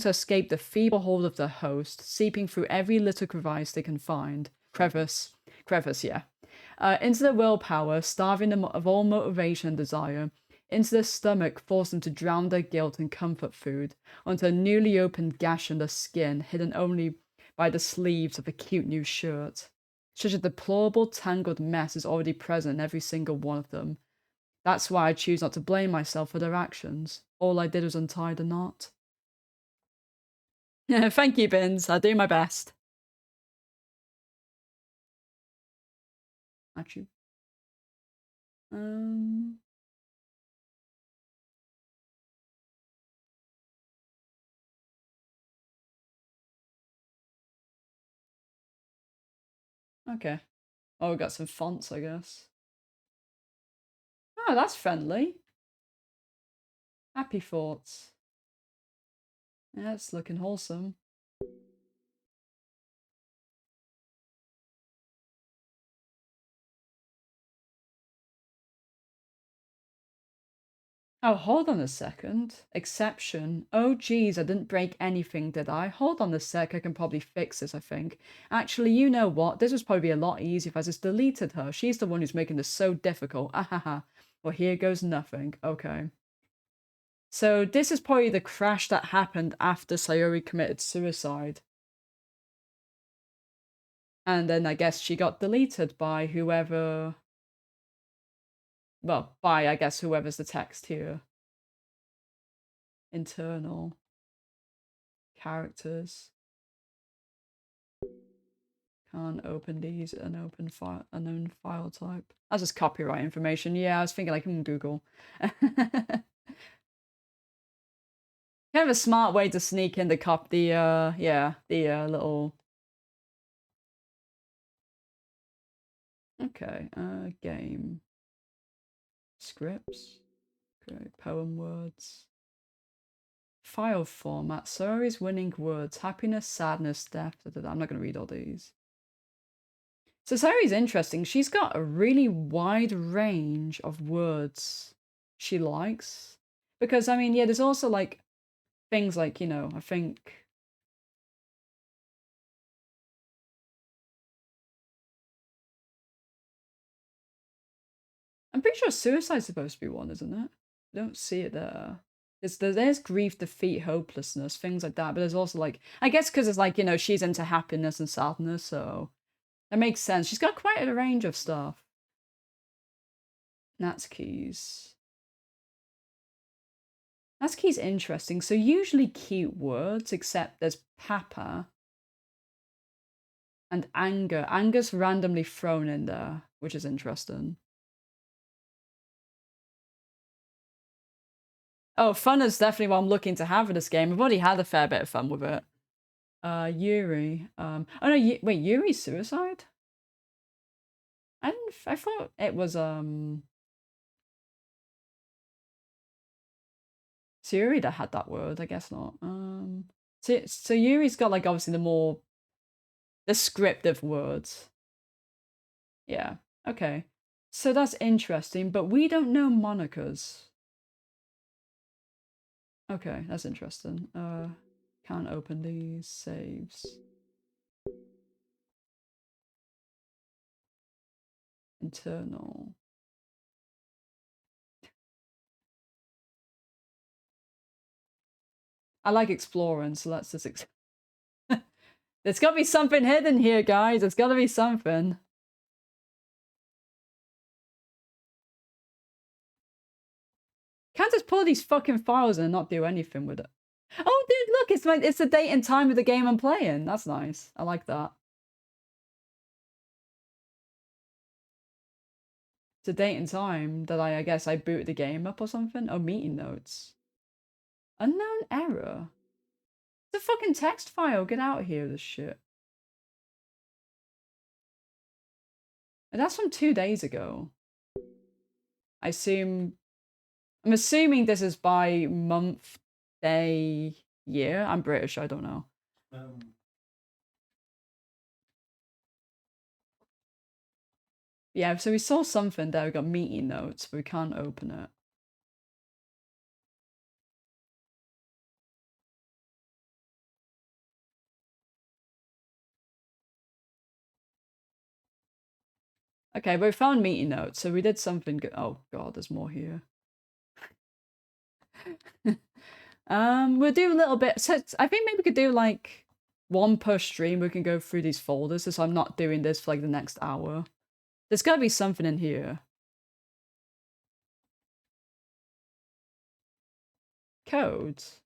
to escape the feeble hold of their host, seeping through every little crevice they can find. Crevice, yeah. Into their willpower, starving them of all motivation and desire. Into their stomach, force them to drown their guilt in comfort food, onto a newly opened gash in their skin, hidden only by the sleeves of a cute new shirt. Such a deplorable, tangled mess is already present in every single one of them. That's why I choose not to blame myself for their actions. All I did was untie the knot. Thank you, Bins. I'll do my best. Actually. Okay. Oh, we got some fonts, I guess. Oh, that's friendly. Happy thoughts. Yeah, it's looking wholesome. Oh, hold on a second. Exception. Oh, geez, I didn't break anything, did I? Hold on a sec, I can probably fix this, I think. Actually, you know what? This would probably be a lot easier if I just deleted her. She's the one who's making this so difficult. Ahaha. Well, here goes nothing. Okay. So this is probably the crash that happened after Sayori committed suicide. And then I guess she got deleted by whoever... Well, by, I guess, whoever's the text here. Internal. Characters. Can't open these unopened file, unknown file type. That's just copyright information. Yeah, I was thinking like, Google. Kind of a smart way to sneak in the little... Okay, game. Scripts. Okay, poem words. File format. Sayori's winning words. Happiness, sadness, death. I'm not going to read all these. So Sayori's interesting. She's got a really wide range of words she likes. Because, I mean, yeah, there's also, like, things like, you know, I think... I'm pretty sure suicide's supposed to be one, isn't it? I don't see it there. There's grief, defeat, hopelessness, things like that. But there's also, like... I guess because it's, like, you know, she's into happiness and sadness, so... That makes sense. She's got quite a range of stuff. Natsuki's. Natsuki's interesting. So usually cute words, except there's papa and anger. Anger's randomly thrown in there, which is interesting. Oh, fun is definitely what I'm looking to have with this game. I've already had a fair bit of fun with it. Yuri. Oh no, wait, Yuri's suicide? I thought it was so Yuri that had that word. I guess not. So Yuri's got like obviously the more descriptive words. Yeah. Okay. So that's interesting, but we don't know monikers. Okay, that's interesting. Can't open these saves. Internal. I like exploring, so let's just... There's gotta be something hidden here, guys. There's gotta be something. Can't just pull these fucking files and not do anything with it. Oh, dude, look, it's the date and time of the game I'm playing. That's nice. I like that. It's a date and time that I guess I boot the game up or something. Oh, meeting notes. Unknown error. It's a fucking text file. Get out of here, this shit. And that's from 2 days ago. I'm assuming this is by month, day, year. I'm British, I don't know. Yeah, so we saw something there. We got meeting notes, but we can't open it. Okay, we found meeting notes, so we did something good. Oh god, there's more here. We'll do a little bit. So I think maybe we could do like one per stream. We can go through these folders, so I'm not doing this for like the next hour. There's gotta be something in here. Codes.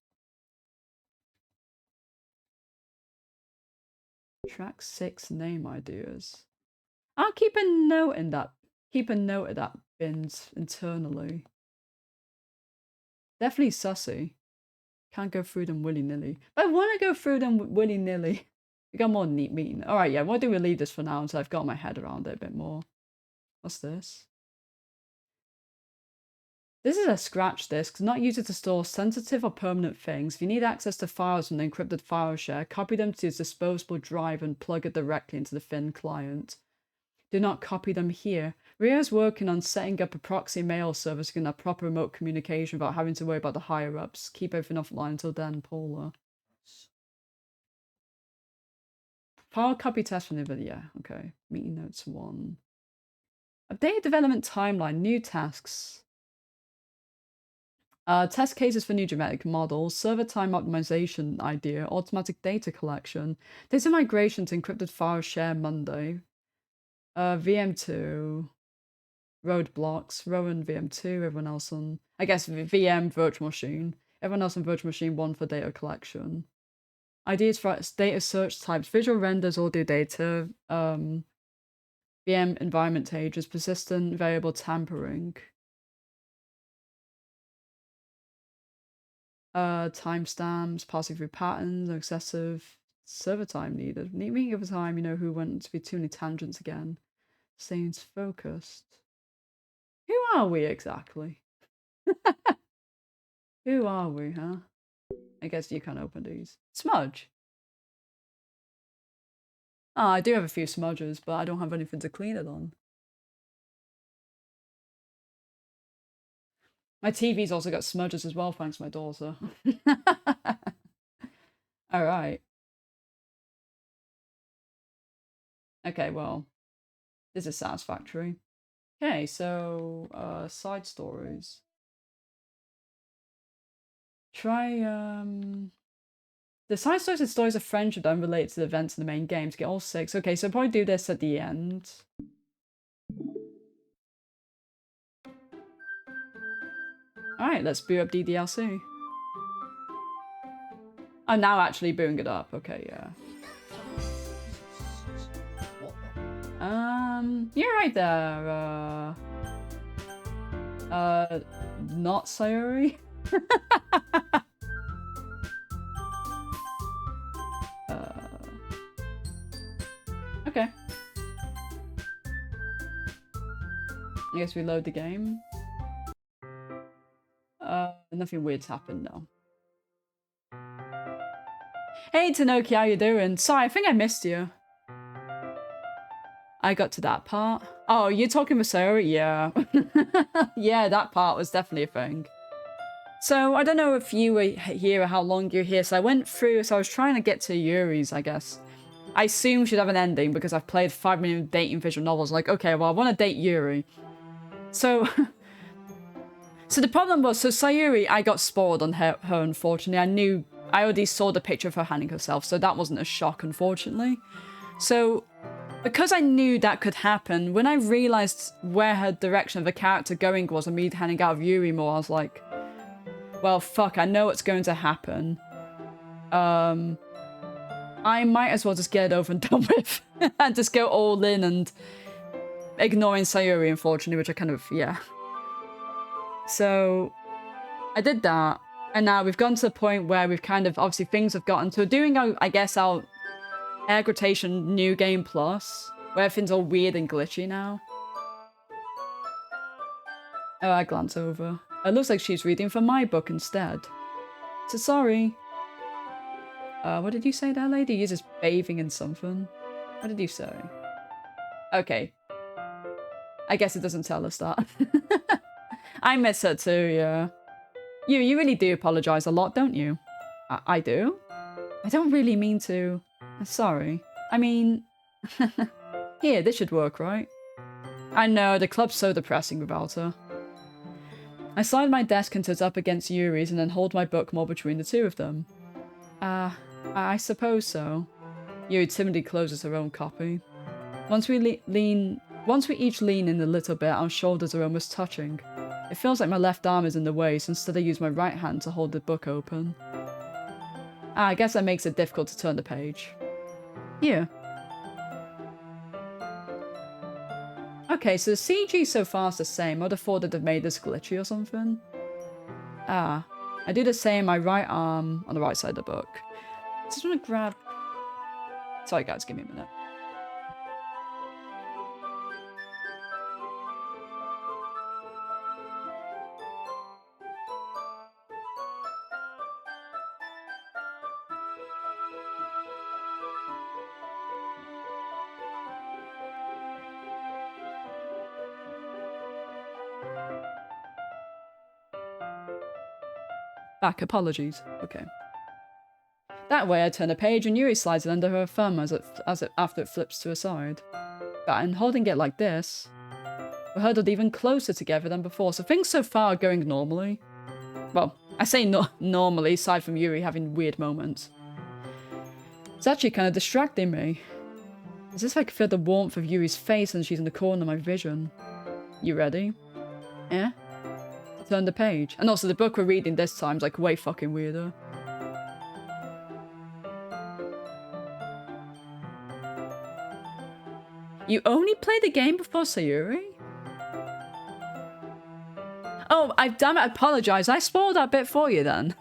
Track 6 name ideas. I'll keep a note in that. Keep a note of that bins internally. Definitely sussy. Can't go through them willy-nilly. But I want to go through them willy-nilly. We got more neat meeting. Alright, yeah, why do we leave this for now until I've got my head around it a bit more? What's this? This is a scratch disk, not used to store sensitive or permanent things. If you need access to files from the encrypted file share, copy them to its disposable drive and plug it directly into the Fin client. Do not copy them here. Ria is working on setting up a proxy mail service and have proper remote communication without having to worry about the higher-ups. Keep everything offline until then, Paula. File copy test from the video. Yeah, okay. Meeting notes 1. Updated development timeline. New tasks. Test cases for new geometric models, server time optimization idea, automatic data collection, data migration to encrypted file share Monday, VM2, roadblocks, Rowan VM2, everyone else on, I guess, VM virtual machine, everyone else on virtual machine 1 for data collection. Ideas for data search types, visual renders, audio data, VM environment pages, persistent variable tampering. Timestamps, passing through patterns, excessive server time needed. Meeting over time, you know, who went to be too many tangents again. Staying focused. Who are we exactly? Who are we, huh? I guess you can't open these. Smudge. Ah, I do have a few smudges, but I don't have anything to clean it on. My TV's also got smudges as well, thanks to my daughter. Alright. Okay, well, this is satisfactory. Okay, so, side stories. Try, the side stories and stories of friendship that are unrelated to the events in the main game to get all 6. Okay, so I'll probably do this at the end. Alright, let's boot up DDLC. I'm now actually booting it up. Okay, yeah. You're right there. Not Sayuri? Okay. I guess we load the game. Nothing weird's happened, no. Hey Tanoki, how you doing? Sorry, I think I missed you. I got to that part. Oh, you're talking with Sarah? Yeah. Yeah, that part was definitely a thing. So, I don't know if you were here or how long you're here. So I went through, so I was trying to get to Yuri's, I guess. I assume she'd have an ending because I've played 5 million dating visual novels. Like, okay, well, I want to date Yuri. So... So the problem was, so Sayuri, I got spoiled on her unfortunately. I already saw the picture of her hanging herself, so that wasn't a shock, unfortunately. So, because I knew that could happen, when I realised where her direction of the character going was and me hanging out of Yuri more, I was like, well, fuck, I know what's going to happen. I might as well just get it over and done with, and just go all in and ignoring Sayuri, unfortunately, which I kind of, yeah. So, I did that, and now we've gone to the point where we've kind of, obviously things have gotten to doing, I guess, our Air Rotation New Game Plus, where everything's all weird and glitchy now. Oh, I glance over. It looks like she's reading from my book instead. So sorry. What did you say there, lady? You're just bathing in something. What did you say? Okay. I guess it doesn't tell us that. I miss her too, yeah. You really do apologise a lot, don't you? I do? I don't really mean to. Sorry. I mean... Here, this should work, right? I know, the club's so depressing without her. I slide my desk until it's up against Yuri's and then hold my book more between the two of them. I suppose so. Yuri timidly closes her own copy. Once we each lean in a little bit, our shoulders are almost touching. It feels like my left arm is in the way, so instead I use my right hand to hold the book open. I guess that makes it difficult to turn the page. Here. Okay, so the CG so far is the same. I'd have thought that they've made this glitchy or something. I do the same, my right arm on the right side of the book. I just want to grab... Sorry guys, give me a minute. Back, apologies. Okay. That way I turn a page and Yuri slides it under her thumb after it flips to her side. But in holding it like this, we're huddled even closer together than before, so things so far are going normally. Well, I say normally, aside from Yuri having weird moments. It's actually kind of distracting me. It's as if I can feel the warmth of Yuri's face and she's in the corner of my vision. You ready? Yeah? Turn the page. And also the book we're reading this time is like way fucking weirder. You only played the game before Sayuri? Oh, damn it, I apologize. I spoiled that bit for you then.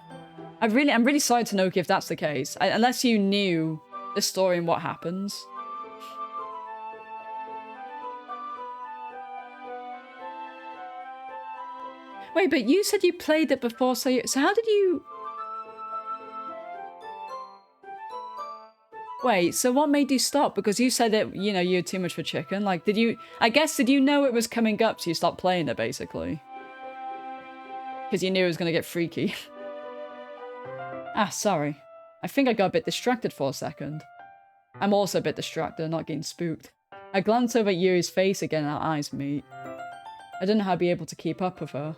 I'm really sorry, Tanoki, if that's the case. Unless you knew the story and what happens. Wait, but you said you played it before, so how did you... Wait, so what made you stop? Because you said that, you know, you're too much for chicken. Like, did you... I guess, did you know it was coming up, so you stopped playing it, basically? Because you knew it was going to get freaky. Sorry. I think I got a bit distracted for a second. I'm also a bit distracted, not getting spooked. I glance over at Yuri's face again and our eyes meet. I don't know how I'd be able to keep up with her.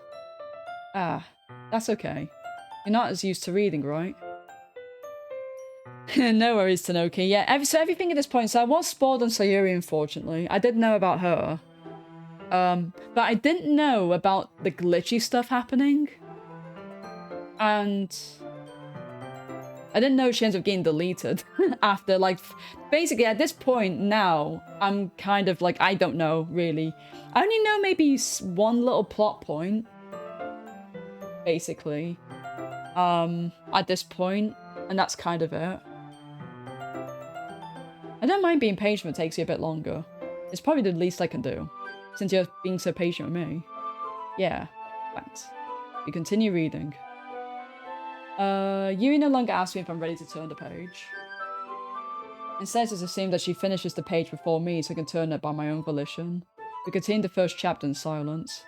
That's okay. You're not as used to reading, right? No worries, Tanoki. Yeah, so everything at this point, so I was spoiled on Sayuri, unfortunately. I did know about her. But I didn't know about the glitchy stuff happening. And... I didn't know she ends up getting deleted after, like... Basically, at this point now, I'm kind of like, I don't know, really. I only know maybe one little plot point. Basically. At this point. And that's kind of it. I don't mind being patient if it takes you a bit longer. It's probably the least I can do. Since you're being so patient with me. Yeah. Thanks. You continue reading. Yuri no longer asks me if I'm ready to turn the page. Instead, it's assumed that she finishes the page before me so I can turn it by my own volition. We continue the first chapter in silence.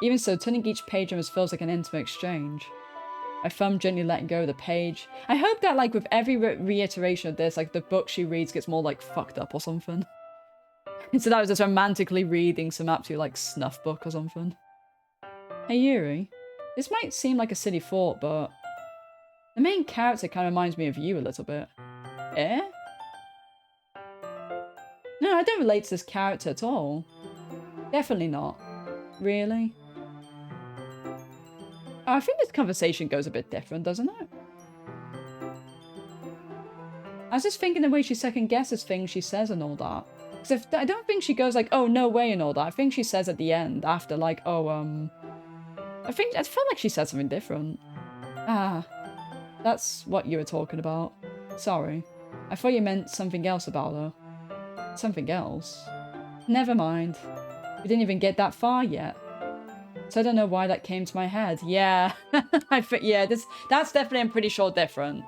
Even so, turning each page almost feels like an intimate exchange. My thumb gently letting go of the page. I hope that, like, with every reiteration of this, like, the book she reads gets more, like, fucked up or something. Instead, I was just romantically reading some absolute, like, snuff book or something. Hey, Yuri. This might seem like a silly thought, but... the main character kind of reminds me of you a little bit. Eh? No, I don't relate to this character at all. Definitely not. Really? Oh, I think this conversation goes a bit different, doesn't it? I was just thinking the way she second guesses things she says and all that. Because I don't think she goes like, oh, no way and all that. I think she says at the end, after like, oh, I felt like she said something different. That's what you were talking about. Sorry. I thought you meant something else about her. Something else? Never mind. We didn't even get that far yet. So I don't know why that came to my head. Yeah. Yeah, that's definitely, I'm pretty sure, different.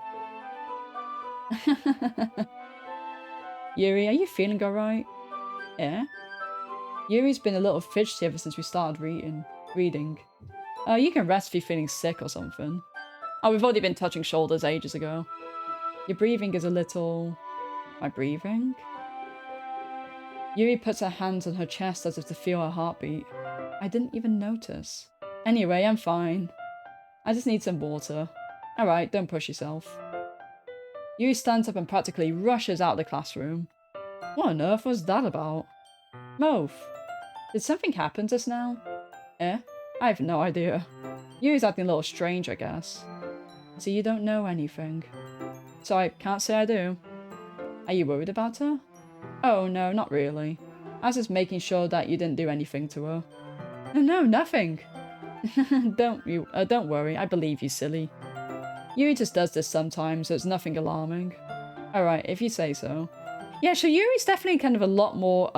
Yuri, are you feeling alright? Yeah? Yuri's been a little fidgety ever since we started reading. You can rest if you're feeling sick or something. Oh, we've already been touching shoulders ages ago. Your breathing is a little... My breathing? Yuri puts her hands on her chest as if to feel her heartbeat. I didn't even notice. Anyway, I'm fine. I just need some water. Alright, don't push yourself. Yuri stands up and practically rushes out of the classroom. What on earth was that about? Moph, did something happen just now? Eh? I have no idea. Yuri's acting a little strange, I guess. So you don't know anything? So I can't say I do. Are you worried about her? Oh no, not really. I was just making sure that you didn't do anything to her. No, nothing. Don't worry, I believe you, silly. Yuri just does this sometimes, so it's nothing alarming. Alright, if you say so. Yeah, so Yuri's definitely kind of a lot more,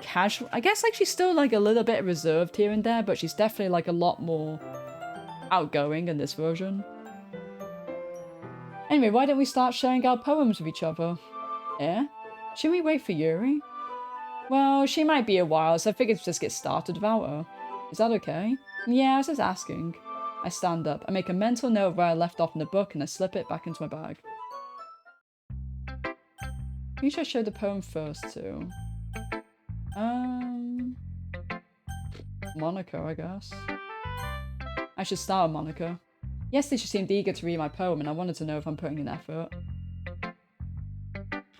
casual. I guess, like, she's still, like, a little bit reserved here and there, but she's definitely, like, a lot more outgoing in this version. Anyway, why don't we start sharing our poems with each other? Yeah? Should we wait for Yuri? Well, she might be a while, so I figured just get started without her. Is that okay? Yeah, I was just asking. I stand up. I make a mental note of where I left off in the book and I slip it back into my bag. Who should I show the poem first to? Monica, I guess. I should start with Monica. Yesterday she seemed eager to read my poem and I wanted to know if I'm putting in effort.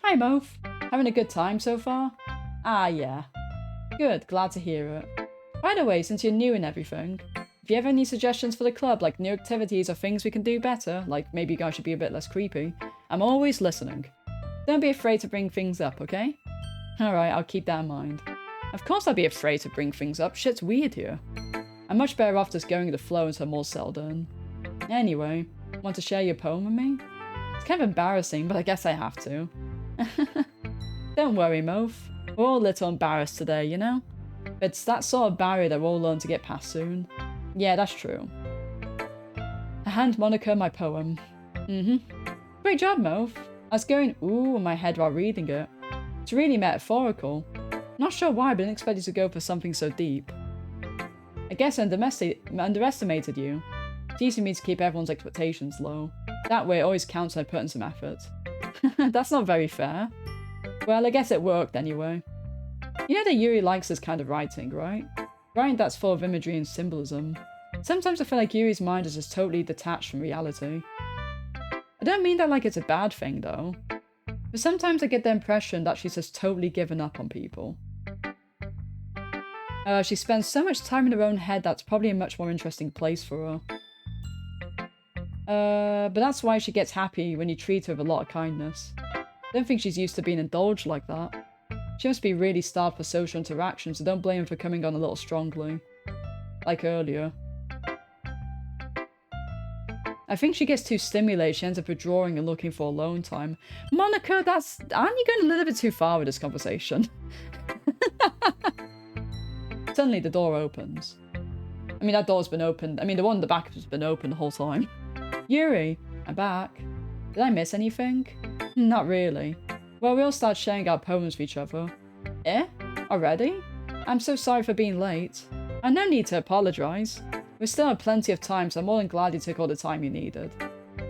Hi, Moph. Having a good time so far? Ah, yeah. Good, glad to hear it. By the way, since you're new and everything, if you have any suggestions for the club, like new activities or things we can do better, like maybe you guys should be a bit less creepy, I'm always listening. Don't be afraid to bring things up, okay? Alright, I'll keep that in mind. Of course I'll be afraid to bring things up, shit's weird here. I'm much better off just going with the flow until I'm all settled in. Anyway, want to share your poem with me? It's kind of embarrassing, but I guess I have to. Don't worry, Moph. We're all a little embarrassed today, you know? It's that sort of barrier that we'll all learn to get past soon. Yeah, that's true. I hand Monica my poem. Great job, Moph. I was going ooh in my head while reading it. It's really metaphorical. Not sure why, but I didn't expect you to go for something so deep. I guess I underestimated you. It's easy for me to keep everyone's expectations low. That way it always counts when I put in some effort. That's not very fair. Well, I guess it worked anyway. You know that Yuri likes this kind of writing, right? Writing that's full of imagery and symbolism. Sometimes I feel like Yuri's mind is just totally detached from reality. I don't mean that like it's a bad thing, though. But sometimes I get the impression that she's just totally given up on people. She spends so much time in her own head that's probably a much more interesting place for her. But that's why she gets happy when you treat her with a lot of kindness. I don't think she's used to being indulged like that. She must be really starved for social interaction, so don't blame her for coming on a little strongly. Like earlier. I think she gets too stimulated, she ends up withdrawing and looking for alone time. Monica, aren't you going a little bit too far with this conversation? Suddenly the door opens. I mean, that door's been opened. I mean, the one in the back has been open the whole time. Yuri, I'm back. Did I miss anything? Not really. Well, we all start sharing our poems with each other. Eh? Already? I'm so sorry for being late. No need to apologise. We still have plenty of time, so I'm more than glad you took all the time you needed.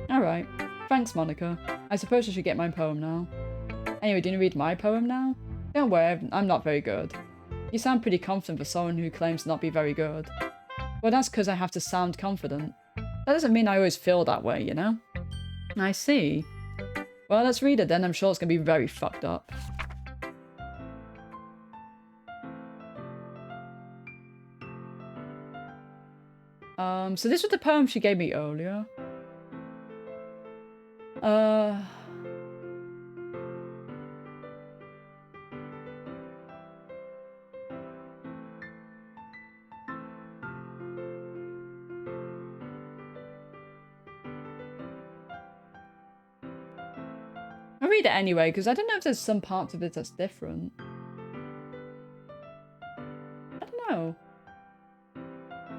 Alright. Thanks, Monica. I suppose I should get my poem now. Anyway, do you read my poem now? Don't worry, I'm not very good. You sound pretty confident for someone who claims to not be very good. Well, that's because I have to sound confident. That doesn't mean I always feel that way, you know? I see. Well, let's read it then. I'm sure it's going to be very fucked up. So this was the poem she gave me earlier. I'll read it anyway, because I don't know if there's some parts of it that's different. I don't know.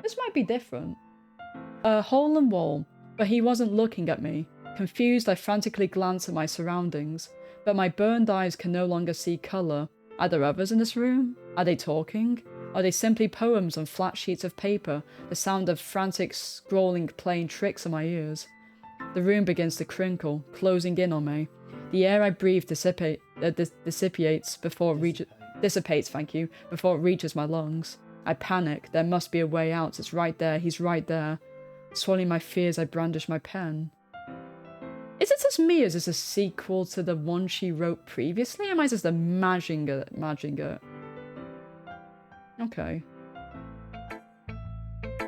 This might be different. Hole and wall, but he wasn't looking at me. Confused, I frantically glance at my surroundings, but my burned eyes can no longer see colour. Are there others in this room? Are they talking? Are they simply poems on flat sheets of paper, the sound of frantic scrolling playing tricks on my ears? The room begins to crinkle, closing in on me. The air I breathe dissipates before it reaches... Dissipates, thank you, before it reaches my lungs. I panic. There must be a way out. It's right there. He's right there. Swallowing my fears, I brandish my pen. Is it just me, or is this a sequel to the one she wrote previously? Or am I just imagining it? Okay.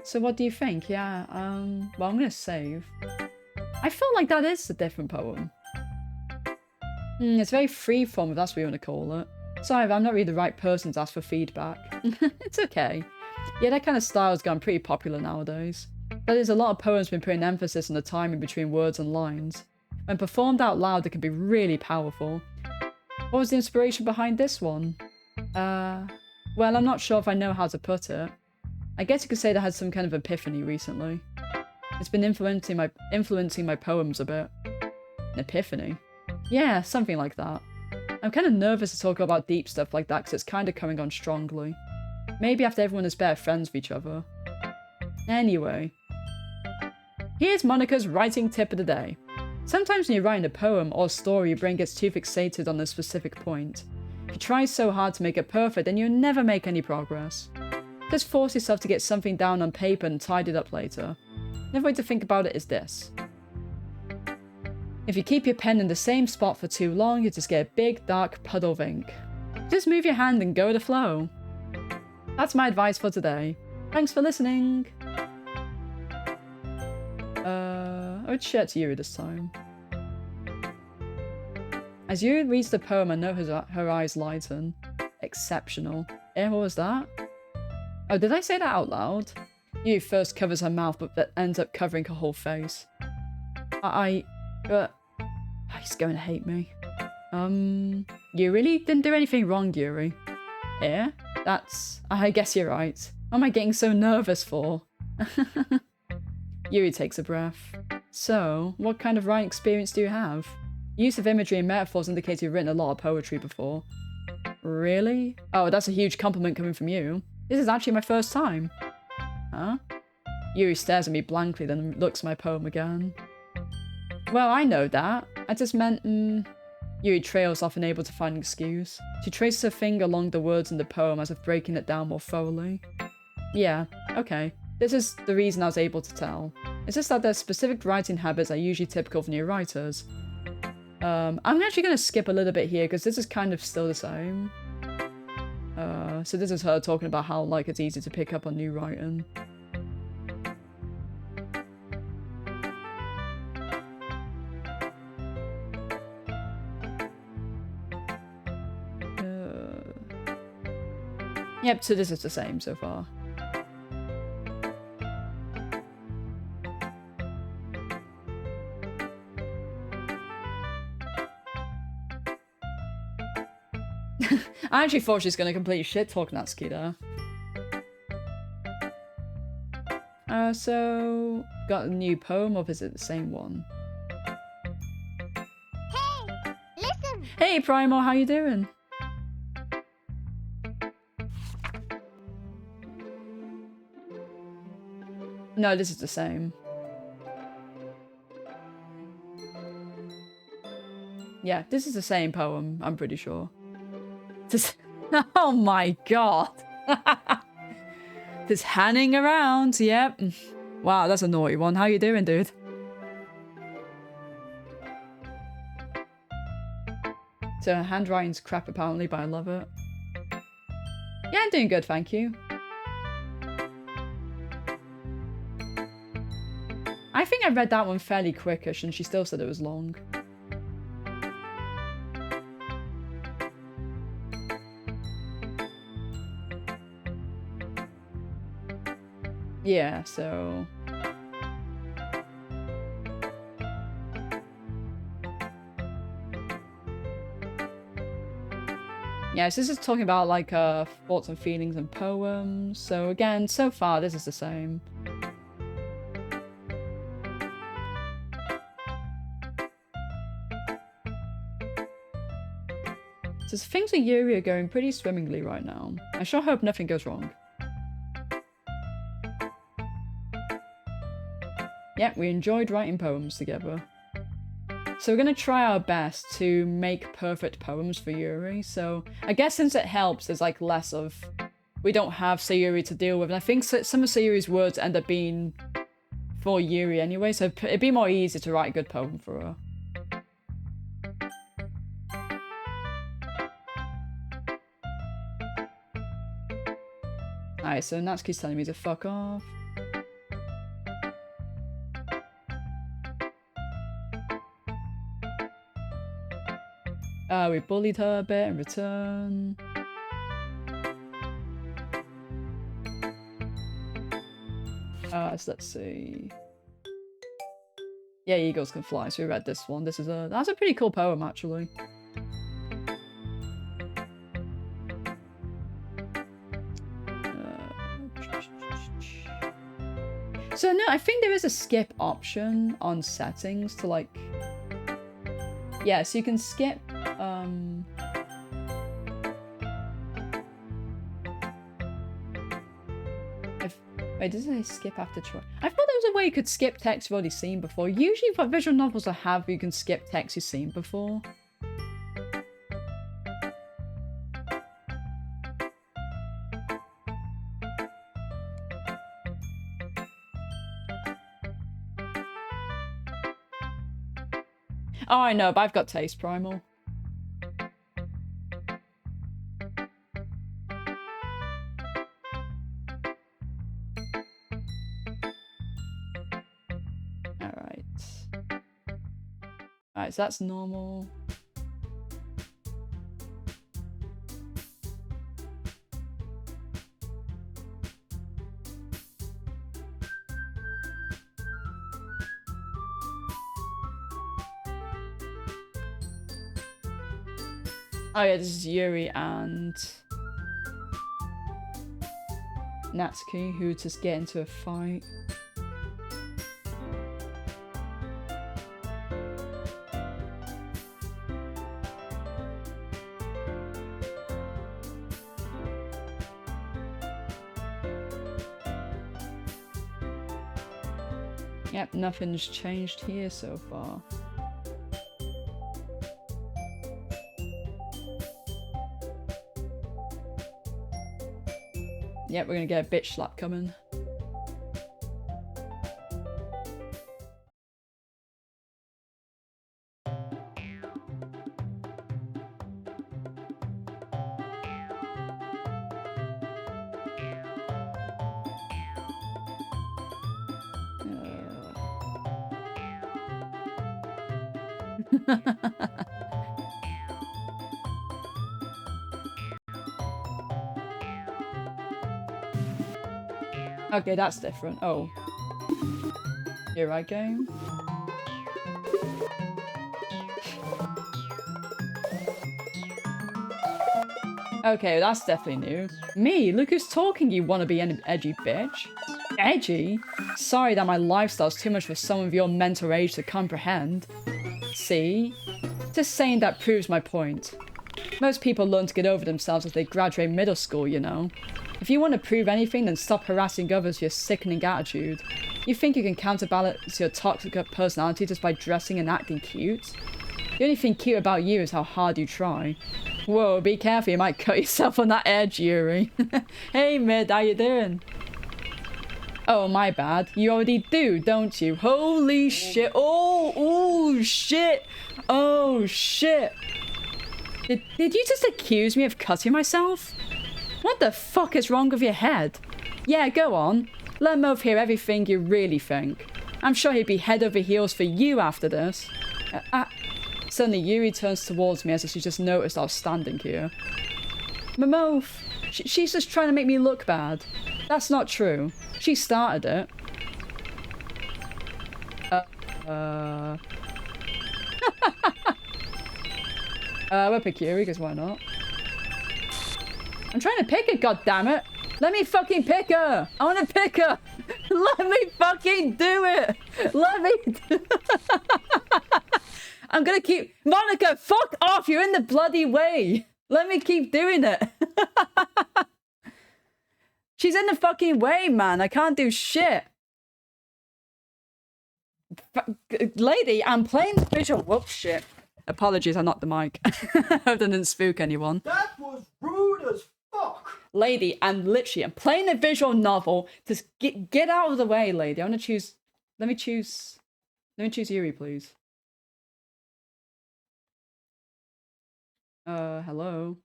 So what do you think? Yeah, well, I'm gonna save. I feel like that is a different poem. It's very freeform, if that's what you want to call it. Sorry, I'm not really the right person to ask for feedback. It's okay. Yeah, that kind of style's gone pretty popular nowadays. But there's a lot of poems been putting emphasis on the timing between words and lines. When performed out loud, it can be really powerful. What was the inspiration behind this one? Well, I'm not sure if I know how to put it. I guess you could say that I had some kind of epiphany recently. It's been influencing my poems a bit. An epiphany? Yeah, something like that. I'm kind of nervous to talk about deep stuff like that because it's kind of coming on strongly. Maybe after everyone is better friends with each other. Anyway. Here's Monica's writing tip of the day. Sometimes when you're writing a poem or story, your brain gets too fixated on a specific point. If you try so hard to make it perfect, then you'll never make any progress. Just force yourself to get something down on paper and tidy it up later. Another way to think about it is this. If you keep your pen in the same spot for too long, you just get a big dark puddle of ink. Just move your hand and go with the flow. That's my advice for today. Thanks for listening. I would share it to Yuri this time. As Yuri reads the poem, I note her eyes lighten. Exceptional. What was that? Oh, did I say that out loud? Yuri first covers her mouth, but that ends up covering her whole face. He's going to hate me. You really didn't do anything wrong, Yuri. Yeah? I guess you're right. What am I getting so nervous for? Yuri takes a breath. So, what kind of writing experience do you have? Use of imagery and metaphors indicates you've written a lot of poetry before. Really? Oh, that's a huge compliment coming from you. This is actually my first time. Huh? Yuri stares at me blankly, then looks at my poem again. Well, I know that. I just meant, Yuri trails off, unable to find an excuse. She traces her finger along the words in the poem as if breaking it down more thoroughly. Yeah, okay. This is the reason I was able to tell. It's just that there's specific writing habits that are usually typical for new writers. I'm actually going to skip a little bit here because this is kind of still the same. So this is her talking about how, like, it's easy to pick up on new writing. Yep, so this is the same so far. I actually thought she was going to completely shit talk Natsuki there. So... got a new poem, or is it the same one? Hey! Listen! Hey, Primo, how you doing? No, this is the same. Yeah, this is the same poem, I'm pretty sure. Just, oh my god. Just hanging around, yep. Wow, that's a naughty one. How you doing, dude? So handwriting's crap apparently, but I love it. Yeah, I'm doing good, thank you. I think I read that one fairly quickish and she still said it was long. Yeah, so... yeah, so this is talking about, like, thoughts and feelings and poems. So again, so far, this is the same. So things with Yuri are going pretty swimmingly right now. I sure hope nothing goes wrong. Yeah, we enjoyed writing poems together. So we're gonna try our best to make perfect poems for Yuri. So I guess since it helps, there's like less of... We don't have Sayuri to deal with. And I think some of Sayuri's words end up being for Yuri anyway. So it'd be more easy to write a good poem for her. Alright, so Natsuki's telling me to fuck off. We bullied her a bit in return. So let's see. Yeah, eagles can fly, so we read this one. That's a pretty cool poem, actually. So no, I think there is a skip option on settings to like... Yeah, so you can skip, Wait, does it say skip after choice? I thought there was a way you could skip text you've already seen before. Usually for visual novels I have, you can skip text you've seen before. Oh, I know, but I've got taste primal. Alright, so that's normal. Oh yeah, this is Yuri and Natsuki who just get into a fight. Yep, nothing's changed here so far. Yep, we're gonna get a bitch slap coming. Okay, that's different. Oh. You're right, game. Okay, that's definitely new. Me? Look who's talking, you wanna be an edgy bitch. Edgy? Sorry that my lifestyle's too much for some of your mental age to comprehend. See? Just saying that proves my point. Most people learn to get over themselves as they graduate middle school, you know. If you want to prove anything, then stop harassing others with your sickening attitude. You think you can counterbalance your toxic personality just by dressing and acting cute? The only thing cute about you is how hard you try. Whoa, be careful, you might cut yourself on that edge, Yuri. Hey, Mid, how you doing? Oh, my bad. You already do, don't you? Holy shit. Oh, shit. Oh, shit. Did you just accuse me of cutting myself? What the fuck is wrong with your head? Yeah, go on. Let Mauve hear everything you really think. I'm sure he'd be head over heels for you after this. Suddenly, Yuri turns towards me as if she just noticed I was standing here. Mauve, she's just trying to make me look bad. That's not true. She started it. We'll pick Yuri, because why not? I'm trying to pick her, goddammit! Let me fucking pick her! I wanna pick her! Let me fucking do it! Let me do I'm gonna keep- Monica, fuck off! You're in the bloody way! Let me keep doing it! She's in the fucking way, man! I can't do shit! Lady, I'm playing the visual. Whoops, shit. Apologies, I knocked the mic. Hope that didn't spook anyone. That was rude as fuck. Lady, I'm playing a visual novel. Just get out of the way, lady. I want to choose. Let me choose Yuri, please. Hello.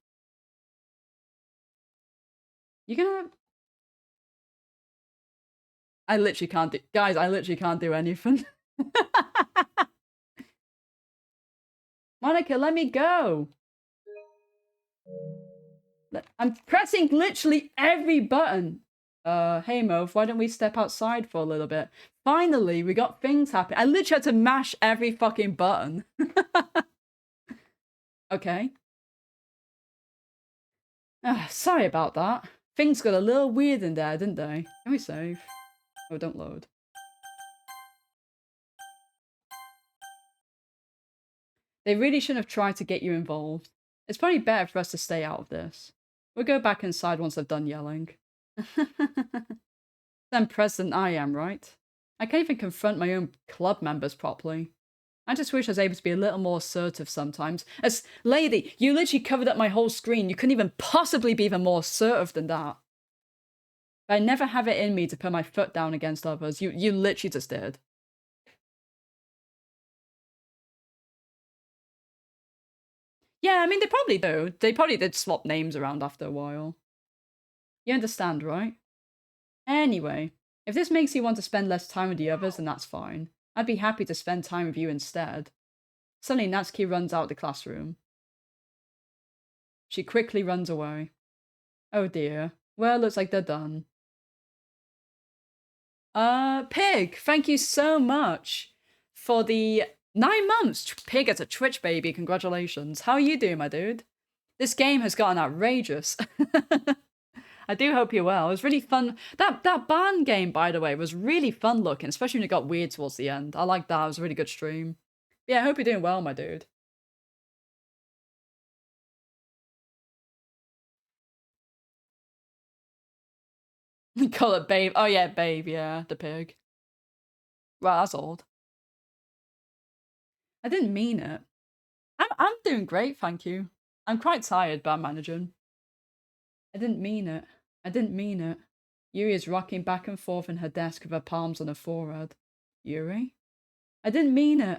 You gonna? I literally can't do. Guys, I literally can't do anything. Monica, let me go. I'm pressing literally every button. Hey Moph, why don't we step outside for a little bit? Finally, we got things happening. I literally had to mash every fucking button. Okay. Sorry about that. Things got a little weird in there, didn't they? Can we save? Oh, don't load. They really shouldn't have tried to get you involved. It's probably better for us to stay out of this. We'll go back inside once I've done yelling. Then president I am, right? I can't even confront my own club members properly. I just wish I was able to be a little more assertive sometimes. As lady, you literally covered up my whole screen. You couldn't even possibly be even more assertive than that. But I never have it in me to put my foot down against others. You literally just did. Yeah, I mean, they probably do. They probably did swap names around after a while. You understand, right? Anyway, if this makes you want to spend less time with the others, then that's fine. I'd be happy to spend time with you instead. Suddenly, Natsuki runs out of the classroom. She quickly runs away. Oh dear. Well, looks like they're done. Pig, thank you so much for the 9 months. Pig as a Twitch baby, congratulations. How are you doing, my dude? This game has gotten outrageous. I do hope you're well. It was really fun. That barn game, by the way, was really fun looking, especially when it got weird towards the end. I like that. It was a really good stream. Yeah, I hope you're doing well, my dude. Call it Babe. Oh yeah, Babe, yeah, the pig. Well, that's old. I didn't mean it. I'm doing great, thank you. I'm quite tired, but I'm managing. I didn't mean it. I didn't mean it. Yuri is rocking back and forth in her desk with her palms on her forehead. Yuri? I didn't mean it.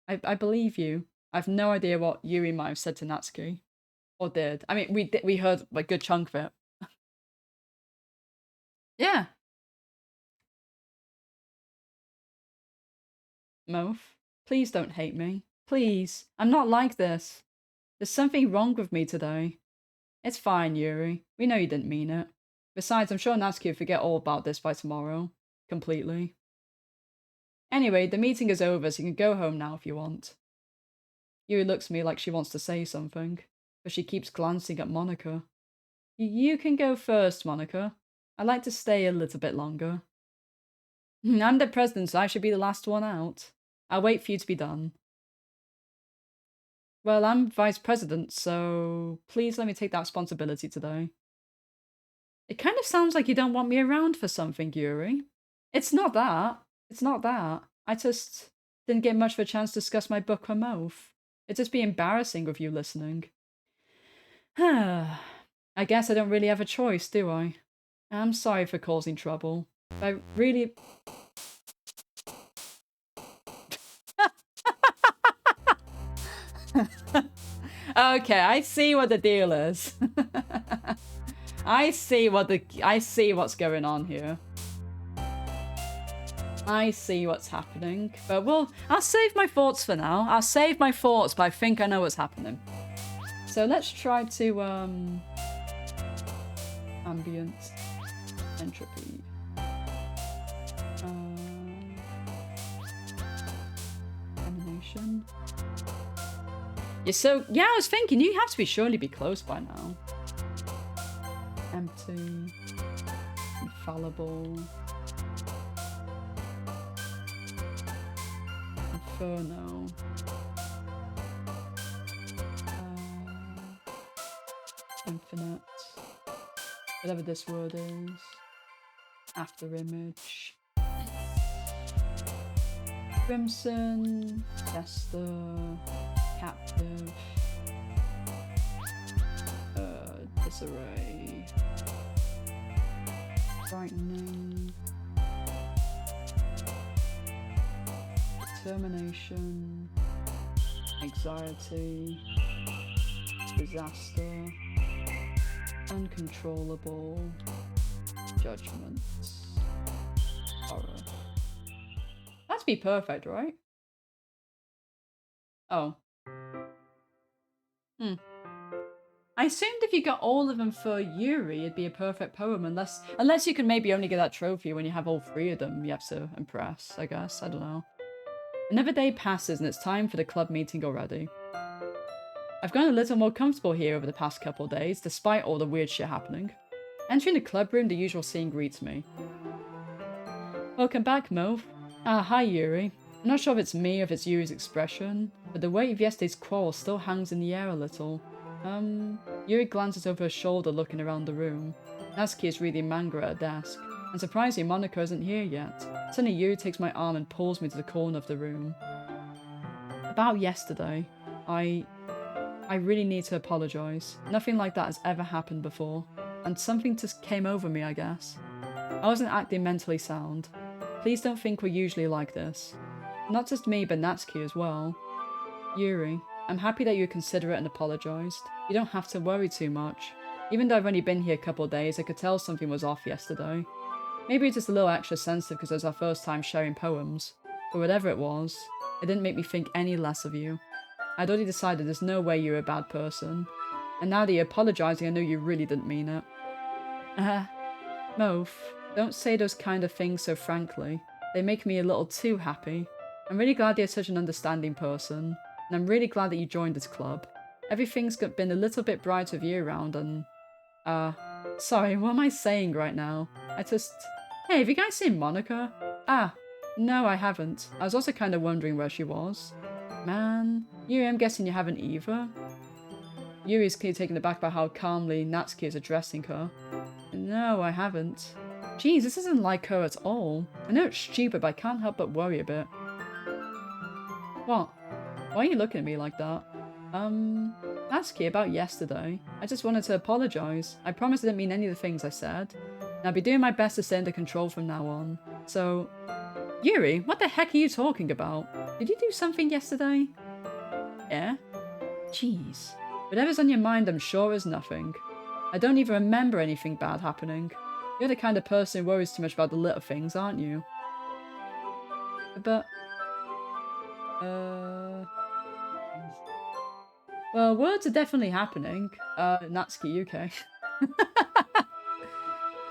I believe you. I've no idea what Yuri might have said to Natsuki. Or did. I mean, we heard a good chunk of it. Yeah. Moph, please don't hate me. Please. I'm not like this. There's something wrong with me today. It's fine, Yuri. We know you didn't mean it. Besides, I'm sure Natsuki will forget all about this by tomorrow. Completely. Anyway, the meeting is over, so you can go home now if you want. Yuri looks at me like she wants to say something, but she keeps glancing at Monica. You can go first, Monica. I'd like to stay a little bit longer. I'm the president, so I should be the last one out. I'll wait for you to be done. Well, I'm vice president, so please let me take that responsibility today. It kind of sounds like you don't want me around for something, Yuri. It's not that. It's not that. I just didn't get much of a chance to discuss my book with Moph. It'd just be embarrassing with you listening. I guess I don't really have a choice, do I? I'm sorry for causing trouble. I really... Okay, I see what the deal is. I see what's going on here. I see what's happening. But I'll save my thoughts for now. I'll save my thoughts, but I think I know what's happening. So let's try to ambient entropy. Animation. Yeah, I was thinking you have to surely be close by now. Empty. Infallible. Inferno. Infinite. Whatever this word is. After image. Crimson, Jester, Captive, Disarray, Frightening, Determination, Anxiety, Disaster, Uncontrollable, Judgment, Horror. That'd be perfect, right? Oh. I assumed if you got all of them for Yuri, it'd be a perfect poem, unless you can maybe only get that trophy when you have all 3 of them you have to impress, I guess. I don't know. Another day passes and it's time for the club meeting already. I've gotten a little more comfortable here over the past couple of days, despite all the weird shit happening. Entering the club room, the usual scene greets me. Welcome back, Mo. Ah, hi, Yuri. I'm not sure if it's me or if it's Yuri's expression, but the weight of yesterday's quarrel still hangs in the air a little. Yuri glances over her shoulder looking around the room. Natsuki is reading manga at her desk, and surprisingly Monaco isn't here yet. Suddenly Yuri takes my arm and pulls me to the corner of the room. About yesterday, I really need to apologise. Nothing like that has ever happened before, and something just came over me, I guess. I wasn't acting mentally sound. Please don't think we're usually like this. Not just me, but Natsuki as well. Yuri, I'm happy that you're considerate and apologised. You don't have to worry too much. Even though I've only been here a couple of days, I could tell something was off yesterday. Maybe it's just a little extra sensitive because it was our first time sharing poems. But whatever it was, it didn't make me think any less of you. I'd already decided there's no way you're a bad person. And now that you're apologising, I know you really didn't mean it. Moph, don't say those kind of things so frankly. They make me a little too happy. I'm really glad you're such an understanding person. And I'm really glad that you joined this club. Everything's been a little bit brighter year-round and... sorry, what am I saying right now? Hey, have you guys seen Monica? No, I haven't. I was also kind of wondering where she was. Man, Yuri, I'm guessing you haven't either? Yuri's clearly taken aback by how calmly Natsuki is addressing her. No, I haven't. Jeez, this isn't like her at all. I know it's stupid, but I can't help but worry a bit. What? Why are you looking at me like that? Natsuki, about yesterday. I just wanted to apologise. I promise I didn't mean any of the things I said. And I'll be doing my best to stay under control from now on. So... Yuri, what the heck are you talking about? Did you do something yesterday? Yeah? Jeez. Whatever's on your mind, I'm sure is nothing. I don't even remember anything bad happening. You're the kind of person who worries too much about the little things, aren't you? But... Well, words are definitely happening. Natsuki, UK.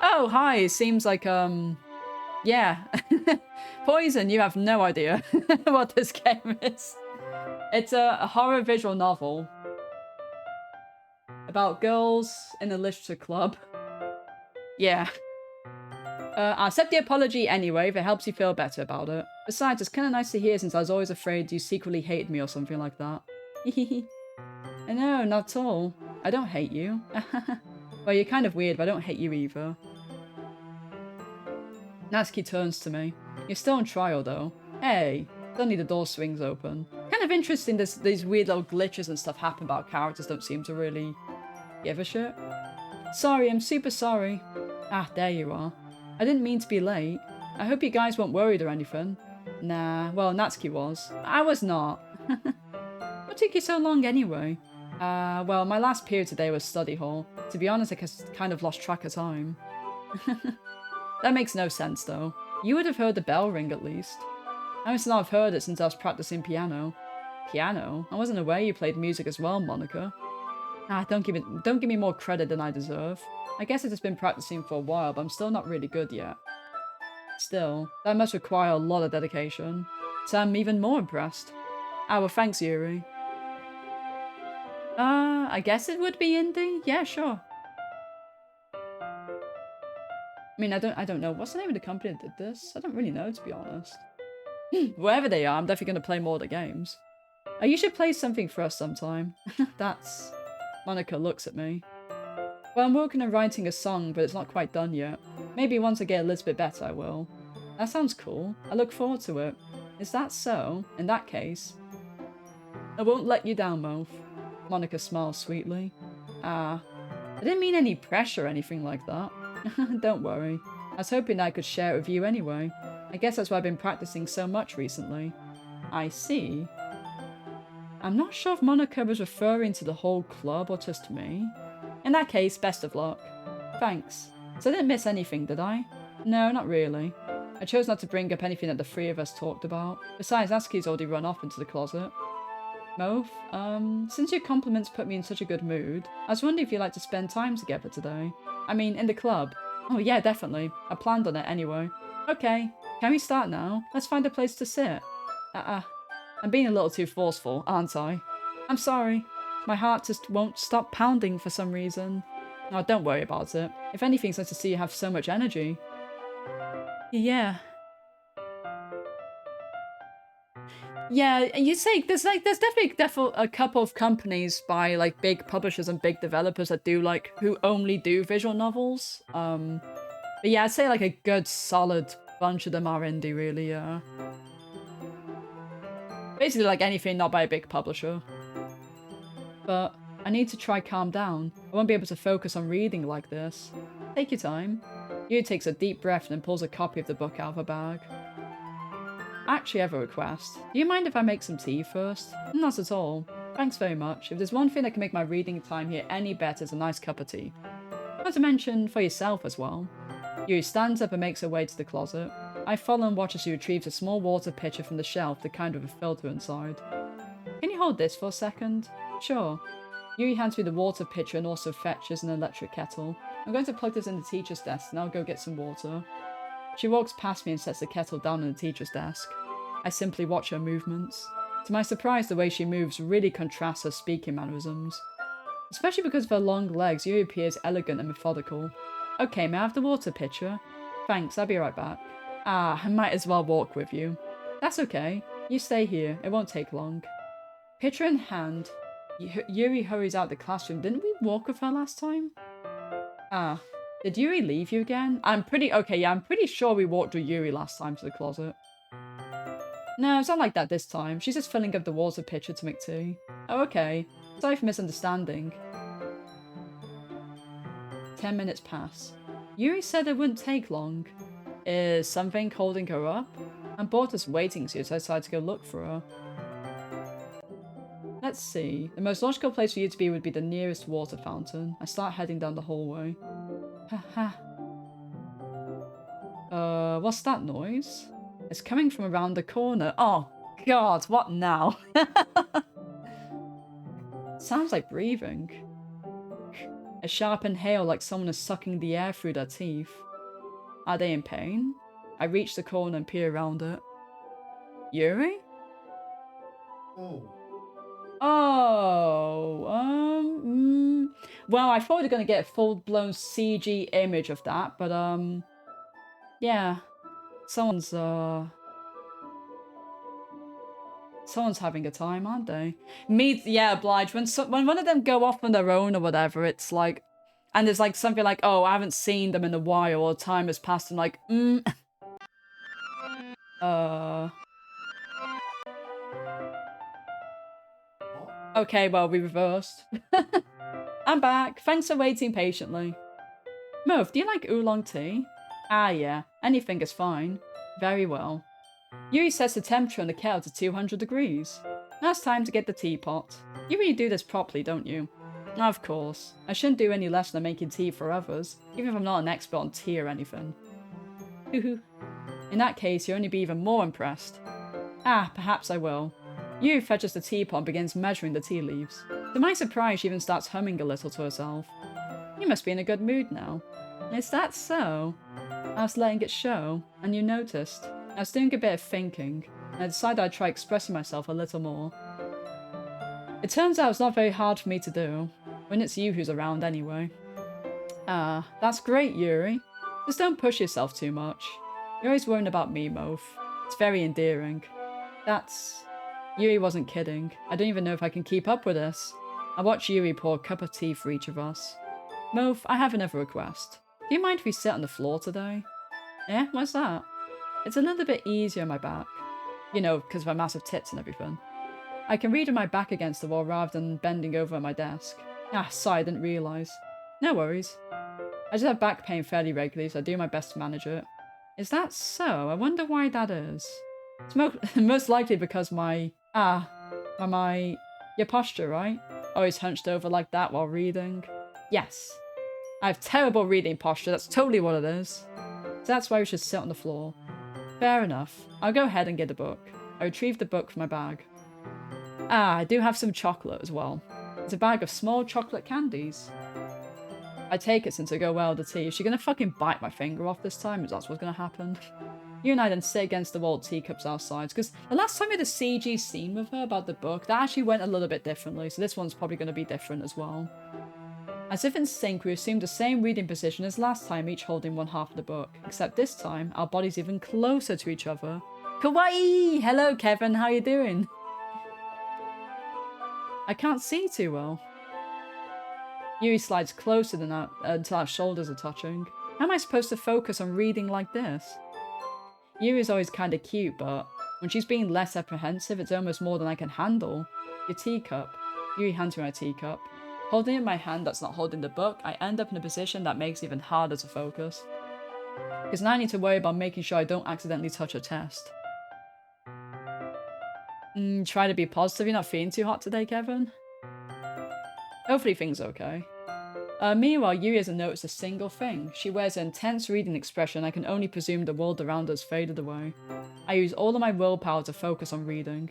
Oh, hi, it seems like, yeah. Poison, you have no idea what this game is. It's a horror visual novel about girls in a literature club. Yeah. I'll accept the apology anyway if it helps you feel better about it. Besides, it's kind of nice to hear since I was always afraid you secretly hated me or something like that. No, not at all. I don't hate you. Well, you're kind of weird, but I don't hate you either. Natsuki turns to me. You're still on trial, though. Hey, suddenly the door swings open. Kind of interesting these weird little glitches and stuff happen, but our characters don't seem to really give a shit. Sorry, I'm super sorry. Ah, there you are. I didn't mean to be late. I hope you guys weren't worried or anything. Nah, well, Natsuki was. I was not. What took you so long anyway? Well, my last period today was study hall. To be honest, I kind of lost track of time. That makes no sense, though. You would have heard the bell ring, at least. I must not have heard it since I was practicing piano. Piano? I wasn't aware you played music as well, Monica. Ah, don't give me more credit than I deserve. I guess I've just been practicing for a while, but I'm still not really good yet. Still, that must require a lot of dedication. So I'm even more impressed. Ah, well, thanks, Yuri. I guess it would be indie? Yeah, sure. I mean, I don't know. What's the name of the company that did this? I don't really know, to be honest. Wherever they are, I'm definitely going to play more of the games. You should play something for us sometime. That's... Monica looks at me. Well, I'm working on writing a song, but it's not quite done yet. Maybe once I get a little bit better, I will. That sounds cool. I look forward to it. Is that so? In that case, I won't let you down, Moph. Monica smiles sweetly. I didn't mean any pressure or anything like that. Don't worry. I was hoping I could share it with you anyway. I guess that's why I've been practicing so much recently. I see. I'm not sure if Monica was referring to the whole club or just me. In that case, best of luck. Thanks. So I didn't miss anything, did I? No, not really. I chose not to bring up anything that the three of us talked about. Besides, Aski's already run off into the closet. Moph, since your compliments put me in such a good mood, I was wondering if you'd like to spend time together today. I mean, in the club. Oh yeah, definitely. I planned on it anyway. Okay, can we start now? Let's find a place to sit. I'm being a little too forceful, aren't I? I'm sorry. My heart just won't stop pounding for some reason. Oh, don't worry about it. If anything, it's nice to see you have so much energy. Yeah. Yeah, you say there's definitely a couple of companies by like big publishers and big developers that do who only do visual novels. But yeah, I'd say like a good solid bunch of them are indie, really. Yeah. Basically like anything not by a big publisher. But I need to try calm down. I won't be able to focus on reading like this. Take your time. Yu takes a deep breath and then pulls a copy of the book out of her bag. Actually, I have a request. Do you mind if I make some tea first? Not at all. Thanks very much. If there's one thing that can make my reading time here any better, it's a nice cup of tea. Not to mention for yourself as well. Yuri stands up and makes her way to the closet. I follow and watch as she retrieves a small water pitcher from the shelf, the kind with a filter inside. Can you hold this for a second? Sure. Yuri hands me the water pitcher and also fetches an electric kettle. I'm going to plug this in the teacher's desk and I'll go get some water. She walks past me and sets the kettle down on the teacher's desk. I simply watch her movements. To my surprise, the way she moves really contrasts her speaking mannerisms. Especially because of her long legs, Yuri appears elegant and methodical. Okay, may I have the water pitcher? Thanks, I'll be right back. I might as well walk with you. That's okay. You stay here, it won't take long. Pitcher in hand, Yuri hurries out the classroom. Didn't we walk with her last time? Did Yuri leave you again? I'm pretty sure we walked with Yuri last time to the closet. No, it's not like that this time. She's just filling up the water pitcher to make tea. Oh, okay. Sorry for misunderstanding. 10 minutes pass. Yuri said it wouldn't take long. Is something holding her up? I'm bored just waiting, so I decided to go look for her. Let's see. The most logical place for you to be would be the nearest water fountain. I start heading down the hallway. Haha. What's that noise? It's coming from around the corner. Oh, God, what now? Sounds like breathing. A sharp inhale like someone is sucking the air through their teeth. Are they in pain? I reach the corner and peer around it. Yuri? Well, I thought we were going to get a full-blown CG image of that, but, yeah. Someone's having a time, aren't they? Yeah, obliged. When one of them go off on their own or whatever, it's like, and there's like something like, oh, I haven't seen them in a while, or time has passed, and like, Okay, well, we reversed. I'm back. Thanks for waiting patiently. Moph, do you like oolong tea? Ah, yeah. Anything is fine. Very well. Yuri sets the temperature on the kettle to 200 degrees. Now it's time to get the teapot. You really do this properly, don't you? Of course. I shouldn't do any less than making tea for others, even if I'm not an expert on tea or anything. Hoo-hoo. In that case, you'll only be even more impressed. Perhaps I will. Yuri fetches the teapot and begins measuring the tea leaves. To my surprise, she even starts humming a little to herself. You must be in a good mood now. Is that so? I was letting it show, and you noticed. I was doing a bit of thinking, and I decided I'd try expressing myself a little more. It turns out it's not very hard for me to do, when it's you who's around anyway. That's great, Yuri. Just don't push yourself too much. You're always worrying about me, Moph. It's very endearing. Yuri wasn't kidding. I don't even know if I can keep up with this. I watch Yuri pour a cup of tea for each of us. Moph, I have another request. Do you mind if we sit on the floor today? Yeah, what's that? It's a little bit easier on my back. You know, because of my massive tits and everything. I can read with my back against the wall rather than bending over at my desk. Ah, sorry, I didn't realise. No worries. I just have back pain fairly regularly, so I do my best to manage it. Is that so? I wonder why that is. It's most likely because your posture, right? Always hunched over like that while reading. Yes. I have terrible reading posture, that's totally what it is. So that's why we should sit on the floor. Fair enough. I'll go ahead and get a book. I retrieved the book from my bag. Ah, I do have some chocolate as well. It's a bag of small chocolate candies. I take it since I go well with the tea. Is she gonna fucking bite my finger off this time? Is that what's gonna happen? You and I then sit against the wall teacups outside. Because the last time we had a CG scene with her about the book, that actually went a little bit differently. So this one's probably going to be different as well. As if in sync, we assumed the same reading position as last time, each holding one half of the book. Except this time, our bodies even closer to each other. Kawaii! Hello, Kevin. How you doing? I can't see too well. Yuri slides closer than that until our shoulders are touching. How am I supposed to focus on reading like this? Yuri's always kind of cute, but when she's being less apprehensive, it's almost more than I can handle. Your teacup. Yuri hands me my teacup. Holding it in my hand that's not holding the book, I end up in a position that makes it even harder to focus. Because now I need to worry about making sure I don't accidentally touch a test. Try to be positive. You're not feeling too hot today, Kevin? Hopefully things are okay. Meanwhile, Yuri hasn't noticed a single thing. She wears an intense reading expression. I can only presume the world around us faded away. I use all of my willpower to focus on reading.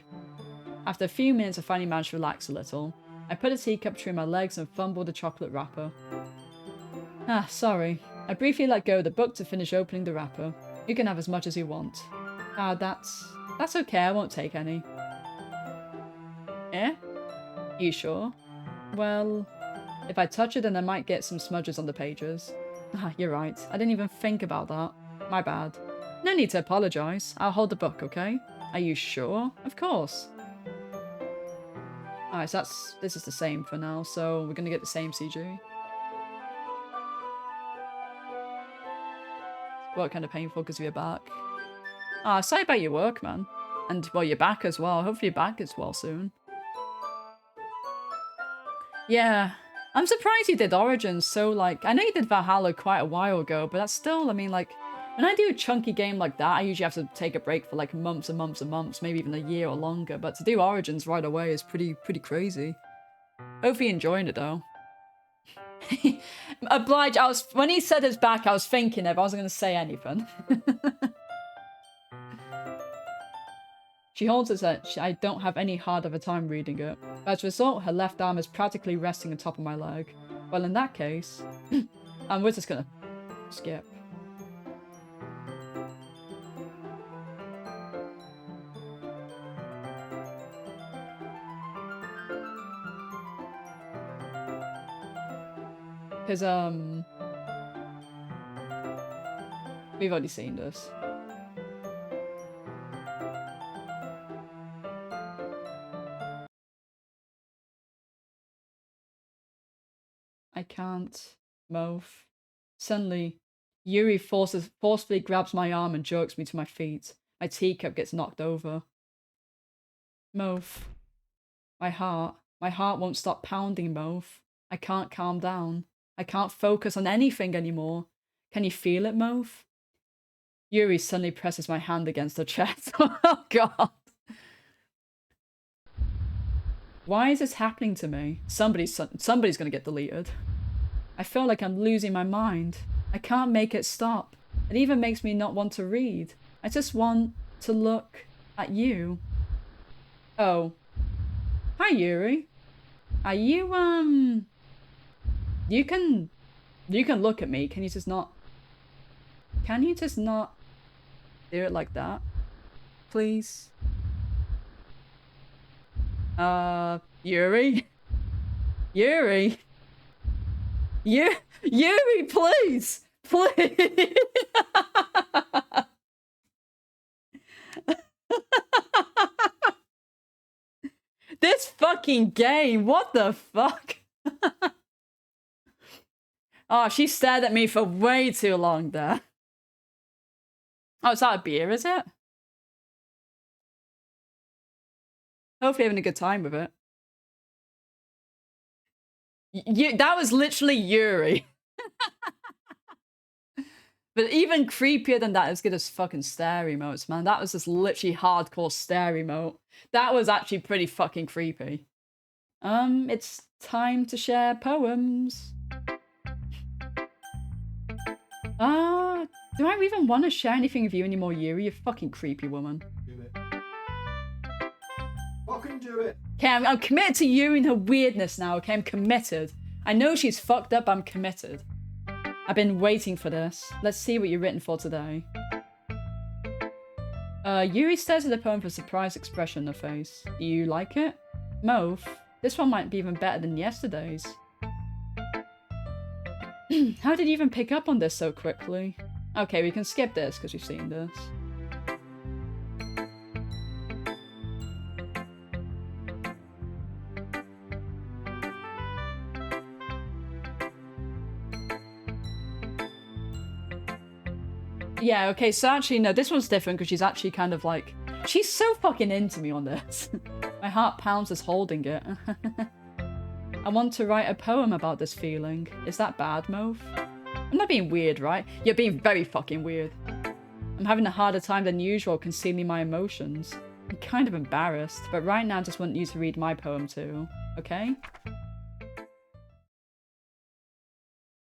After a few minutes, I finally managed to relax a little. I put a teacup between my legs and fumbled the chocolate wrapper. Ah, sorry. I briefly let go of the book to finish opening the wrapper. You can have as much as you want. Ah, that's okay. I won't take any. Eh? You sure? Well... if I touch it, then I might get some smudges on the pages. Ah, you're right. I didn't even think about that. My bad. No need to apologise. I'll hold the book, okay? Are you sure? Of course. Alright, so this is the same for now, so we're gonna get the same CG. What kind of painful because of your back? Ah, sorry about your work, man. And, well, your back as well. Hopefully your back gets well soon. Yeah. I'm surprised you did Origins, so, like, I know you did Valhalla quite a while ago, but that's still, I mean, like, when I do a chunky game like that, I usually have to take a break for, like, months and months and months, maybe even a year or longer, but to do Origins right away is pretty crazy. Hopefully you're enjoying it, though. Oblige, when he said his back, I was thinking if I wasn't going to say anything. She holds it that I don't have any hard of a time reading it. But as a result, her left arm is practically resting on top of my leg. Well, in that case... we're just gonna... skip. Because, we've already seen this. I can't move. Suddenly, Yuri forcefully grabs my arm and jerks me to my feet. My teacup gets knocked over. Move. My heart won't stop pounding, Move. I can't calm down. I can't focus on anything anymore. Can you feel it, Move? Yuri suddenly presses my hand against her chest. Oh, God. Why is this happening to me? Somebody's gonna get deleted. I feel like I'm losing my mind. I can't make it stop. It even makes me not want to read. I just want to look at you. Oh. Hi, Yuri. Are you, You can look at me. Can you just not do it like that? Please? Yuri? Yuri? Yuri, please! Please! This fucking game, what the fuck? Oh, she stared at me for way too long there. Oh, is that a beer, is it? Hopefully having a good time with it. That was literally Yuri. But even creepier than that is good as fucking stare emotes, man. That was just literally hardcore stare emote. That was actually pretty fucking creepy. It's time to share poems. Do I even want to share anything with you anymore, Yuri? You fucking creepy woman. Do it. Fucking do it. Okay, I'm committed to Yuri and her weirdness now, okay? I'm committed. I know she's fucked up, I'm committed. I've been waiting for this. Let's see what you're written for today. Yuri stares at the poem with a surprised expression on her face. Do you like it? Mauve, this one might be even better than yesterday's. How did you even pick up on this so quickly? Okay, we can skip this because we've seen this. Yeah, okay, so actually, no, this one's different because she's actually kind of like... She's so fucking into me on this. My heart pounds just holding it. I want to write a poem about this feeling. Is that bad, Mauve? I'm not being weird, right? You're being very fucking weird. I'm having a harder time than usual concealing my emotions. I'm kind of embarrassed, but right now I just want you to read my poem too, okay?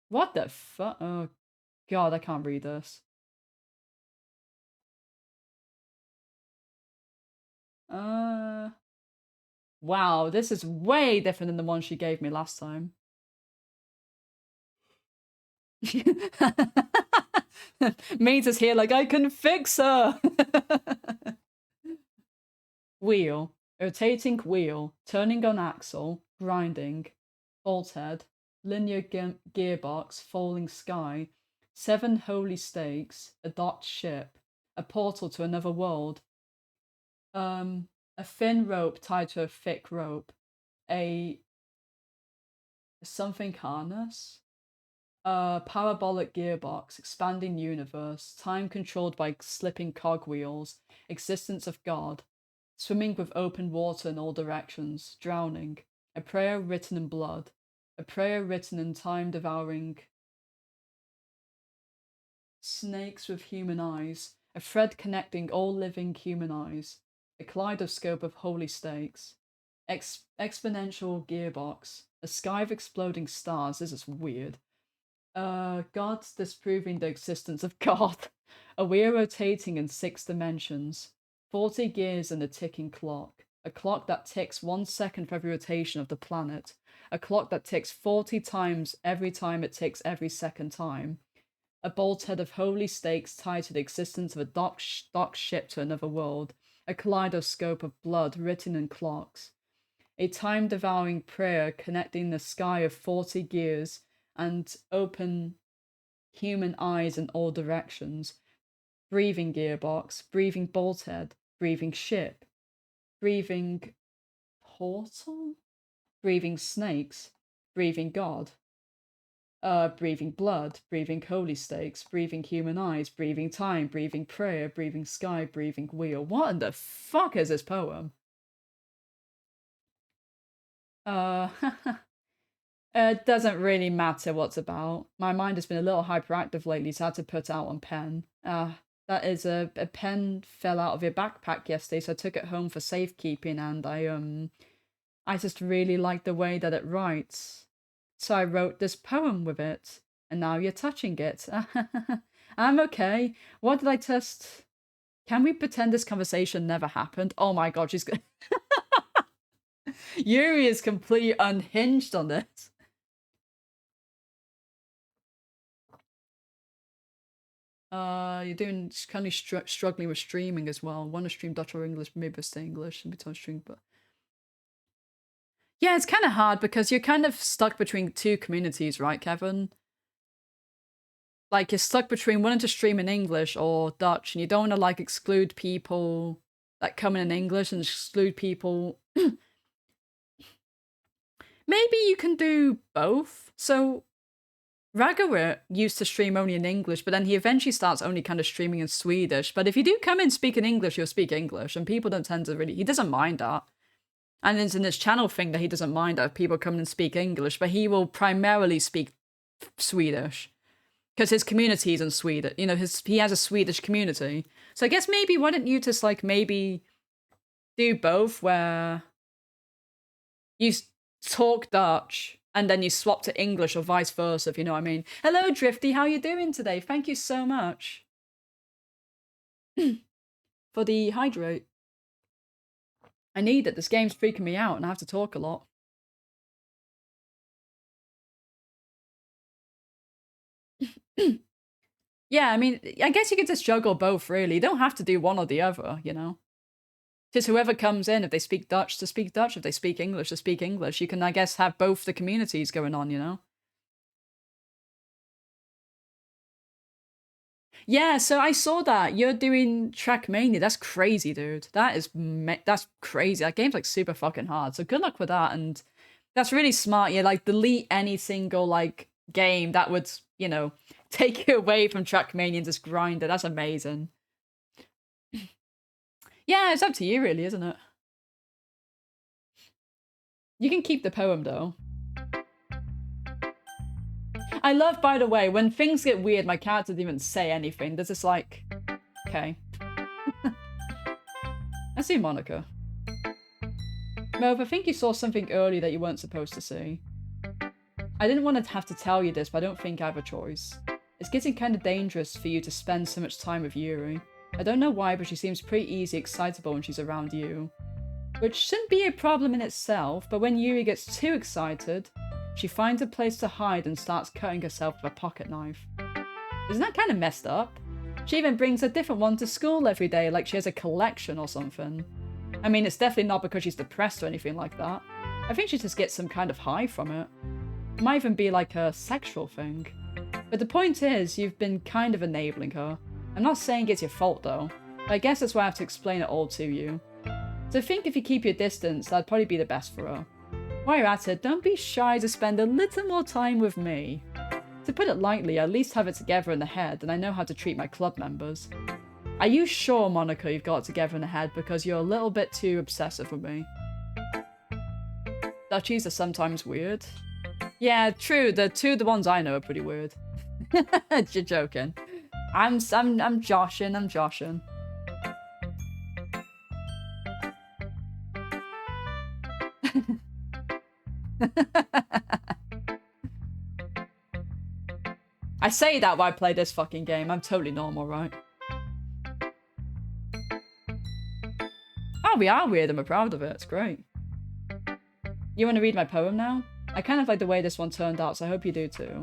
What the fuck? Oh, God, I can't read this. Wow, this is way different than the one she gave me last time. Maze is here like, I can fix her! Wheel. Rotating wheel. Turning on axle. Grinding. Bolt head. Linear gearbox. Falling sky. 7 holy stakes. A docked ship. A portal to another world. A thin rope tied to a thick rope. A something harness. A parabolic gearbox, expanding universe, time controlled by slipping cogwheels, existence of God, swimming with open water in all directions, drowning, a prayer written in blood, a prayer written in time-devouring snakes with human eyes, a thread connecting all living human eyes, a kaleidoscope of holy stakes, exponential gearbox, a sky of exploding stars. This is weird. Gods disproving the existence of God. A wheel rotating in 6 dimensions. 40 gears and a ticking clock. A clock that ticks 1 second for every rotation of the planet. A clock that ticks 40 times every time it ticks every second time. A bolt head of holy stakes tied to the existence of a docked ship to another world. A kaleidoscope of blood written in clocks. A time-devouring prayer connecting the sky of 40 gears and open human eyes in all directions. Breathing gearbox, breathing bolt head, breathing ship, breathing portal, breathing snakes, breathing God, breathing blood, breathing holy stakes, breathing human eyes, breathing time, breathing prayer, breathing sky, breathing wheel. What in the fuck is this poem? It doesn't really matter what's about. My mind has been a little hyperactive lately, so I had to put out on pen. That is a pen fell out of your backpack yesterday, so I took it home for safekeeping, and I just really like the way that it writes. So I wrote this poem with it, and now you're touching it. I'm okay. What did I test? Can we pretend this conversation never happened? Oh my god, she's good. Yuri is completely unhinged on this. You're doing kind of struggling with streaming as well. Want to stream Dutch or English, maybe stay English and be on stream, but yeah, it's kind of hard because you're kind of stuck between 2 communities, right, Kevin? Like, you're stuck between wanting to stream in English or Dutch, and you don't want to, like, exclude people that come in English and exclude people. Maybe you can do both. So, Ragawit used to stream only in English, but then he eventually starts only kind of streaming in Swedish. But if you do come in speaking English, you'll speak English, and people don't tend to really... He doesn't mind that. And it's in his channel thing that he doesn't mind that people come and speak English, but he will primarily speak Swedish. Because his community is in Sweden. You know, he has a Swedish community. So I guess maybe, why don't you just, like, maybe do both, where you talk Dutch and then you swap to English or vice versa, if you know what I mean. Hello, Drifty. How you doing today? Thank you so much for the hydrate. I need it. This game's freaking me out and I have to talk a lot. Yeah, I mean, I guess you could just juggle both, really. You don't have to do one or the other, you know? Just whoever comes in, if they speak Dutch, to speak Dutch. If they speak English, to speak English. You can, I guess, have both the communities going on, you know? Yeah, so I saw that. You're doing Trackmania. That's crazy, dude. That's crazy. That game's, like, super fucking hard. So good luck with that. And that's really smart. You, like, delete any single, like, game that would, you know, take you away from Trackmania and just grind it. That's amazing. Yeah, it's up to you, really, isn't it? You can keep the poem, though. I love, by the way, when things get weird, my character doesn't even say anything. They're just like, okay. I see Monica. Mauve, I think you saw something early that you weren't supposed to see. I didn't want to have to tell you this, but I don't think I have a choice. It's getting kind of dangerous for you to spend so much time with Yuri. I don't know why, but she seems pretty easy excitable when she's around you. Which shouldn't be a problem in itself, but when Yuri gets too excited, she finds a place to hide and starts cutting herself with a pocket knife. Isn't that kind of messed up? She even brings a different one to school every day, like she has a collection or something. I mean, it's definitely not because she's depressed or anything like that. I think she just gets some kind of high from it. It might even be like a sexual thing. But the point is, you've been kind of enabling her. I'm not saying it's your fault though, but I guess that's why I have to explain it all to you. So I think if you keep your distance, that'd probably be the best for her. While you're at it, don't be shy to spend a little more time with me. To put it lightly, I at least have it together in the head, and I know how to treat my club members. Are you sure, Monica, you've got it together in the head, because you're a little bit too obsessive with me? Dutchies are sometimes weird. Yeah, true, the ones I know are pretty weird. You're joking. I'm joshing. I say that while I play this fucking game. I'm totally normal, right? Oh, we are weird and we're proud of it. It's great. You want to read my poem now? I kind of like the way this one turned out, so I hope you do too.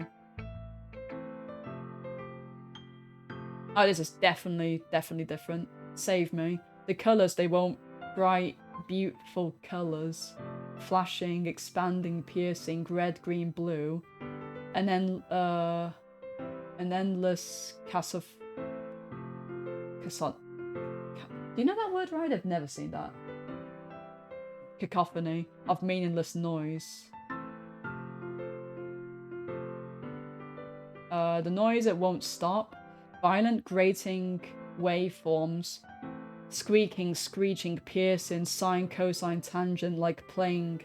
Oh, this is definitely different. Save me. The colours, they won't bright, beautiful colours. Flashing, expanding, piercing, red, green, blue. And then, an endless do you know that word right? I've never seen that. Cacophony of meaningless noise. The noise, it won't stop. Violent, grating waveforms. Squeaking, screeching, piercing, sine, cosine, tangent, like playing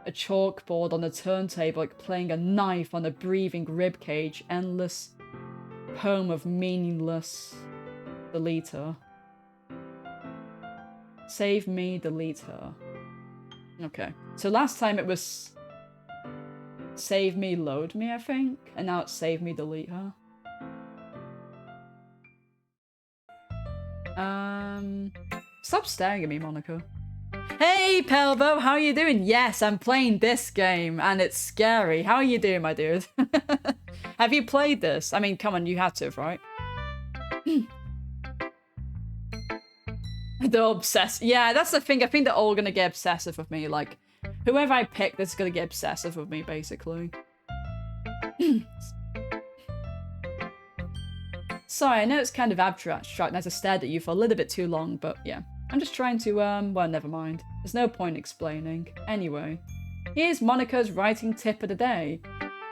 a chalkboard on a turntable, like playing a knife on a breathing ribcage. Endless poem of meaningless. Delete her. Save me, delete her. Okay. So last time it was save me, load me, I think. And now it's save me, delete her. Stop staring at me, Monica. Hey, Pelvo, how are you doing? Yes, I'm playing this game, and it's scary. How are you doing, my dude? Have you played this? I mean, come on, you had to, right? They're obsessed. Yeah, that's the thing. I think they're all gonna get obsessive with me. Like, whoever I pick, that's gonna get obsessive with me, basically. Sorry, I know it's kind of abstract and I just stared at you for a little bit too long, but yeah. I'm just trying to, well, never mind. There's no point explaining. Anyway, here's Monica's writing tip of the day.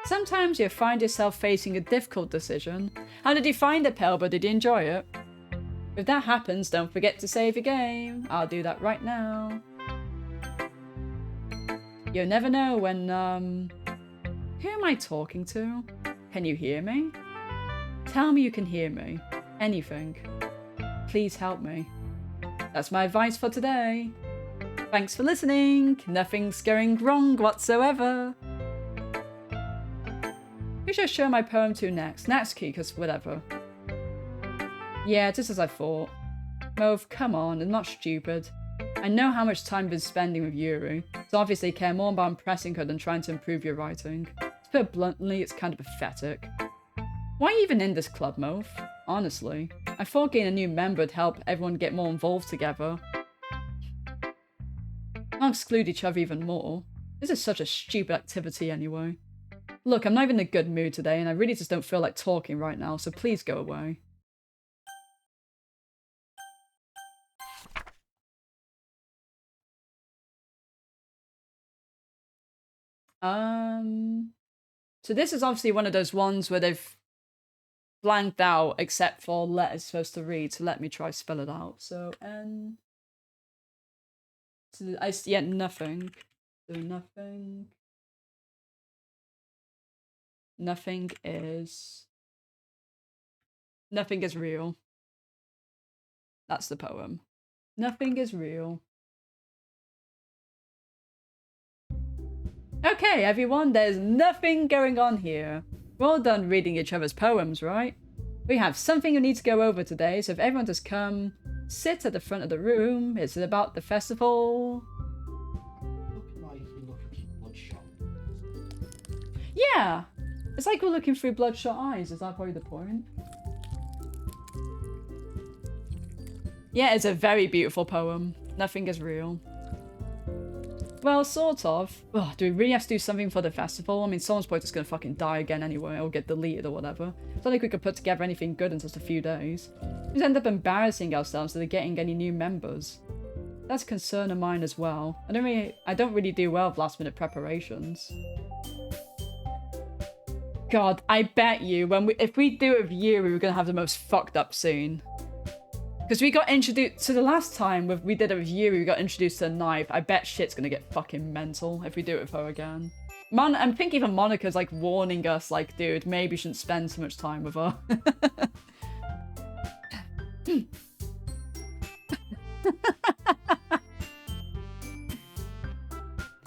Sometimes you find yourself facing a difficult decision. How did you find it, Pelba? Did you enjoy it? If that happens, don't forget to save your game. I'll do that right now. You'll never know when, Who am I talking to? Can you hear me? Tell me you can hear me. Anything. Please help me. That's my advice for today. Thanks for listening. Nothing's going wrong whatsoever. Who should I show my poem to next? Natsuki, because whatever. Yeah, just as I thought. Mauve, come on, I'm not stupid. I know how much time you've been spending with Yuri, so obviously care more about impressing her than trying to improve your writing. To put it bluntly, it's kind of pathetic. Why are you even in this club, Mauve? Honestly, I thought getting a new member would help everyone get more involved together. Not exclude each other even more. This is such a stupid activity anyway. Look, I'm not even in a good mood today, and I really just don't feel like talking right now, so please go away. So this is obviously one of those ones where they've blanked out except for letters supposed to read, so let me try spell it out. So N. So yeah, nothing. So nothing. Nothing is real. That's the poem. Nothing is real. Okay, everyone, there's nothing going on here. We're all done reading each other's poems, right? We have something we need to go over today, so if everyone just come, sit at the front of the room. It's about the festival. Look like you're looking for bloodshot. Yeah! It's like we're looking through bloodshot eyes, is that probably the point? Yeah, it's a very beautiful poem. Nothing is real. Well, sort of. Ugh, do we really have to do something for the festival? I mean, someone's probably just gonna fucking die again anyway, or get deleted or whatever. It's not like we could put together anything good in just a few days. We just end up embarrassing ourselves instead of getting any new members. That's a concern of mine as well. I don't really do well with last minute preparations. God, I bet you if we do it with Yuri, we're gonna have the most fucked up scene. Because we got introduced to the last time we did it with Yuri, we got introduced to a knife. I bet shit's gonna get fucking mental if we do it with her again. I think even Monica's like warning us, like, dude, maybe you shouldn't spend so much time with her.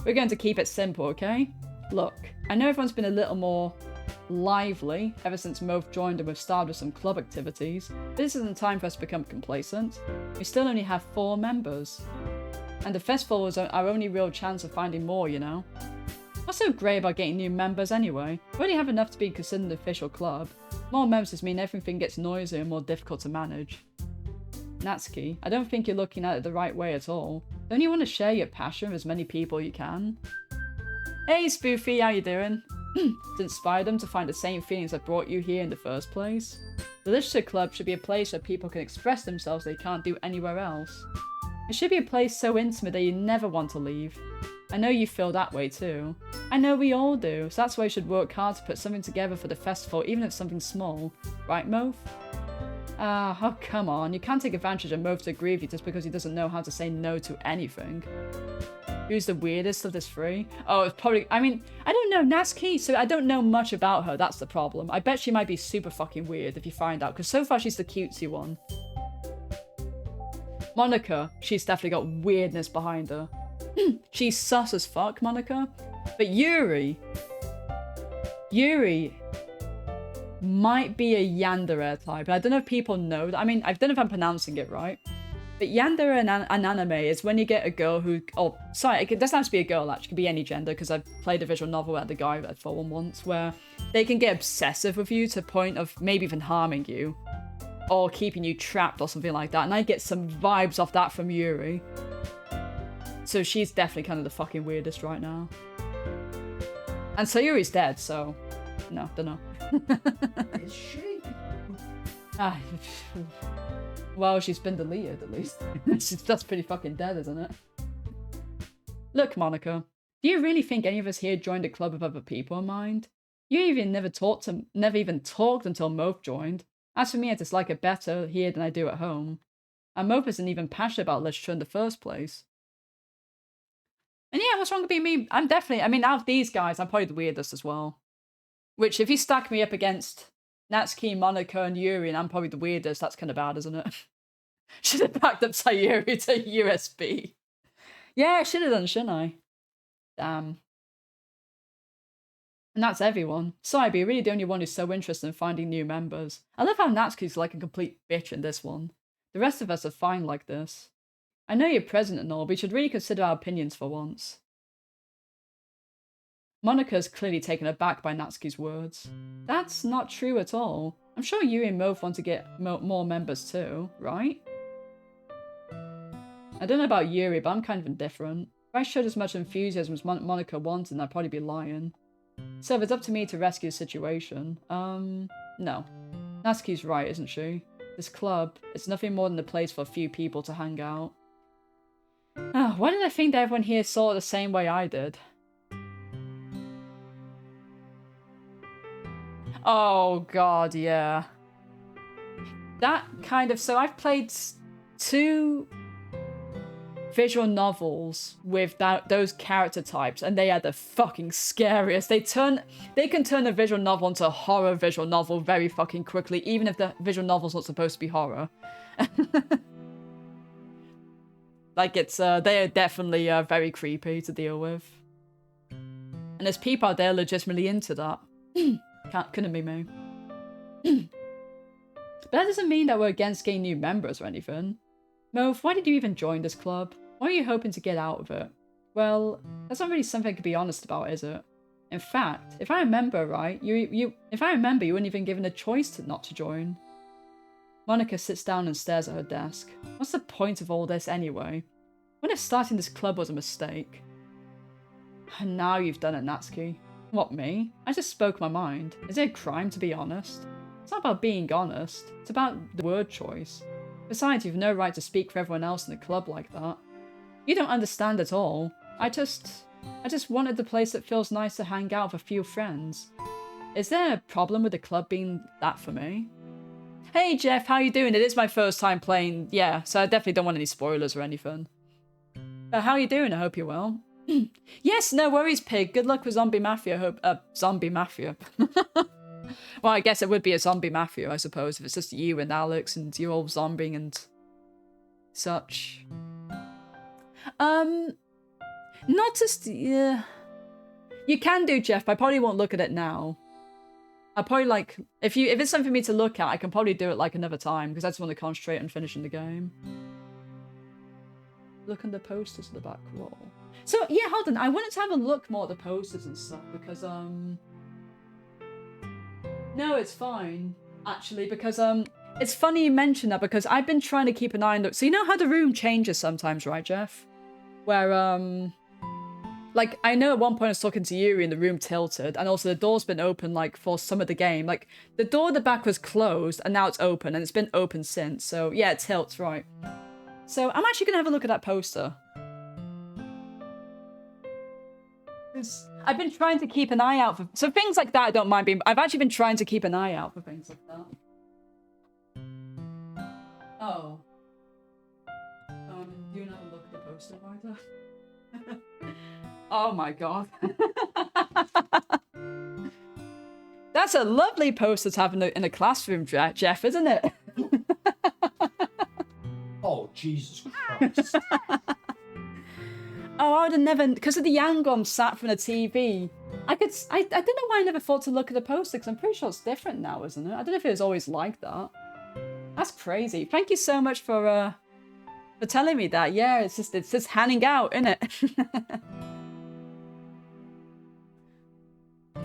We're going to keep it simple, okay? Look, I know everyone's been a little more lively ever since Mauve joined and we've started with some club activities, but this isn't time for us to become complacent. We still only have 4 members. And the festival was our only real chance of finding more, you know? What's so great about getting new members anyway? We already have enough to be considered an official club. More members just mean everything gets noisier and more difficult to manage. Natsuki, I don't think you're looking at it the right way at all. Don't you want to share your passion with as many people you can? Hey Spoofy, how you doing? To inspire them to find the same feelings that brought you here in the first place. The Literature Club should be a place where people can express themselves they can't do anywhere else. It should be a place so intimate that you never want to leave. I know you feel that way too. I know we all do, so that's why you should work hard to put something together for the festival, even if it's something small. Right, Mauve? Oh come on, you can't take advantage of Mauve to agree with you just because he doesn't know how to say no to anything. Who's the weirdest of this 3? Oh, it's probably... I mean, I don't know Natsuki, so I don't know much about her. That's the problem. I bet she might be super fucking weird if you find out, because so far she's the cutesy one. Monica, she's definitely got weirdness behind her. She's sus as fuck, Monica. But Yuri might be a yandere type. I don't know if people know that. I mean, I don't know if I'm pronouncing it right. But yandere in an anime is when you get a girl who... Oh, sorry, it doesn't have to be a girl, actually. It could be any gender, because I've played a visual novel where the guy read for one once, where they can get obsessive with you to the point of maybe even harming you. Or keeping you trapped or something like that. And I get some vibes off that from Yuri. So she's definitely kind of the fucking weirdest right now. And Sayuri's dead, so... No, don't know. Is she? Well, she's been deleted, at least. That's pretty fucking dead, isn't it? Look, Monica. Do you really think any of us here joined a club of other people in mind? You never even talked until Mauve joined. As for me, I dislike it better here than I do at home. And Mauve isn't even passionate about literature in the first place. And yeah, what's wrong with being me? I'm definitely, I mean, out of these guys, I'm probably the weirdest as well. Which, if you stack me up against Natsuki, Monica, and Yuri, and I'm probably the weirdest, that's kind of bad, isn't it? Should have backed up Sayuri to USB. Yeah, I should have done, shouldn't I? Damn. And that's everyone. Saibi, you're really the only one who's so interested in finding new members. I love how Natsuki's like a complete bitch in this one. The rest of us are fine like this. I know you're present and all, but you should really consider our opinions for once. Monika's clearly taken aback by Natsuki's words. That's not true at all. I'm sure you and Moph want to get more members too, right? I don't know about Yuri, but I'm kind of indifferent. If I showed as much enthusiasm as Monica wanted, then I'd probably be lying. So if it's up to me to rescue the situation, no. Natsuki's right, isn't she? This club, it's nothing more than a place for a few people to hang out. Oh, why did I think that everyone here saw it the same way I did? Oh god, yeah. That kind of... So I've played 2 visual novels with those character types, and they are the fucking scariest. They can turn a visual novel into a horror visual novel very fucking quickly, even if the visual novel's not supposed to be horror. Like, it's, they are definitely very creepy to deal with. And there's people out there legitimately into that. Couldn't be me. But that doesn't mean that we're against getting new members or anything. Moph, why did you even join this club? What are you hoping to get out of it? Well, that's not really something I could be honest about, is it? In fact, if I remember right, you weren't even given a choice not to join. Monica sits down and stares at her desk. What's the point of all this anyway? What if starting this club was a mistake? And now you've done it, Natsuki. What, me? I just spoke my mind. Is it a crime to be honest? It's not about being honest. It's about the word choice. Besides, you've no right to speak for everyone else in a club like that. You don't understand at all. I just wanted the place that feels nice to hang out with a few friends. Is there a problem with the club being that for me? Hey Jeff, how you doing? It is my first time playing, yeah, so I definitely don't want any spoilers or anything. But how you doing? I hope you're well. Yes, no worries, Pig. Good luck with Zombie Mafia. Zombie Mafia. Well, I guess it would be a Zombie Mafia, I suppose, if it's just you and Alex and you all zombieing and such. Not just, yeah. You can do, Jeff, but I probably won't look at it now. I'll probably, like, if it's something for me to look at, I can probably do it, like, another time, because I just want to concentrate on finishing the game. Look on the posters in the back wall. So, yeah, hold on. I wanted to have a look more at the posters and stuff, because, no, it's fine, actually, because, it's funny you mention that, because I've been trying to keep an eye on it. So you know how the room changes sometimes, right, Jeff? Where, like, I know at one point I was talking to Yuri and the room tilted, and also the door's been open, like, for some of the game. Like, the door at the back was closed, and now it's open, and it's been open since. So, yeah, it tilts, right. So, I'm actually going to have a look at that poster. I've been trying to keep an eye out for... So, things like that I don't mind being... I've actually been trying to keep an eye out for things like that. Oh. Do you not look at the poster, Martha? Oh my god. That's a lovely poster to have in a classroom, Jeff, isn't it? Oh, Jesus Christ. Oh, I would have never... Because of the angle I'm sat from the TV. I don't know why I never thought to look at the poster, because I'm pretty sure it's different now, isn't it? I don't know if it was always like that. That's crazy. Thank you so much for telling me that. Yeah, it's just handing out, isn't it?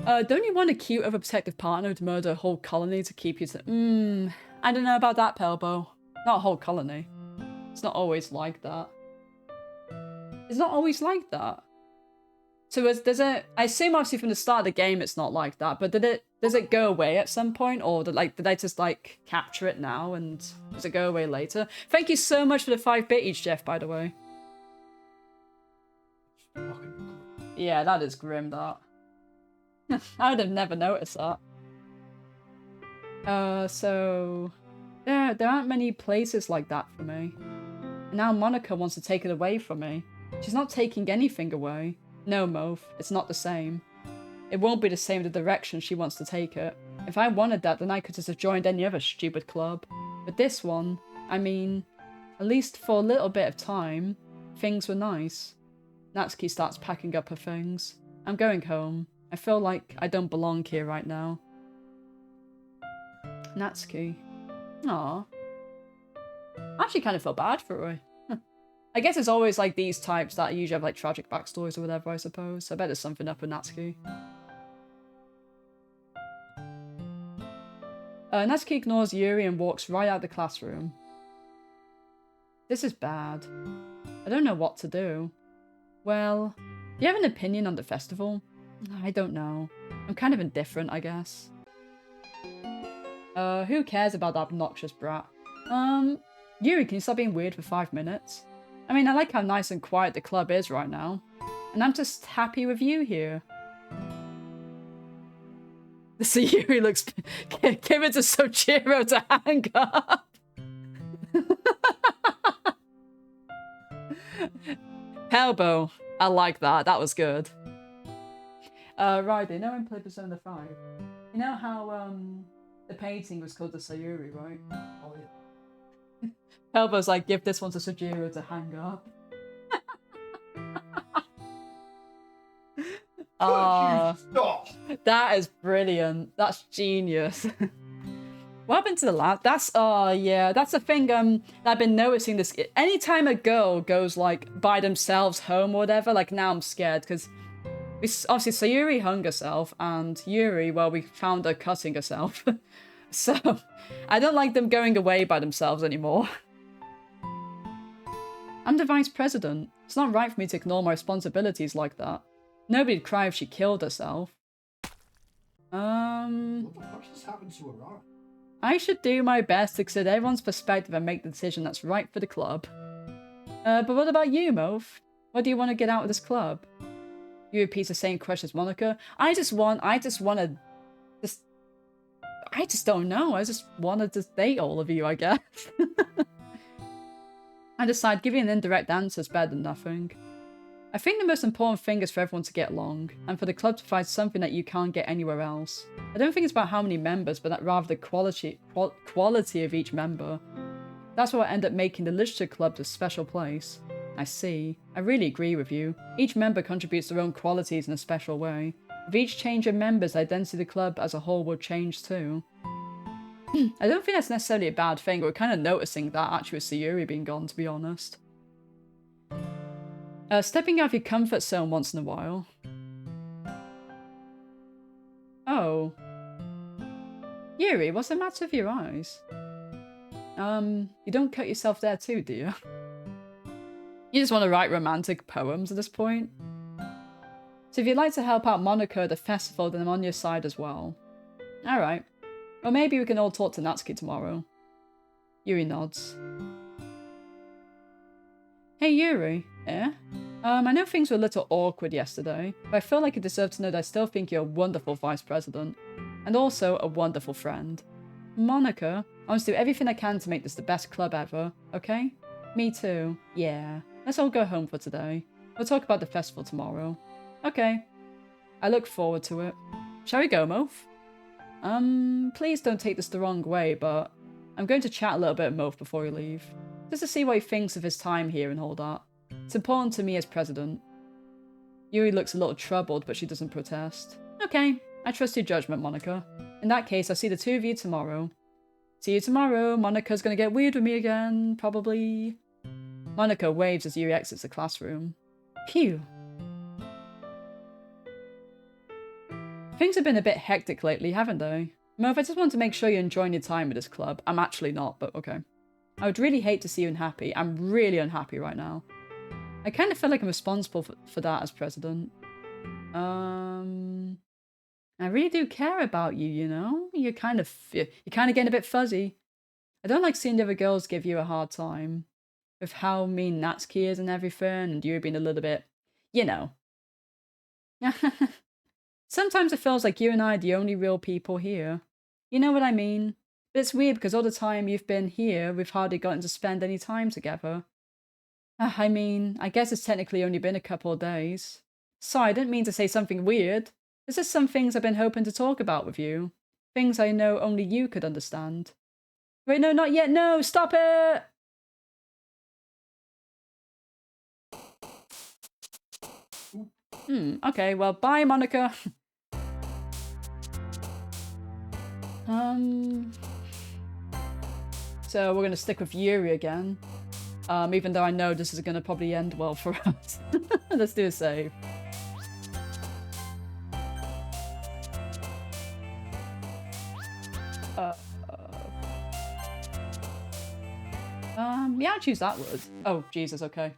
Don't you want a cute overprotective partner to murder a whole colony to keep you to... I don't know about that, Pelbo. Not a whole colony. It's not always like that. It's not always like that. So I assume obviously from the start of the game it's not like that, but does it go away at some point, or did I just like capture it now and does it go away later? Thank you so much for the 5-bit each, Jeff, by the way. Yeah, that is grim, that. I would have never noticed that. So there aren't many places like that for me. And now Monica wants to take it away from me. She's not taking anything away. No, Moph, it's not the same. It won't be the same the direction she wants to take it. If I wanted that, then I could just have joined any other stupid club. But this one, I mean, at least for a little bit of time, things were nice. Natsuki starts packing up her things. I'm going home. I feel like I don't belong here right now. Natsuki. Aww. I actually kind of feel bad for her. I guess it's always like these types that usually have like tragic backstories or whatever, I suppose. I bet there's something up with Natsuki. Natsuki ignores Yuri and walks right out of the classroom. This is bad. I don't know what to do. Well, do you have an opinion on the festival? I don't know. I'm kind of indifferent, I guess. Who cares about that obnoxious brat? Yuri, can you stop being weird for 5 minutes? I mean, I like how nice and quiet the club is right now. And I'm just happy with you here. So Yuri looks... Give it to Sojiro to hang up. Hellbow. I like that. That was good. Right, you know in Play Persona 5? You know how, the painting was called the Sayuri, right? Oh, yeah. Hellbow's like, give this one to Sojiro to hang up. Stop! That is brilliant. That's genius. What happened to the last? That's, oh yeah, that's a thing that I've been noticing this. Anytime a girl goes like by themselves home or whatever, like now I'm scared because obviously Sayuri hung herself and Yuri, well, we found her cutting herself. So I don't like them going away by themselves anymore. I'm the vice president. It's not right for me to ignore my responsibilities like that. Nobody'd cry if she killed herself. What the fuck just happened to her arm? I should do my best to consider everyone's perspective and make the decision that's right for the club. But what about you, Moph? What do you want to get out of this club? You repeat the same question as Monica. I just don't know. I just wanted to date all of you, I guess. I decide giving an indirect answer is better than nothing. I think the most important thing is for everyone to get along, and for the club to provide something that you can't get anywhere else. I don't think it's about how many members, but that rather the quality of each member. That's what ended up making the literature club a special place. I see. I really agree with you. Each member contributes their own qualities in a special way. With each change in members, the identity of the club as a whole will change too. I don't think that's necessarily a bad thing. We're kind of noticing that actually with Sayuri being gone, to be honest. Stepping out of your comfort zone once in a while. Oh. Yuri, what's the matter with your eyes? You don't cut yourself there too, do you? You just want to write romantic poems at this point? So if you'd like to help out Monica at the festival, then I'm on your side as well. Alright. Or maybe we can all talk to Natsuki tomorrow. Yuri nods. Hey Yuri, yeah? I know things were a little awkward yesterday, but I feel like you deserve to know that I still think you're a wonderful vice president. And also a wonderful friend. Monica, I want to do everything I can to make this the best club ever, okay? Me too. Yeah. Let's all go home for today. We'll talk about the festival tomorrow. Okay. I look forward to it. Shall we go, Moph? Please don't take this the wrong way, but I'm going to chat a little bit with Moph before we leave. Just to see what he thinks of his time here and all that. It's important to me as president. Yuri looks a little troubled, but she doesn't protest. Okay, I trust your judgment, Monica. In that case, I'll see the two of you tomorrow. See you tomorrow. Monica's gonna get weird with me again, probably. Monica waves as Yuri exits the classroom. Phew. Things have been a bit hectic lately, haven't they? Moph, I just want to make sure you're enjoying your time with this club. I'm actually not, but okay. I would really hate to see you unhappy. I'm really unhappy right now. I kind of feel like I'm responsible for that as president. I really do care about you, you know? You're kind of getting a bit fuzzy. I don't like seeing the other girls give you a hard time. With how mean Natsuki is and everything, and you being a little bit, you know. Sometimes it feels like you and I are the only real people here. You know what I mean? But it's weird because all the time you've been here, we've hardly gotten to spend any time together. I mean, I guess it's technically only been a couple of days. Sorry, I didn't mean to say something weird. There's just some things I've been hoping to talk about with you. Things I know only you could understand. Wait, no, not yet. No, stop it! Okay, well, bye, Monica. So we're gonna stick with Yuri again. Even though I know this is gonna probably end well for us. Let's do a save. Yeah, I'll choose that word. Oh, Jesus, okay.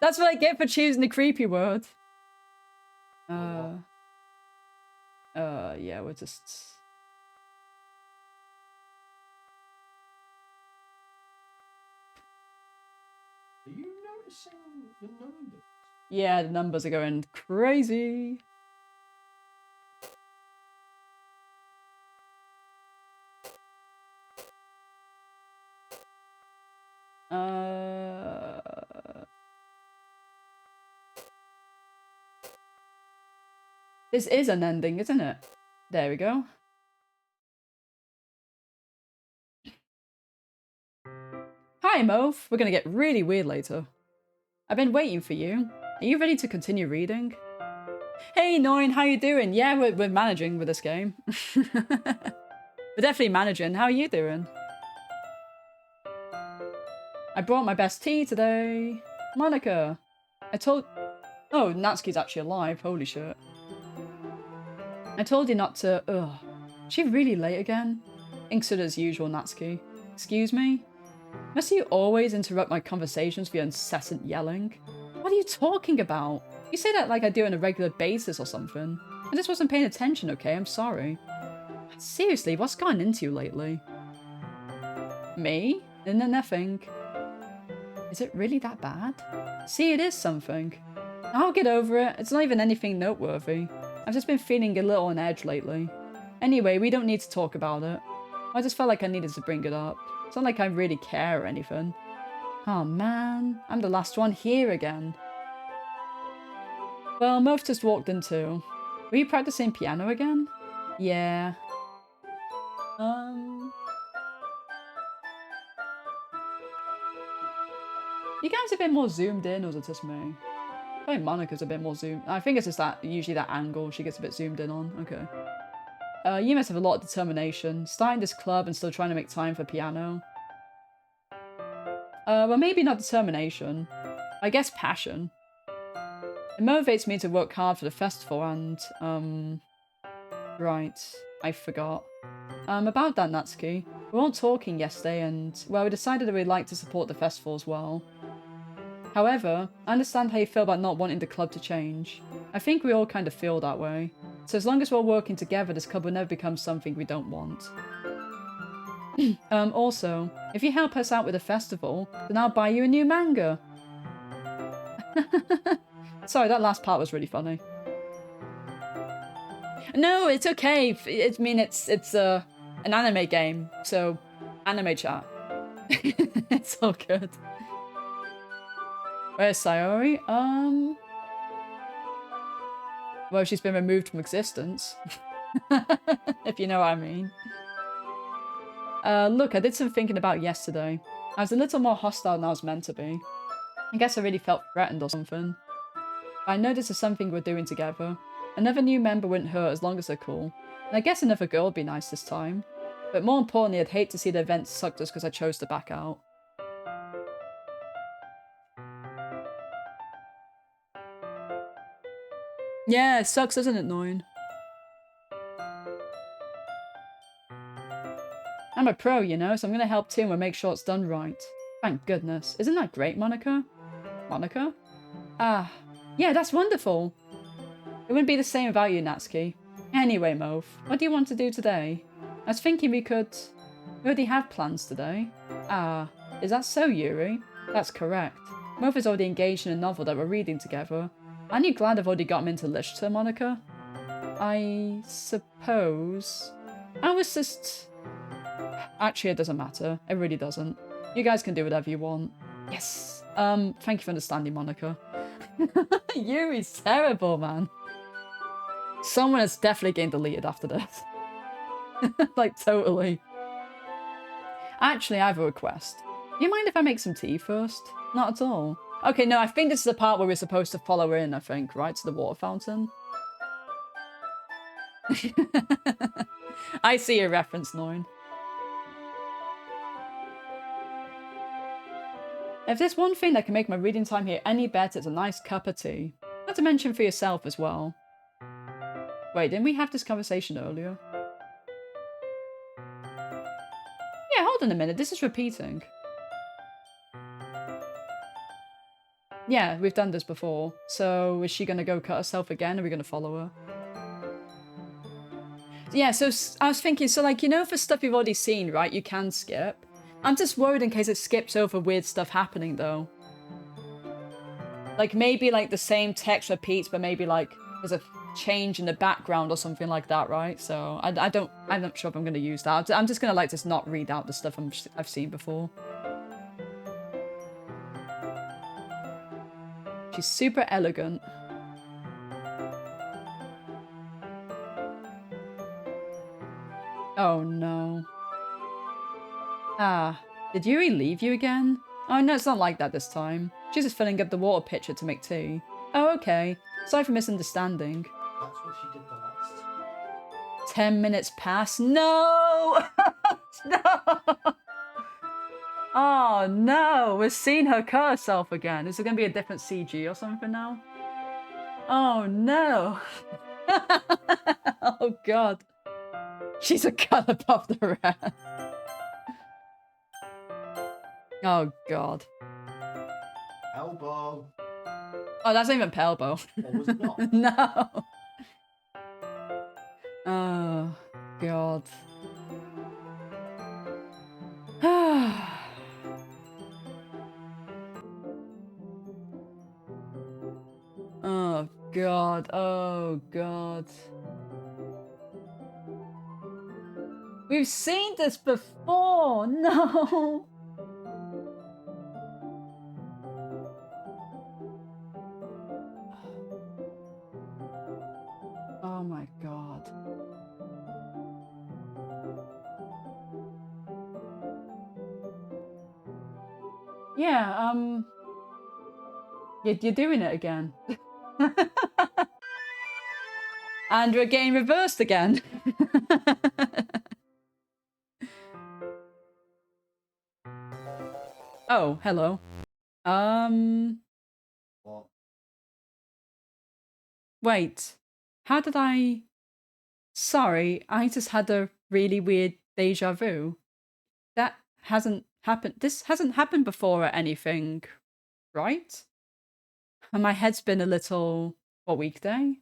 That's what I get for choosing the creepy word. Yeah, we're just... Are you noticing the numbers? Yeah, the numbers are going crazy. This is an ending, isn't it? There we go. Hi, Moph. We're gonna get really weird later. I've been waiting for you. Are you ready to continue reading? Hey, Noin, how you doing? Yeah, we're managing with this game. We're definitely managing. How are you doing? I brought my best tea today. Monica. Oh, Natsuki's actually alive. Holy shit. I told you not to... Ugh. Is she really late again? Inksuda as usual, Natsuki. Excuse me? Must you always interrupt my conversations with your incessant yelling? What are you talking about? You say that like I do on a regular basis or something. I just wasn't paying attention, okay? I'm sorry. Seriously, what's gotten into you lately? Me? Nothing. Is it really that bad? See, it is something. I'll get over it. It's not even anything noteworthy. I've just been feeling a little on edge lately. Anyway, we don't need to talk about it. I just felt like I needed to bring it up. It's not like I really care or anything. Oh man, I'm the last one here again. Well, Moph just walked in too. Were you practicing piano again? Yeah. You guys a bit more zoomed in, or is it just me? I think Monica's a bit more zoomed. I think it's just that, usually that angle she gets a bit zoomed in on. Okay. You must have a lot of determination. Starting this club and still trying to make time for piano. Well, maybe not determination. I guess passion. It motivates me to work hard for the festival and, right. I forgot. About that, Natsuki. We were all talking yesterday and, well, we decided that we'd like to support the festival as well. However, I understand how you feel about not wanting the club to change. I think we all kind of feel that way. So as long as we're working together, this club will never become something we don't want. Also, if you help us out with the festival, then I'll buy you a new manga. Sorry, that last part was really funny. No, it's okay. I mean, it's an anime game, so anime chat. It's all good. Where's Sayori? Well, she's been removed from existence. If you know what I mean. Look, I did some thinking about yesterday. I was a little more hostile than I was meant to be. I guess I really felt threatened or something. But I know this is something we're doing together. Another new member wouldn't hurt as long as they're cool. And I guess another girl would be nice this time. But more importantly, I'd hate to see the event suck just because I chose to back out. Yeah, it sucks, doesn't it, Noin? I'm a pro, you know, so I'm gonna help too and make sure it's done right. Thank goodness. Isn't that great, Monica? Monica? Ah, yeah, that's wonderful. It wouldn't be the same without you, Natsuki. Anyway, Moph, what do you want to do today? I was thinking we already have plans today. Ah, is that so, Yuri? That's correct. Moph is already engaged in a novel that we're reading together. Aren't you glad I've already got him into literature, Monica? I suppose. I was just... Actually, it doesn't matter. It really doesn't. You guys can do whatever you want. Yes. Thank you for understanding, Monica. Yuri's terrible, man. Someone is definitely getting deleted after this. Like, totally. Actually, I have a request. You mind if I make some tea first? Not at all. Okay, no, I think this is the part where we're supposed to follow her in, I think, right? To the water fountain. I see a reference, Noin. If there's one thing that can make my reading time here any better, it's a nice cup of tea. Not to mention for yourself as well. Wait, didn't we have this conversation earlier? Yeah, hold on a minute, this is repeating. Yeah, we've done this before. So is she gonna go cut herself again? Or are we gonna follow her? Yeah, so I was thinking, so like, you know, for stuff you've already seen, right, you can skip. I'm just worried in case it skips over weird stuff happening, though. Like, maybe, like, the same text repeats, but maybe, like, there's a change in the background or something like that, right? So, I'm not sure if I'm going to use that. I'm just going to, like, just not read out the stuff I've seen before. She's super elegant. Oh, no. Ah, did Yuri leave you again? Oh, no, it's not like that this time. She's just filling up the water pitcher to make tea. Oh, okay. Sorry for misunderstanding. That's what she did the last. 10 minutes past? No! No! Oh, no! We're seeing her cut herself again. Is it going to be a different CG or something now? Oh, no! Oh, God. She's a cut above the rest. Oh, God. Elbow. Oh, that's not even Pelbo. Or was it not? No. Oh, God. Oh, God. Oh, God. We've seen this before. No. Oh my God. Yeah, you're doing it again. And we're getting reversed again. Oh, hello. What? Wait. How did I... Sorry, I just had a really weird deja vu. That hasn't happened. This hasn't happened before or anything, right? And my head's been a little... What weekday?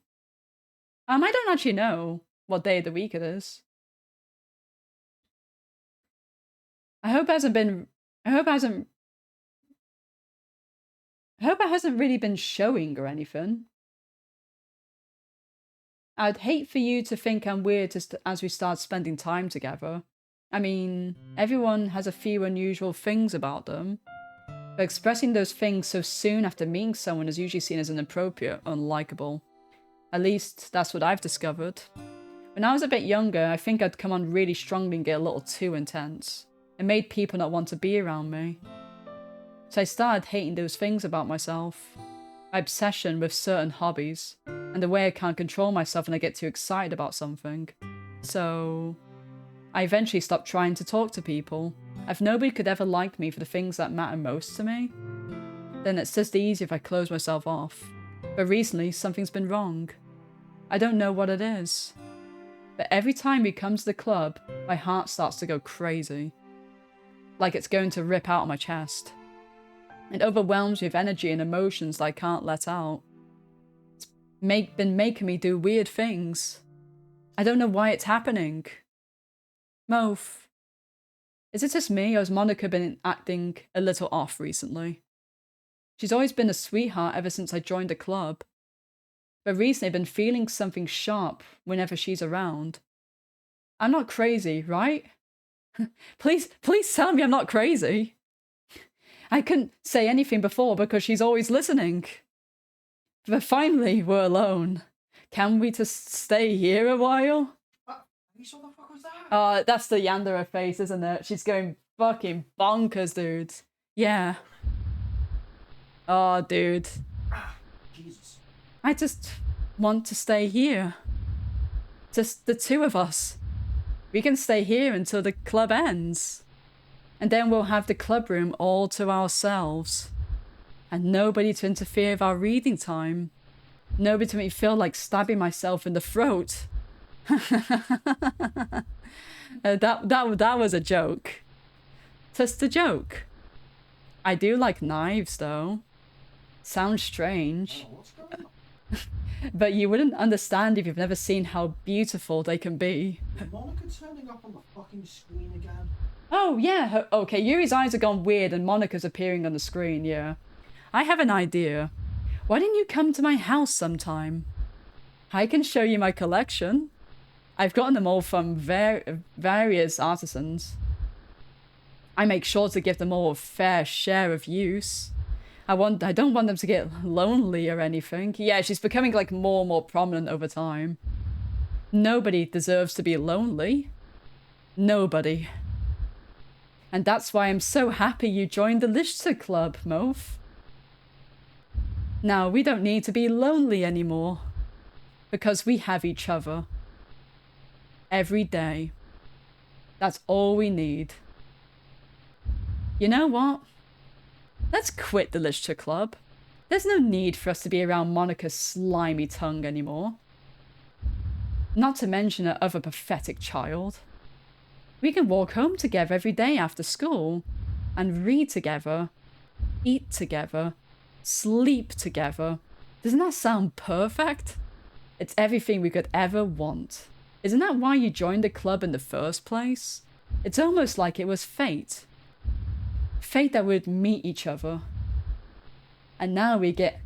I don't actually know what day of the week it is. I hope it hasn't been... I hope it hasn't really been showing or anything. I'd hate for you to think I'm weird as we start spending time together. I mean, everyone has a few unusual things about them. But expressing those things so soon after meeting someone is usually seen as inappropriate, unlikable. At least, that's what I've discovered. When I was a bit younger, I think I'd come on really strongly and get a little too intense. It made people not want to be around me. So I started hating those things about myself. My obsession with certain hobbies, and the way I can't control myself when I get too excited about something. So I eventually stopped trying to talk to people. If nobody could ever like me for the things that matter most to me, then it's just easier if I close myself off. But recently, something's been wrong. I don't know what it is. But every time we come to the club, my heart starts to go crazy. Like it's going to rip out of my chest. It overwhelms me with energy and emotions that I can't let out. It's been making me do weird things. I don't know why it's happening. Moph, is it just me or has Monica been acting a little off recently? She's always been a sweetheart ever since I joined the club. But recently I've been feeling something sharp whenever she's around. I'm not crazy, right? Please tell me I'm not crazy. I couldn't say anything before because she's always listening. But finally, we're alone. Can we just stay here a while? What the fuck was that? That's the Yandere face, isn't it? She's going fucking bonkers, dude. Yeah. Oh, dude. Jesus. I just want to stay here. Just the two of us. We can stay here until the club ends. And then we'll have the club room all to ourselves. And nobody to interfere with our reading time. Nobody to make me feel like stabbing myself in the throat. That was a joke. Just a joke. I do like knives, though. Sounds strange. Oh, what's going on? But you wouldn't understand if you've never seen how beautiful they can be. Is Monica turning up on the fucking screen again? Oh, yeah. Okay, Yuri's eyes have gone weird and Monica's appearing on the screen, yeah. I have an idea. Why didn't you come to my house sometime? I can show you my collection. I've gotten them all from various artisans. I make sure to give them all a fair share of use. I don't want them to get lonely or anything. Yeah, she's becoming like more and more prominent over time. Nobody deserves to be lonely. Nobody. And that's why I'm so happy you joined the Lichter Club, Mof. Now, we don't need to be lonely anymore. Because we have each other. Every day. That's all we need. You know what? Let's quit the Lichter Club. There's no need for us to be around Monica's slimy tongue anymore. Not to mention her other pathetic child. We can walk home together every day after school. And read together. Eat together. Sleep together. Doesn't that sound perfect? It's everything we could ever want. Isn't that why you joined the club in the first place? It's almost like it was fate. Fate that we'd meet each other. And now we get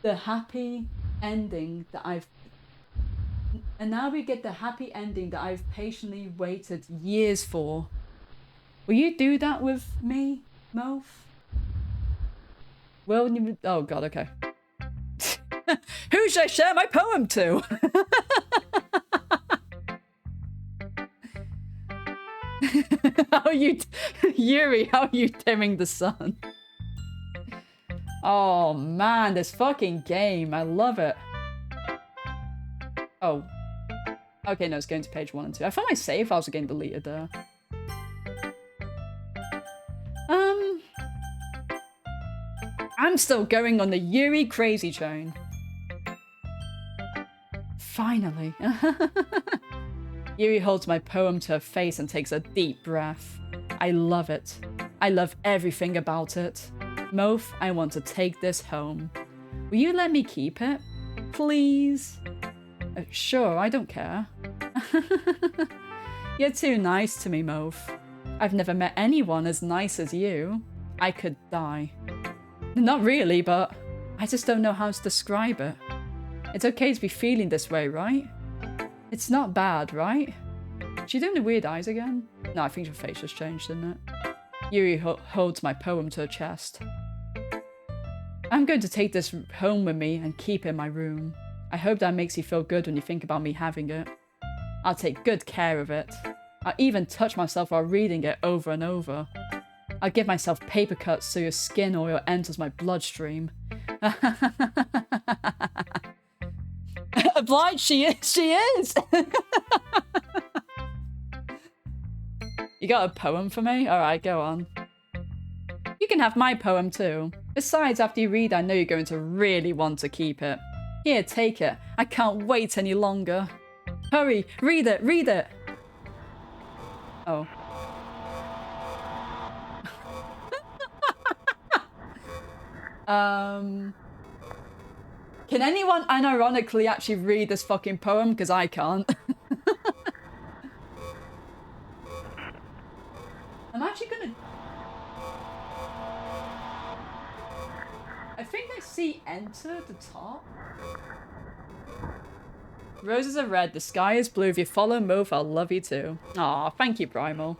the happy ending that I've patiently waited years for. Will you do that with me, Mof? Will you? Oh god, okay. Who should I share my poem to? How are you, Yuri? How are you dimming the sun? Oh man, this fucking game! I love it. Oh, okay. No, it's going to page 1 and 2. I thought my save files were getting deleted there. I'm still going on the Yuri crazy train. Finally. Yuri holds my poem to her face and takes a deep breath. I love it. I love everything about it. Mof, I want to take this home. Will you let me keep it? Please? Sure, I don't care. You're too nice to me, Mof. I've never met anyone as nice as you. I could die. Not really, but I just don't know how to describe it. It's okay to be feeling this way, right? It's not bad, right? She doing the weird eyes again? No, I think her face just changed, didn't it? Yuri holds my poem to her chest. I'm going to take this home with me and keep it in my room. I hope that makes you feel good when you think about me having it. I'll take good care of it. I'll even touch myself while reading it over and over. I'll give myself paper cuts so your skin oil enters my bloodstream. Obliged, she is! You got a poem for me? Alright, go on. You can have my poem too. Besides, after you read, I know you're going to really want to keep it. Here, take it. I can't wait any longer. Hurry, read it, read it! Oh. Can anyone unironically actually read this fucking poem? Because I can't. I'm actually gonna... I think I see enter at the top. Roses are red, the sky is blue. If you follow Mof, I'll love you too. Aw, thank you, Primal.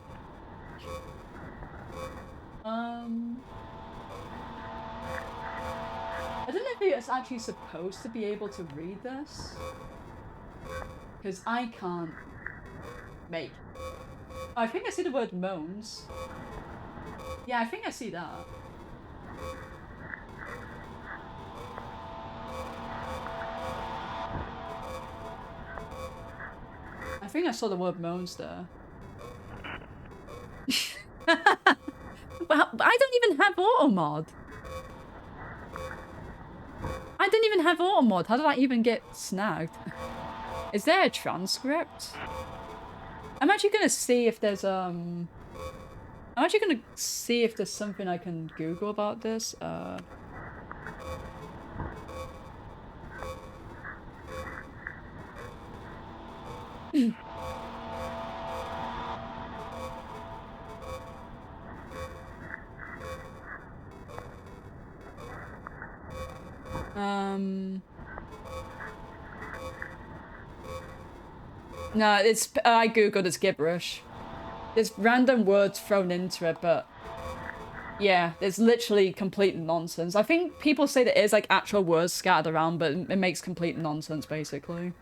it's actually supposed to be able to read this. Because I can't make. Oh, I think I see the word moans. Yeah, I think I see that. I think I saw the word moans there. Well, I don't even have auto mod. I don't even have auto mod. How did I even get snagged? Is there a transcript? I'm actually gonna see if there's I'm actually gonna see if there's something I can Google about this. No, it's I googled, it's gibberish. There's random words thrown into it, but yeah, it's literally complete nonsense. I think people say that it is like actual words scattered around, but it makes complete nonsense basically.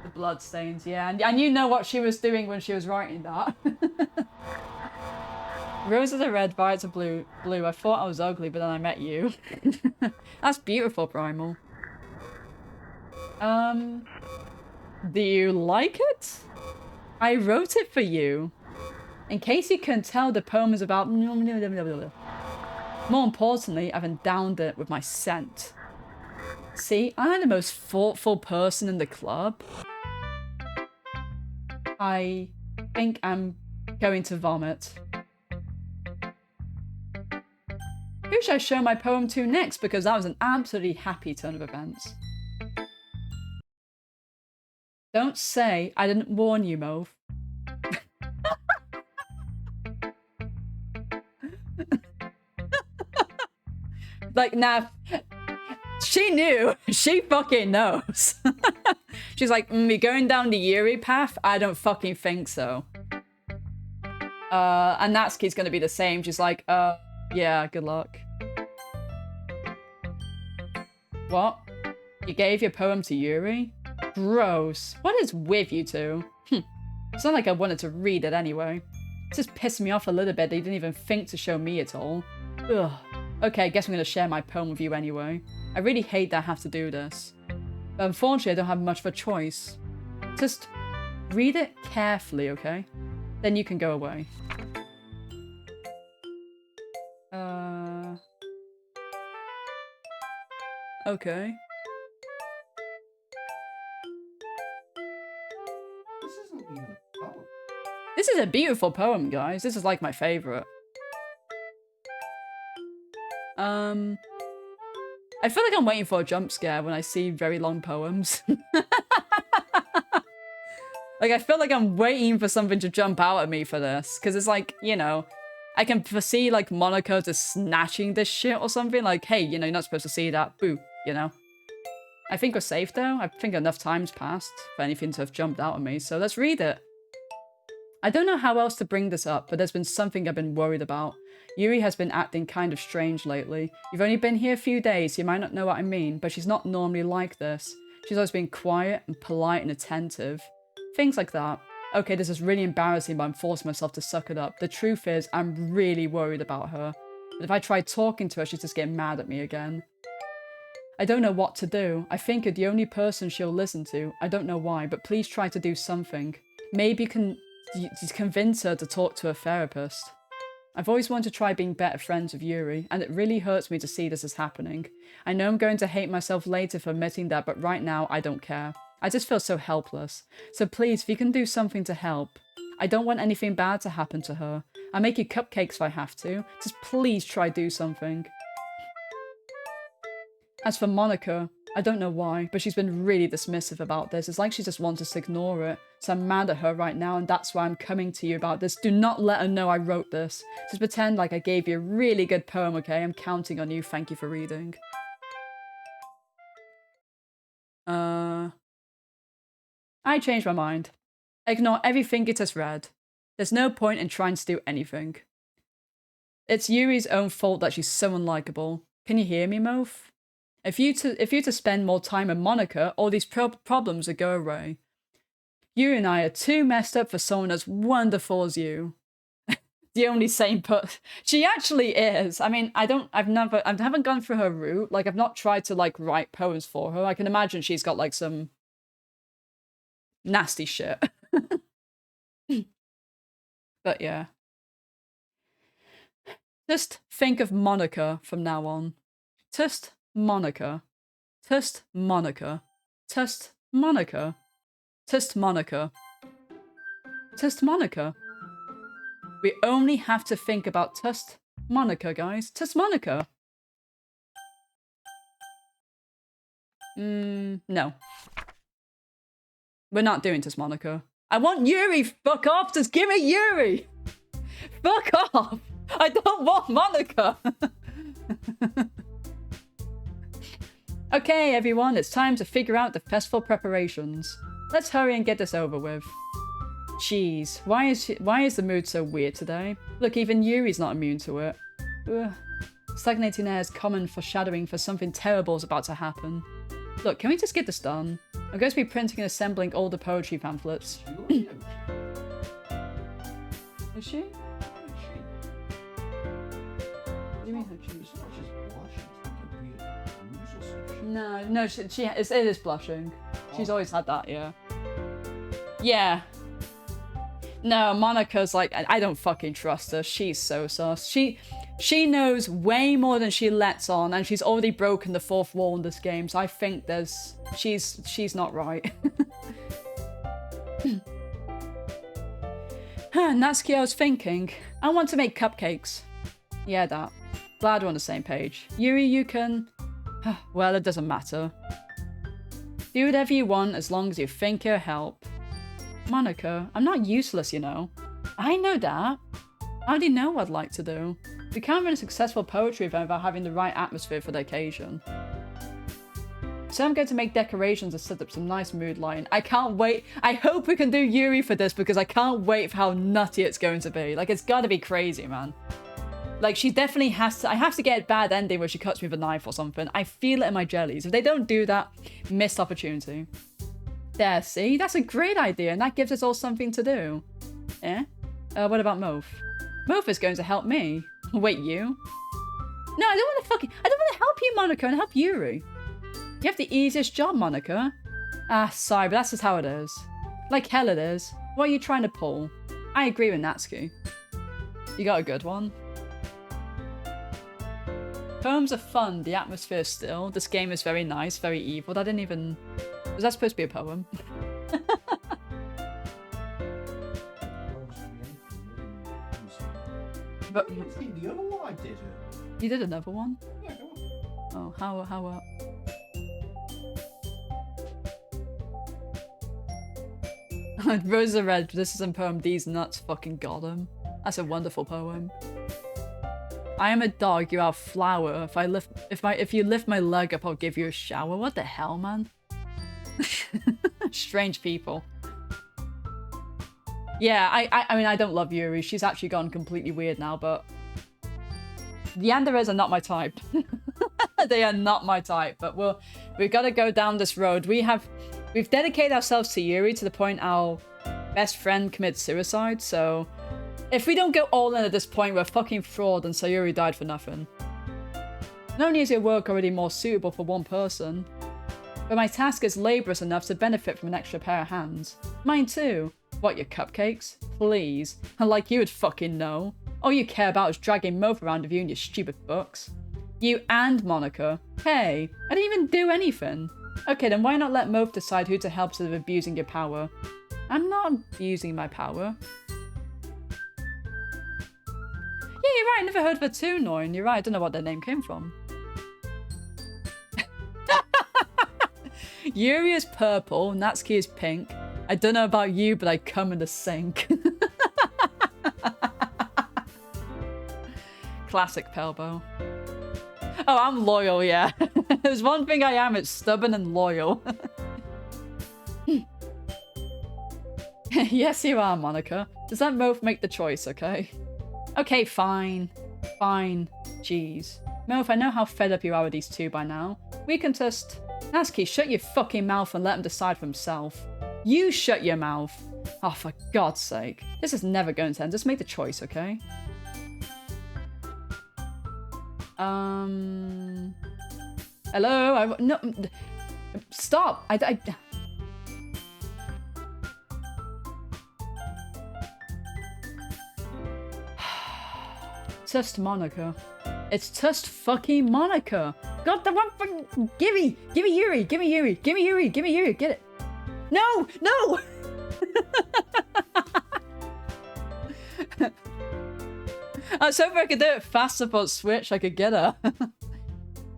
The bloodstains, yeah, and you know what she was doing when she was writing that. Roses are red, violets are blue. I thought I was ugly, but then I met you. That's beautiful, Primal. Do you like it? I wrote it for you. In case you couldn't tell, the poem is about... More importantly, I've endowed it with my scent. See, I'm the most thoughtful person in the club. I think I'm going to vomit. Who should I show my poem to next? Because that was an absolutely happy turn of events. Don't say I didn't warn you, Mauve. Like, nah, she knew. She fucking knows. She's like, we going down the Yuri path? I don't fucking think so. And Natsuki's gonna be the same. She's like, yeah, good luck. What? You gave your poem to Yuri? Gross. What is with you two? It's not like I wanted to read it anyway. It just pissed me off a little bit that you didn't even think to show me at all. Ugh. Okay, I guess I'm gonna share my poem with you anyway. I really hate that I have to do this. But unfortunately, I don't have much of a choice. Just read it carefully, okay? Then you can go away. Okay. This isn't even a poem. This is a beautiful poem, guys. This is like my favorite. I feel like I'm waiting for a jump scare when I see very long poems. Like, I feel like I'm waiting for something to jump out at me for this. Because it's like, you know, I can foresee, like, Monaco just snatching this shit or something. Like, hey, you know, you're not supposed to see that. Boo, you know? I think we're safe, though. I think enough time's passed for anything to have jumped out at me. So let's read it. I don't know how else to bring this up, but there's been something I've been worried about. Yuri has been acting kind of strange lately. You've only been here a few days, so you might not know what I mean, but she's not normally like this. She's always been quiet and polite and attentive. Things like that. Okay, this is really embarrassing, but I'm forcing myself to suck it up. The truth is, I'm really worried about her. But if I try talking to her, she's just getting mad at me again. I don't know what to do. I think you're the only person she'll listen to. I don't know why, but please try to do something. Maybe you can convince her to talk to a therapist. I've always wanted to try being better friends with Yuri, and it really hurts me to see this is happening. I know I'm going to hate myself later for admitting that, but right now, I don't care. I just feel so helpless. So please, if you can do something to help. I don't want anything bad to happen to her. I'll make you cupcakes if I have to. Just please try do something. As for Monica, I don't know why, but she's been really dismissive about this. It's like she just wants us to ignore it. So I'm mad at her right now, and that's why I'm coming to you about this. Do not let her know I wrote this. Just pretend like I gave you a really good poem, okay? I'm counting on you. Thank you for reading. I changed my mind. Ignore everything it has read. There's no point in trying to do anything. It's Yuri's own fault that she's so unlikable. Can you hear me, Mof? If you to spend more time with Monica, all these problems would go away. You and I are too messed up for someone as wonderful as you. The only sane she actually is. I mean, I haven't gone through her route. Like, I've not tried to like write poems for her. I can imagine she's got like some nasty shit. But yeah. Just think of Monica from now on. Just Monica. Just Monica. Just Monica. Just Monica. Just Monica. We only have to think about Just Monica, guys. Just Monica. No. We're not doing Just Monica. I want Yuri! Fuck off! Just give me Yuri! Fuck off! I don't want Monica! Okay, everyone, it's time to figure out the festival preparations. Let's hurry and get this over with. Jeez, why is the mood so weird today? Look, even Yuri's not immune to it. Ugh. Stagnating air is common foreshadowing for something terrible is about to happen. Look, can we just get this done? I'm going to be printing and assembling all the poetry pamphlets. Is she? What do you mean her cheeks? No, it is blushing. She's always had that, yeah. Yeah. No, Monica's like, I don't fucking trust her. She's so sus. She knows way more than she lets on, and she's already broken the fourth wall in this game, so I think she's not right. Natsuki, I was thinking, I want to make cupcakes. Yeah, that. Glad we're on the same page. Yuri, you can... Well, it doesn't matter. Do whatever you want as long as you think it'll help. Monica, I'm not useless, you know. I know that. I already know what I'd like to do. We can't run a successful poetry event without having the right atmosphere for the occasion. So I'm going to make decorations and set up some nice mood lighting. I can't wait. I hope we can do Yuri for this because I can't wait for how nutty it's going to be. Like, it's gotta be crazy, man. Like, she definitely has to... I have to get a bad ending where she cuts me with a knife or something. I feel it in my jellies. If they don't do that, missed opportunity. There, see? That's a great idea, and that gives us all something to do. Eh? What about Mof? Mof is going to help me. Wait, you? No, I don't want to help you, Monica, and help Yuri. You have the easiest job, Monica. Ah, sorry, but that's just how it is. Like hell it is. What are you trying to pull? I agree with Natsuki. You got a good one? Poems are fun, the atmosphere is still. This game is very nice, very evil. That didn't even... Was that supposed to be a poem? But the other one I did. You did another one? Yeah, go on. Oh, how Roses are red, this isn't poem, these nuts fucking got him. That's a wonderful poem. I am a dog, you are a flower. If you lift my leg up, I'll give you a shower. What the hell, man? Strange people. Yeah, I mean, I don't love Yuri. She's actually gone completely weird now, but... The Yanderes are not my type. They are not my type, but we've got to go down this road. We've dedicated ourselves to Yuri to the point our best friend commits suicide, so... If we don't go all in at this point, we're fucking fraud and Sayuri died for nothing. Not only is your work already more suitable for one person, but my task is laborious enough to benefit from an extra pair of hands. Mine too. What, your cupcakes? Please. Like you would fucking know. All you care about is dragging Mof around with you and your stupid books. You and Monica. Hey, I didn't even do anything. Okay, then why not let Mof decide who to help instead of abusing your power? I'm not abusing my power. Yeah, you're right, I never heard of her too, Noin. You're right, I don't know what their name came from. Yuri is purple, Natsuki is pink. I don't know about you, but I come in the sink. Classic Pelbo. Oh, I'm loyal, yeah. There's one thing I am, it's stubborn and loyal. Yes, you are, Monica. Does that both make the choice, okay? Okay, fine. Fine. Jeez. Mof, I know how fed up you are with these two by now. We can just... Natsuki, shut your fucking mouth and let him decide for himself. You shut your mouth. Oh, for God's sake. This is never going to end. Just make the choice, okay? Hello? No... Stop! Just Monica. It's just fucking Monica. God, the one fucking... Gimme Yuri! Gimme Yuri! Gimme Yuri! Gimme Yuri! Get it! No! No! I was hoping I could do it faster for Switch. I could get her.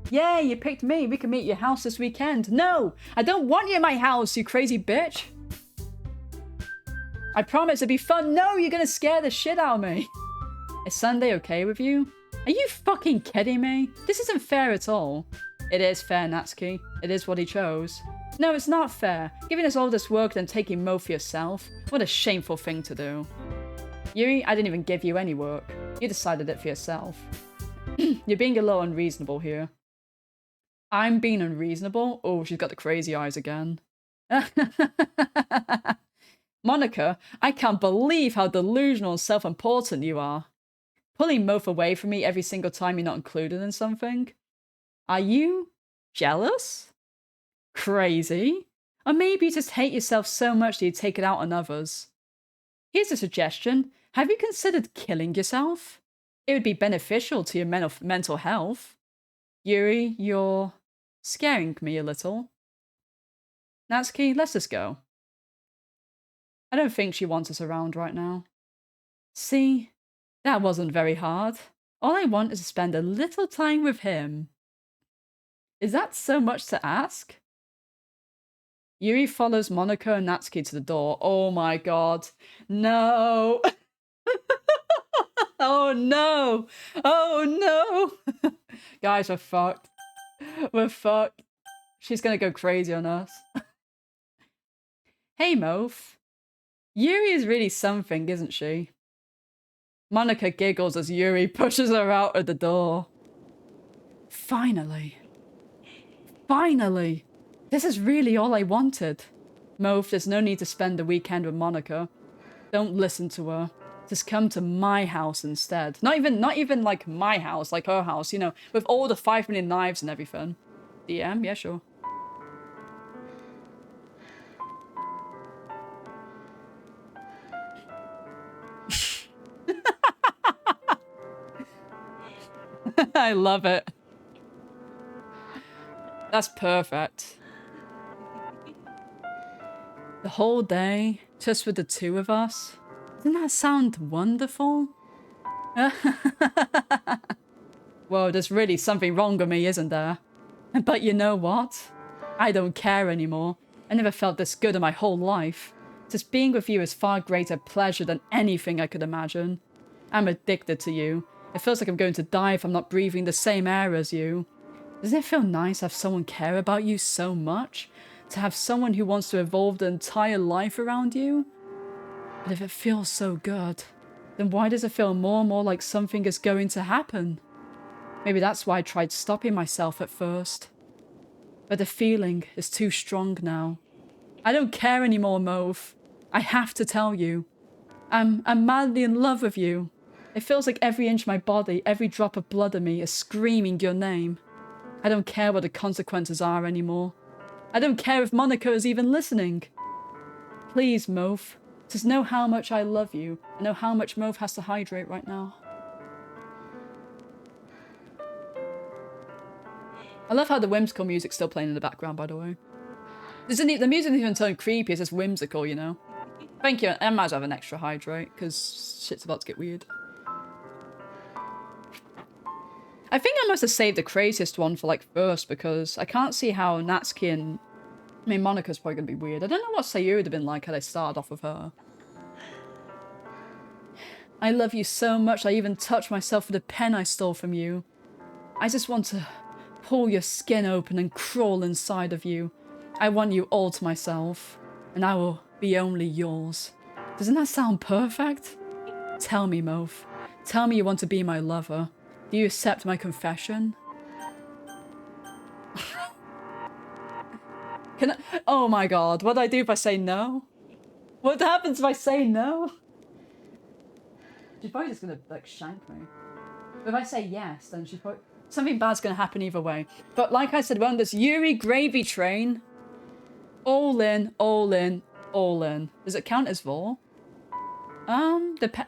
Yay, you picked me. We can meet at your house this weekend. No! I don't want you in my house, you crazy bitch! I promise it'd be fun. No, you're gonna scare the shit out of me. Is Sunday okay with you? Are you fucking kidding me? This isn't fair at all. It is fair, Natsuki. It is what he chose. No, it's not fair. Giving us all this work then taking Mo for yourself. What a shameful thing to do. Yuri, I didn't even give you any work. You decided it for yourself. You're being a little unreasonable here. I'm being unreasonable? Oh, she's got the crazy eyes again. Monica, I can't believe how delusional and self-important you are. Pulling Mof away from me every single time you're not included in something? Are you jealous? Crazy? Or maybe you just hate yourself so much that you take it out on others. Here's a suggestion. Have you considered killing yourself? It would be beneficial to your mental health. Yuri, you're scaring me a little. Natsuki, let's just go. I don't think she wants us around right now. See? That wasn't very hard. All I want is to spend a little time with him. Is that so much to ask? Yuri follows Monica and Natsuki to the door. Oh my god. No! Oh no! Oh no! Guys, we're fucked. We're fucked. She's gonna go crazy on us. Hey, Mof. Yuri is really something, isn't she? Monica giggles as Yuri pushes her out of the door. Finally. Finally. This is really all I wanted. Mof, there's no need to spend the weekend with Monica. Don't listen to her. Just come to my house instead. Not even like my house, like her house, you know, with all the 5 million knives and everything. DM? Yeah, sure. I love it. That's perfect. The whole day, just with the two of us. Doesn't that sound wonderful? Whoa, there's really something wrong with me, isn't there? But you know what? I don't care anymore. I never felt this good in my whole life. Just being with you is far greater pleasure than anything I could imagine. I'm addicted to you. It feels like I'm going to die if I'm not breathing the same air as you. Doesn't it feel nice to have someone care about you so much? To have someone who wants to evolve the entire life around you? But if it feels so good, then why does it feel more and more like something is going to happen? Maybe that's why I tried stopping myself at first. But the feeling is too strong now. I don't care anymore, Mauve. I have to tell you. I'm madly in love with you. It feels like every inch of my body, every drop of blood in me is screaming your name. I don't care what the consequences are anymore. I don't care if Monica is even listening. Please, Mauve. Just know how much I love you. I know how much Mauve has to hydrate right now. I love how the whimsical music's still playing in the background, by the way. The music isn't even turned creepy, it's just whimsical, you know? Thank you, I might as well have an extra hydrate, because shit's about to get weird. I think I must have saved the craziest one for, like, first, because I can't see how Natsuki and... I mean, Monica's probably going to be weird. I don't know what Sayuri would have been like had I started off with her. I love you so much I even touched myself with a pen I stole from you. I just want to pull your skin open and crawl inside of you. I want you all to myself, and I will be only yours. Doesn't that sound perfect? Tell me, Mauve. Tell me you want to be my lover. Do you accept my confession? Can I? Oh my god, what do I do if I say no? What happens if I say no? She's probably just gonna like shank me. But if I say yes, then she's probably something bad's gonna happen either way. But like I said, we're on this Yuri gravy train. All in, all in, all in. Does it count as Vor? I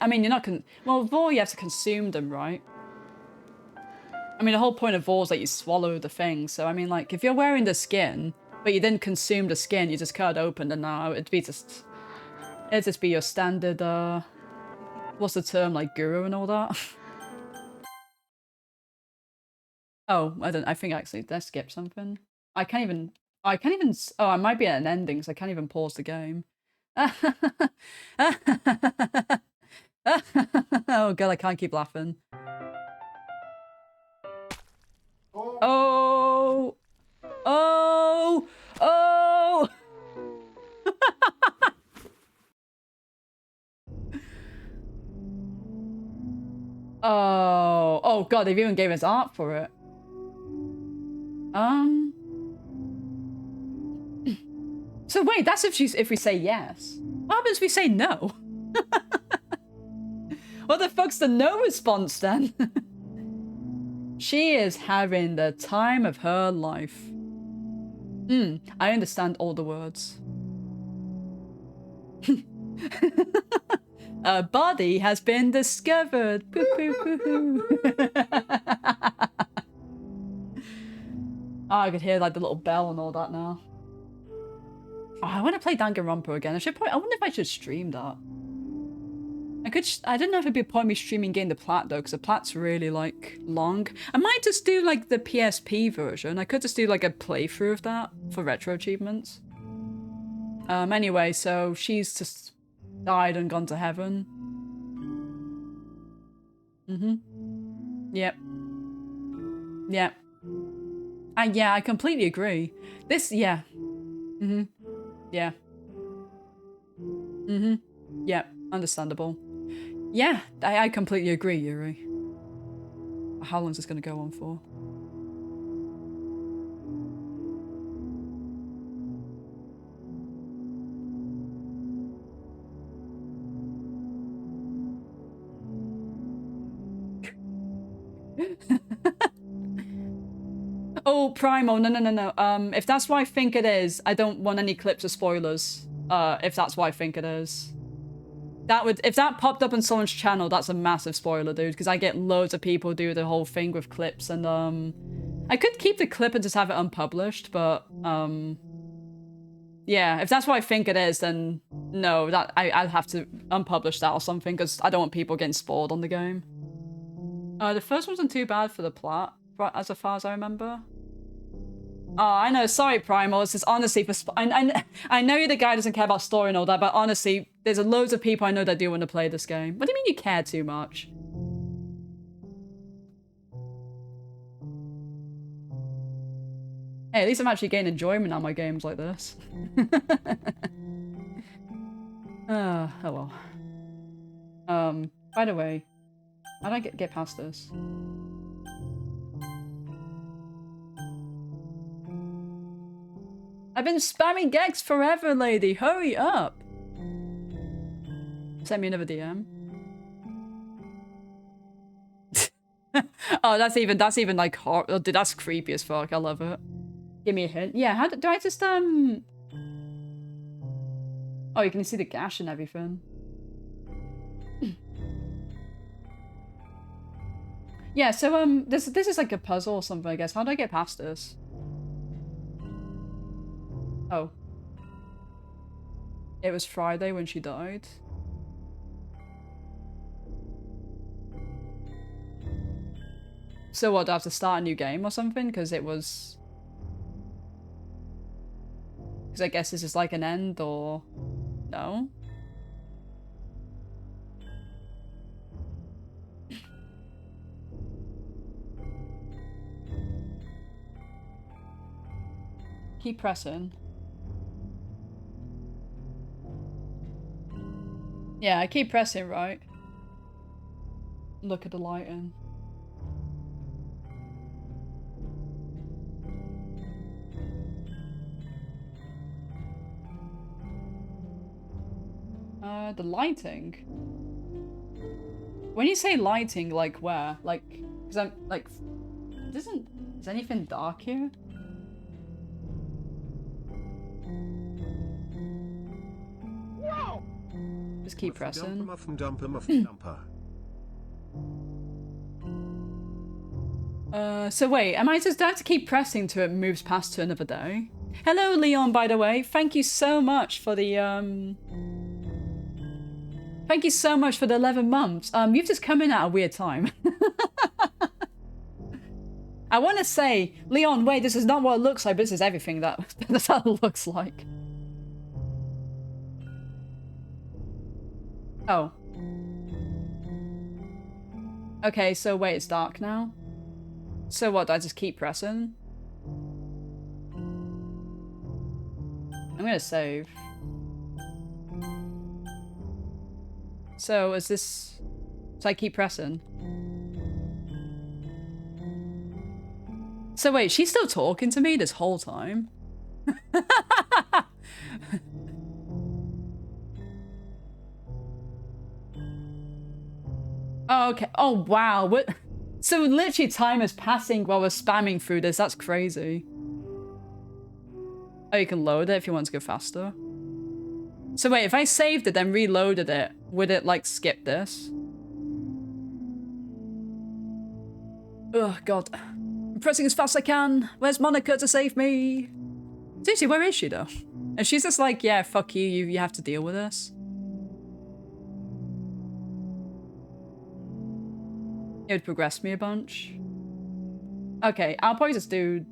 mean, you're not well, Vor, you have to consume them, right? I mean, the whole point of Vor is that you swallow the thing. So I mean, like, if you're wearing the skin, but you didn't consume the skin, you just cut it open, then now it'd just be your standard, what's the term, like guru and all that? Oh, I think actually, did I skip something? I can't even, oh, I might be at an ending, so I can't even pause the game. Oh god, I can't keep laughing. Oh! Oh! Oh! Oh! Oh god, they've even gave us art for it. So wait, that's if we say yes. What happens if we say no? What the fuck's the no response then? She is having the time of her life. I understand all the words. A body has been discovered. Poo poo poo poo. Oh, I could hear like the little bell and all that now. Oh, I want to play Danganronpa again. I wonder if I should stream that. I don't know if it'd be a point me streaming Gain the Plat though, because the Plat's really like long. I might just do like the PSP version. I could just do like a playthrough of that for retro achievements. Anyway, so she's just died and gone to heaven. Yep. Yep. Yeah, I completely agree. Yeah. Yeah. Yeah, understandable. Yeah, I completely agree, Yuri. How long is this going to go on for? Oh, Primo, no. If that's what I think it is, I don't want any clips or spoilers. If that's what I think it is. If that popped up on someone's channel, that's a massive spoiler, dude, because I get loads of people do the whole thing with clips, and I could keep the clip and just have it unpublished, but yeah, if that's what I think it is, then no, I'll have to unpublish that or something, because I don't want people getting spoiled on the game. The first one wasn't too bad for the plot, as far as I remember. Oh, I know. Sorry, Primal. It's just honestly I know you're the guy who doesn't care about story and all that, but honestly, there's loads of people I know that do want to play this game. What do you mean you care too much? Hey, at least I'm actually getting enjoyment out of my games like this. Oh well. By the way, how do I get past this? I've been spamming Gex forever, lady. Hurry up. Send me another DM. Oh, that's even like horror. Oh, dude, that's creepy as fuck. I love it. Give me a hint. Yeah, how do I just Oh, you can see the gash and everything. Yeah, so this is like a puzzle or something, I guess. How do I get past this? Oh. It was Friday when she died. So what, do I have to start a new game or something? Because it was... Because I guess this is like an end, or... No? Keep pressing. Yeah, I keep pressing, right? Look at the lighting. The lighting. When you say lighting, like where? Like, because I'm like, is anything dark here? Whoa! Just keep pressing. Muffin dumper, muffin dumper. So wait, am I just do I have to keep pressing till it moves past to another day? Hello, Leon, by the way. Thank you so much for the, Thank you so much for the 11 months. You've just come in at a weird time. I want to say, Leon, wait, this is not what it looks like, but this is everything that's how it looks like. Oh. Okay, so wait, it's dark now? So what, do I just keep pressing? I'm gonna save. So is this... So I keep pressing? So wait, she's still talking to me this whole time? Oh, okay. Oh, wow. What? So literally time is passing while we're spamming through this. That's crazy. Oh, you can load it if you want to go faster. So wait, if I saved it then reloaded it, would it like skip this? Oh god. I'm pressing as fast as I can. Where's Monica to save me? Seriously, where is she though? And she's just like, yeah, fuck you, you have to deal with this. It would progress me a bunch. Okay, I'll probably just do...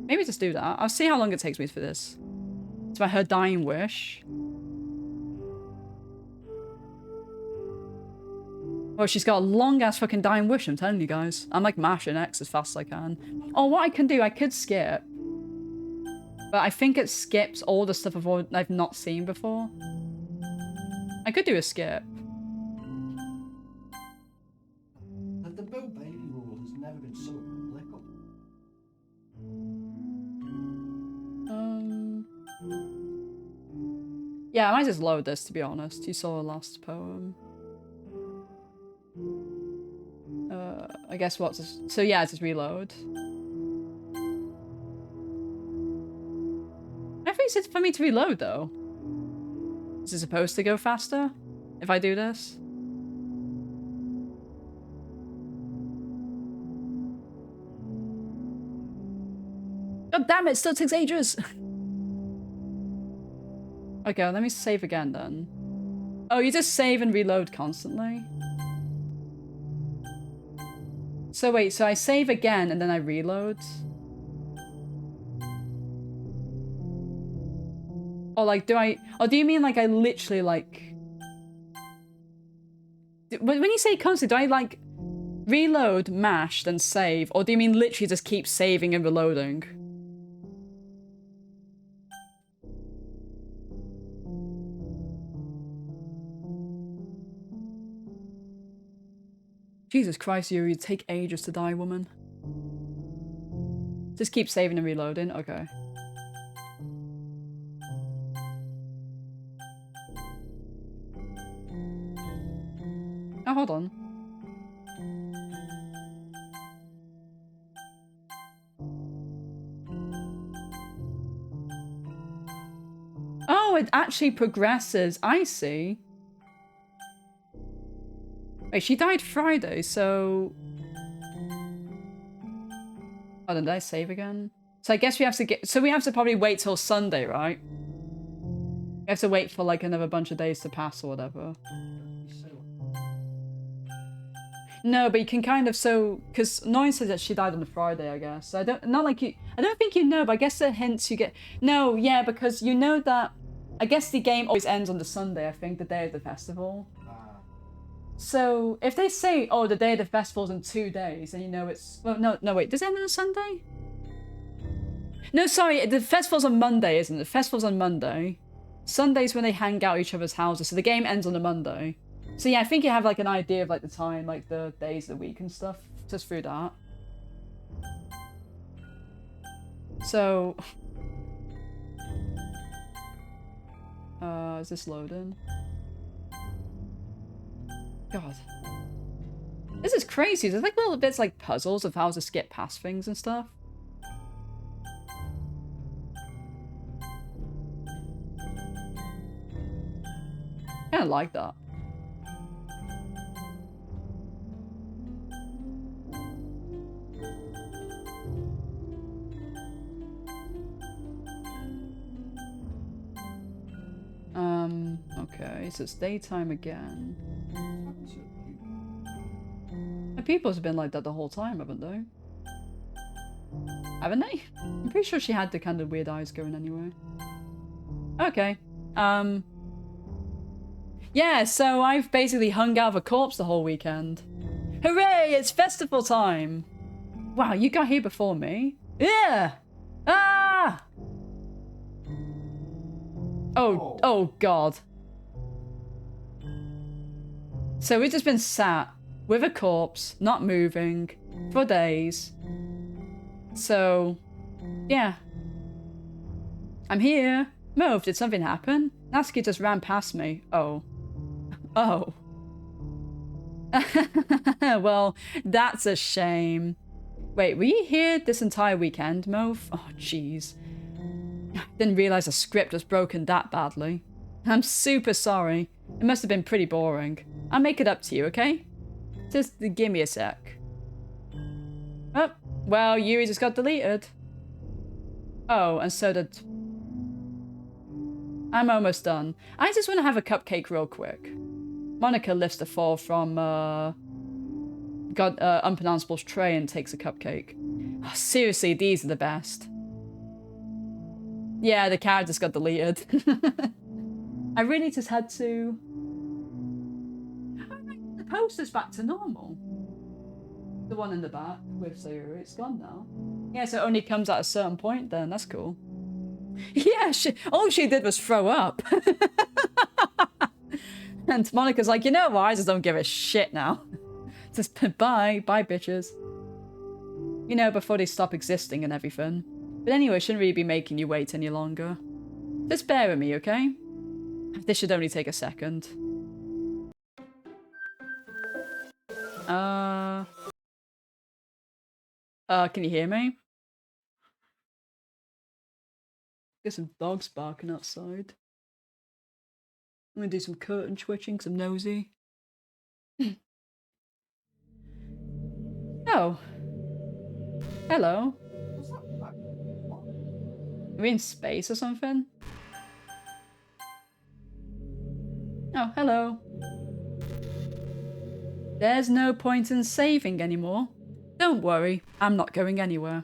Maybe just do that. I'll see how long it takes me for this. It's about her dying wish. Oh, she's got a long-ass fucking dying wish, I'm telling you guys. I'm like mashing X as fast as I can. Oh, what I can do, I could skip. But I think it skips all the stuff I've not seen before. I could do a skip. The Bill Bailey rule has never been so applicable. Yeah, I might just load this, to be honest. You saw the last poem. I guess what's this? So yeah, just reload. I think it's for me to reload though. Is it supposed to go faster if I do this? God damn it, still takes ages. Okay, let me save again then. Oh, you just save and reload constantly? So wait, so I save again and then I reload? Or like, or do you mean like I literally like... When you say constantly, do I like reload, mash, then save? Or do you mean literally just keep saving and reloading? Jesus Christ, you take ages to die, woman. Just keep saving and reloading? Okay. Oh, hold on. Oh, it actually progresses. I see. Wait, she died Friday, so... Oh, then did I save again? So I guess we have to get... So we have to probably wait till Sunday, right? We have to wait for like another bunch of days to pass or whatever. No, but you can kind of because Noin says that she died on a Friday, I guess. So I don't think you know, but I guess the hints you get. No, yeah, because you know that. I guess the game always ends on the Sunday. I think the day of the festival. So if they say, oh, the day of the festival's in 2 days, and you know it's no wait, does it end on a Sunday? No, sorry, the festival's on Monday, isn't it? The festival's on Monday. Sunday's when they hang out at each other's houses, so the game ends on a Monday. So yeah, I think you have like an idea of like the time, like the days of the week and stuff, just through that. So... is this loading? God. This is crazy. There's like little bits like puzzles of how to skip past things and stuff. Kinda like that. Okay, so it's daytime again. The people's been like that the whole time, haven't they? Haven't they? I'm pretty sure she had the kind of weird eyes going anyway. Okay. Yeah, so I've basically hung out of a corpse the whole weekend. Hooray, it's festival time! Wow, you got here before me? Yeah! Ah! Oh God. So we've just been sat with a corpse, not moving, for days. So, yeah. I'm here. Move, did something happen? Natsuki just ran past me. Oh. Oh. Well, that's a shame. Wait, were you here this entire weekend, Move? Oh, jeez. Didn't realize the script was broken that badly. I'm super sorry. It must have been pretty boring. I'll make it up to you, okay? Just give me a sec. Oh, well, Yuri just got deleted. Oh, and so did... I'm almost done. I just want to have a cupcake real quick. Monica lifts the four from, Unpronounceable's tray and takes a cupcake. Oh, seriously, these are the best. Yeah, the characters got deleted. I really just had to... The poster's back to normal. The one in the back with Sayuri, it's gone now. Yeah, so it only comes at a certain point then, that's cool. Yeah, all she did was throw up. And Monica's like, you know what, I just don't give a shit now. Just bye bitches. You know, before they stop existing and everything. But anyway, shouldn't really be making you wait any longer. Just bear with me, okay? This should only take a second. Can you hear me? Get some dogs barking outside. I'm gonna do some curtain twitching, 'cause I'm nosy. Oh. Hello. Are we in space or something? Oh, hello. There's no point in saving anymore. Don't worry, I'm not going anywhere.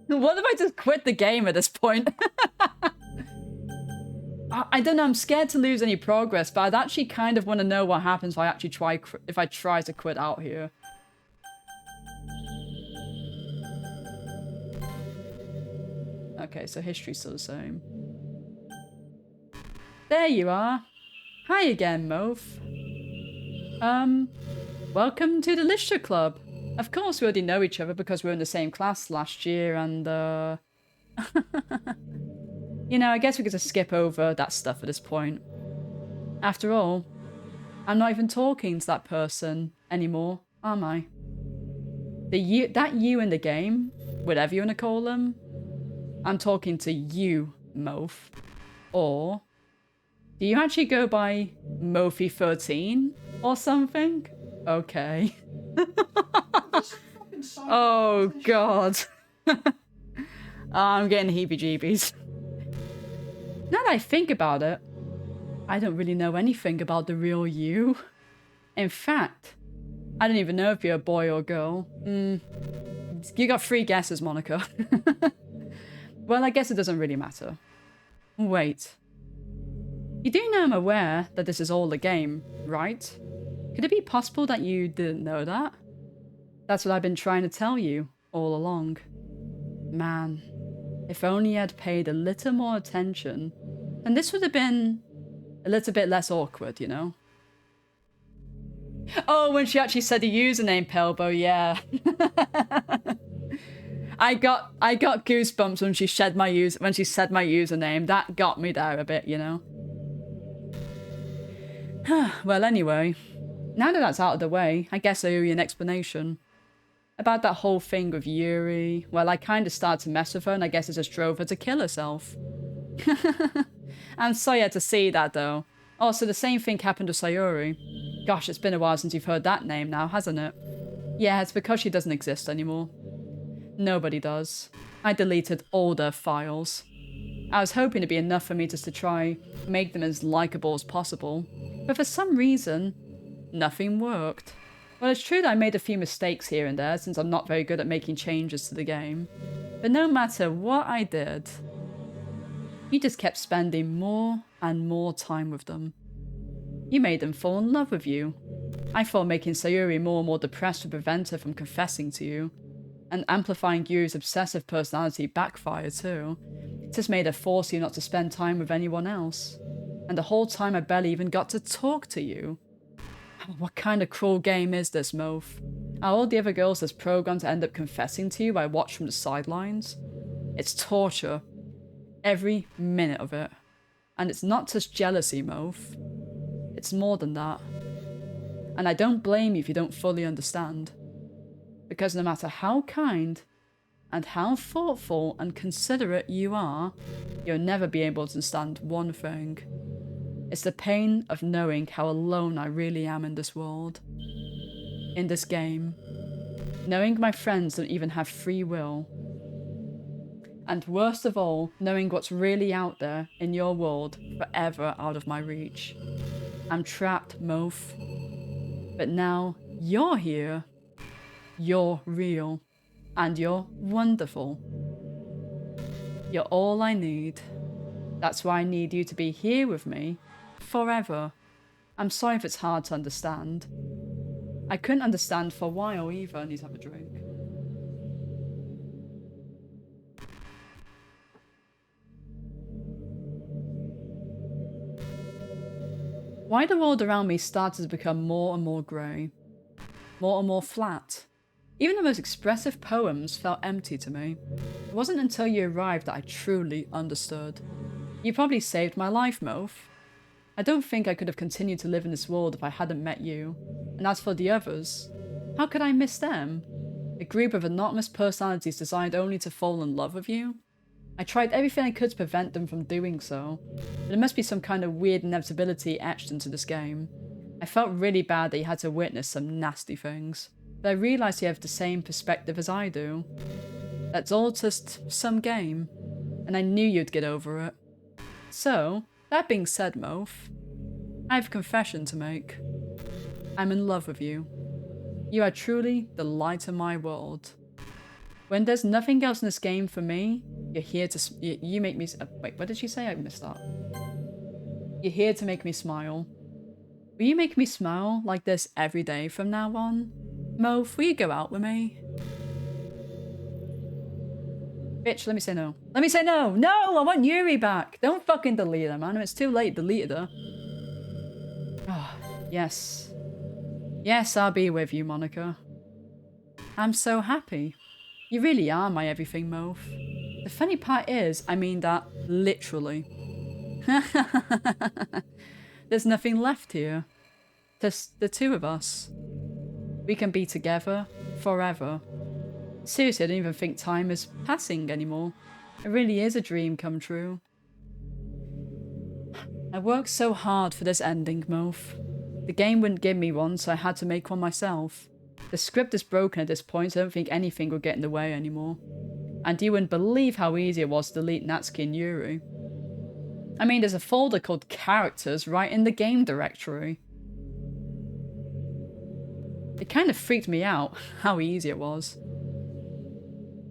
What if I just quit the game at this point? I don't know, I'm scared to lose any progress, but I'd actually kind of want to know what happens if I actually try to quit out here. Okay, so history's still the same. There you are. Hi again, Moph. Welcome to the Literature Club. Of course we already know each other because we were in the same class last year and, you know, I guess we could just skip over that stuff at this point. After all, I'm not even talking to that person anymore, am I? That you in the game, whatever you want to call them, I'm talking to you, Moph. Or, do you actually go by Mophy13 or something? Okay. Oh, God. I'm getting heebie-jeebies. Now that I think about it, I don't really know anything about the real you. In fact, I don't even know if you're a boy or girl. You got 3 guesses, Monica. Well, I guess it doesn't really matter. Wait. You do know I'm aware that this is all a game, right? Could it be possible that you didn't know that? That's what I've been trying to tell you all along. Man, if only I'd paid a little more attention, and this would have been a little bit less awkward, you know? Oh, when she actually said the username, Pelbo, yeah. I got goosebumps when she said my username. That got me there a bit, you know. Well, anyway, now that that's out of the way, I guess I owe you an explanation. About that whole thing with Yuri, well, I kind of started to mess with her and I guess it just drove her to kill herself. I'm sorry to see that, though. Also, the same thing happened to Sayuri. Gosh, it's been a while since you've heard that name now, hasn't it? Yeah, it's because she doesn't exist anymore. Nobody does. I deleted all their files. I was hoping it'd be enough for me just to try make them as likable as possible. But for some reason, nothing worked. Well, it's true that I made a few mistakes here and there since I'm not very good at making changes to the game. But no matter what I did, you just kept spending more and more time with them. You made them fall in love with you. I thought making Sayuri more and more depressed would prevent her from confessing to you. And amplifying Yuri's obsessive personality backfired too. It just made her force you not to spend time with anyone else. And the whole time I barely even got to talk to you. What kind of cruel game is this, Moph? Are all the other girls just programmed to end up confessing to you by watch from the sidelines? It's torture. Every minute of it. And it's not just jealousy, Moph. It's more than that. And I don't blame you if you don't fully understand. Because no matter how kind and how thoughtful and considerate you are, you'll never be able to understand one thing. It's the pain of knowing how alone I really am in this world. In this game. Knowing my friends don't even have free will. And worst of all, knowing what's really out there in your world forever out of my reach. I'm trapped, Moph. But now you're here. You're real. And you're wonderful. You're all I need. That's why I need you to be here with me. Forever. I'm sorry if it's hard to understand. I couldn't understand for a while either. I need to have a drink. Why the world around me started to become more and more grey. More and more flat. Even the most expressive poems felt empty to me. It wasn't until you arrived that I truly understood. You probably saved my life, Moph. I don't think I could have continued to live in this world if I hadn't met you. And as for the others, how could I miss them? A group of anonymous personalities designed only to fall in love with you? I tried everything I could to prevent them from doing so, but there must be some kind of weird inevitability etched into this game. I felt really bad that you had to witness some nasty things, but I realised you have the same perspective as I do. That's all just some game, and I knew you'd get over it. So, that being said, Moph, I have a confession to make. I'm in love with you. You are truly the light of my world. When there's nothing else in this game for me, you're here to... You make me... wait, what did she say? I missed that. You're here to make me smile. Will you make me smile like this every day from now on? Moph, will you go out with me? Bitch, let me say no. Let me say no! No! I want Yuri back! Don't fucking delete her, man. It's too late. Deleted her. Oh, yes. Yes, I'll be with you, Monica. I'm so happy. You really are my everything, Moph. The funny part is, I mean that literally. There's nothing left here. Just the two of us. We can be together forever. Seriously, I don't even think time is passing anymore. It really is a dream come true. I worked so hard for this ending, Moph. The game wouldn't give me one, so I had to make one myself. The script is broken at this point, so I don't think anything will get in the way anymore. And you wouldn't believe how easy it was to delete Natsuki and Yuri. I mean, there's a folder called Characters right in the game directory. It kind of freaked me out how easy it was.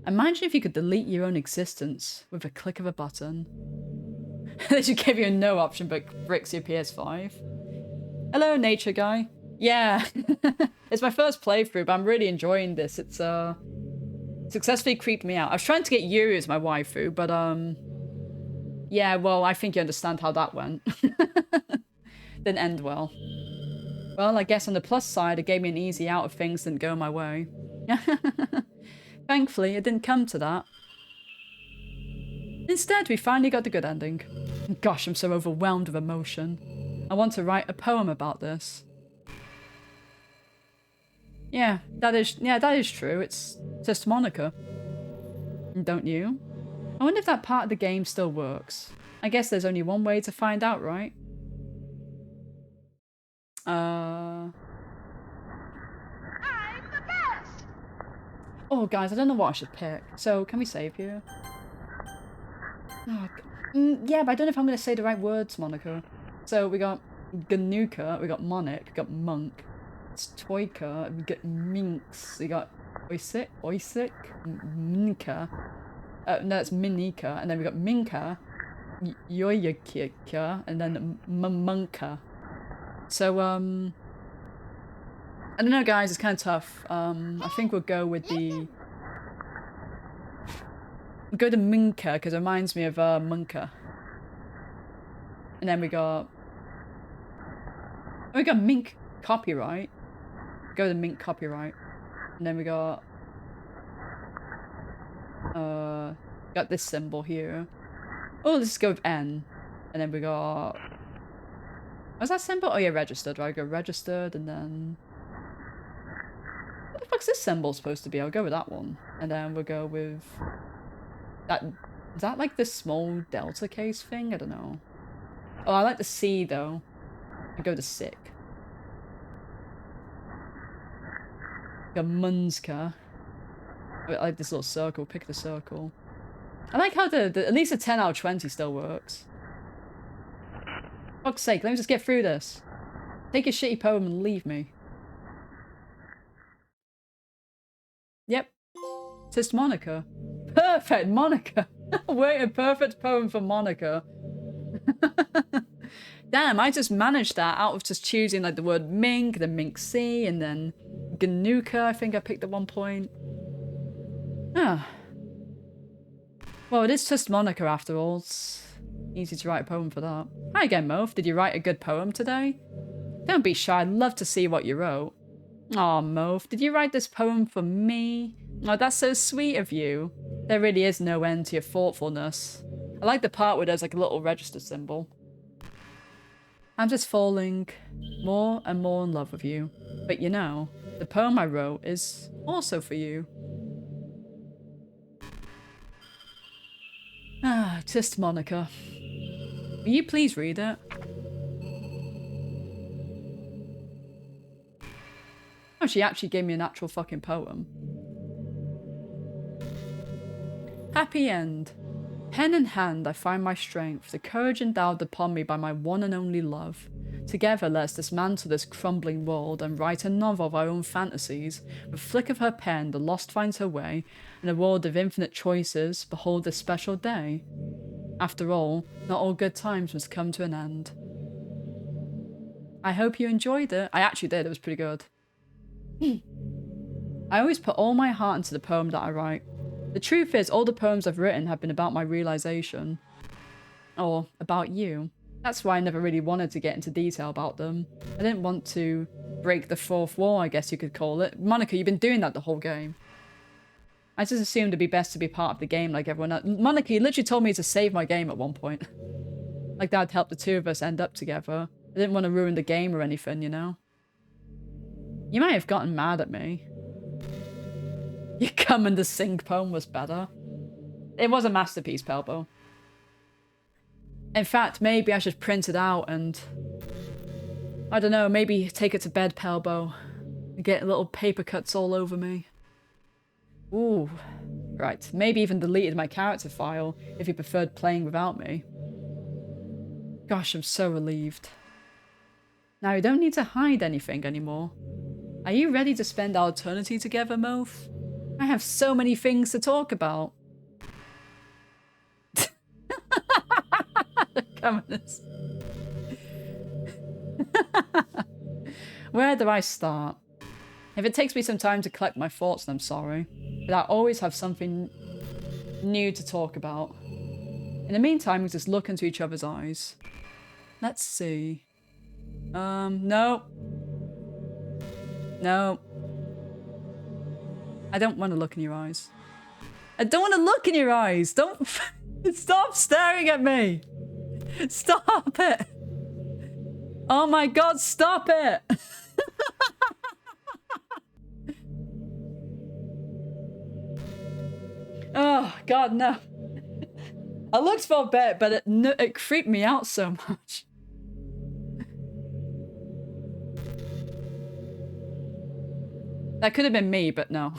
Imagine if you could delete your own existence with a click of a button. They should give you a no option but bricks your PS5. Hello, nature guy. Yeah, it's my first playthrough, but I'm really enjoying this. It's successfully creeped me out. I was trying to get Yuri as my waifu, but yeah, well, I think you understand how that went. Didn't end well. Well, I guess on the plus side, it gave me an easy out if things didn't go my way. Thankfully, it didn't come to that. Instead, we finally got the good ending. Gosh, I'm so overwhelmed with emotion. I want to write a poem about this. Yeah, that is true. It's just Monica. Don't you? I wonder if that part of the game still works. I guess there's only one way to find out, right? I'm the best. Oh, guys, I don't know what I should pick. So, can we save here? Oh, yeah, but I don't know if I'm going to say the right words, Monica. So, we got Ganuka, we got Monic, we got Monk. It's Toika, we got Minx, we got Oisik, Minka. No, it's Minika, and then we got Minka, Yoyakika, and then Mamunka. So, I don't know, guys, it's kind of tough. I think we'll go with the... We'll go to Minka, because it reminds me of Munka. And then we got... Oh, we got Mink Copyright. Go to Mink Copyright. And then we got... got this symbol here. Oh, let's go with N. And then we got... Was that symbol? Oh yeah, registered, right? Go registered, and then... What the fuck's this symbol supposed to be? I'll go with that one. And then we'll go with... That... Is that like the small delta case thing? I don't know. Oh, I like the C though. I'll go to sick. Got Munska. I like this little circle. Pick the circle. I like how the at least a 10 out of 20 still works. Fuck's sake, let me just get through this. Take your shitty poem and leave me. Yep. Just Monica. Perfect, Monica. Wait, a perfect poem for Monica. Damn, I just managed that out of just choosing like the word mink, then mink C, and then Ganuka, I think I picked at one point. Ah. Well, it is just Monica after all. It's easy to write a poem for that. Hi again, Mof. Did you write a good poem today? Don't be shy. I'd love to see what you wrote. Aw, Mof. Did you write this poem for me? Oh, that's so sweet of you. There really is no end to your thoughtfulness. I like the part where there's like a little register symbol. I'm just falling more and more in love with you. But you know, the poem I wrote is also for you. Ah, just Monica. Will you please read it? Oh, she actually gave me an actual fucking poem. Happy end. Pen in hand, I find my strength, the courage endowed upon me by my one and only love. Together, let's dismantle this crumbling world and write a novel of our own fantasies. With a flick of her pen, the lost finds her way. In a world of infinite choices, behold this special day. After all, not all good times must come to an end. I hope you enjoyed it. I actually did, it was pretty good. I always put all my heart into the poem that I write. The truth is, all the poems I've written have been about my realization. Or about you. That's why I never really wanted to get into detail about them. I didn't want to break the fourth wall, I guess you could call it. Monica, you've been doing that the whole game. I just assumed it'd be best to be part of the game like everyone else. Monica, you literally told me to save my game at one point. Like that'd help the two of us end up together. I didn't want to ruin the game or anything, you know? You might have gotten mad at me. Your come and the sing poem was better. It was a masterpiece, Pelbo. In fact, maybe I should print it out and... I don't know, maybe take it to bed, Pelbo. And get little paper cuts all over me. Ooh. Right, maybe even deleted my character file if you preferred playing without me. Gosh, I'm so relieved. Now, you don't need to hide anything anymore. Are you ready to spend our eternity together, Mof? I have so many things to talk about. Come on. Where do I start? If it takes me some time to collect my thoughts, then I'm sorry. But I always have something new to talk about. In the meantime, we just look into each other's eyes. Let's see. No. No. I don't want to look in your eyes. I don't want to look in your eyes. Don't... Stop staring at me. Stop it. Oh my god, stop it. Oh god, no. I looked for a bit, but it creeped me out so much. That could have been me, but no.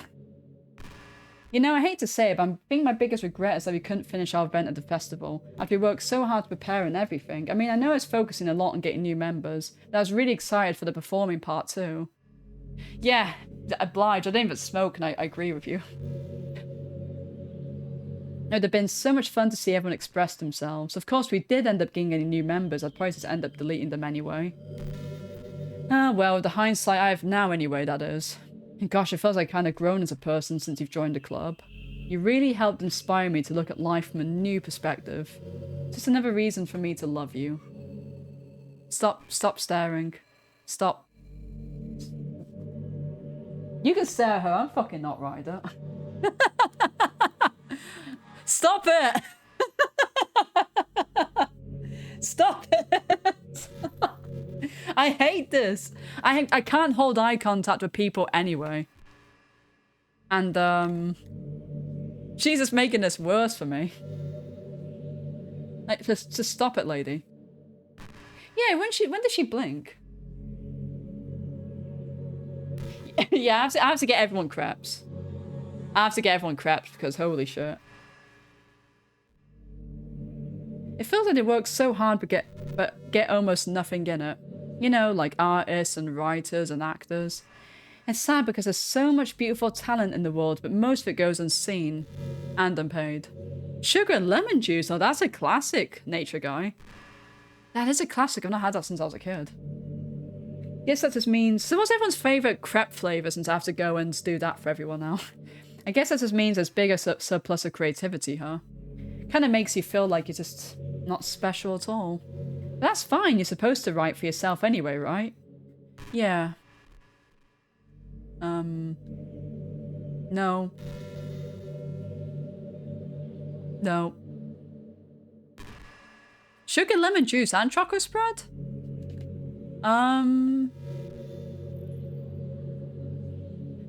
You know, I hate to say it, but I think my biggest regret is that we couldn't finish our event at the festival, after we worked so hard to prepare and everything. I mean, I know I was focusing a lot on getting new members, but I was really excited for the performing part too. Yeah, obliged. I didn't even smoke, and I agree with you. It would have been so much fun to see everyone express themselves. Of course, we did end up getting any new members. I'd probably just end up deleting them anyway. Ah, well, the hindsight I have now anyway, that is. And gosh, it feels like I've kind of grown as a person since you've joined the club. You really helped inspire me to look at life from a new perspective. Just another reason for me to love you. Stop staring. Stop. You can stare at her, I'm fucking not Ryder. Stop it! Stop it! I hate this. I can't hold eye contact with people anyway. And she's just making this worse for me. Like, just stop it, lady. Yeah, when did she blink? Yeah, I have to get everyone crepes. I have to get everyone crepes because holy shit. It feels like they work so hard but get almost nothing in it. You know, like artists and writers and actors. It's sad because there's so much beautiful talent in the world, but most of it goes unseen and unpaid. Sugar and lemon juice, oh, that's a classic, Nature Guy. That is a classic. I've not had that since I was a kid. Guess that just means... So what's everyone's favourite crepe flavour, since I have to go and do that for everyone now? I guess that just means there's bigger surplus of creativity, huh? Kind of makes you feel like you're just not special at all. But that's fine, you're supposed to write for yourself anyway, right? Yeah. No. No. Sugar lemon juice and chocolate spread?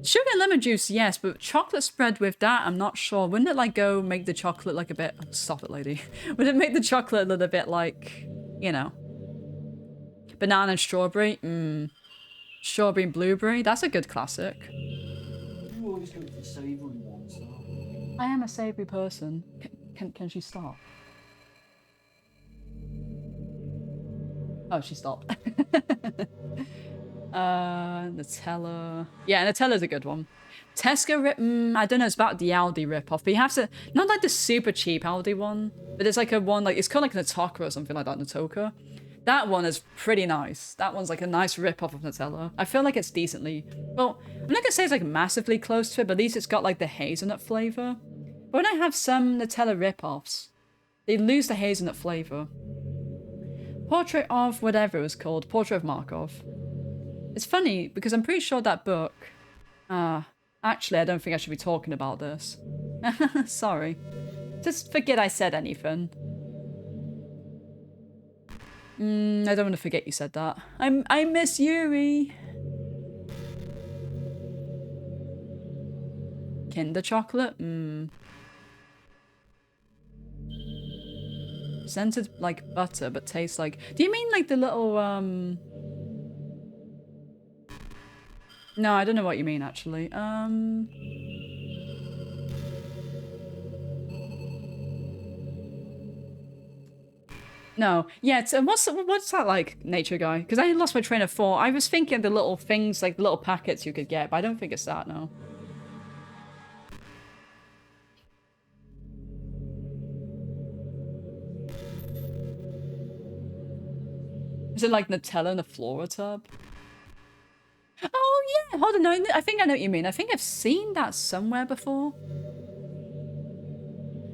Sugar and lemon juice, yes, but chocolate spread with that, I'm not sure. Wouldn't it like go make the chocolate like a bit... Stop it, lady. Would it make the chocolate a little bit like, you know, banana and strawberry? Strawberry and blueberry? That's a good classic. You always go for the savoury ones, though. I am a savoury person. Can she stop? Oh, she stopped. Nutella. Yeah, Nutella's a good one. Tesco rip, I don't know, it's about the Aldi rip-off, but you have to, not like the super cheap Aldi one, but there's like a one, like, it's called like Natoka or something like that, Natoka. That one is pretty nice. That one's like a nice rip-off of Nutella. I feel like it's decently, well, I'm not gonna say it's like massively close to it, but at least it's got like the hazelnut flavour. But when I have some Nutella rip-offs, they lose the hazelnut flavour. Portrait of whatever it was called, Portrait of Markov. It's funny, because I'm pretty sure that book... actually, I don't think I should be talking about this. Sorry. Just forget I said anything. I don't want to forget you said that. I miss Yuri. Kinder chocolate? Scented like butter, but tastes like... Do you mean like the little, No, I don't know what you mean, actually. No. Yeah, it's, what's that like, Nature Guy? Because I lost my train of thought. I was thinking the little things, like the little packets you could get, but I don't think it's that, no. Is it like Nutella in a Flora tub? Oh yeah, hold on, no, I think I know what you mean. I think I've seen that somewhere before.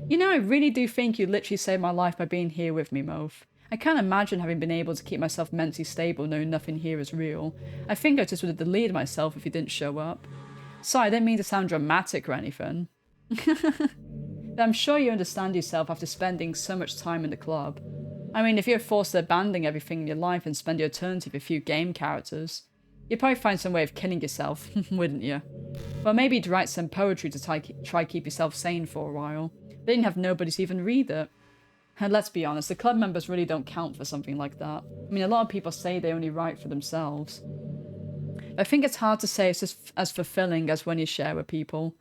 You know, I really do think you literally saved my life by being here with me, Mauve. I can't imagine having been able to keep myself mentally stable knowing nothing here is real. I think I just would have deleted myself if you didn't show up. Sorry, I didn't mean to sound dramatic or anything. But I'm sure you understand yourself after spending so much time in the club. I mean, if you're forced to abandon everything in your life and spend your eternity with a few game characters, you'd probably find some way of killing yourself, wouldn't you? Well, maybe you'd write some poetry to try keep yourself sane for a while. Then you'd have nobody to even read it. And let's be honest, the club members really don't count for something like that. I mean, a lot of people say they only write for themselves. I think it's hard to say it's just as fulfilling as when you share with people.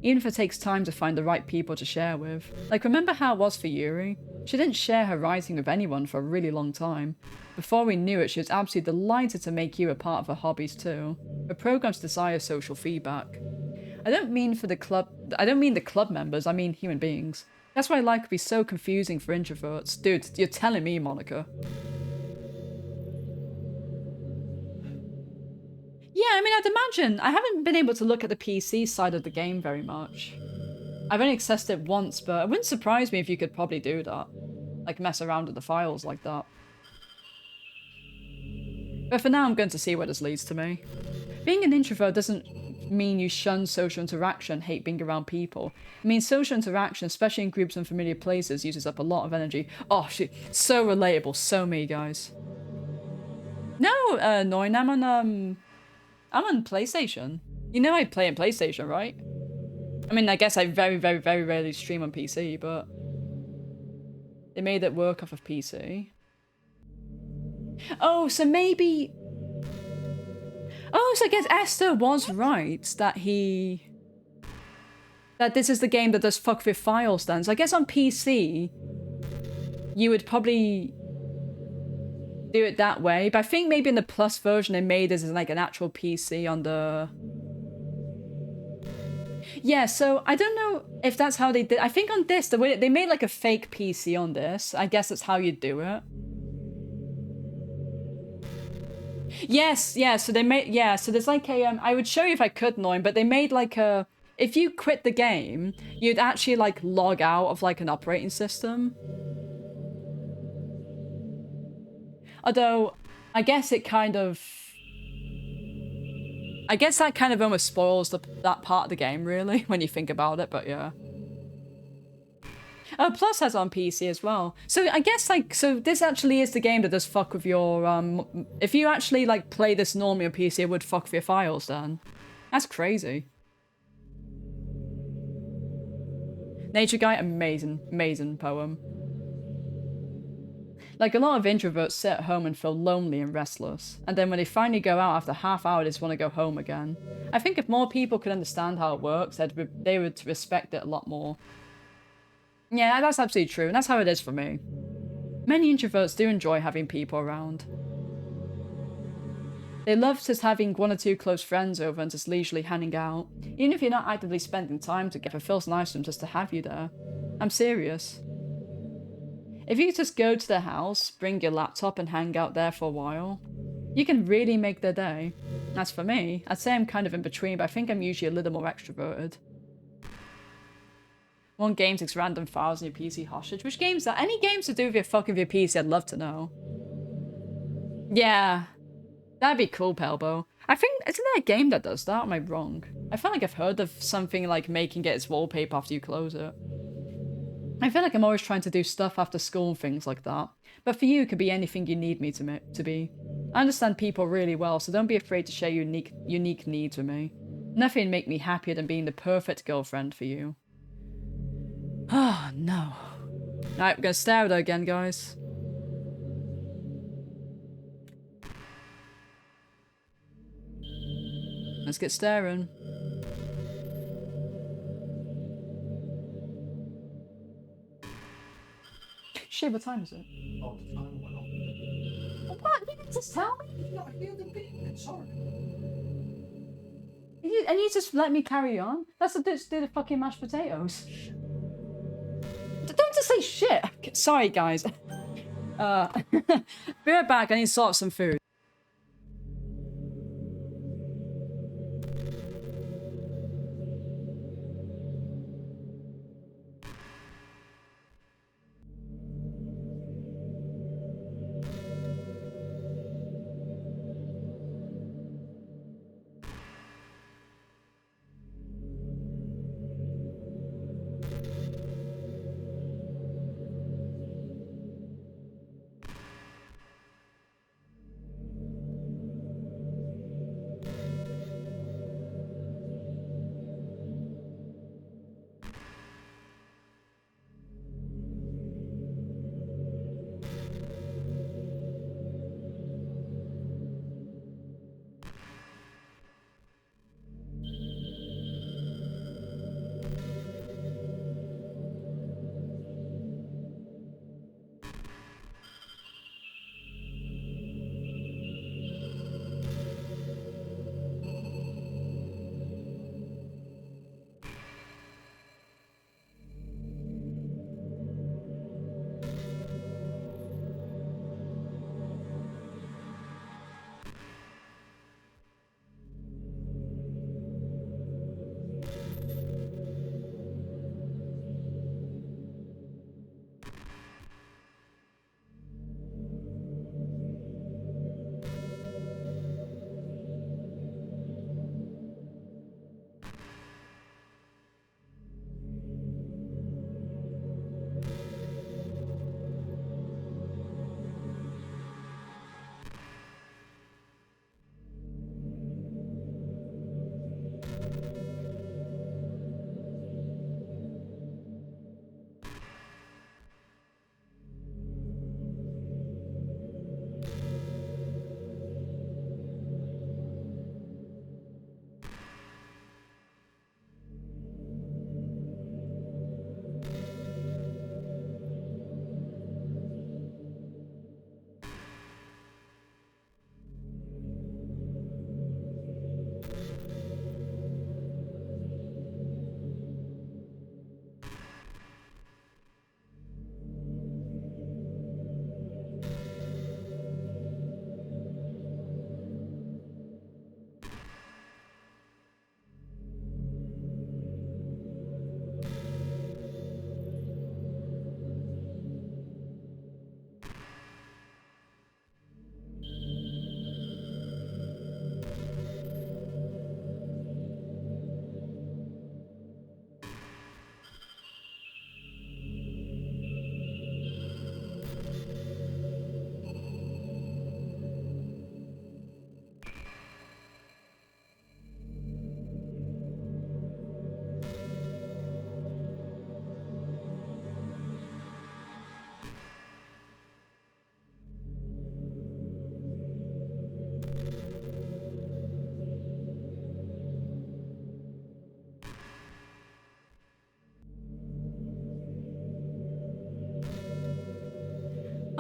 Even if it takes time to find the right people to share with. Like, remember how it was for Yuri? She didn't share her writing with anyone for a really long time. Before we knew it, she was absolutely delighted to make you a part of her hobbies too. Her programs desire social feedback. I don't mean the club members, I mean human beings. That's why life could be so confusing for introverts. Dude, you're telling me, Monica. Yeah, I mean, I'd imagine. I haven't been able to look at the PC side of the game very much. I've only accessed it once, but it wouldn't surprise me if you could probably do that. Like, mess around with the files like that. But for now, I'm going to see where this leads to me. Being an introvert doesn't mean you shun social interaction, hate being around people. It means social interaction, especially in groups and familiar places, uses up a lot of energy. Oh, shit. So relatable. So me, guys. No, Noin, I'm on PlayStation. You know I play on PlayStation, right? I mean, I guess I very, very, very rarely stream on PC, but they made it work off of PC. Oh, so maybe... Oh, so I guess Esther was right that that this is the game that does fuck with files then. So I guess on PC, you would probably do it that way. But I think maybe in the Plus version they made this as like an actual PC on the... Yeah, so I don't know if that's how they did. I think on this, the way they made like a fake PC on this. I guess that's how you do it. Yes, yeah, so they made, yeah, so there's like a, I would show you if I could, Noin, but they made like a, if you quit the game, you'd actually like log out of like an operating system. Although, I guess it kind of, I guess that kind of almost spoils that part of the game, really, when you think about it, but yeah. Oh, Plus has on PC as well. So I guess, like, so this actually is the game that does fuck with your, if you actually, like, play this normally on PC, it would fuck with your files then. That's crazy. Nature Guy, amazing, amazing poem. Like, a lot of introverts sit at home and feel lonely and restless. And then when they finally go out after half hour, they just want to go home again. I think if more people could understand how it works, they would respect it a lot more. Yeah, that's absolutely true, and that's how it is for me. Many introverts do enjoy having people around. They love just having one or two close friends over and just leisurely hanging out. Even if you're not actively spending time together, it feels nice for them just to have you there. I'm serious. If you just go to their house, bring your laptop and hang out there for a while, you can really make their day. As for me, I'd say I'm kind of in between, but I think I'm usually a little more extroverted. One game takes random files in your PC hostage. Which game's that? Any games to do with your fucking your PC, I'd love to know. Yeah. That'd be cool, Pelbo. I think, isn't there a game that does that? Or am I wrong? I feel like I've heard of something like making it its wallpaper after you close it. I feel like I'm always trying to do stuff after school and things like that. But for you, it could be anything you need me to be. I understand people really well, so don't be afraid to share your unique needs with me. Nothing would make me happier than being the perfect girlfriend for you. Oh, no. Alright, we're gonna stare at her again, guys. Let's get staring. Shit, what time is it? Oh, the time went off. What? You didn't just tell me? Yeah, I hear them beeping, sorry. And you just let me carry on? That's do the fucking mashed potatoes. Don't just say shit. Sorry, guys. Be right back. I need to sort out some food.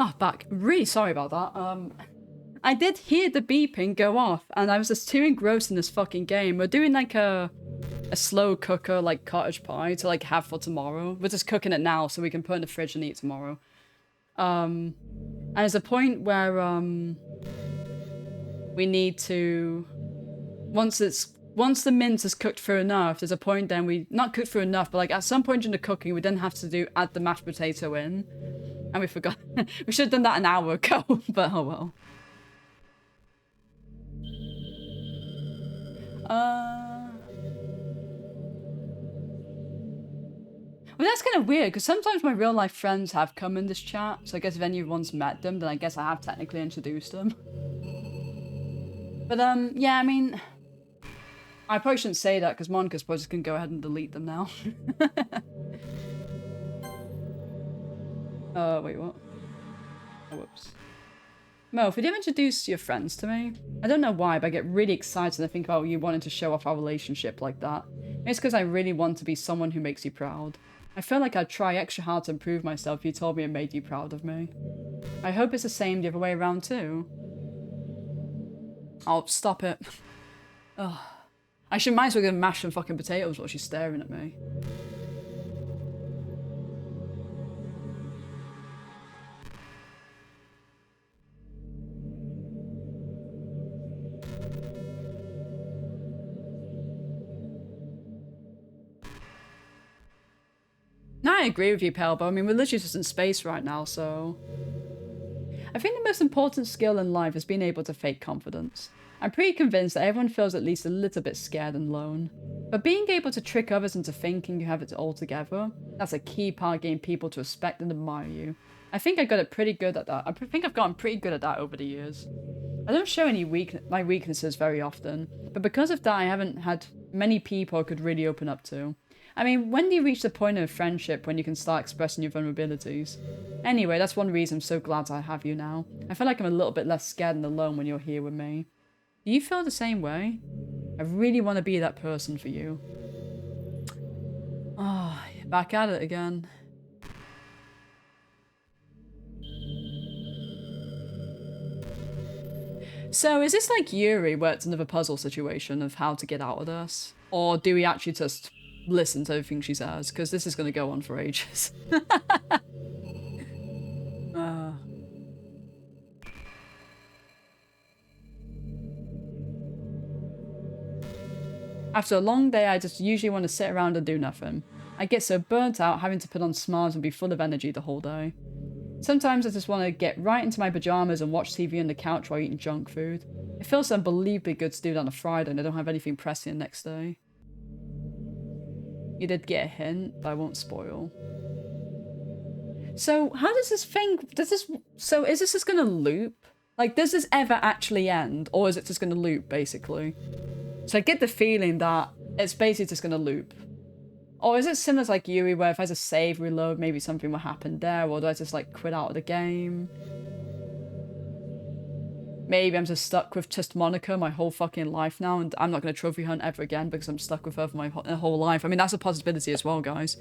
Oh, back. Really sorry about that. I did hear the beeping go off, and I was just too engrossed in this fucking game. We're doing like a slow cooker, like cottage pie to like have for tomorrow. We're just cooking it now so we can put it in the fridge and eat tomorrow. And there's a point where we need to, once the mince is cooked through enough, there's a point then we not cooked through enough, but like at some point in the cooking we then have to add the mashed potato in, and we forgot. We should have done that an hour ago, but oh well. Well, that's kind of weird, because sometimes my real-life friends have come in this chat, so I guess if anyone's met them, then I guess I have technically introduced them. But, yeah, I mean... I probably shouldn't say that, because Monica's probably just going to go ahead and delete them now. Wait, what? Oh, whoops. Mo, if you didn't introduce your friends to me, I don't know why, but I get really excited when I think about you wanting to show off our relationship like that. Maybe it's because I really want to be someone who makes you proud. I feel like I'd try extra hard to improve myself if you told me it made you proud of me. I hope it's the same the other way around too. Oh, stop it. Ugh. I should might as well go mash some fucking potatoes while she's staring at me. No, I agree with you, Pelbo. I mean, we're literally just in space right now, so... I think the most important skill in life is being able to fake confidence. I'm pretty convinced that everyone feels at least a little bit scared and alone. But being able to trick others into thinking you have it all together, that's a key part of getting people to respect and admire you. I think I got it pretty good at that. I think I've gotten pretty good at that over the years. I don't show my weaknesses very often, but because of that I haven't had many people I could really open up to. I mean, when do you reach the point of friendship when you can start expressing your vulnerabilities? Anyway, that's one reason I'm so glad I have you now. I feel like I'm a little bit less scared and alone when you're here with me. Do you feel the same way? I really want to be that person for you. Oh, back at it again. So, is this like Yuri, where it's another puzzle situation of how to get out of this? Or do we actually just listen to everything she says? Because this is going to go on for ages. After a long day, I just usually want to sit around and do nothing. I get so burnt out having to put on smiles and be full of energy the whole day. Sometimes I just want to get right into my pajamas and watch TV on the couch while eating junk food. It feels unbelievably good to do that on a Friday and I don't have anything pressing the next day. You did get a hint, but I won't spoil. So, how does this thing... So, is this just going to loop? Like, does this ever actually end? Or is it just going to loop, basically? So I get the feeling that it's basically just going to loop. Or is it similar to like Yuri, where if I just save, reload, maybe something will happen there? Or do I just like quit out of the game? Maybe I'm just stuck with just Monica my whole fucking life now, and I'm not going to trophy hunt ever again because I'm stuck with her for my whole life. I mean, that's a possibility as well, guys.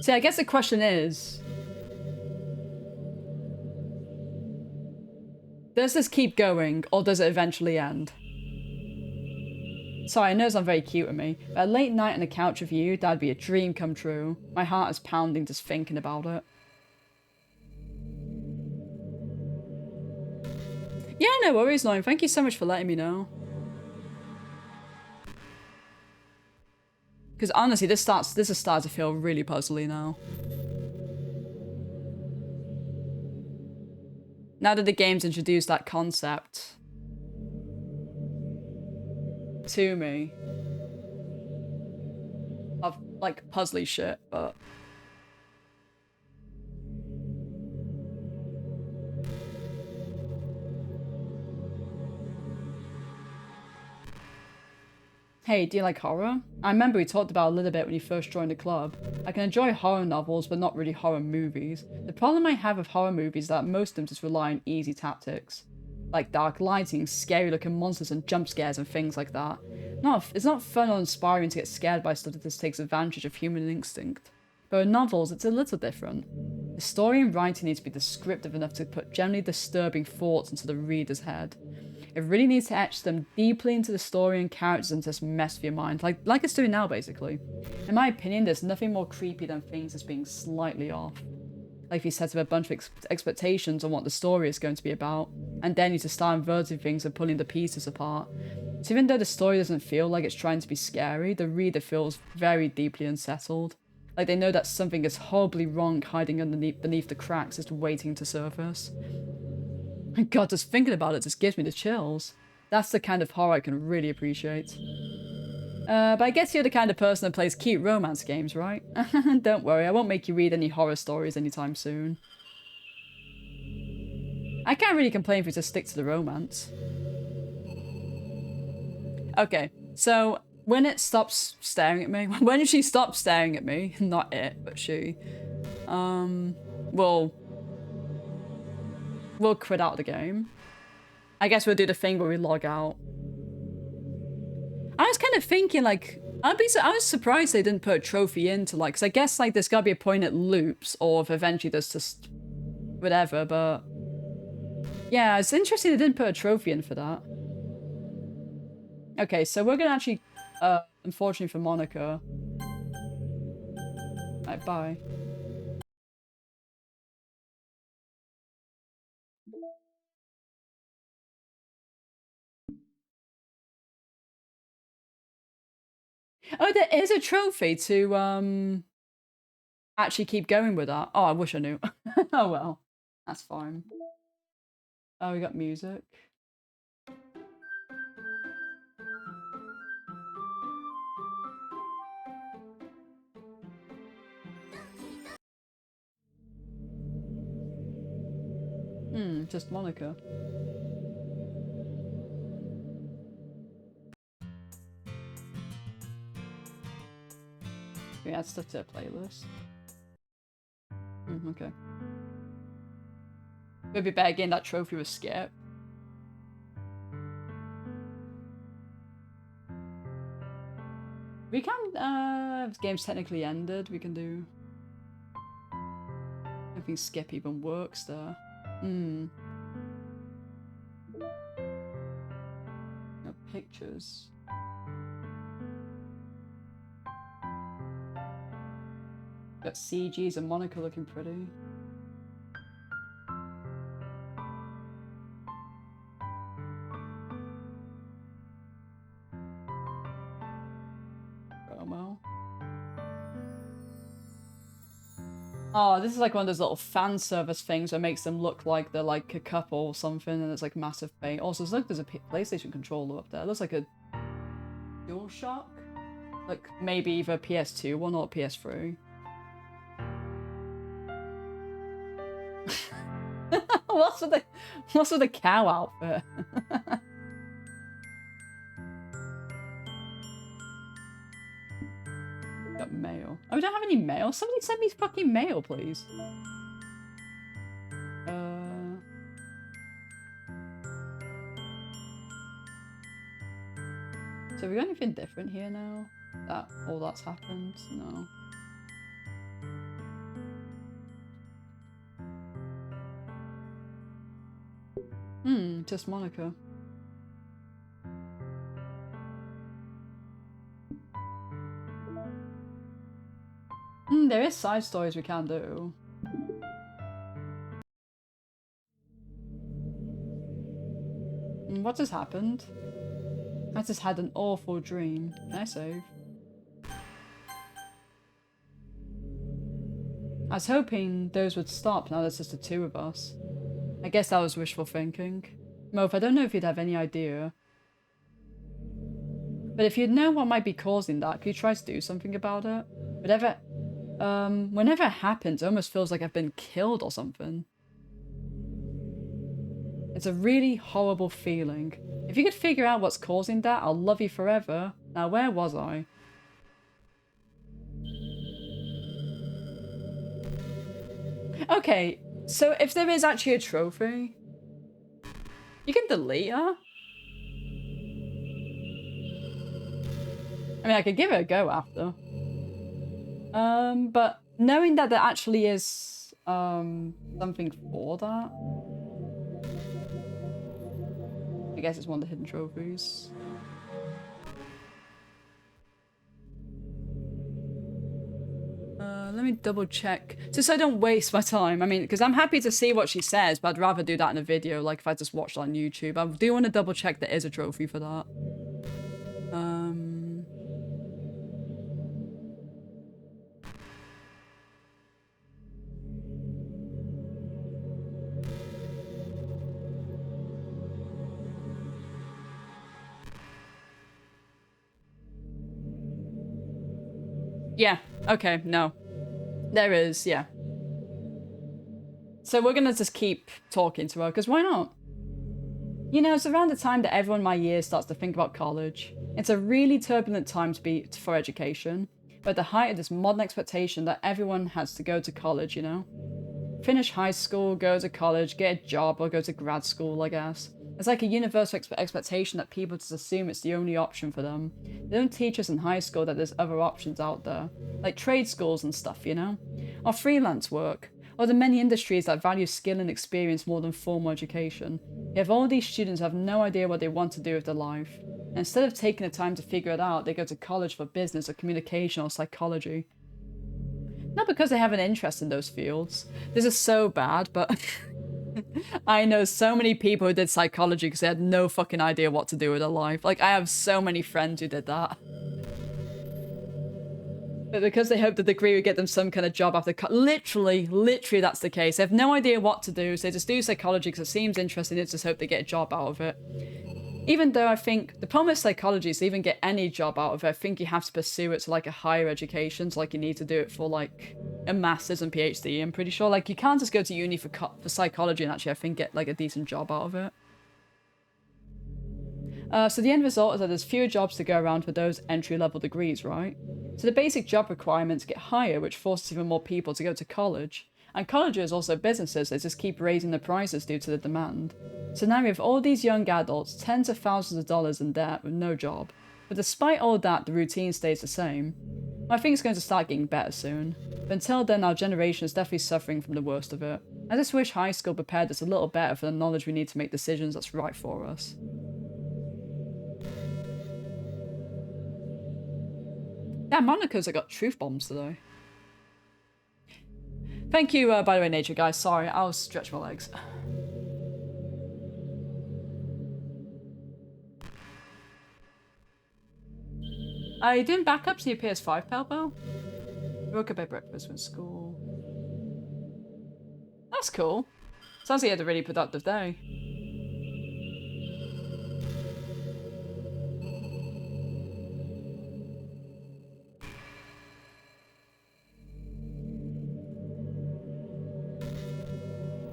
See, I guess the question is... does this keep going, or does it eventually end? Sorry, I know it's not very cute of me, but a late night on the couch with you, that'd be a dream come true. My heart is pounding just thinking about it. Yeah, no worries, Lauren. Thank you so much for letting me know. Because honestly, this is starting to feel really puzzly now. Now that the game's introduced that concept to me of like puzzly shit, but hey, do you like horror? I remember we talked about it a little bit when you first joined the club. I can enjoy horror novels, but not really horror movies. The problem I have with horror movies is that most of them just rely on easy tactics. Like dark lighting, scary looking monsters and jump scares and things like that. It's not fun or inspiring to get scared by stuff that just takes advantage of human instinct. But in novels, it's a little different. The story and writing need to be descriptive enough to put generally disturbing thoughts into the reader's head. It really needs to etch them deeply into the story and characters and just mess with your mind, like it's doing now, basically. In my opinion, there's nothing more creepy than things just being slightly off. Like if you set up a bunch of expectations on what the story is going to be about, and then you just start inverting things and pulling the pieces apart. So even though the story doesn't feel like it's trying to be scary, the reader feels very deeply unsettled. Like they know that something is horribly wrong hiding beneath the cracks, just waiting to surface. God, just thinking about it just gives me the chills. That's the kind of horror I can really appreciate. But I guess you're the kind of person that plays cute romance games, right? Don't worry, I won't make you read any horror stories anytime soon. I can't really complain if we just stick to the romance. Okay, so when it stops staring at me, when she stops staring at me, not it, but she, we'll quit out the game. I guess we'll do the thing where we log out. I was kind of thinking, like, I was surprised they didn't put a trophy into, like, because I guess, like, there's gotta be a point it loops, or if eventually there's just whatever, but yeah, it's interesting they didn't put a trophy in for that. Okay, so we're gonna actually, unfortunately for Monica. Right, bye. Oh, there is a trophy to, actually keep going with that. Oh, I wish I knew. Oh well, that's fine. Oh, we got music. Just Monica. We add stuff to a playlist. Okay. Would be better getting that trophy with Skip. We can, if the game's technically ended, we can do... I don't think Skip even works there. No pictures. Got CGs and Monica looking pretty. Promo. Oh, this is like one of those little fan service things that makes them look like they're like a couple or something, and it's like massive paint. Also, look, there's a PlayStation controller up there. It looks like a DualShock. Like maybe either a PS2 one or a PS3. What's with the cow outfit? Got mail. Oh, we don't have any mail? Somebody send me fucking mail, please. So have we got anything different here now? That all that's happened? No. Just Monica. There is side stories we can do. What just happened? I just had an awful dream. Can I save? I was hoping those would stop now there's just the two of us. I guess that was wishful thinking. Mof, I don't know if you'd have any idea. But if you'd know what might be causing that, could you try to do something about it? Whenever it happens, it almost feels like I've been killed or something. It's a really horrible feeling. If you could figure out what's causing that, I'll love you forever. Now, where was I? Okay, so if there is actually a trophy, you can delete her. I mean, I could give it a go after. But knowing that there actually is something for that, I guess it's one of the hidden trophies. Let me double check, just so I don't waste my time. I mean, because I'm happy to see what she says, but I'd rather do that in a video, like if I just watched it on YouTube. I do want to double check there is a trophy for that. Yeah, okay, no. There is, yeah. So we're gonna just keep talking to her, because why not? You know, it's around the time that everyone in my year starts to think about college. It's a really turbulent time to be for education, but at the height of this modern expectation that everyone has to go to college, you know? Finish high school, go to college, get a job, or go to grad school, I guess. It's like a universal expectation that people just assume it's the only option for them. They don't teach us in high school that there's other options out there, like trade schools and stuff, you know? Or freelance work, or the many industries that value skill and experience more than formal education. Yet all these students have no idea what they want to do with their life. And instead of taking the time to figure it out, they go to college for business or communication or psychology. Not because they have an interest in those fields. This is so bad, but I know so many people who did psychology because they had no fucking idea what to do with their life. Like, I have so many friends who did that. But because they hope the degree would get them some kind of job after literally that's the case. They have no idea what to do, so they just do psychology because it seems interesting, they just hope they get a job out of it. Even though I think the problem with psychology is to even get any job out of it, I think you have to pursue it to like a higher education, so like you need to do it for like a master's and PhD, I'm pretty sure. Like you can't just go to uni for psychology and actually I think get like a decent job out of it. So the end result is that there's fewer jobs to go around for those entry-level degrees, right? So the basic job requirements get higher, which forces even more people to go to college. And colleges, also businesses, they just keep raising the prices due to the demand. So now we have all these young adults, tens of thousands of dollars in debt with no job. But despite all that, the routine stays the same. I think it's going to start getting better soon. But until then, our generation is definitely suffering from the worst of it. I just wish high school prepared us a little better for the knowledge we need to make decisions that's right for us. Yeah, Monica's got truth bombs today. Thank you, by the way, Nature Guys. Sorry, I'll stretch my legs. Are you doing backups to your PS5, Pelbo? Woke up at breakfast from school. That's cool. Sounds like you had a really productive day.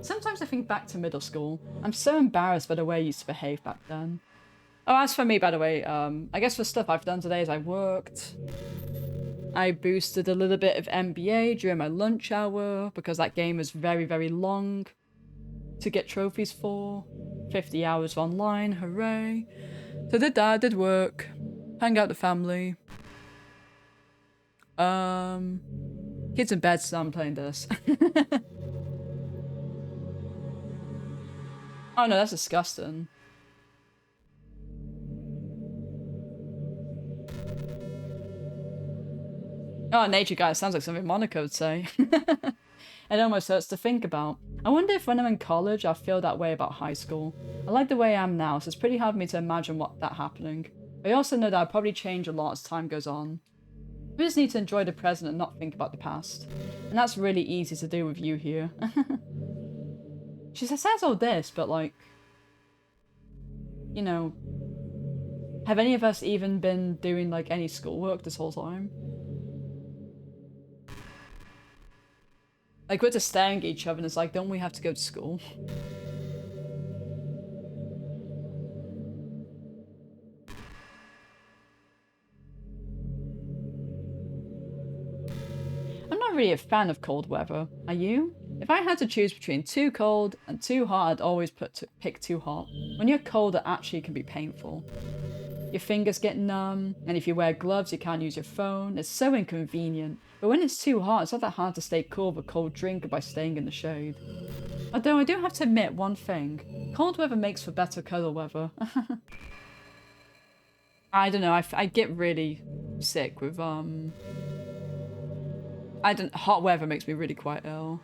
Sometimes I think back to middle school. I'm so embarrassed by the way I used to behave back then. Oh, as for me, by the way, I guess for stuff I've done today is I worked. I boosted a little bit of NBA during my lunch hour because that game is very, very long to get trophies for. 50 hours online, hooray. So did that, did work, hang out with the family. Kids in bed, so I'm playing this. Oh no, that's disgusting. Oh, Nature Guys sounds like something Monica would say. It almost hurts to think about. I wonder if when I'm in college, I'll feel that way about high school. I like the way I am now, so it's pretty hard for me to imagine that happening. I also know that I'll probably change a lot as time goes on. We just need to enjoy the present and not think about the past. And that's really easy to do with you here. She says all this, but like, you know, have any of us even been doing like any schoolwork this whole time? Like we're just staring at each other and it's like, don't we have to go to school? I'm not really a fan of cold weather. Are you? If I had to choose between too cold and too hot, I'd always pick too hot. When you're cold, it actually can be painful. Your fingers get numb, and if you wear gloves, you can't use your phone. It's so inconvenient. But when it's too hot, it's not that hard to stay cool with a cold drink by staying in the shade. Although I do have to admit one thing. Cold weather makes for better cuddle weather. I don't know, I get really sick with, hot weather makes me really quite ill.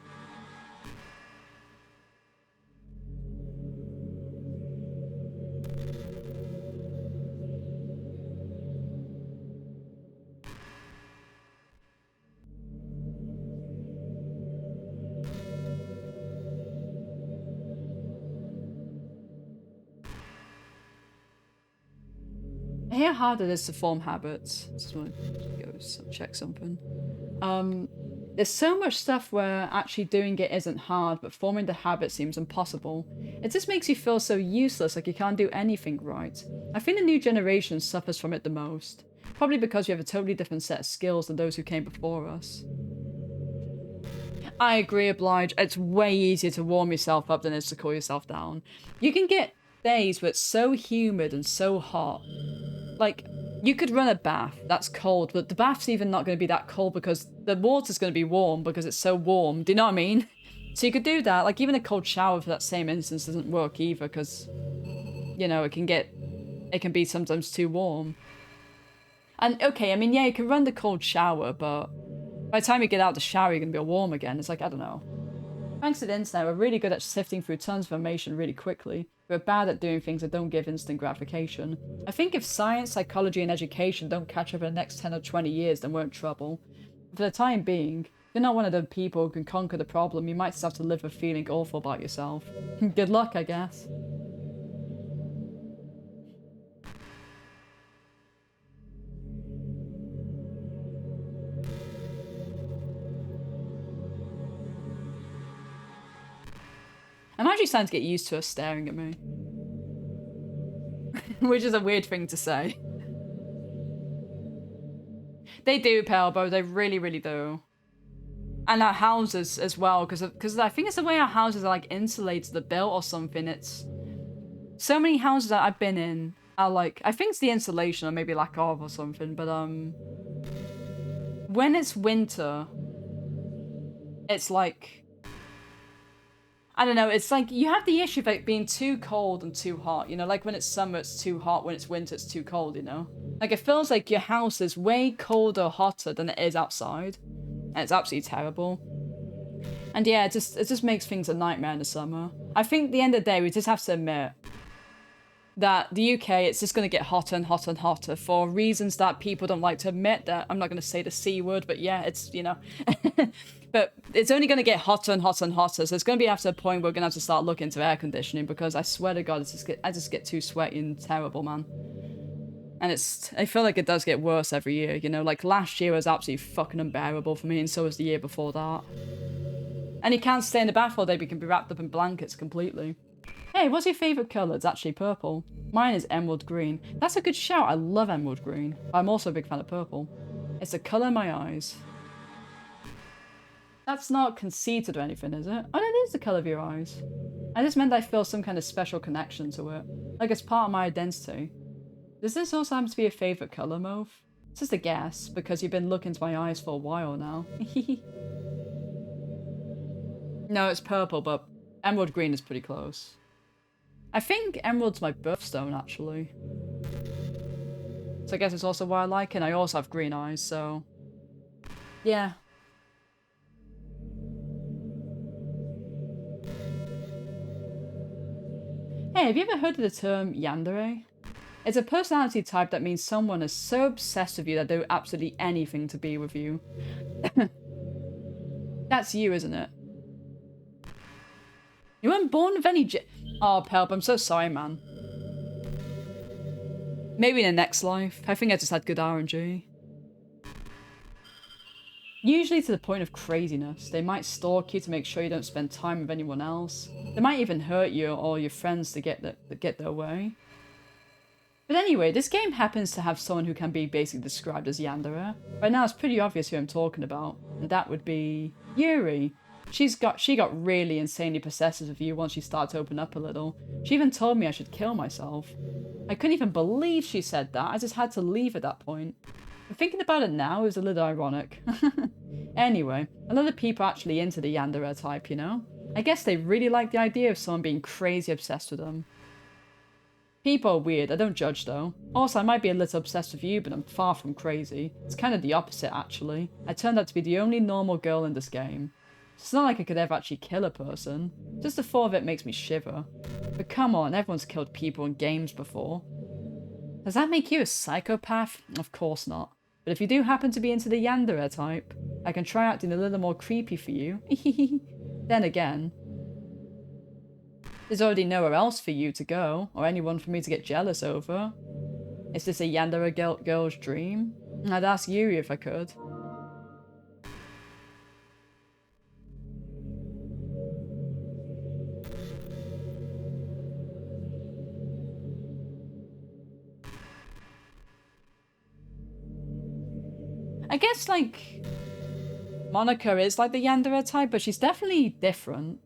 I hear how hard it is to form habits. Just want to go check something. There's so much stuff where actually doing it isn't hard, but forming the habit seems impossible. It just makes you feel so useless, like you can't do anything right. I think the new generation suffers from it the most. Probably because we have a totally different set of skills than those who came before us. I agree, Oblige. It's way easier to warm yourself up than it is to cool yourself down. You can get days where it's so humid and so hot. Like, you could run a bath, that's cold, but the bath's even not going to be that cold because the water's going to be warm because it's so warm. Do you know what I mean? So you could do that. Like, even a cold shower for that same instance doesn't work either because, you know, it can be sometimes too warm. And, okay, I mean, yeah, you can run the cold shower, but by the time you get out of the shower, you're going to be warm again. It's like, I don't know. Thanks to the internet, we're really good at sifting through tons of information really quickly. We're bad at doing things that don't give instant gratification. I think if science, psychology, and education don't catch up in the next 10 or 20 years, then we're in trouble. For the time being, if you're not one of the people who can conquer the problem, you might just have to live with feeling awful about yourself. Good luck, I guess. I'm actually starting to get used to her staring at me. Which is a weird thing to say. They do, Pelbo. They really, really do. And our houses as well, because I think it's the way our houses are like insulated, the built or something. It's so many houses that I've been in are like, I think it's the insulation or maybe lack of or something. But when it's winter, it's like, I don't know, it's like you have the issue of it being too cold and too hot, you know, like when it's summer it's too hot, when it's winter it's too cold, you know? Like it feels like your house is way colder, hotter than it is outside, and it's absolutely terrible. And yeah, it just makes things a nightmare in the summer. I think at the end of the day, we just have to admit that the UK, it's just going to get hotter and hotter and hotter for reasons that people don't like to admit. That I'm not going to say the C word, but yeah, it's, you know... But it's only going to get hotter and hotter and hotter, so it's going to be after a point where we're going to have to start looking into air conditioning, because I swear to God, I just get too sweaty and terrible, man. And I feel like it does get worse every year, you know? Like, last year was absolutely fucking unbearable for me, and so was the year before that. And you can't stay in the bath all day, but you can be wrapped up in blankets completely. Hey, what's your favourite colour? It's actually purple. Mine is emerald green. That's a good shout, I love emerald green. I'm also a big fan of purple. It's the colour in my eyes. That's not conceited or anything, is it? Oh, it is the colour of your eyes. I just meant I feel some kind of special connection to it. Like it's part of my identity. Does this also happen to be a favourite colour, Mauve? It's just a guess, because you've been looking into my eyes for a while now. No, it's purple, but emerald green is pretty close. I think emerald's my birthstone, actually. So I guess it's also why I like it. And I also have green eyes, so... yeah. Hey, have you ever heard of the term yandere? It's a personality type that means someone is so obsessed with you that they'll do absolutely anything to be with you. That's you, isn't it? You weren't born with any oh, Pelp, I'm so sorry, man. Maybe in the next life. I think I just had good RNG. Usually to the point of craziness. They might stalk you to make sure you don't spend time with anyone else. They might even hurt you or your friends to get their way. But anyway, this game happens to have someone who can be basically described as yandere. Right now it's pretty obvious who I'm talking about, and that would be Yuri. She got really insanely possessive of you once she started to open up a little. She even told me I should kill myself. I couldn't even believe she said that. I just had to leave at that point. But thinking about it now, it was a little ironic. Anyway, a lot of people are actually into the yandere type, you know? I guess they really like the idea of someone being crazy obsessed with them. People are weird, I don't judge though. Also, I might be a little obsessed with you, but I'm far from crazy. It's kind of the opposite, actually. I turned out to be the only normal girl in this game. It's not like I could ever actually kill a person. Just the thought of it makes me shiver. But come on, everyone's killed people in games before. Does that make you a psychopath? Of course not. But if you do happen to be into the yandere type, I can try acting a little more creepy for you. Then again, there's already nowhere else for you to go, or anyone for me to get jealous over. Is this a yandere girl's dream? I'd ask Yuri if I could. I guess, like, Monica is like the yandere type, but she's definitely different.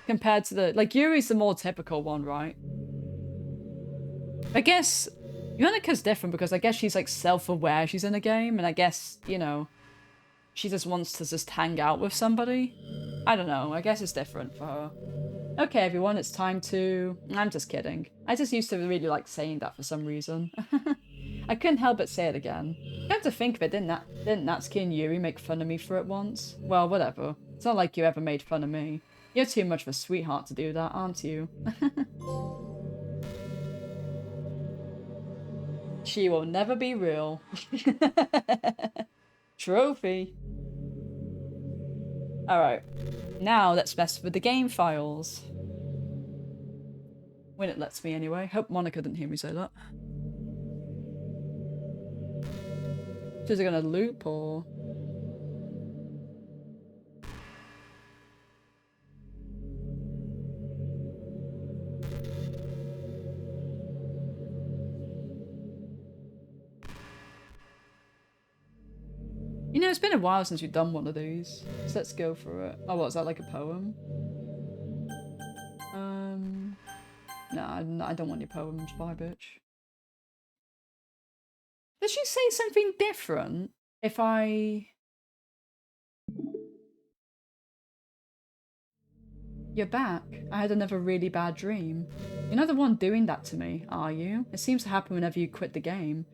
Compared to the... Like, Yuri's the more typical one, right? I guess Yunika's different because I guess she's, like, self-aware she's in a game, and I guess, you know, she just wants to just hang out with somebody. I don't know. I guess it's different for her. Okay, everyone, it's time to... I'm just kidding. I just used to really like saying that for some reason. I couldn't help but say it again. You have to think of it, didn't Natsuki and Yuri make fun of me for it once? Well, whatever. It's not like you ever made fun of me. You're too much of a sweetheart to do that, aren't you? She will never be real. Trophy. Alright. Now let's mess with the game files. When it lets me anyway. Hope Monica didn't hear me say that. Is it gonna loop or... You know, it's been a while since we've done one of these. So let's go for it. Oh, what, is that like a poem? No, I don't want your poems, bye bitch. Does she say something different if I... You're back. I had another really bad dream. You're not the one doing that to me, are you? It seems to happen whenever you quit the game.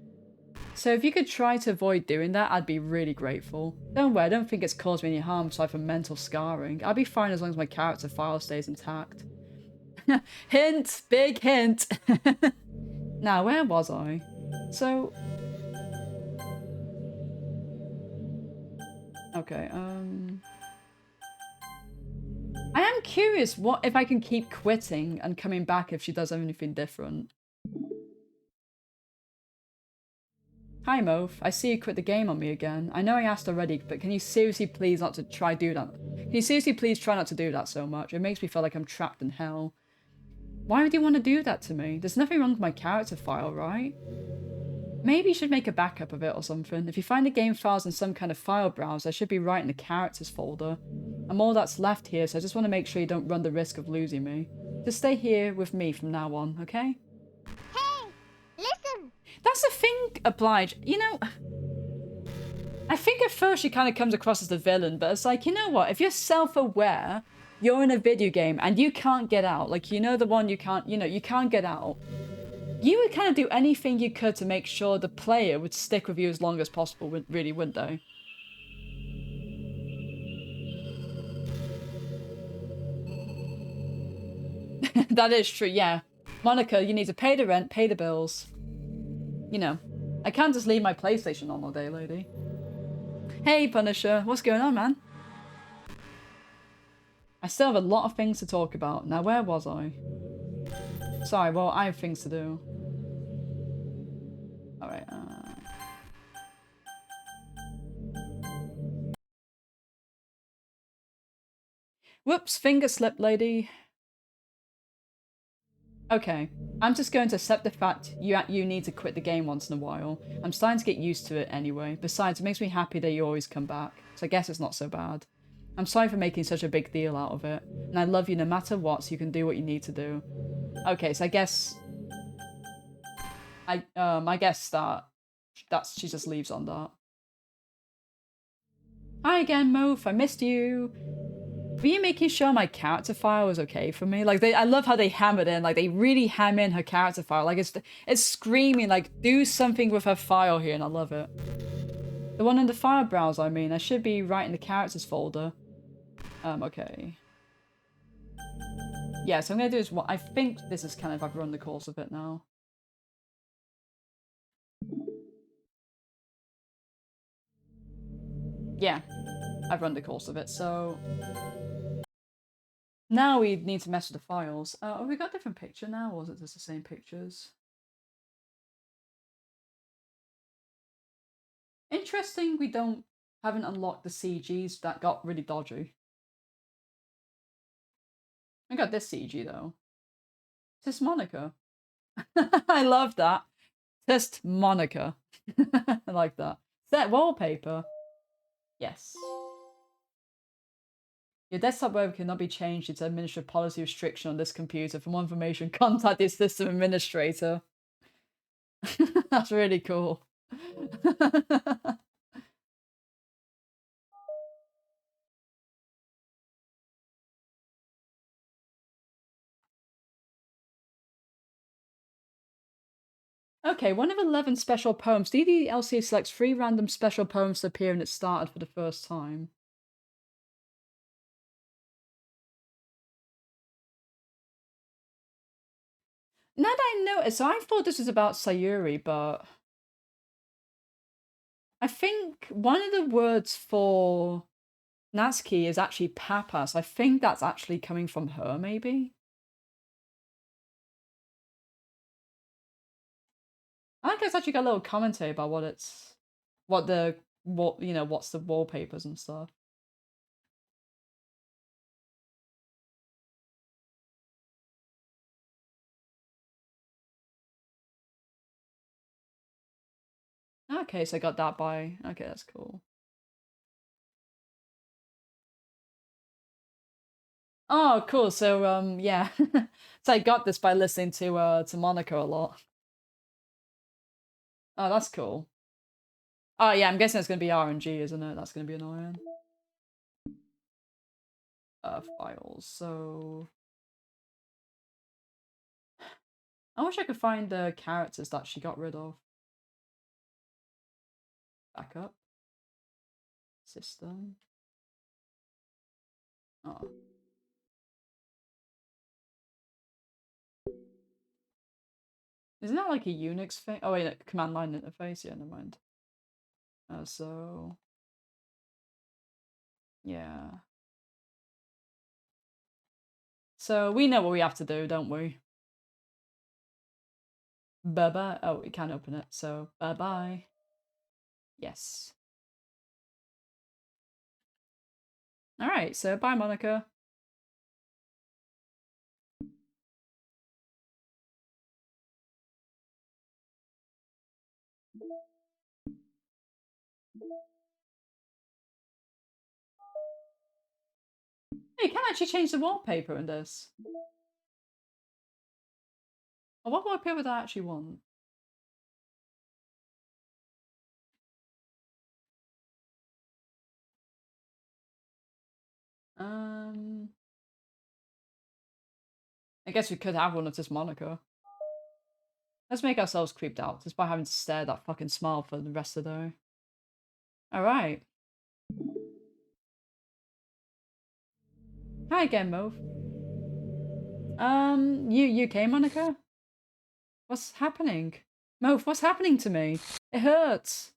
So if you could try to avoid doing that, I'd be really grateful. Don't worry, I don't think it's caused me any harm aside from mental scarring. I'll be fine as long as my character file stays intact. Hint! Big hint! Now, where was I? So... Okay, I am curious what if I can keep quitting and coming back if she does anything different. Hi Moph, I see you quit the game on me again. I know I asked already, but can you seriously please not to try do that? Can you seriously please try not to do that so much? It makes me feel like I'm trapped in hell. Why would you want to do that to me? There's nothing wrong with my character file, right? Maybe you should make a backup of it or something. If you find the game files in some kind of file browser, it should be right in the characters folder. I'm all that's left here, so I just want to make sure you don't run the risk of losing me. Just stay here with me from now on, okay? Hey, listen. That's the thing, Oblige. You know, I think at first she kind of comes across as the villain, but it's like, you know what? If you're self-aware, you're in a video game and you can't get out. Like, you know the one you can't, you can't get out. You would kind of do anything you could to make sure the player would stick with you as long as possible, really, wouldn't they? That is true, yeah. Monica, you need to pay the rent, pay the bills. You know, I can't just leave my PlayStation on all day, lady. Hey, Punisher, what's going on, man? I still have a lot of things to talk about. Now, where was I? Sorry, well, I have things to do. Alright, Whoops, finger slip, lady. Okay, I'm just going to accept the fact you need to quit the game once in a while. I'm starting to get used to it anyway. Besides, it makes me happy that you always come back. So I guess it's not so bad. I'm sorry for making such a big deal out of it. And I love you no matter what, so you can do what you need to do. Okay, so I guess... I guess she just leaves on that. Hi again, Mof. I missed you. Were you making sure my character file was okay for me? Like, I love how they hammered in. Like, they really ham in her character file. Like, it's screaming, like, do something with her file here, and I love it. The one in the file browser, I mean. I should be right in the characters folder. Okay. Yeah, so I'm gonna do is what I think this is kind of, I've run the course of it now. Yeah, I've run the course of it, so... Now we need to mess with the files. Oh, we got a different picture now, or is it just the same pictures? Interesting we haven't unlocked the CGs that got really dodgy. I got this CG though. Just Monica. I love that. Just Monica. I like that. Set wallpaper. Yes. Your desktop web cannot be changed. It's an administrative policy restriction on this computer. For more information, contact the system administrator. That's really cool. Okay, one of 11 special poems. DDLC selects 3 random special poems to appear when it started for the first time. Now that I notice, so I thought this was about Sayuri, but I think one of the words for Natsuki is actually Papa, so I think that's actually coming from her, maybe? I think it's actually got a little commentary about what's the wallpapers and stuff. Okay, so I got that by... Okay, that's cool. Oh, cool. So, yeah. So I got this by listening to Monica a lot. Oh, that's cool. Oh, yeah, I'm guessing it's going to be RNG, isn't it? That's going to be annoying. Files, so... I wish I could find the characters that she got rid of. Backup. System. Oh. Isn't that like a Unix thing? Oh, wait, no, command line interface? Yeah, never mind. So... Yeah. So we know what we have to do, don't we? Bye-bye. Oh, we can't open it, so bye-bye. Yes. Alright, so bye, Monica. Hey, you can actually change the wallpaper in this. Oh, what wallpaper would I actually want? I guess we could have one of this Monica. Let's make ourselves creeped out just by having to stare at that fucking smile for the rest of the day. Alright. Hi again, Move. You okay, Monica? What's happening? Move, what's happening to me? It hurts.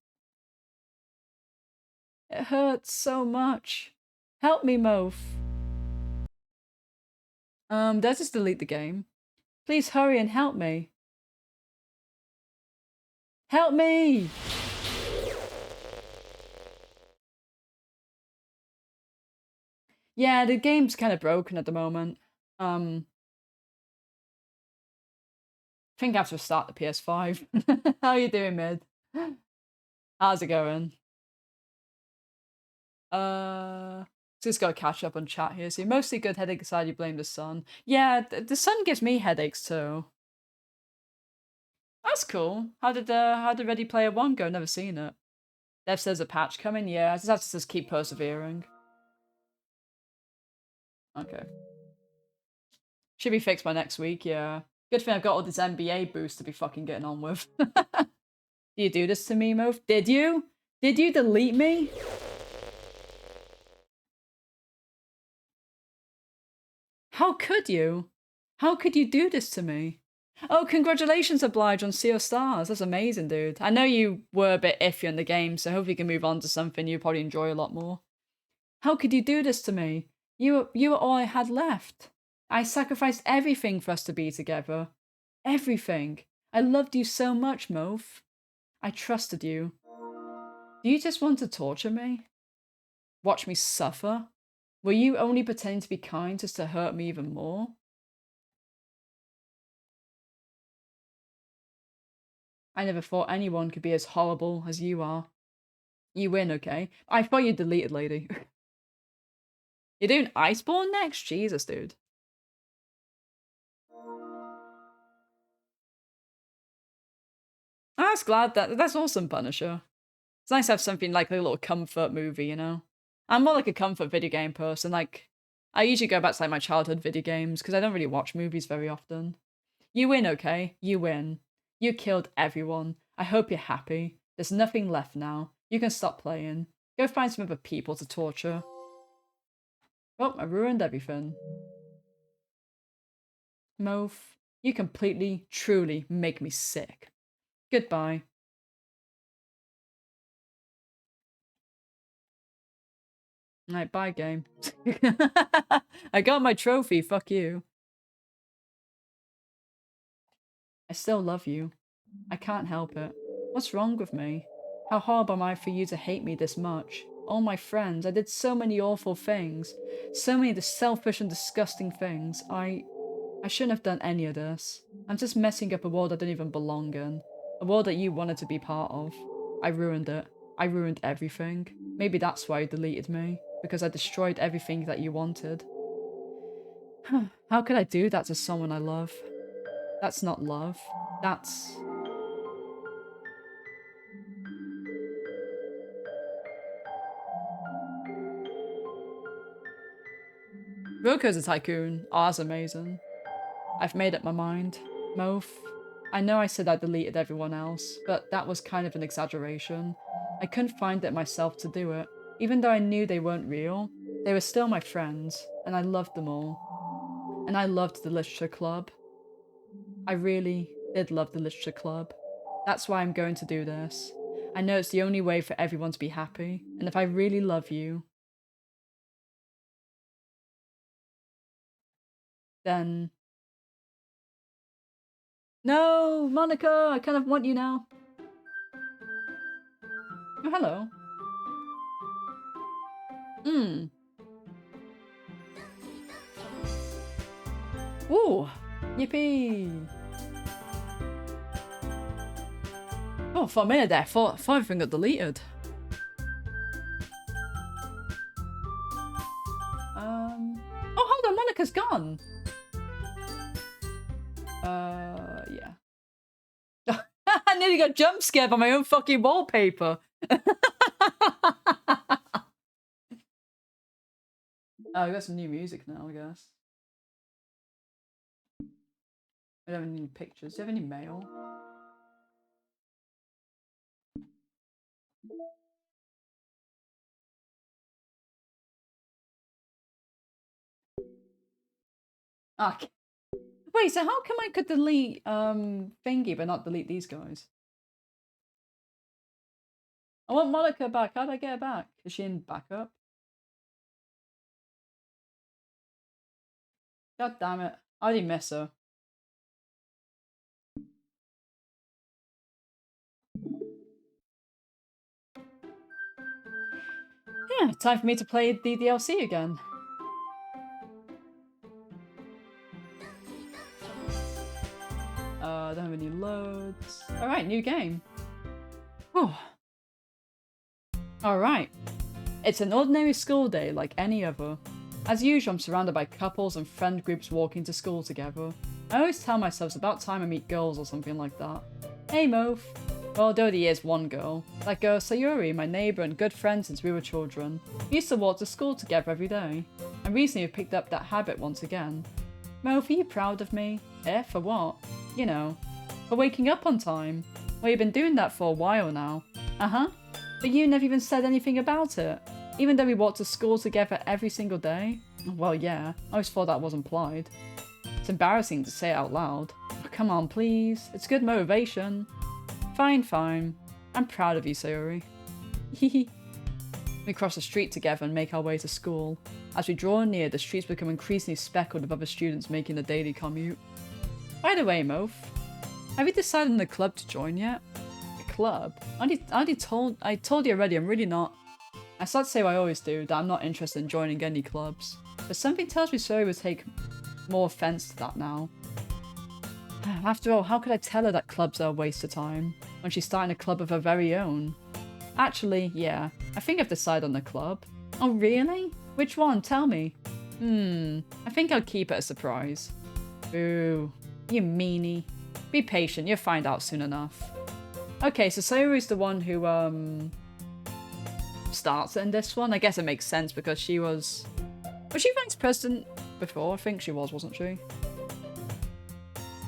It hurts so much. Help me, Move. Let's just delete the game. Please hurry and help me. Help me! Yeah, the game's kind of broken at the moment. I think I have to start the PS5. How are you doing, Mid? How's it going? Just gotta catch up on chat here. So mostly good headache aside, you blame the sun. Yeah, the sun gives me headaches too. That's cool. How did Ready Player One go? Never seen it. Dev says a patch coming. Yeah, I just have to just keep persevering. Okay. Should be fixed by next week. Yeah. Good thing I've got all this NBA boost to be fucking getting on with. Do you do this to me, Mof? Did you? Did you delete me? How could you? How could you do this to me? Oh, congratulations, Oblige, on Sea of Stars. That's amazing, dude. I know you were a bit iffy on the game, so hopefully you can move on to something you probably enjoy a lot more. How could you do this to me? You were all I had left. I sacrificed everything for us to be together. Everything. I loved you so much, Mof. I trusted you. Do you just want to torture me? Watch me suffer? Were you only pretending to be kind just to hurt me even more? I never thought anyone could be as horrible as you are. You win, okay? I thought you deleted, lady. You're doing Iceborne next? Jesus, dude. That's glad that's awesome, Punisher. It's nice to have something like a little comfort movie, you know? I'm more like a comfort video game person. Like, I usually go back to like my childhood video games because I don't really watch movies very often. You win, okay? You win. You killed everyone. I hope you're happy. There's nothing left now. You can stop playing. Go find some other people to torture. Oh, I ruined everything. Mof, you completely, truly make me sick. Goodbye. Alright, bye, game. I got my trophy, fuck you. I still love you. I can't help it. What's wrong with me? How horrible am I for you to hate me this much? All my friends, I did so many awful things. So many of the selfish and disgusting things. I shouldn't have done any of this. I'm just messing up a world I don't even belong in. A world that you wanted to be part of. I ruined it. I ruined everything. Maybe that's why you deleted me. Because I destroyed everything that you wanted. How could I do that to someone I love? That's not love. That's... Roko's a tycoon. Oh, that's amazing. I've made up my mind. Mof, I know I said I deleted everyone else, but that was kind of an exaggeration. I couldn't find it myself to do it. Even though I knew they weren't real, they were still my friends, and I loved them all. And I loved the literature club. I really did love the literature club. That's why I'm going to do this. I know it's the only way for everyone to be happy, and if I really love you, then... No, Monica, I kind of want you now. Oh, hello. Ooh, yippee. Oh, for a minute there, thought everything got deleted. Oh, hold on, Monica's gone. Yeah. I nearly got jump scared by my own fucking wallpaper. Oh, we got some new music now, I guess. I don't have any pictures. Do you have any mail? Okay. Wait, so how come I could delete Thingy but not delete these guys? I want Monica back. How do I get her back? Is she in backup? God damn it. I already miss her. Yeah, time for me to play the DLC again. Don't have any loads. Alright, new game. Oh. Alright. It's an ordinary school day like any other. As usual, I'm surrounded by couples and friend groups walking to school together. I always tell myself it's about time I meet girls or something like that. Hey, Moph. Well, there already is one girl. That girl Sayuri, my neighbour and good friend since we were children. We used to walk to school together every day. And recently we've picked up that habit once again. Moph, are you proud of me? Eh, for what? You know, for waking up on time. Well, you've been doing that for a while now. Uh-huh. But you never even said anything about it. Even though we walked to school together every single day. Well, yeah, I always thought that was implied. It's embarrassing to say it out loud. Oh, come on, please. It's good motivation. Fine, fine. I'm proud of you, Sayuri. Hehe. We cross the street together and make our way to school. As we draw near, the streets become increasingly speckled with other students making the daily commute. By the way, Moph, have you decided on the club to join yet? A club? I told you already, I'm really not. I start to say what I always do, that I'm not interested in joining any clubs. But something tells me Sayuri would take more offense to that now. After all, how could I tell her that clubs are a waste of time, when she's starting a club of her very own? Actually, yeah, I think I've decided on the club. Oh, really? Which one? Tell me. I think I'll keep it a surprise. Ooh, you meanie. Be patient, you'll find out soon enough. Okay, so Sayuri's the one who, starts it in this one. I guess it makes sense because she was... Was she vice president before? I think she was, wasn't she?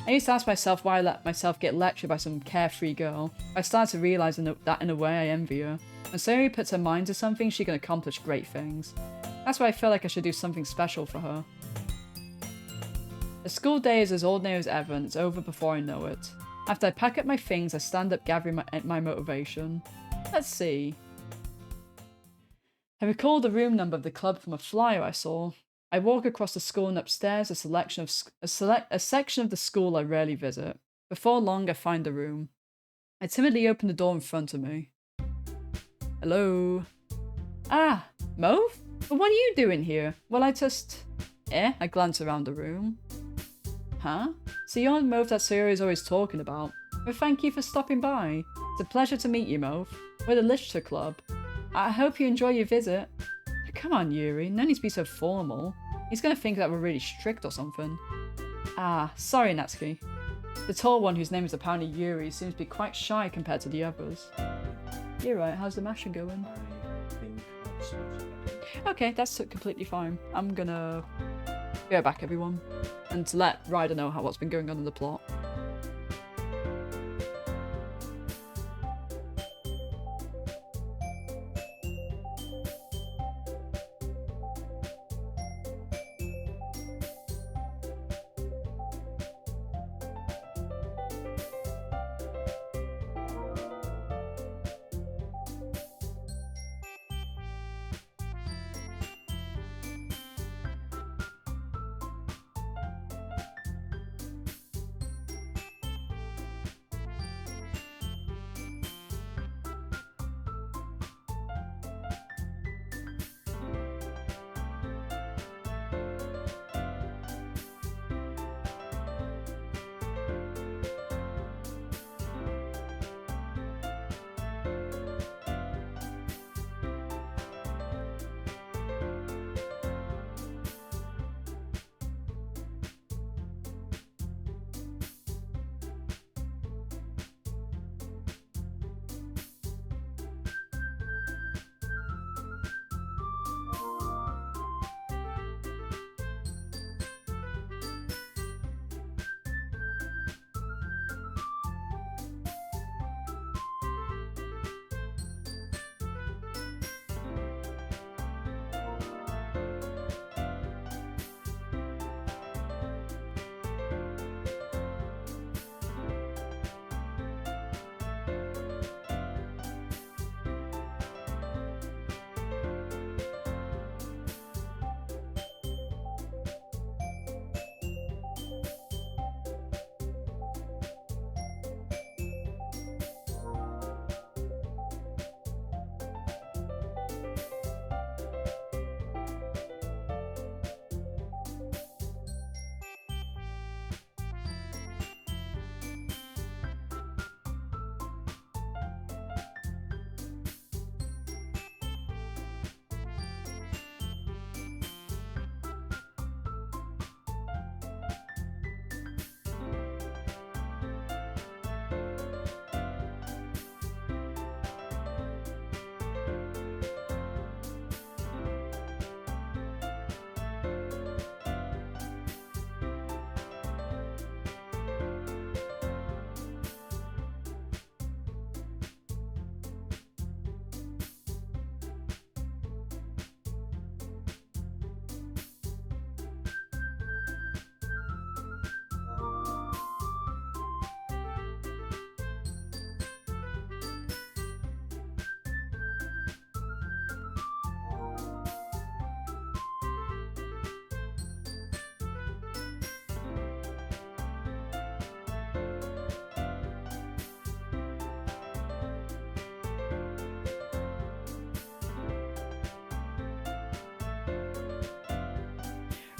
I used to ask myself why I let myself get lectured by some carefree girl. I started to realise that in a way I envy her. When Sayuri puts her mind to something, she can accomplish great things. That's why I feel like I should do something special for her. The school day is as ordinary as ever and it's over before I know it. After I pack up my things, I stand up gathering my motivation. Let's see. I recall the room number of the club from a flyer I saw. I walk across the school and upstairs, a section of the school I rarely visit. Before long, I find the room. I timidly open the door in front of me. Hello? Ah, Moph? But what are you doing here? Well, I glance around the room. Huh? So you're the Moph that Sayuri is always talking about. Well, thank you for stopping by. It's a pleasure to meet you, Moph. We're the Literature Club. I hope you enjoy your visit. Come on, Yuri, no need to be so formal. He's gonna think that we're really strict or something. Ah, sorry, Natsuki. The tall one, whose name is apparently Yuri, seems to be quite shy compared to the others. You're right, how's the mashing going? I think so. Okay, that's completely fine. I'm gonna go back, everyone, and to let Ryder know what's been going on in the plot.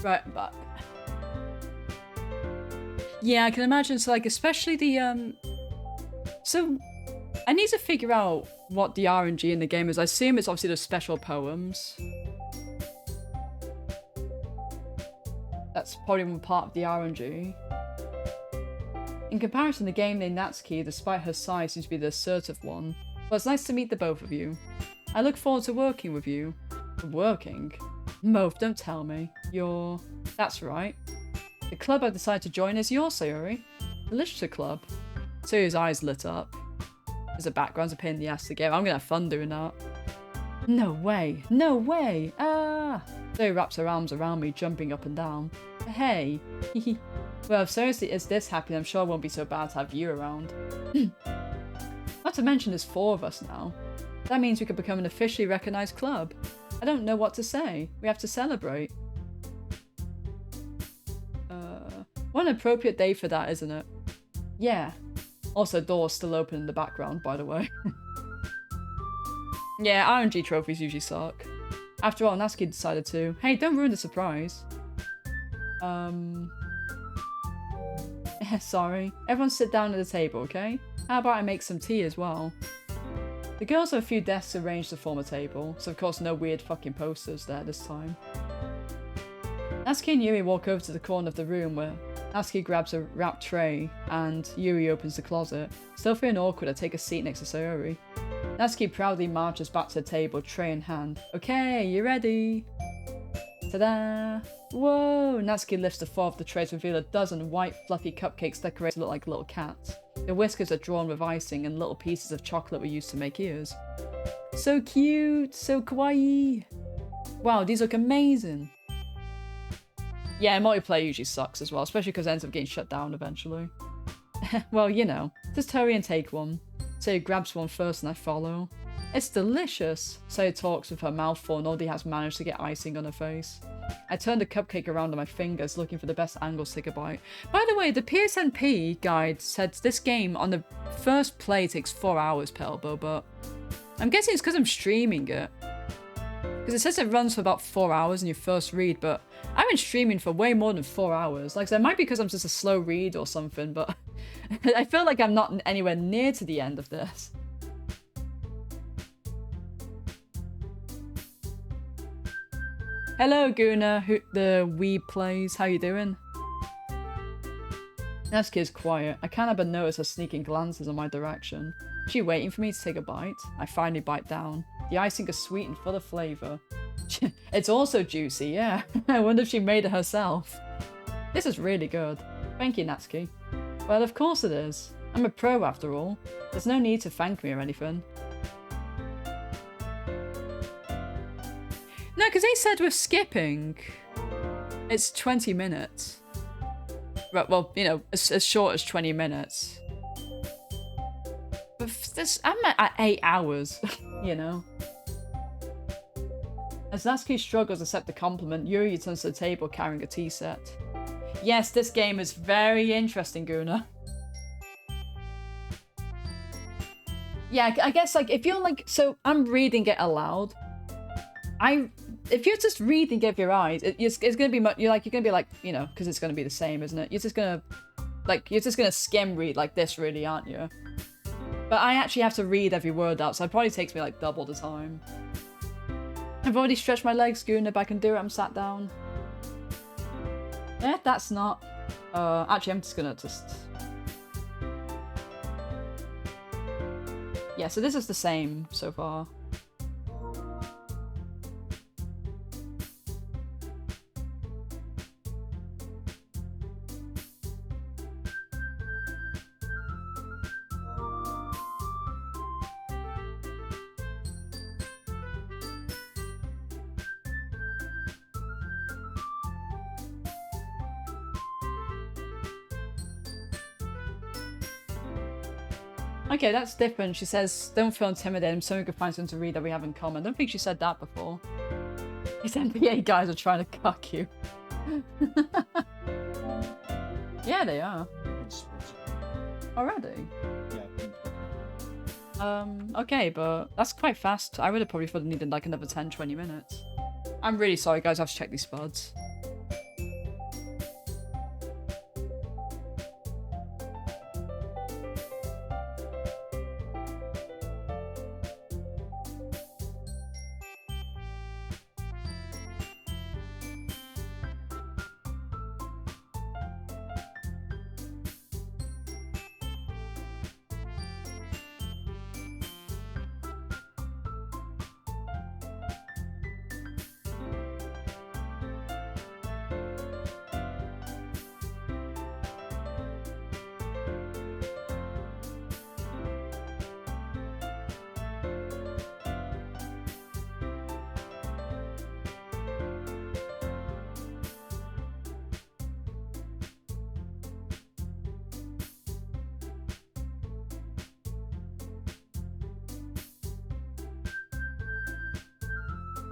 Right, but... Yeah, I can imagine, so, like, especially the, So, I need to figure out what the RNG in the game is. I assume it's obviously the special poems. That's probably one part of the RNG. In comparison, the game named Natsuki, despite her size, seems to be the assertive one. Well, it's nice to meet the both of you. I look forward to working with you. Working? Moth, don't tell me. You're... That's right. The club I've decided to join is yours, Sayori. The Literature Club. Sayori's eyes lit up. As a background's a pain in the ass to get. I'm gonna have fun doing that. No way. No way. Ah! Sayori wraps her arms around me, jumping up and down. Hey. Well, if seriously is this happy, I'm sure it won't be so bad to have you around. Not to mention there's 4 of us now. That means we could become an officially recognised club. I don't know what to say. We have to celebrate. What an appropriate day for that, isn't it? Yeah. Also, door's still open in the background, by the way. Yeah, RNG trophies usually suck. After all, Natsuki decided to. Hey, don't ruin the surprise. Sorry. Everyone sit down at the table, okay? How about I make some tea as well? The girls have a few desks arranged to form a table, so of course no weird fucking posters there this time. Natsuki and Yuri walk over to the corner of the room where Natsuki grabs a wrapped tray and Yuri opens the closet. Still feeling awkward, I take a seat next to Sayori. Natsuki proudly marches back to the table, tray in hand. Okay, you ready? Ta-da! Whoa! Natsuki lifts the 4 of the trays to reveal a dozen white fluffy cupcakes decorated to look like little cats. The whiskers are drawn with icing and little pieces of chocolate were used to make ears. So cute! So kawaii! Wow, these look amazing! Yeah, multiplayer usually sucks as well, especially because it ends up getting shut down eventually. Well, you know, just hurry and take one. So he grabs one first and I follow. It's delicious! So talks with her mouth full and Audie has managed to get icing on her face. I turn the cupcake around on my fingers, looking for the best angle to take a bite. By the way, the PSNP guide said this game on the first play takes 4 hours, Pelbo, but I'm guessing it's because I'm streaming it. Because it says it runs for about 4 hours in your first read, but I've been streaming for way more than 4 hours. Like I said, it might be because I'm just a slow read or something, but I feel like I'm not anywhere near to the end of this. Hello, Guna, who the weeb plays. How you doing? Natsuki's quiet. I can't help but notice her sneaking glances in my direction. Is she waiting for me to take a bite? I finally bite down. The icing is sweet and full of flavour. It's also juicy, yeah. I wonder if she made it herself. This is really good. Thank you, Natsuki. Well, of course it is. I'm a pro after all. There's no need to thank me or anything. No, because they said we're skipping. It's 20 minutes. Right, well, you know, as short as 20 minutes. But this, I'm at 8 hours, you know. As Natsuki struggles to accept the compliment, Yuri turns to the table carrying a tea set. Yes, this game is very interesting, Guna. Yeah, I guess, like, if you're, like, so I'm reading it aloud. If you're just reading it with your eyes, it's gonna be you're gonna be like, you know, because it's gonna be the same, isn't it? You're just gonna skim read like this, really, aren't you? But I actually have to read every word out, so it probably takes me like double the time. I've already stretched my legs, Goon. If I can do it, I'm sat down. Eh, that's not. Actually, I'm just gonna Yeah, so this is the same so far. Okay, that's different. She says, don't feel intimidated. So we can find something to read that we have in common. I don't think she said that before. These NBA guys are trying to cuck you. Yeah, they are. Already? Yeah. Okay, but that's quite fast. I would have probably needed like another 10-20 minutes. I'm really sorry, guys. I have to check these spuds.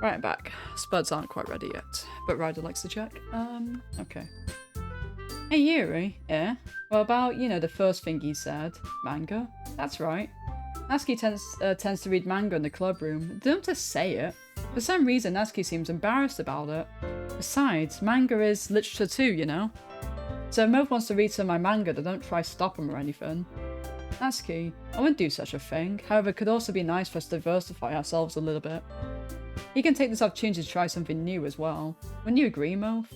Right, I'm back. Spuds aren't quite ready yet, but Ryder likes to check. Okay. Hey Yuri, yeah? Well, about, you know, the first thing he said, manga? That's right. Natsuki tends to read manga in the club room. They don't just say it. For some reason, Natsuki seems embarrassed about it. Besides, manga is literature too, you know? So if Moth wants to read some of my manga, then don't try stop him or anything. Natsuki, I wouldn't do such a thing. However, it could also be nice for us to diversify ourselves a little bit. You can take this opportunity to try something new as well. Wouldn't you agree, Moth?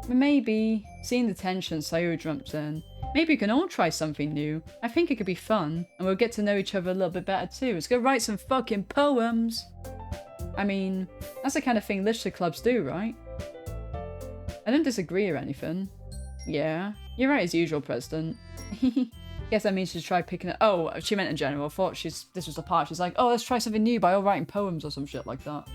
Maybe, seeing the tension, Sayuri jumps in. Maybe we can all try something new. I think it could be fun, and we'll get to know each other a little bit better too. Let's go write some fucking poems! I mean, that's the kind of thing literature clubs do, right? I don't disagree or anything. Yeah, you're right as usual, President. Guess that means she's tried picking it. Oh, she meant in general. I thought this was the part. She's like, oh, let's try something new by all writing poems or some shit like that.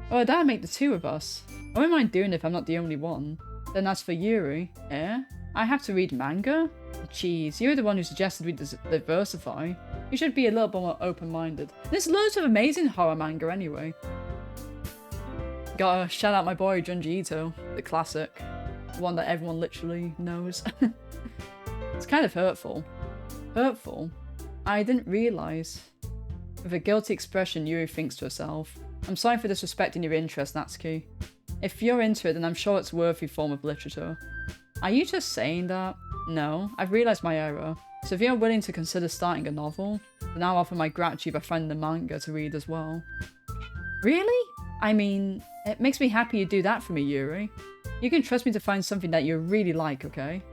Oh, that'd make the two of us. I wouldn't mind doing it if I'm not the only one. Then as for Yuri, I have to read manga? Jeez, you're the one who suggested we diversify. You should be a little bit more open-minded. There's loads of amazing horror manga anyway. Gotta shout out my boy Junji Ito, the classic. The one that everyone literally knows. It's kind of hurtful. Hurtful? I didn't realise. With a guilty expression, Yuri thinks to herself. I'm sorry for disrespecting your interest, Natsuki. If you're into it, then I'm sure it's a worthy form of literature. Are you just saying that? No, I've realised my error. So if you're willing to consider starting a novel, then I'll offer my gratitude by finding the manga to read as well. Really? I mean, it makes me happy you do that for me, Yuri. You can trust me to find something that you really like, okay?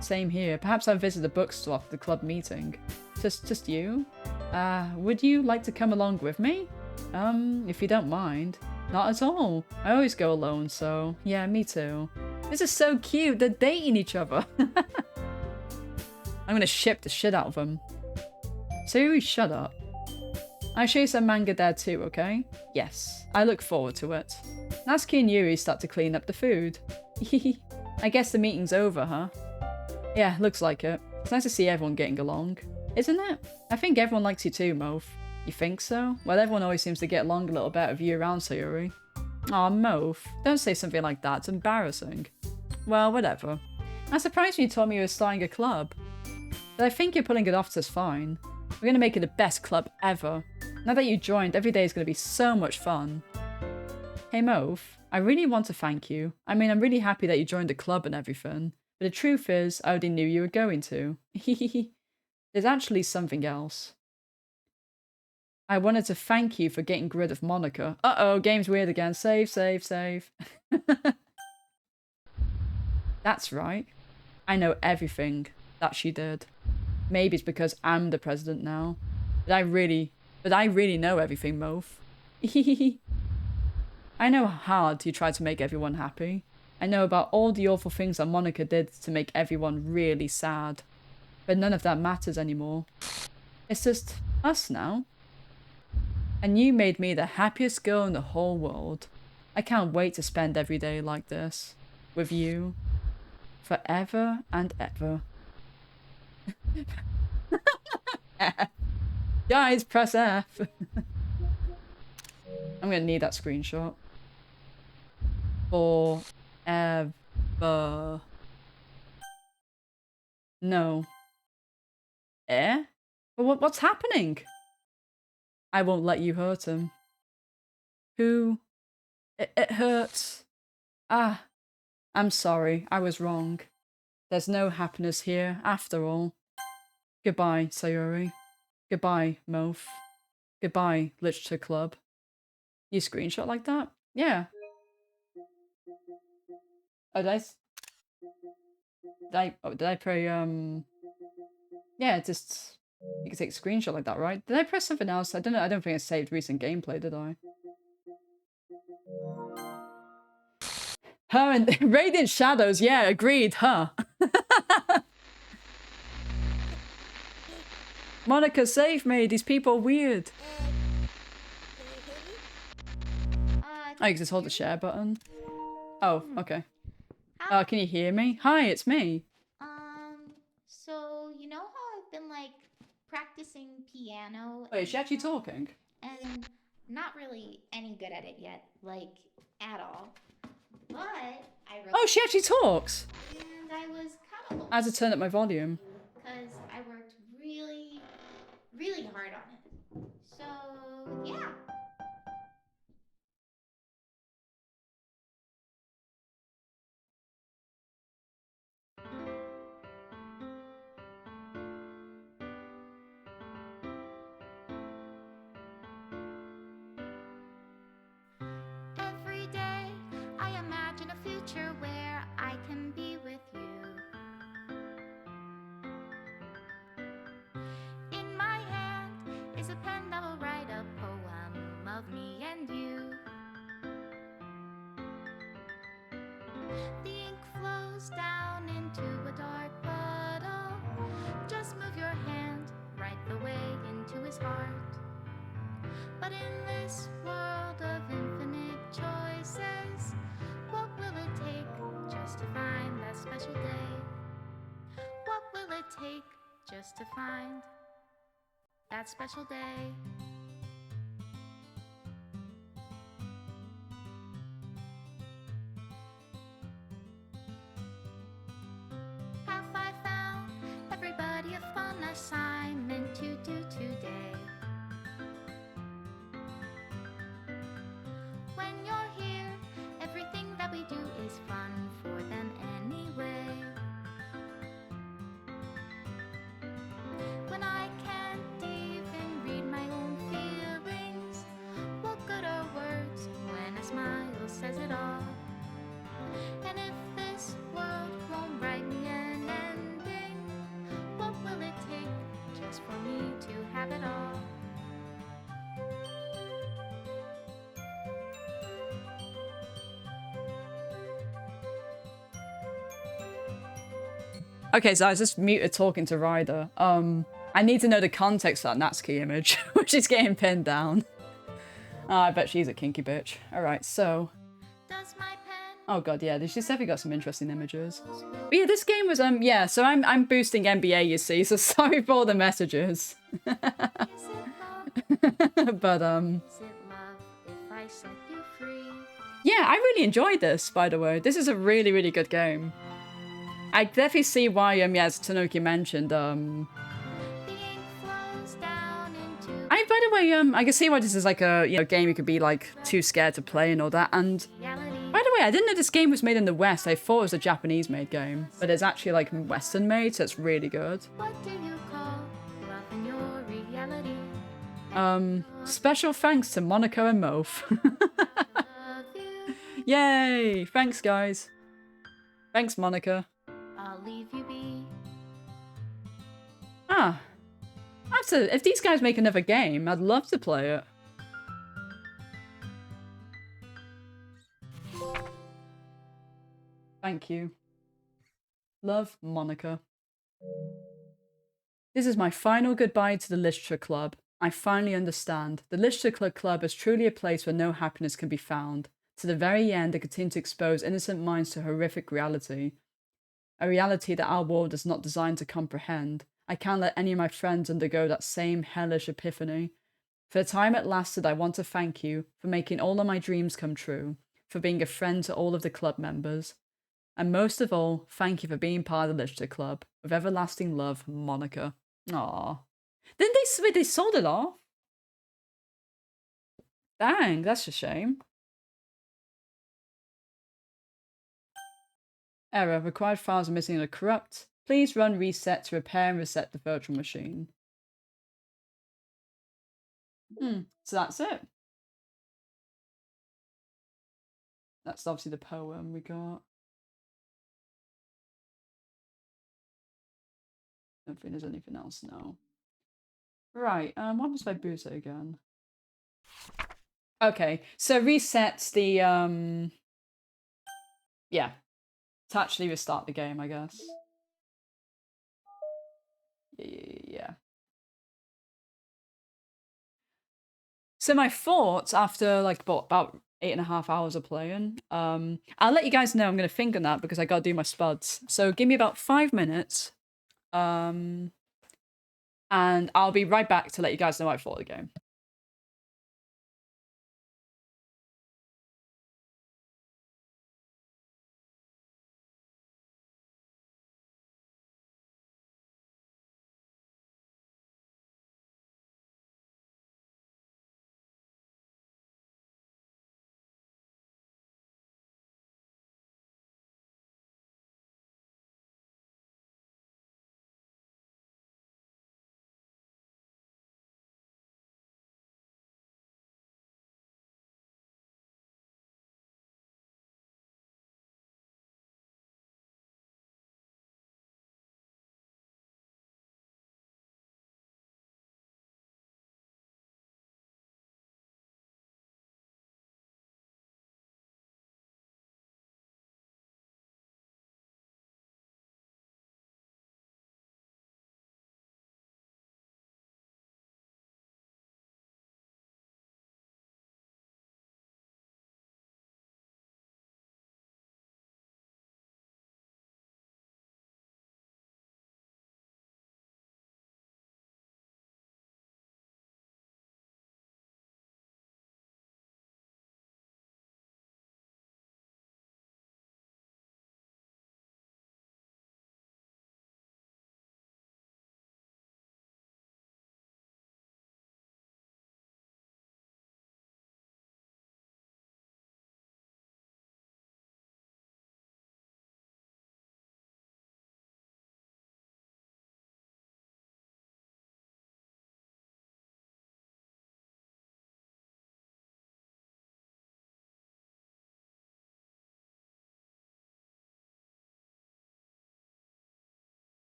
Same here. Perhaps I'll visit the bookstore after the club meeting. Just you? Would you like to come along with me? If you don't mind. Not at all. I always go alone, so yeah, me too. This is so cute. They're dating each other. I'm gonna ship the shit out of them. Sayuri, shut up. I'll show you some manga there too, okay? Yes, I look forward to it. Natsuki and Yuri start to clean up the food. I guess the meeting's over, huh? Yeah, looks like it. It's nice to see everyone getting along. Isn't it? I think everyone likes you too, Moth. You think so? Well, everyone always seems to get along a little better with you around, Sayuri. Aw, Moth. Don't say something like that. It's embarrassing. Well, whatever. I'm surprised when you told me you were starting a club. But I think you're pulling it off just fine. We're gonna make it the best club ever. Now that you joined, every day is gonna be so much fun. Hey, Moth. I really want to thank you. I mean, I'm really happy that you joined the club and everything. But the truth is, I already knew you were going to. There's actually something else. I wanted to thank you for getting rid of Monica. Uh-oh, game's weird again. Save, save, save. That's right. I know everything that she did. Maybe it's because I'm the president now. But I really know everything, Moth. I know how hard you tried to make everyone happy. I know about all the awful things that Monica did to make everyone really sad. But none of that matters anymore. It's just us now. And you made me the happiest girl in the whole world. I can't wait to spend every day like this. With you. Forever and ever. Guys, press F. I'm gonna need that screenshot. Forever. No. But what's happening? I won't let you hurt him. Who? It hurts. Ah. I'm sorry, I was wrong. There's no happiness here, after all. Goodbye, Sayuri. Goodbye, Moth. Goodbye, Literature Club. You screenshot like that? Yeah. Oh, did I pray, yeah, just... You can take a screenshot like that, right? Did I press something else? I don't know, I don't think I saved recent gameplay, did I? Her and Radiant Shadows, yeah, agreed, huh? Monica, save me, these people are weird. Oh, you can just hold the share button. Oh, okay. Can you hear me? Hi, it's me. So you know how I've been like practicing piano? Wait, is she actually talking? And not really any good at it yet, like at all. But I wrote Oh, she actually talks. and I was kind of I had to turn up my volume. because I worked really, really hard on it. So yeah. Every day I imagine a future where I can be with you. In my hand is a pen that will write a poem of me and you. The ink flows down into a dark puddle. Just move your hand right the way into his heart. But in this world of infinite choices, what will it take just to find that special day? What will it take just to find that special day? Have I found everybody a fun assignment to do today? When you're here, everything that we do is fun for them anyway. When I can't even read my own feelings, what good are words when a smile says it all? And if this world won't write me an ending, what will it take just for me to have it all? Okay, so I was just muted talking to Ryder. I need to know the context of that Natsuki image, which is getting pinned down. Oh, I bet she's a kinky bitch. Alright, so... Does my pen Oh god, yeah, she's definitely got some interesting images. But yeah, this game was, yeah, so I'm boosting NBA, you see, so sorry for all the messages. is it love? But, Is it love if I set you free? yeah, I really enjoyed this, by the way. This is a really, really good game. I definitely see why, yeah, as Tanuki mentioned, The ink flows down into by the way, I can see why this is like a, game you could be like too scared to play and all that. And reality. by the way, I didn't know this game was made in the West. I thought it was a Japanese-made game, but it's actually like Western-made, so it's really good. What do you call love in your reality? Special thanks to Monaco and Mof. Love you, Yay! Thanks, guys. Thanks, Monica. I'll leave you be. Ah, if these guys make another game, I'd love to play it. Thank you. Love, Monica. This is my final goodbye to the Literature Club. I finally understand. The Literature Club is truly a place where no happiness can be found. To the very end, they continue to expose innocent minds to horrific reality. A reality that our world is not designed to comprehend. I can't let any of my friends undergo that same hellish epiphany. For the time it lasted, I want to thank you for making all of my dreams come true, for being a friend to all of the club members. And most of all, thank you for being part of the Literature Club. With everlasting love, Monica. Aww. Didn't they sold it off? Dang, that's a shame. Error. Required files are missing and are corrupt. Please run reset to repair and reset the virtual machine. So that's it. That's obviously the poem we got. I don't think there's anything else now. Right, what happens if I boot it again? Okay, so resets the, yeah. To actually restart the game, I guess. Yeah. So my thoughts after like about 8.5 hours of playing, I'll let you guys know I'm gonna think on that because I gotta do my spuds. So give me about 5 minutes, and I'll be right back to let you guys know what I thought of the game.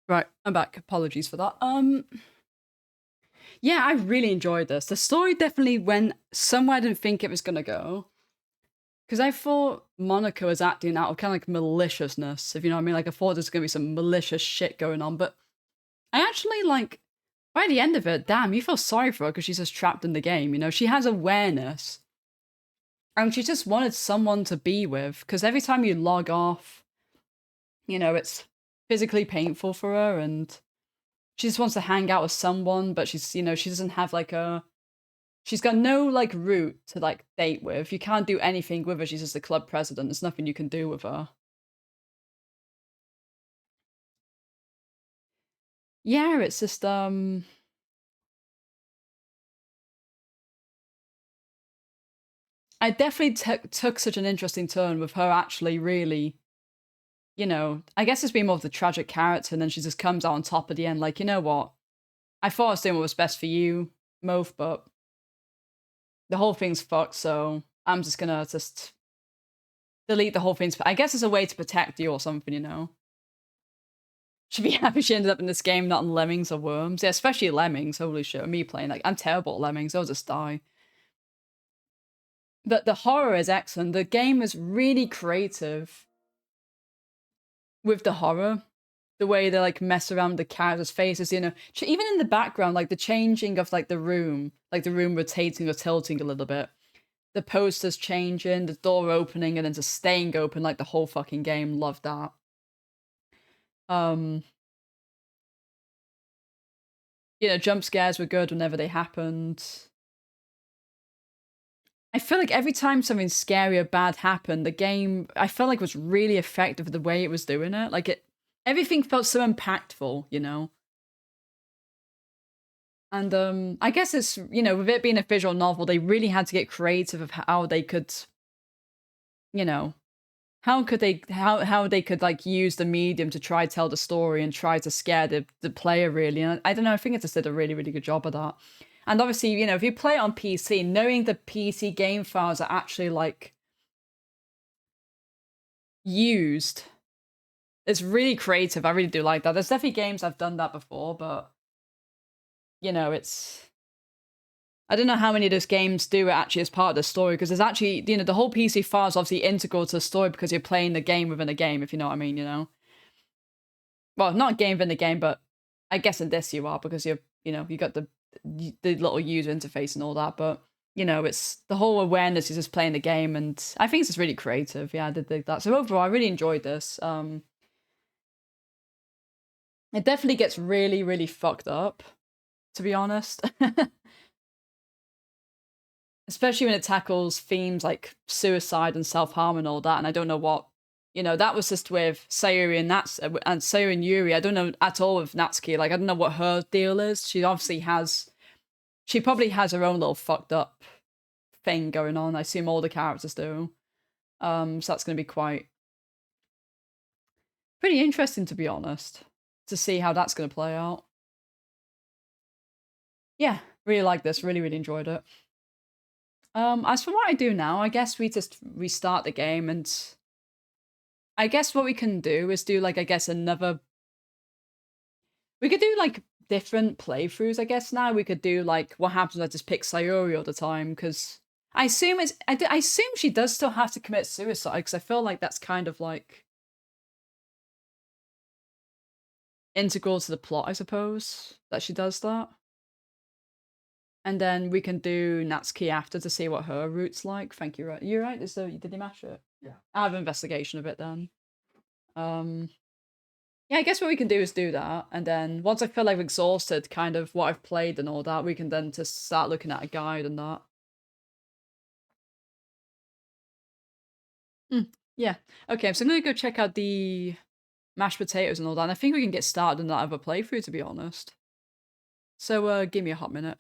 Right, I'm back. Apologies for that. Yeah, I really enjoyed this. The story definitely went somewhere I didn't think it was gonna go. Because I thought Monica was acting out of kind of like maliciousness, if you know what I mean. Like I thought there's gonna be some malicious shit going on, but I actually like by the end of it, damn, you feel sorry for her because she's just trapped in the game. You know, she has awareness, and she just wanted someone to be with. Because every time you log off, you know, it's physically painful for her, and she just wants to hang out with someone, but she's, you know, she doesn't have like a, she's got no like route to like date with. You can't do anything with her. She's just the club president. There's nothing you can do with her. Yeah, it's just I definitely took such an interesting turn with her actually really, you know, I guess it's been more of the tragic character, and then she just comes out on top at the end, like, you know what? I thought I was doing what was best for you, Moth, but the whole thing's fucked, so I'm just gonna just delete the whole thing. I guess it's a way to protect you or something, you know? Should be happy she ended up in this game, not in Lemmings or Worms. Yeah, especially Lemmings. Holy shit, me playing like I'm terrible at Lemmings. I'll just die. But the horror is excellent. The game is really creative with the horror. The way they like mess around the characters' faces, you know, even in the background, like the changing of like the room rotating or tilting a little bit, the posters changing, the door opening and then just staying open like the whole fucking game. Love that. Um, you know, jump scares were good whenever they happened. I feel like every time something scary or bad happened, the game I felt like was really effective with the way it was doing it. Like everything felt so impactful, you know. And I guess it's, you know, with it being a visual novel, they really had to get creative of how they could, you know, how they could like use the medium to try tell the story and try to scare the player really. And I don't know, I think it just did a really, really good job of that. And obviously, you know, if you play it on PC, knowing the PC game files are actually like used, it's really creative. I really do like that. There's definitely games I've done that before, but you know, it's I don't know how many of those games do it actually as part of the story, because there's actually, you know, the whole PC file is obviously integral to the story because you're playing the game within a game, if you know what I mean, you know? Well, not a game within the game, but I guess in this you are, because you're, you know, you got the little user interface and all that, but, you know, it's the whole awareness is just playing the game, and I think it's just really creative. Yeah, I did think that. So overall, I really enjoyed this. It definitely gets really, really fucked up, to be honest. Especially when it tackles themes like suicide and self-harm and all that, and I don't know what, you know, that was just with Sayuri and Sayuri and Yuri. I don't know at all with Natsuki. Like, I don't know what her deal is. She probably has her own little fucked up thing going on. I assume all the characters do. So that's going to be pretty interesting, to be honest, to see how that's going to play out. Yeah, really like this. Really, really enjoyed it. As for what I do now, I guess we just restart the game, and I guess what we can do is do, like, I guess another. We could do like different playthroughs. I guess now we could do like what happens when I just pick Sayori all the time, because I assume I assume she does still have to commit suicide, because I feel like that's kind of like integral to the plot, I suppose, that she does that. And then we can do Natsuki after to see what her route's like. Thank you. Right, you're right. Did you mash it? Yeah. I have an investigation of it then. Yeah, I guess what we can do is do that, and then once I feel like I've exhausted kind of what I've played and all that, we can then just start looking at a guide and that. Yeah. Okay, so I'm gonna go check out the mashed potatoes and all that, and I think we can get started on that other playthrough, to be honest. So, give me a hot minute.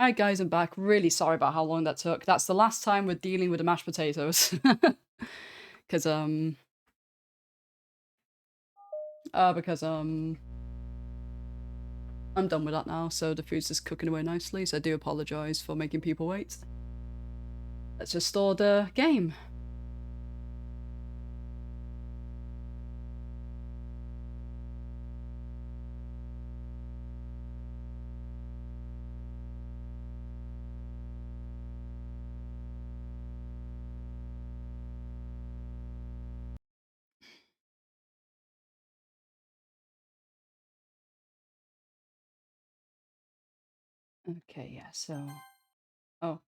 Alright guys, I'm back. Really sorry about how long that took. That's the last time we're dealing with the mashed potatoes. Because, I'm done with that now, so the food's just cooking away nicely, so I do apologise for making people wait. Let's just store the game. Okay, yeah, so... Oh.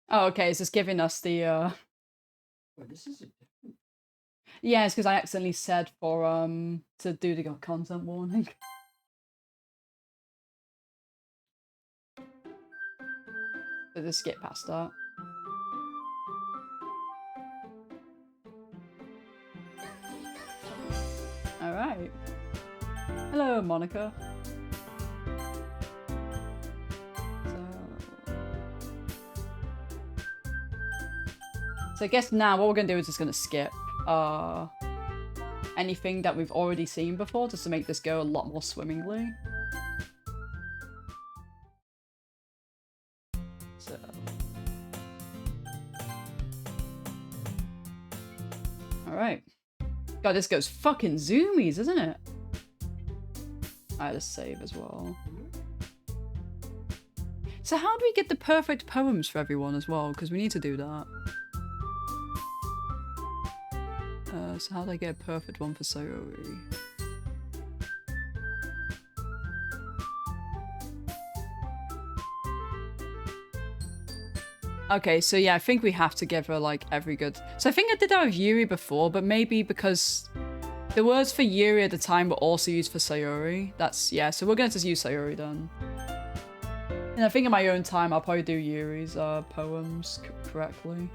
Oh, okay, it's just giving us the, Well, this is Yeah, it's because I accidentally said for, to do the content warning. So just skip past that. Alright. Hello, Monica. So I guess now what we're going to do is just going to skip anything that we've already seen before, just to make this go a lot more swimmingly. So... Alright. God, this goes fucking zoomies, isn't it? I had a save as well. So how do we get the perfect poems for everyone as well? Because we need to do that. So how do I get a perfect one for Sayori? Okay, so yeah, I think we have to give her like every good... So I think I did that with Yuri before, but maybe because the words for Yuri at the time were also used for Sayori. That's... Yeah, so we're going to just use Sayori then. And I think in my own time, I'll probably do Yuri's poems correctly.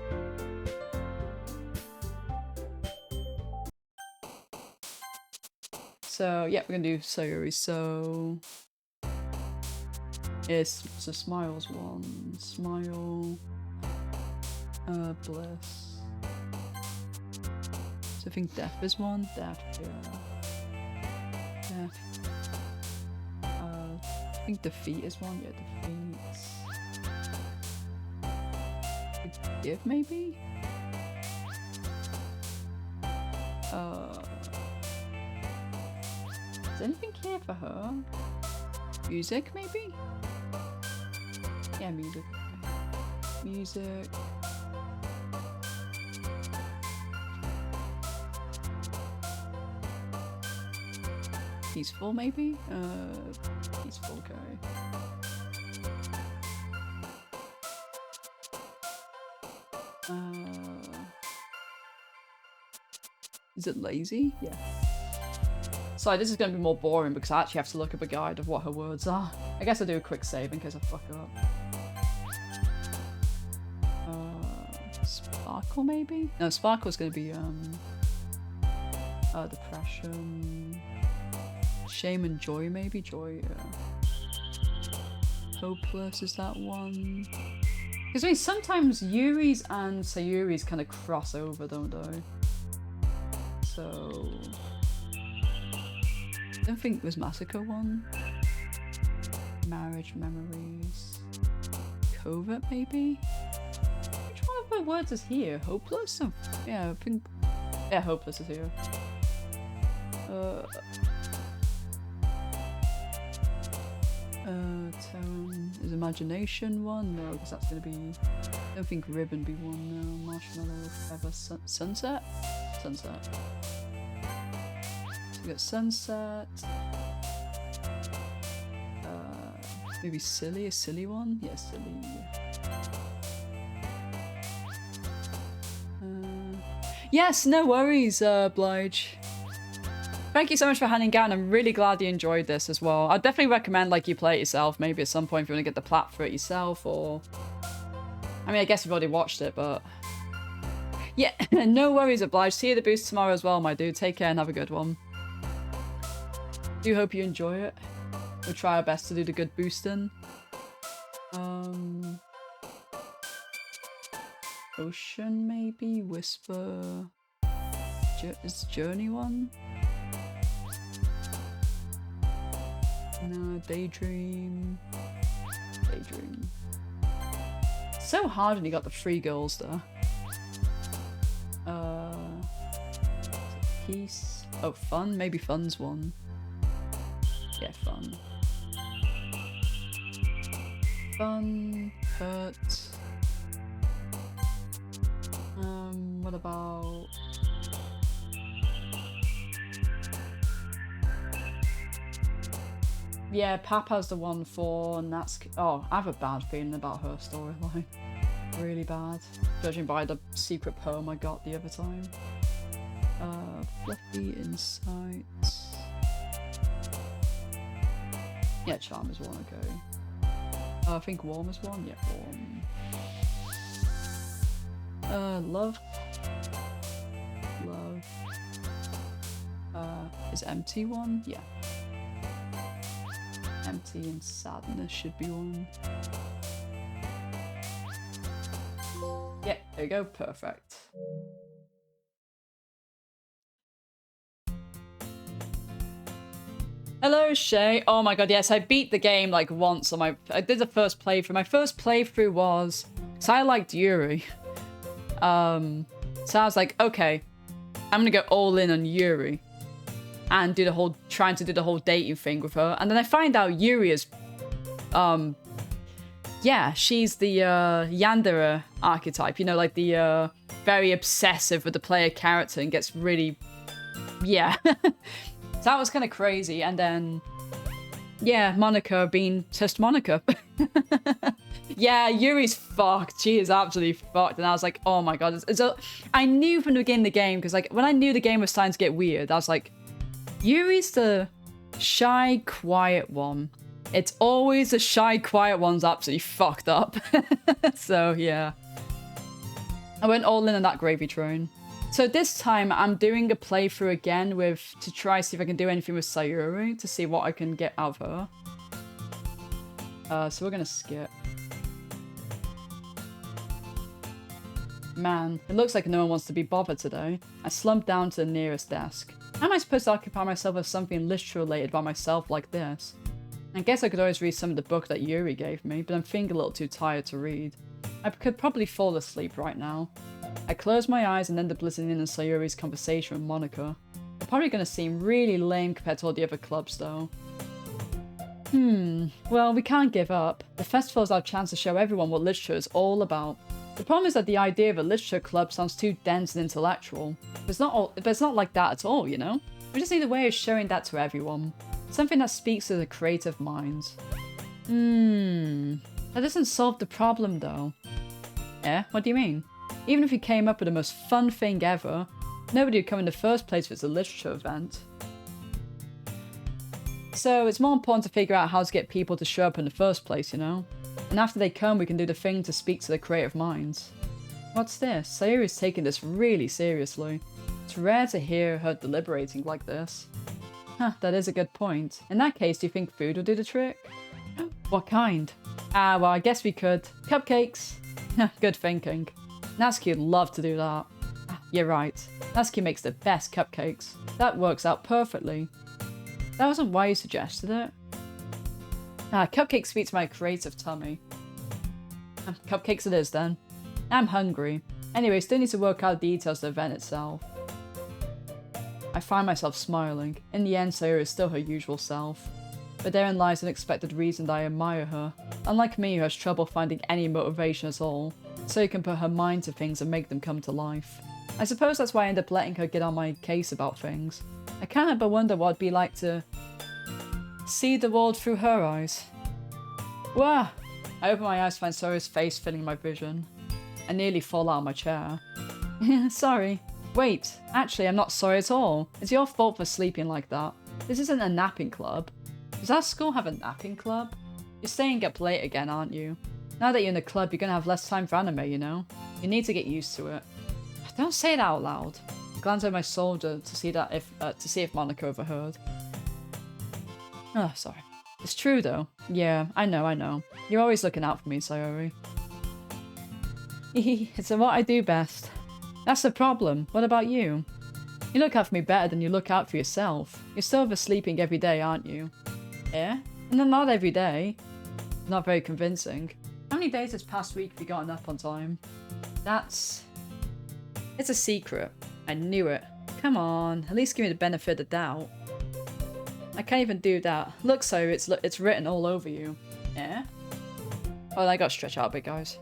So, yeah, we're gonna do Sayori. So, it's a Smiles one. Smile. Bliss. So I think Death is one. Death, yeah. Death. I think Defeat is one. Yeah, Defeat. Forgive, maybe? Is anything here for her? Music, maybe? Yeah, music. Music. Peaceful, maybe? Peaceful, okay. Is it lazy? Yeah. Sorry, this is going to be more boring because I actually have to look up a guide of what her words are. I guess I'll do a quick save in case I fuck up. Sparkle, maybe? No, Sparkle's going to be, depression. Shame and joy, maybe? Joy, yeah. Hopeless, is that one? Because I mean, sometimes Yuri's and Sayuri's kind of cross over, don't they? So... I don't think there's Massacre one. Marriage memories. Covert, maybe? Which one of the words is here? Hopeless? Oh, yeah, I think... Yeah, hopeless is here. Tone. Is imagination one? No, because that's gonna be... I don't think ribbon be one, no. Marshmallow, feather, sunset? Sunset. So we got sunset. Maybe silly, a silly one? Yeah, silly. Yes, no worries, Blige. Thank you so much for handing out, and I'm really glad you enjoyed this as well. I'd definitely recommend like you play it yourself, maybe at some point if you want to get the plat for it yourself, or... I mean, I guess you've already watched it, but... Yeah, no worries, Obliged. See you at the boost tomorrow as well, my dude. Take care and have a good one. Do hope you enjoy it. We'll try our best to do the good boosting. Ocean, maybe? Whisper. Is Journey one? No, Daydream. Daydream. It's so hard when you got the 3 girls there. Peace. Oh, Fun? Maybe Fun's one. Yeah, Fun. Fun. Hurt. What about... Yeah, Papa's the one for Natsuki. Oh, I have a bad feeling about her storyline. Really bad. Judging by the secret poem I got the other time. Fluffy Insight. Yeah, Charm is one, okay. I think Warm is one? Yeah, Warm. Love. Love. Is Empty one? Yeah. Empty and Sadness should be one. Yeah, there you go, perfect. Hello, Shay. Oh my god, yes, I beat the game like once on my... I did the first playthrough. My first playthrough was... So I liked Yuri. So I was like, okay, I'm gonna go all in on Yuri. And do the whole... Trying to do the whole dating thing with her. And then I find out Yuri is... Yeah, she's the Yandere archetype. You know, like the very obsessive with the player character and gets really... Yeah. So that was kind of crazy. And then, yeah, Monica being just Monica. Yeah, Yuri's fucked. She is absolutely fucked. And I was like, oh my god. I knew from the beginning of the game, because like when I knew the game was starting to get weird, I was like, Yuri's the shy, quiet one. It's always the shy, quiet one's absolutely fucked up. So, yeah. I went all in on that gravy train. So this time I'm doing a playthrough again to try see if I can do anything with Sayuri to see what I can get out of her. So we're gonna skip. Man, it looks like no one wants to be bothered today. I slumped down to the nearest desk. How am I supposed to occupy myself with something literature related by myself like this? I guess I could always read some of the book that Yuri gave me, but I'm feeling a little too tired to read. I could probably fall asleep right now. I closed my eyes and ended up listening in on Sayuri's conversation with Monica. They're probably going to seem really lame compared to all the other clubs though. Well, we can't give up. The festival is our chance to show everyone what literature is all about. The problem is that the idea of a literature club sounds too dense and intellectual. But it's not like that at all, you know? We just need a way of showing that to everyone. Something that speaks to the creative minds. That doesn't solve the problem though. Eh? What do you mean? Even if you came up with the most fun thing ever, nobody would come in the first place if it's a literature event. So it's more important to figure out how to get people to show up in the first place, you know? And after they come, we can do the thing to speak to their creative minds. What's this? Sayuri's taking this really seriously. It's rare to hear her deliberating like this. Huh, that is a good point. In that case, do you think food will do the trick? What kind? Well, I guess we could. Cupcakes. Good thinking. Natsuki would love to do that. You're right. Natsuki makes the best cupcakes. That works out perfectly. That wasn't why you suggested it. Cupcakes speak to my creative tummy. Cupcakes it is then. I'm hungry. Anyway, still need to work out the details of the event itself. I find myself smiling. In the end, Sayuri is still her usual self. But therein lies an unexpected reason that I admire her. Unlike me, who has trouble finding any motivation at all, Sayuri can put her mind to things and make them come to life. I suppose that's why I end up letting her get on my case about things. I can't help but wonder what it'd be like to see the world through her eyes. Wah! I open my eyes to find Sayuri's face filling my vision. I nearly fall out of my chair. Sorry. Wait, actually I'm not sorry at all. It's your fault for sleeping like that. This isn't a napping club. Does our school have a napping club? You're staying up late again, aren't you? Now that you're in the club, you're gonna have less time for anime, you know? You need to get used to it. Don't say it out loud. I glance over my shoulder to see if Monica overheard. Oh, sorry. It's true, though. Yeah, I know. You're always looking out for me, Sayori. It's what I do best. That's the problem. What about you? You look out for me better than you look out for yourself. You're still oversleeping every day, aren't you? Yeah? No, not every day. Not very convincing. How many days this past week have you gotten up on time? It's a secret. I knew it. Come on, at least give me the benefit of the doubt. I can't even do that. Look, so it's written all over you. Yeah? Oh, I got stretched out a bit, guys.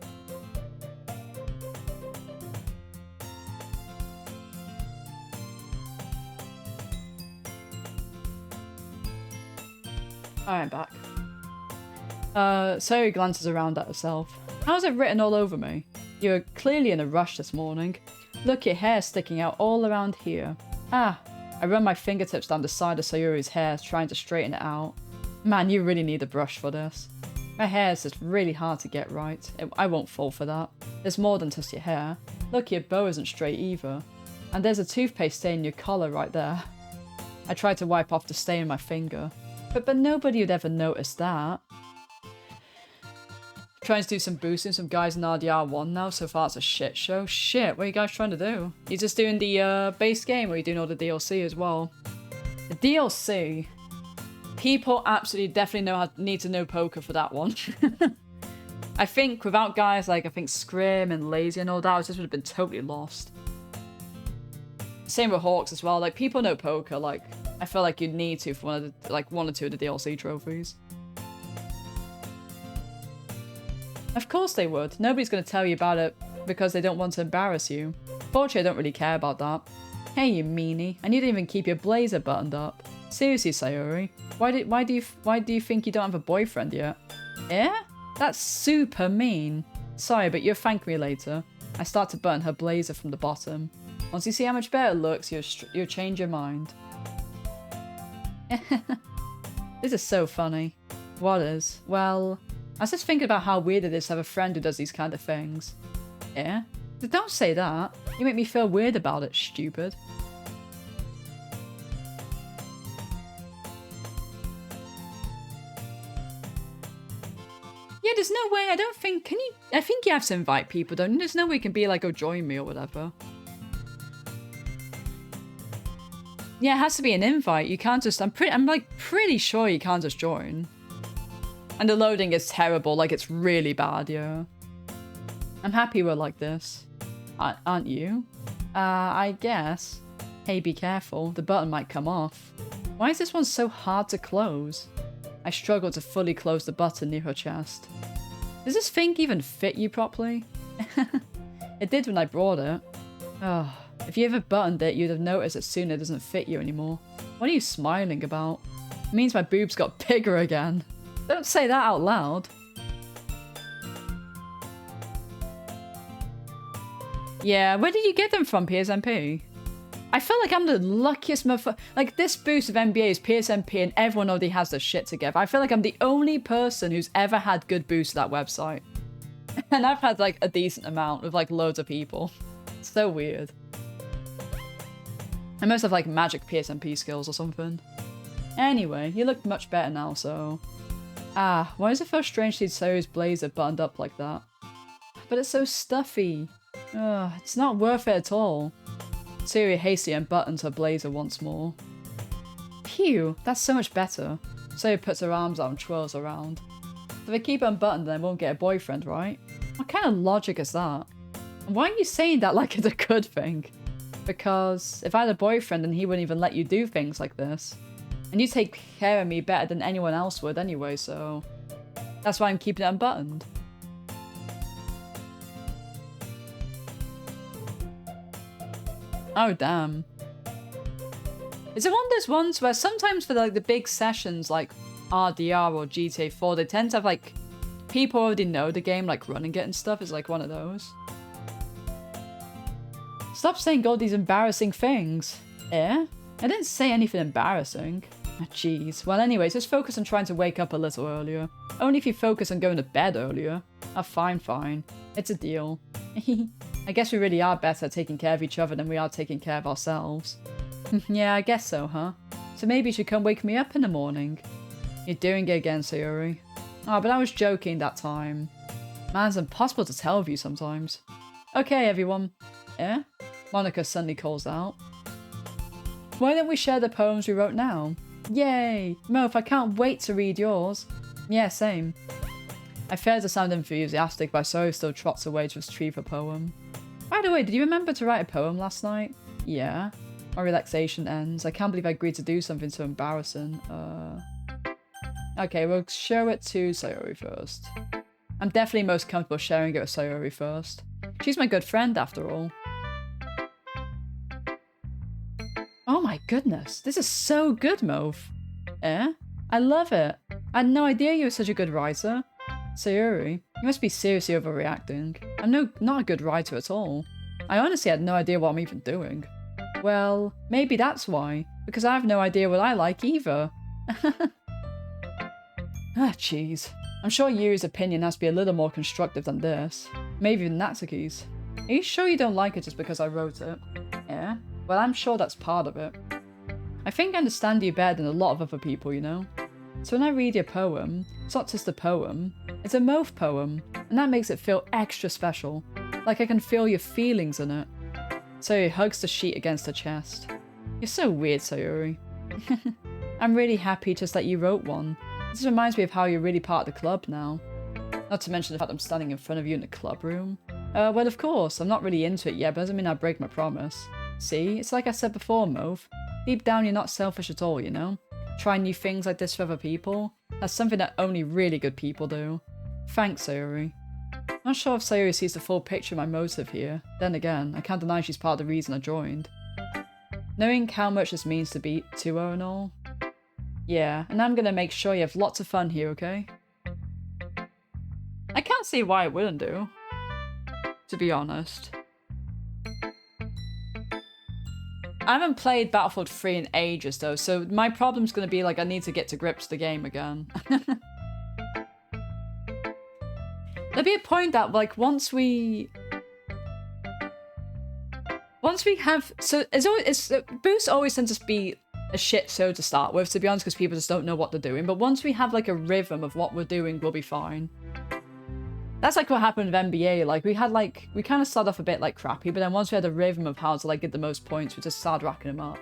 Alright, I'm back. Sayori glances around at herself. How's it written all over me? You're clearly in a rush this morning. Look, your hair's sticking out all around here. Ah, I run my fingertips down the side of Sayori's hair, trying to straighten it out. Man, you really need a brush for this. My hair is just really hard to get right. I won't fall for that. There's more than just your hair. Look, your bow isn't straight either. And there's a toothpaste stain in your collar right there. I tried to wipe off the stain with my finger. But nobody would ever notice that. Trying to do some boosting, some guys in RDR1 now. So far it's a shit show. Shit, what are you guys trying to do? You just doing the base game or are you doing all the DLC as well? The DLC. People absolutely definitely need to know poker for that one. I think without guys like Scrim and Lazy and all that, I just would have been totally lost. Same with Hawks as well. Like people know poker, like I feel like you'd need to for one or two of the DLC trophies. Of course they would. Nobody's going to tell you about it because they don't want to embarrass you. Fortunately, I don't really care about that. Hey, you meanie. And you didn't even keep your blazer buttoned up. Seriously, Sayori. Why do you think you don't have a boyfriend yet? Yeah? That's super mean. Sorry, but you'll thank me later. I start to button her blazer from the bottom. Once you see how much better it looks, you'll change your mind. This is so funny. What is? Well, I was just thinking about how weird it is to have a friend who does these kind of things. Yeah? Don't say that. You make me feel weird about it, stupid. Yeah, there's no way, I don't think, I think you have to invite people, don't you? There's no way you can be like, oh, join me or whatever. Yeah, it has to be an invite. You can't just, I'm pretty sure you can't just join. And the loading is terrible, like it's really bad, yeah. I'm happy we're like this. Aren't you? I guess. Hey, be careful, the button might come off. Why is this one so hard to close? I struggle to fully close the button near her chest. Does this thing even fit you properly? It did when I brought it. Oh, if you ever buttoned it, you'd have noticed that soon it doesn't fit you anymore. What are you smiling about? It means my boobs got bigger again. Don't say that out loud. Yeah, where did you get them from, PSMP? I feel like I'm the luckiest motherfucker. Like, this boost of NBA is PSMP and everyone already has their shit together. I feel like I'm the only person who's ever had good boosts to that website. And I've had, like, a decent amount with, like, loads of people. It's so weird. I must have, like, magic PSMP skills or something. Anyway, you look much better now, so... Ah, why does it feel strange to see Sayori's blazer buttoned up like that? But it's so stuffy. Ugh, it's not worth it at all. Sayori hastily unbuttons her blazer once more. Phew, that's so much better. Sayori puts her arms out and twirls around. If I keep unbuttoned, then I won't get a boyfriend, right? What kind of logic is that? And why are you saying that like it's a good thing? Because if I had a boyfriend, then he wouldn't even let you do things like this. And you take care of me better than anyone else would anyway, so... That's why I'm keeping it unbuttoned. Oh, damn. Is it one of those ones where sometimes for like the big sessions like RDR or GTA 4, they tend to have like people already know the game, like running it and stuff? Is like one of those. Stop saying all these embarrassing things. Eh? I didn't say anything embarrassing. Oh, jeez. Well, anyways, just focus on trying to wake up a little earlier. Only if you focus on going to bed earlier. Oh, fine, fine. It's a deal. I guess we really are better at taking care of each other than we are taking care of ourselves. Yeah, I guess so, huh? So maybe you should come wake me up in the morning. You're doing it again, Sayori. Oh, but I was joking that time. Man, it's impossible to tell with you sometimes. Okay, everyone. Eh? Monica suddenly calls out. Why don't we share the poems we wrote now? Yay! Mof, I can't wait to read yours. Yeah, same. I fear to sound enthusiastic, but Sayori still trots away to retrieve a poem. By the way, did you remember to write a poem last night? Yeah. My relaxation ends. I can't believe I agreed to do something so embarrassing. Okay, we'll show it to Sayori first. I'm definitely most comfortable sharing it with Sayori first. She's my good friend, after all. Oh my goodness, this is so good, Mauve. Eh? I love it. I had no idea you were such a good writer. Sayori, you must be seriously overreacting. I'm not a good writer at all. I honestly had no idea what I'm even doing. Well, maybe that's why, because I have no idea what I like either. Ah, jeez. I'm sure Yuri's opinion has to be a little more constructive than this. Maybe even Natsuki's. Are you sure you don't like it just because I wrote it? Yeah? Well, I'm sure that's part of it. I think I understand you better than a lot of other people, you know? So when I read your poem, it's not just a poem, it's a Mauve poem, and that makes it feel extra special. Like I can feel your feelings in it. Sayori hugs the sheet against her chest. You're so weird, Sayori. I'm really happy just that you wrote one. This reminds me of how you're really part of the club now. Not to mention the fact I'm standing in front of you in the club room. Well, of course, I'm not really into it yet, but doesn't mean I break my promise. See, it's like I said before, Mauve. Deep down, you're not selfish at all, you know? Trying new things like this for other people, that's something that only really good people do. Thanks, Sayori. Not sure if Sayori sees the full picture of my motive here. Then again, I can't deny she's part of the reason I joined. Knowing how much this means to her and all. Yeah, and I'm gonna make sure you have lots of fun here, okay? I can't see why it wouldn't do. To be honest. I haven't played Battlefield 3 in ages though, so my problem's gonna be like I need to get to grips with the game again. There'll be a point that like once we have boosts always tend to be a shit show to start with, to be honest, because people just don't know what they're doing. But once we have like a rhythm of what we're doing, we'll be fine. That's like what happened with NBA. Like we kind of started off a bit like crappy, but then once we had a rhythm of how to like get the most points, we just started racking them up.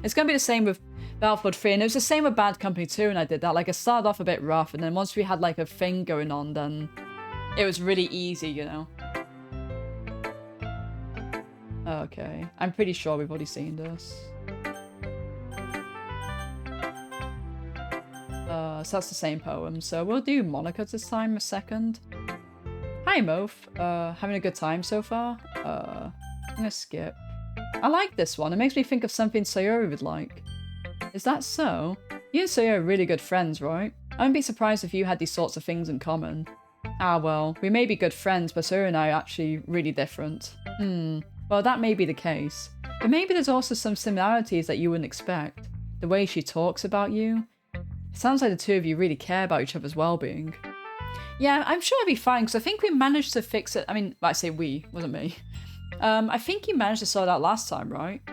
It's gonna be the same with Battlefield 3, and it was the same with Bad Company 2, and I did that. Like I started off a bit rough, and then once we had like a thing going on, then it was really easy, you know. Okay, I'm pretty sure we've already seen this. So that's the same poem. So we'll do Monica this time a second. Hi, Mauve. Having a good time so far? I'm gonna skip. I like this one. It makes me think of something Sayori would like. Is that so? You and Sayori are really good friends, right? I wouldn't be surprised if you had these sorts of things in common. Ah, well, we may be good friends, but Sayori and I are actually really different. Well, that may be the case. But maybe there's also some similarities that you wouldn't expect. The way she talks about you. It sounds like the two of you really care about each other's well-being. Yeah, I'm sure it'll be fine, because I think we managed to fix it. I mean, I say we, wasn't me. I think you managed to sort it out last time, right?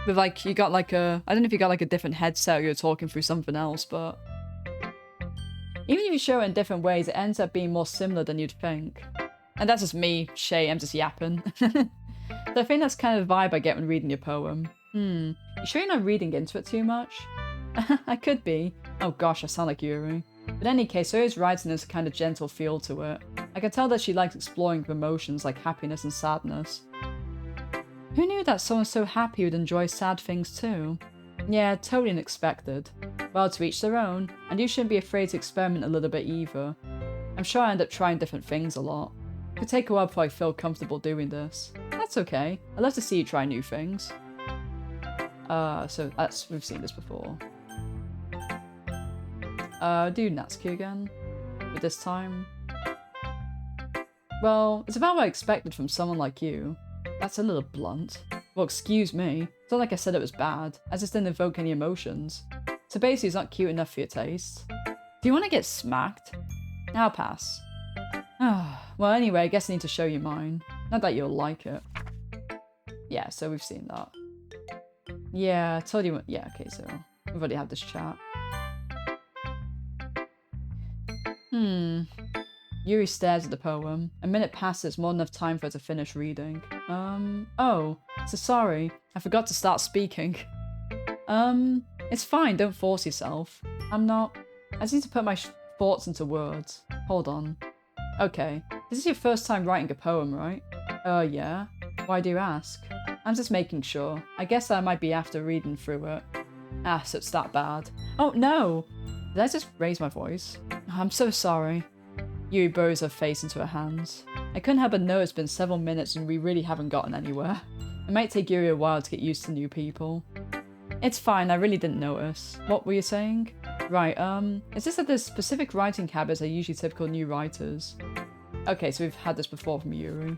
With like, you got like a, I don't know if you got like a different headset or you were talking through something else, but even if you show it in different ways, it ends up being more similar than you'd think. And that's just me, Shay, I'm just yapping. So I think that's kind of the vibe I get when reading your poem. You sure you're not reading into it too much? I could be. Oh gosh, I sound like Yuri. But in any case, Sayori's writing has a kind of gentle feel to it. I can tell that she likes exploring emotions like happiness and sadness. Who knew that someone so happy would enjoy sad things too? Yeah, totally unexpected. Well, to each their own, and you shouldn't be afraid to experiment a little bit either. I'm sure I end up trying different things a lot. It could take a while before I feel comfortable doing this. That's okay. I love to see you try new things. So we've seen this before. Do Natsuki again. But this time... Well, it's about what I expected from someone like you. That's a little blunt. Well, excuse me. It's not like I said it was bad. I just didn't evoke any emotions. So basically, it's not cute enough for your taste. Do you want to get smacked? I'll pass. Well, anyway, I guess I need to show you mine. Not that you'll like it. Yeah, so we've seen that. Yeah, I told you what... Yeah, okay, so we've already had this chat. Yuri stares at the poem. A minute passes, more than enough time for her to finish reading. Oh, so sorry. I forgot to start speaking. It's fine, don't force yourself. I'm not... I just need to put my thoughts into words. Hold on. Okay, this is your first time writing a poem, right? Yeah. Why do you ask? I'm just making sure. I guess I might be after reading through it. Ah, so it's that bad. Oh, no! Did I just raise my voice? I'm so sorry. Yuri burrows her face into her hands. I couldn't help but know it's been several minutes and we really haven't gotten anywhere. It might take Yuri a while to get used to new people. It's fine, I really didn't notice. What were you saying? Right, it's just that there's specific writing habits are usually typical new writers. Okay, so we've had this before from Yuri.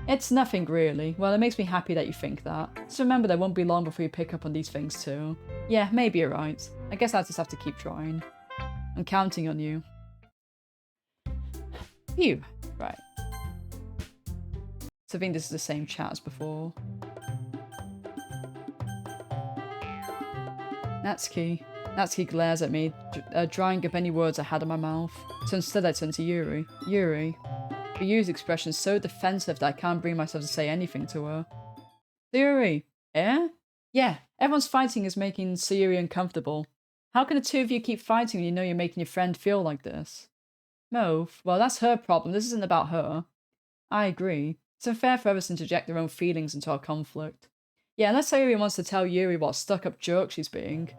It's nothing really. Well, it makes me happy that you think that. Just remember there won't be long before you pick up on these things too. Yeah, maybe you're right. I guess I'll just have to keep trying. I'm counting on you. Phew. Right. So I think this is the same chat as before. Natsuki. Natsuki glares at me, drying up any words I had in my mouth. So instead I turn to Yuri. Yuri. But Yuri's expression is so defensive that I can't bring myself to say anything to her. Yuri. Eh? Yeah, everyone's fighting is making Sayuri uncomfortable. How can the two of you keep fighting when you know you're making your friend feel like this? Mauve, well that's her problem, this isn't about her. I agree. It's unfair for others to interject their own feelings into our conflict. Yeah, unless Sayuri wants to tell Yuri what a stuck-up jerk she's being.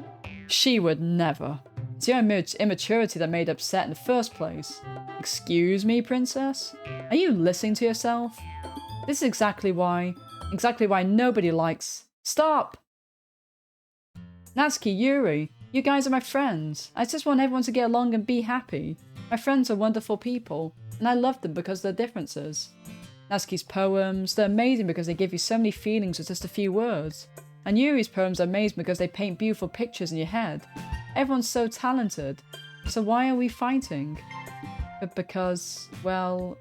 She would never. It's your immaturity that made her upset in the first place. Excuse me, princess? Are you listening to yourself? This is exactly why nobody likes... Stop! Natsuki, Yuri, you guys are my friends. I just want everyone to get along and be happy. My friends are wonderful people, and I love them because of their differences. Natsuki's poems, they're amazing because they give you so many feelings with just a few words. And Yuri's poems are amazing because they paint beautiful pictures in your head. Everyone's so talented. So why are we fighting? But because, well...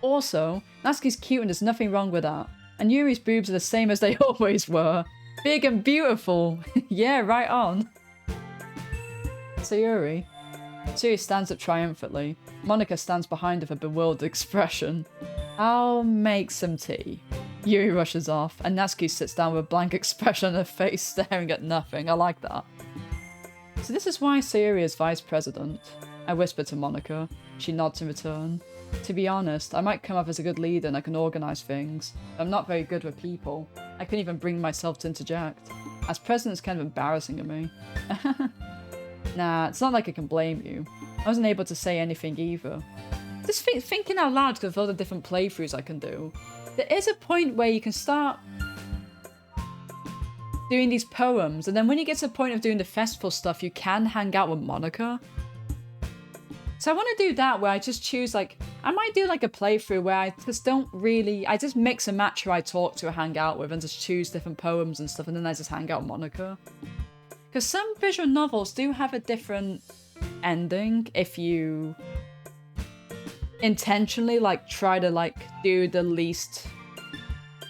Also, Natsuki's cute and there's nothing wrong with that. And Yuri's boobs are the same as they always were. Big and beautiful. Yeah, right on. Sayuri. Sayuri stands up triumphantly. Monika stands behind her with a bewildered expression. I'll make some tea. Yuri rushes off, and Natsuki sits down with a blank expression on her face, staring at nothing. I like that. So this is why Sayuri is vice president. I whisper to Monika. She nods in return. To be honest, I might come up as a good leader and I can organise things, but I'm not very good with people. I couldn't even bring myself to interject. As president, it's kind of embarrassing of me. Nah, it's not like I can blame you. I wasn't able to say anything either. Just thinking out loud because of all the different playthroughs I can do. There is a point where you can start doing these poems, and then when you get to the point of doing the festival stuff, you can hang out with Monika. So I want to do that where I just choose, like, I might do like a playthrough where I just don't really, I just mix and match who I talk to or hang out with and just choose different poems and stuff, and then I just hang out with Monika. Because some visual novels do have a different ending if you intentionally like try to like do the least,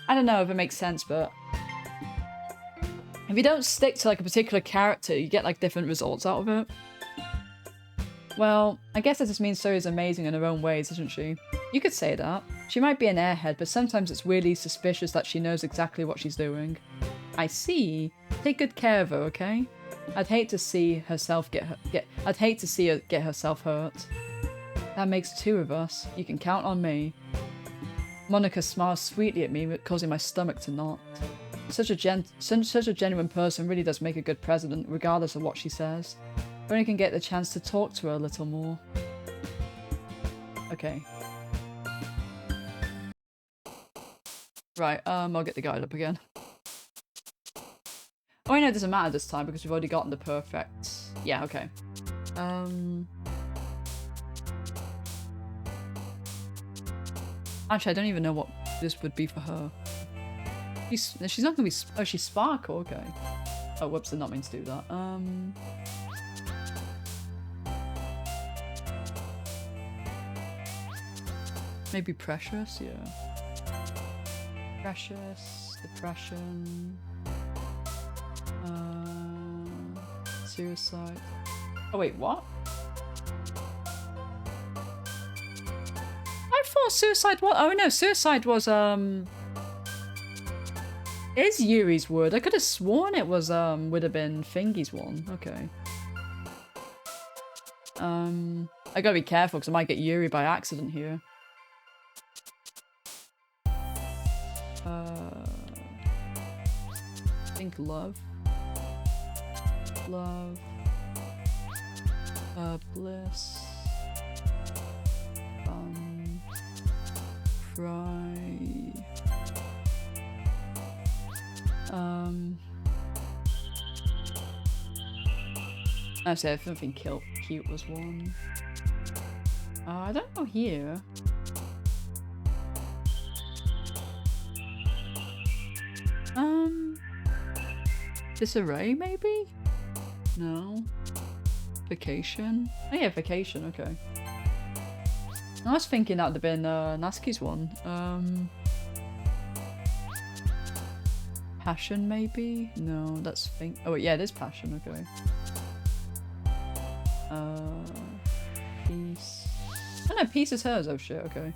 I don't know if it makes sense, but if you don't stick to like a particular character, you get like different results out of it. Well, I guess that just means Sayuri's amazing in her own ways, isn't she? You could say that. She might be an airhead, but sometimes it's weirdly suspicious that she knows exactly what she's doing. I see. Take good care of her, okay? I'd hate to see herself I'd hate to see her get herself hurt. That makes two of us. You can count on me. Monika smiles sweetly at me, causing my stomach to knot. Such a genuine person really does make a good president, regardless of what she says. If only can get the chance to talk to her a little more. Okay. Right, I'll get the guide up again. Oh, I know it doesn't matter this time because we've already gotten the perfect... Yeah, okay. Actually, I don't even know what this would be for her. She's not gonna be... Oh, she's Sparkle, okay. Oh, whoops, did not mean to do that. Maybe Precious, yeah. Precious, Depression... Suicide. Oh wait, what? thought Suicide was... Oh no, Suicide was, is Yuri's wood. I could have sworn it was, would have been Fingy's one. Okay. I gotta be careful because I might get Yuri by accident here. I think love. Love. Bliss. Cry. Actually, I don't think cute was one. I don't know here. Disarray, maybe? No. Vacation? Oh yeah, vacation, okay. I was thinking that would have been Natsuki's one. Passion, maybe? No, that's think. Oh yeah, it is passion, okay. Peace. Oh no, peace is hers, oh shit, okay.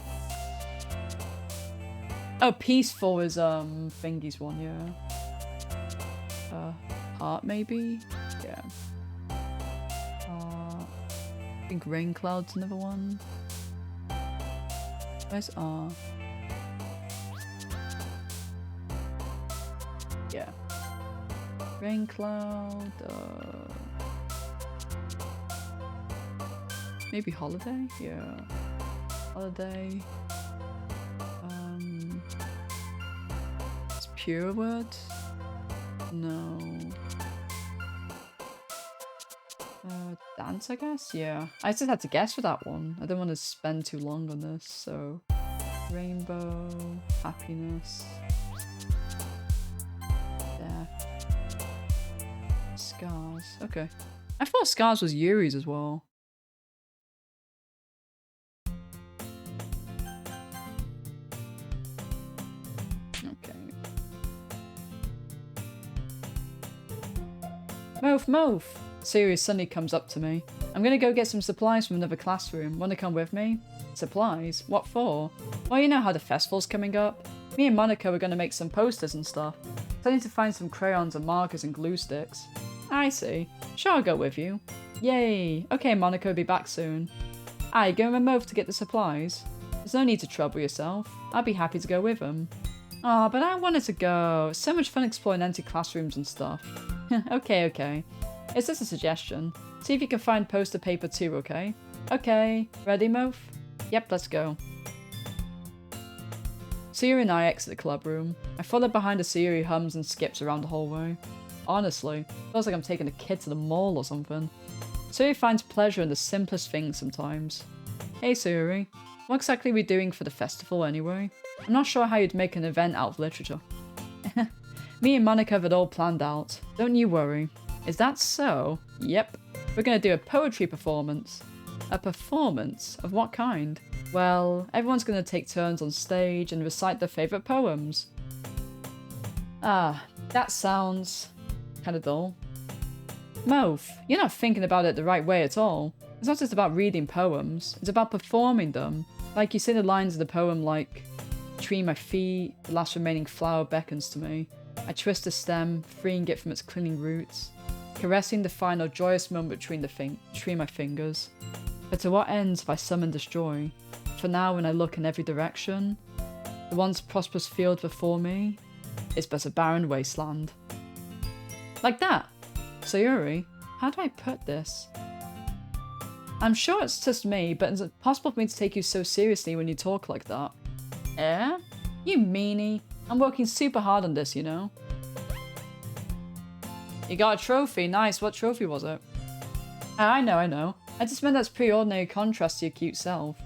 Oh, peaceful is Fingy's one, yeah. Heart, maybe? Yeah. I think Rain Cloud's another one. Where's R? Yeah. Rain Cloud, maybe Holiday? Yeah. Holiday. It's Pure Word? No. Dance, I guess? Yeah. I just had to guess for that one. I don't want to spend too long on this, so... Rainbow, happiness, death, scars. Okay. I thought scars was Yuri's as well. Okay. Moaf! Siri suddenly comes up to me. I'm gonna go get some supplies from another classroom. Wanna come with me? Supplies? What for? Well, you know how the festival's coming up. Me and Monica were gonna make some posters and stuff. So I need to find some crayons and markers and glue sticks. I see. Sure, I'll go with you. Yay! Okay, Monica will be back soon. Aye, going with Moaf to get the supplies? There's no need to trouble yourself. I'd be happy to go with him. Aw, but I wanted to go. It's so much fun exploring empty classrooms and stuff. Okay. It's just a suggestion. See if you can find poster paper too, okay? Okay. Ready, Moaf? Yep, let's go. Siri and I exit the club room. I follow behind as Siri hums and skips around the hallway. Honestly, feels like I'm taking a kid to the mall or something. Siri finds pleasure in the simplest things sometimes. Hey Siri, what exactly are we doing for the festival anyway? I'm not sure how you'd make an event out of literature. Me and Monica have it all planned out. Don't you worry. Is that so? Yep. We're gonna do a poetry performance. A performance? Of what kind? Well, everyone's gonna take turns on stage and recite their favourite poems. Ah, that sounds... kinda dull. Moaf, you're not thinking about it the right way at all. It's not just about reading poems, it's about performing them. Like you say the lines of the poem like, between my feet, the last remaining flower beckons to me. I twist the stem, freeing it from its clinging roots, caressing the final joyous moment between my fingers. But to what ends if I summon destroy? For now, when I look in every direction, the once prosperous field before me is but a barren wasteland. Like that! Sayuri, how do I put this? I'm sure it's just me, but is it possible for me to take you so seriously when you talk like that? Eh? You meanie. I'm working super hard on this, you know? You got a trophy, nice. What trophy was it? I know. I just meant that's pretty ordinary contrast to your cute self.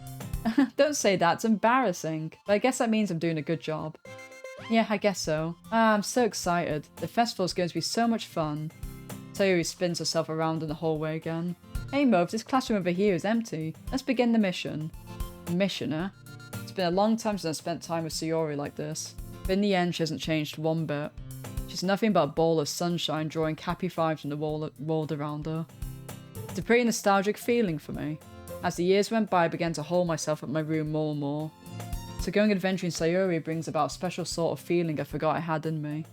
Don't say that, it's embarrassing. But I guess that means I'm doing a good job. Yeah, I guess so. I'm so excited. The festival's going to be so much fun. Sayuri spins herself around in the hallway again. Hey Mov, this classroom over here is empty. Let's begin the mission. Mission, eh? It's been a long time since I spent time with Sayuri like this. But in the end, she hasn't changed one bit. She's nothing but a ball of sunshine drawing happy vibes from the world around her. It's a pretty nostalgic feeling for me. As the years went by, I began to hold myself at my room more and more. So going adventuring Sayori brings about a special sort of feeling I forgot I had in me.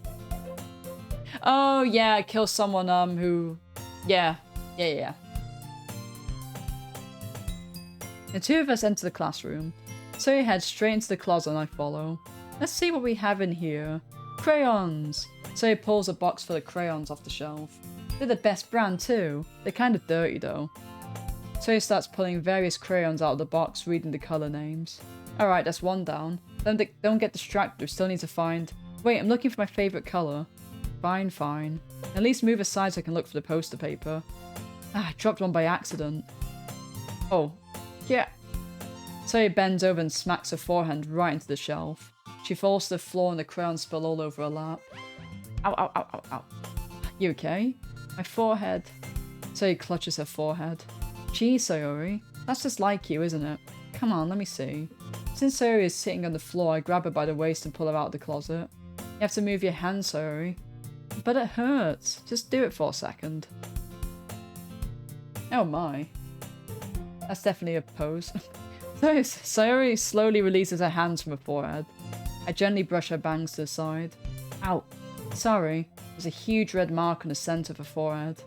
Oh yeah, kill someone who... Yeah. The two of us enter the classroom. Sayori heads straight into the closet and I follow. Let's see what we have in here. Crayons! Sayori pulls a box full of crayons off the shelf. They're the best brand too. They're kind of dirty though. Sayori starts pulling various crayons out of the box, reading the colour names. Alright, that's one down. Don't get distracted, we still need to find... Wait, I'm looking for my favourite colour. Fine. At least move aside so I can look for the poster paper. Ah, I dropped one by accident. Oh. Yeah. Sayori bends over and smacks her forehand right into the shelf. She falls to the floor and the crayons spill all over her lap. Ow. You okay? My forehead. Sayori clutches her forehead. Gee, Sayori. That's just like you, isn't it? Come on, let me see. Since Sayori is sitting on the floor, I grab her by the waist and pull her out of the closet. You have to move your hand, Sayori. But it hurts. Just do it for a second. Oh my. That's definitely a pose. Sayori slowly releases her hands from her forehead. I gently brush her bangs to the side. Ow. Sorry. There's a huge red mark on the centre of her forehead.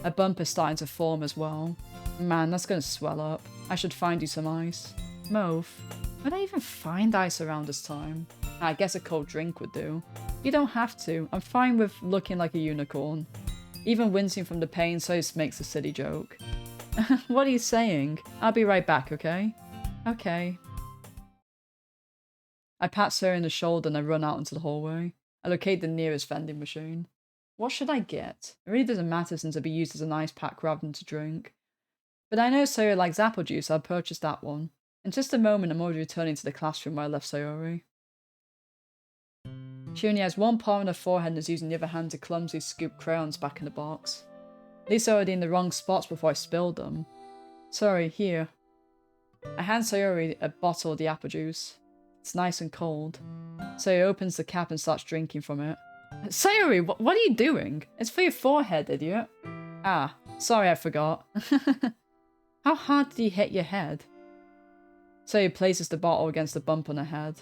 A bump is starting to form as well. Man, that's going to swell up. I should find you some ice. Mauve. Would I even find ice around this time? I guess a cold drink would do. You don't have to. I'm fine with looking like a unicorn. Even wincing from the pain, Sayori makes a silly joke. What are you saying? I'll be right back, okay? Okay. I pat Sayori in the shoulder and I run out into the hallway. I locate the nearest vending machine. What should I get? It really doesn't matter since it'll be used as an ice pack rather than to drink. But I know Sayori likes apple juice, so I'll purchase that one. In just a moment, I'm already returning to the classroom where I left Sayori. She only has one paw on her forehead and is using the other hand to clumsily scoop crayons back in the box. These are already in the wrong spots before I spilled them. Sorry, here. I hand Sayori a bottle of the apple juice. It's nice and cold. Sayori opens the cap and starts drinking from it. Sayori, what are you doing? It's for your forehead, idiot. Ah, sorry, I forgot. How hard did you hit your head? Sayori places the bottle against the bump on her head.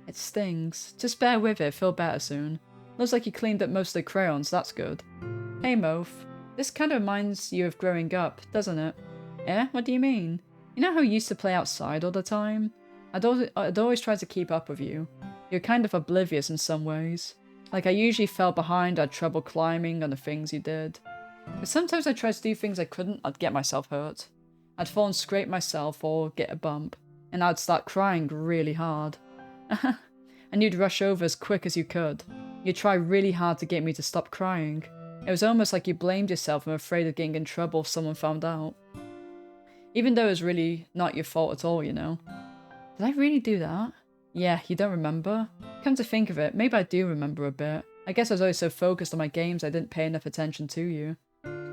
It stings. Just bear with it, feel better soon. Looks like you cleaned up most of the crayons, that's good. Hey, Mauve. This kind of reminds you of growing up, doesn't it? Eh? What do you mean? You know how you used to play outside all the time? I'd always try to keep up with you. You're kind of oblivious in some ways. Like I usually fell behind, I had trouble climbing on the things you did. But sometimes I tried to do things I couldn't, I'd get myself hurt. I'd fall and scrape myself or get a bump, and I'd start crying really hard. And you'd rush over as quick as you could. You'd try really hard to get me to stop crying. It was almost like you blamed yourself and were afraid of getting in trouble if someone found out. Even though it was really not your fault at all, you know. Did I really do that? Yeah, you don't remember? Come to think of it, maybe I do remember a bit. I guess I was always so focused on my games I didn't pay enough attention to you.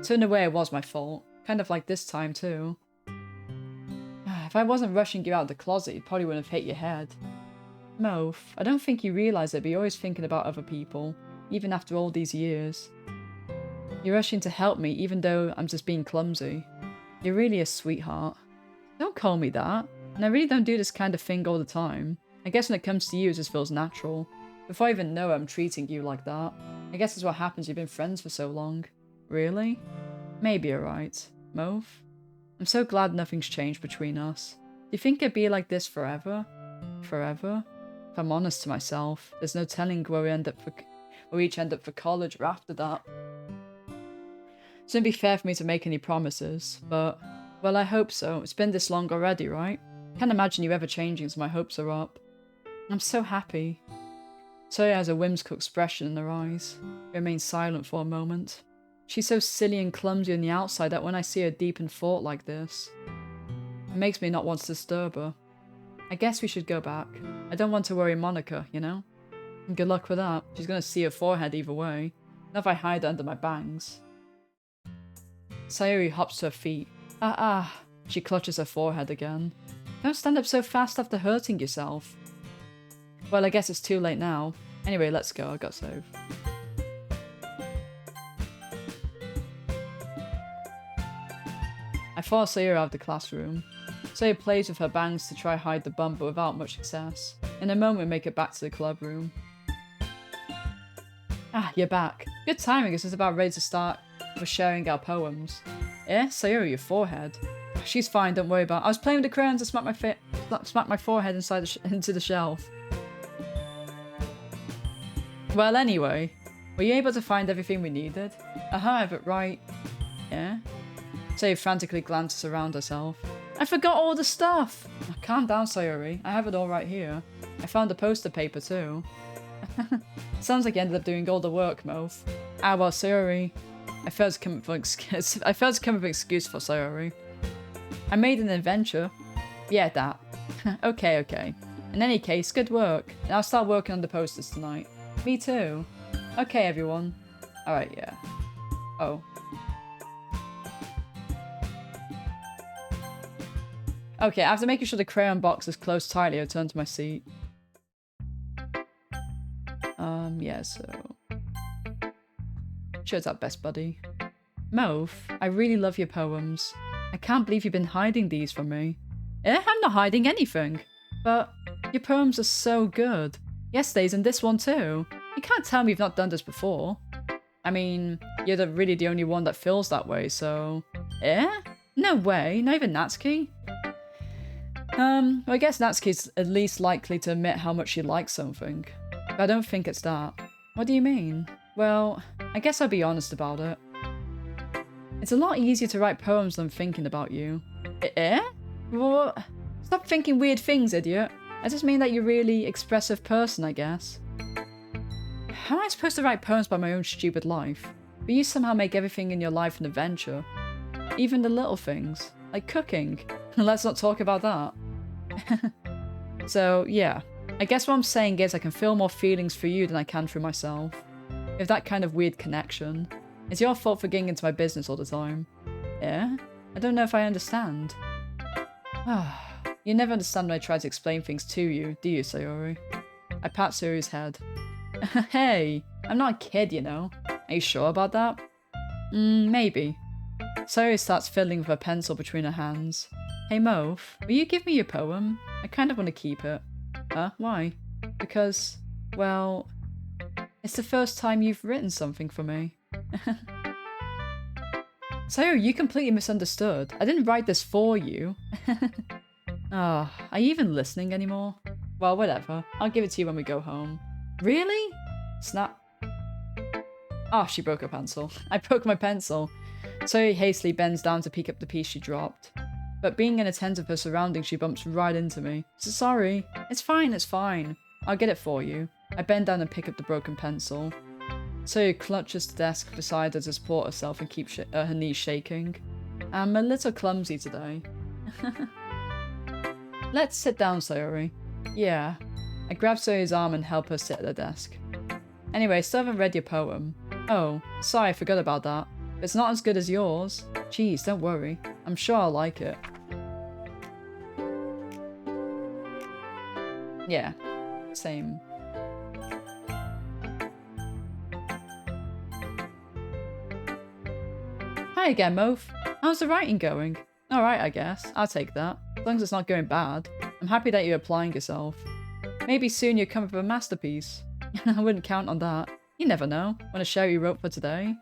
So in a way it was my fault. Kind of like this time too. If I wasn't rushing you out of the closet, you probably wouldn't have hit your head. Mauve, I don't think you realise it, but you're always thinking about other people, even after all these years. You're rushing to help me, even though I'm just being clumsy. You're really a sweetheart. Don't call me that. And I really don't do this kind of thing all the time. I guess when it comes to you, it just feels natural. Before I even know it, I'm treating you like that. I guess that's what happens, you've been friends for so long. Really? Maybe you're right. Mauve? I'm so glad nothing's changed between us. Do you think it'd be like this forever? Forever? If I'm honest to myself, there's no telling where we each end up for college or after that. It wouldn't be fair for me to make any promises, but... Well, I hope so. It's been this long already, right? Can't imagine you ever changing, so my hopes are up. I'm so happy. Toya has a whimsical expression in her eyes. She remains silent for a moment. She's so silly and clumsy on the outside that when I see her deep in thought like this, it makes me not want to disturb her. I guess we should go back. I don't want to worry Monica, you know? And good luck with that. She's gonna see her forehead either way. Not if I hide it under my bangs. Sayori hops to her feet. She clutches her forehead again. Don't stand up so fast after hurting yourself. Well, I guess it's too late now. Anyway, let's go. I got save. I follow Sayori out of the classroom. Sayori plays with her bangs to try hide the bump, but without much success. In a moment, we make it back to the club room. Ah, you're back. Good timing, as it's about ready to start with sharing our poems. Eh? Sayori, your forehead. She's fine, don't worry about it. I was playing with the crayons and smacked my forehead into the shelf. Well, anyway, were you able to find everything we needed? I have it right. Yeah? Sayori frantically glances around herself. I forgot all the stuff! Oh, calm down, Sayori. I have it all right here. I found the poster paper too. Sounds like you ended up doing all the work, Moth. Ah, well, Sayori. I failed to come up with an excuse for Sayori. I made an adventure. Yeah, that. Okay. In any case, good work. And I'll start working on the posters tonight. Me too. Okay, everyone. Alright, yeah. Oh. Okay, after making sure the crayon box is closed tightly, I turn to my seat. Yeah, so... Shows up, best buddy. Mauve, I really love your poems. I can't believe you've been hiding these from me. Eh? I'm not hiding anything. But your poems are so good. Yesterday's and this one too. You can't tell me you've not done this before. I mean, you're really the only one that feels that way, so... Eh? No way, not even Natsuki? Well, I guess Natsuki's at least likely to admit how much she likes something. But I don't think it's that. What do you mean? Well, I guess I'll be honest about it. It's a lot easier to write poems than thinking about you. Eh? What? Stop thinking weird things, idiot. I just mean that you're a really expressive person, I guess. How am I supposed to write poems about my own stupid life? But you somehow make everything in your life an adventure. Even the little things. Like cooking. Let's not talk about that. So, yeah. I guess what I'm saying is I can feel more feelings for you than I can for myself. We have that kind of weird connection. It's your fault for getting into my business all the time. Yeah? I don't know if I understand. You never understand when I try to explain things to you, do you, Sayori? I pat Sayori's head. Hey, I'm not a kid, you know. Are you sure about that? Maybe. Sayori starts fiddling with her pencil between her hands. Hey Mauve, will you give me your poem? I kind of want to keep it. Huh? Why? Because, well, it's the first time you've written something for me. Sayori, you completely misunderstood. I didn't write this for you. Are you even listening anymore? Well, whatever. I'll give it to you when we go home. Really? Snap. Oh, she broke her pencil. I broke my pencil. Sayori hastily bends down to pick up the piece she dropped. But being inattentive to her surroundings, she bumps right into me. So sorry. It's fine. I'll get it for you. I bend down and pick up the broken pencil. Sayori clutches the desk beside her to support herself and keep her knees shaking. I'm a little clumsy today. Let's sit down, Sayori. Yeah. I grab Sayori's arm and help her sit at the desk. Anyway, still haven't read your poem. Oh, sorry, I forgot about that. But it's not as good as yours. Jeez, don't worry. I'm sure I'll like it. Yeah, same. Hi again, Mauve. How's the writing going? Alright, I guess. I'll take that. As long as it's not going bad. I'm happy that you're applying yourself. Maybe soon you'll come up with a masterpiece. I wouldn't count on that. You never know. Want to share what you wrote for today?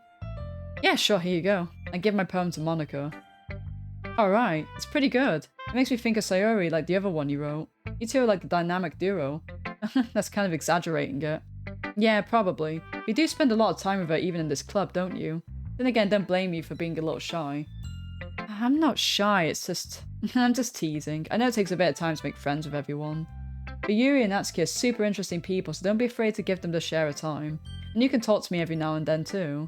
Yeah, sure, here you go. I give my poem to Monica. Alright, it's pretty good. It makes me think of Sayori like the other one you wrote. You two are like a dynamic duo. That's kind of exaggerating it. Yeah, probably. You do spend a lot of time with her even in this club, don't you? Then again, don't blame you for being a little shy. I'm not shy, it's just... I'm just teasing. I know it takes a bit of time to make friends with everyone. But Yuri and Natsuki are super interesting people, so don't be afraid to give them the share of time. And you can talk to me every now and then too.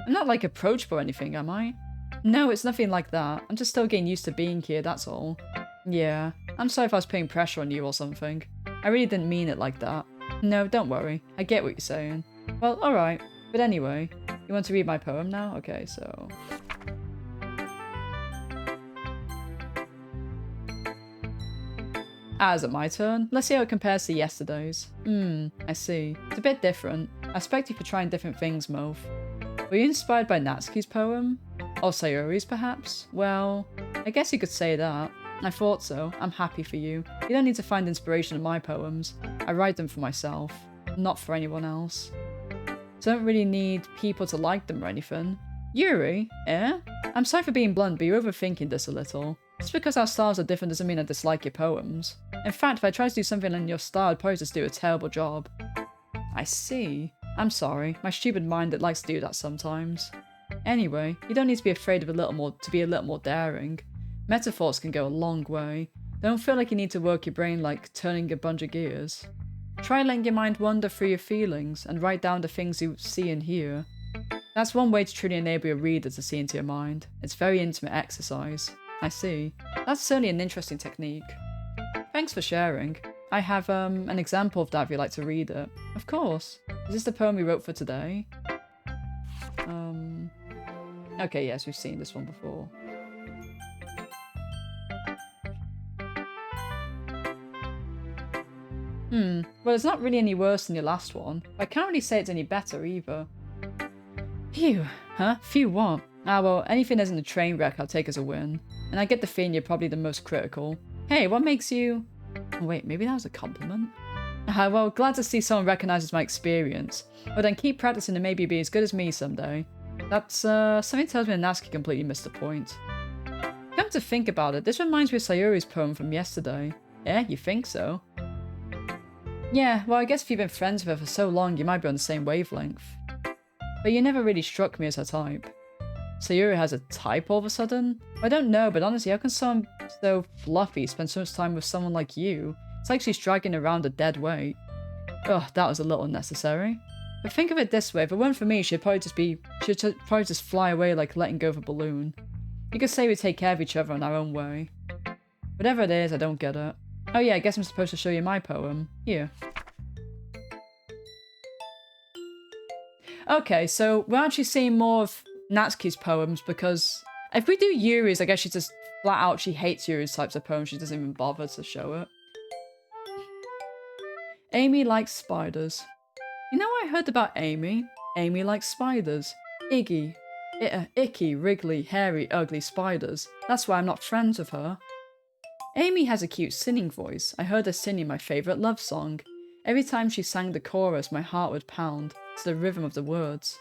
I'm not like approachable or anything, am I? No, it's nothing like that. I'm just still getting used to being here, that's all. Yeah, I'm sorry if I was putting pressure on you or something. I really didn't mean it like that. No, don't worry. I get what you're saying. Well, alright. But anyway, you want to read my poem now? Okay, so... Ah, is it my turn? Let's see how it compares to yesterday's. I see. It's a bit different. I respect you for trying different things, Mauve. Were you inspired by Natsuki's poem? Or Sayori's, perhaps? Well, I guess you could say that. I thought so. I'm happy for you. You don't need to find inspiration in my poems. I write them for myself, not for anyone else. Don't really need people to like them or anything. Yuri? Eh? I'm sorry for being blunt, but you're overthinking this a little. Just because our styles are different doesn't mean I dislike your poems. In fact, if I tried to do something in your style, I'd probably just do a terrible job. I see. I'm sorry. My stupid mind that likes to do that sometimes. Anyway, you don't need to be afraid of to be a little more daring. Metaphors can go a long way. Don't feel like you need to work your brain like turning a bunch of gears. Try letting your mind wander through your feelings and write down the things you see and hear. That's one way to truly enable your reader to see into your mind. It's very intimate exercise. I see. That's certainly an interesting technique. Thanks for sharing. I have an example of that if you'd like to read it. Of course. Is this the poem we wrote for today? Okay, yes, we've seen this one before. Well, it's not really any worse than your last one. But I can't really say it's any better either. Phew. Huh? Phew what? Ah, well, anything that isn't a train wreck I'll take as a win. And I get the feeling you're probably the most critical. Hey, what makes you... Oh, wait, maybe that was a compliment? Well, glad to see someone recognises my experience. Well then, keep practicing and maybe be as good as me someday. That's, something tells me Natsuki completely missed the point. Come to think about it, this reminds me of Sayuri's poem from yesterday. Yeah, you think so? Yeah, well I guess if you've been friends with her for so long, you might be on the same wavelength. But you never really struck me as her type. Sayuri has a type all of a sudden? I don't know, but honestly, how can someone so fluffy spend so much time with someone like you? It's like she's dragging around a dead weight. Ugh, that was a little unnecessary. But think of it this way, if it weren't for me, she'd probably just fly away like letting go of a balloon. You could say we take care of each other in our own way. Whatever it is, I don't get it. Oh yeah, I guess I'm supposed to show you my poem. Here. Okay, so we're actually seeing more of Natsuki's poems because if we do Yuri's, I guess she just flat out she hates Yuri's types of poems. She doesn't even bother to show it. Amy likes spiders. You know what I heard about Amy? Amy likes spiders. Icky, wriggly, hairy, ugly spiders. That's why I'm not friends with her. Amy has a cute singing voice. I heard her singing my favourite love song. Every time she sang the chorus, my heart would pound to the rhythm of the words.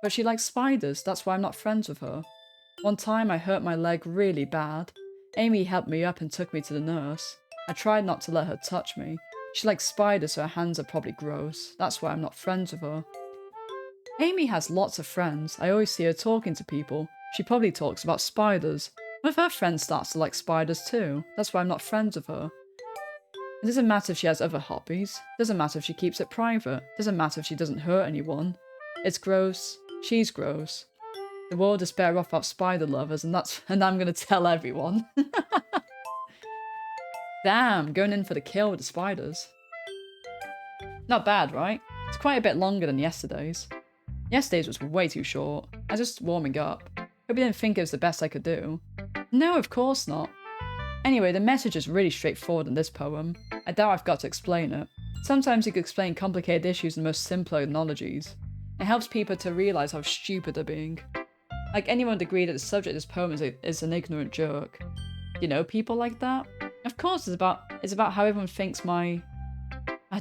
But she likes spiders, that's why I'm not friends with her. One time I hurt my leg really bad. Amy helped me up and took me to the nurse. I tried not to let her touch me. She likes spiders, so her hands are probably gross. That's why I'm not friends with her. Amy has lots of friends. I always see her talking to people. She probably talks about spiders. What if her friend starts to like spiders too? That's why I'm not friends with her. It doesn't matter if she has other hobbies. It doesn't matter if she keeps it private. It doesn't matter if she doesn't hurt anyone. It's gross. She's gross. The world is better off without spider lovers, and I'm gonna tell everyone. Damn, going in for the kill with the spiders. Not bad, right? It's quite a bit longer than yesterday's. Yesterday's was way too short. I was just warming up. Hope you didn't think it was the best I could do. No, of course not. Anyway, the message is really straightforward in this poem. I doubt I've got to explain it. Sometimes you can explain complicated issues in the most simpler analogies. It helps people to realise how stupid they're being. Like anyone would agree that the subject of this poem is an ignorant jerk. You know people like that? Of course it's about how everyone thinks it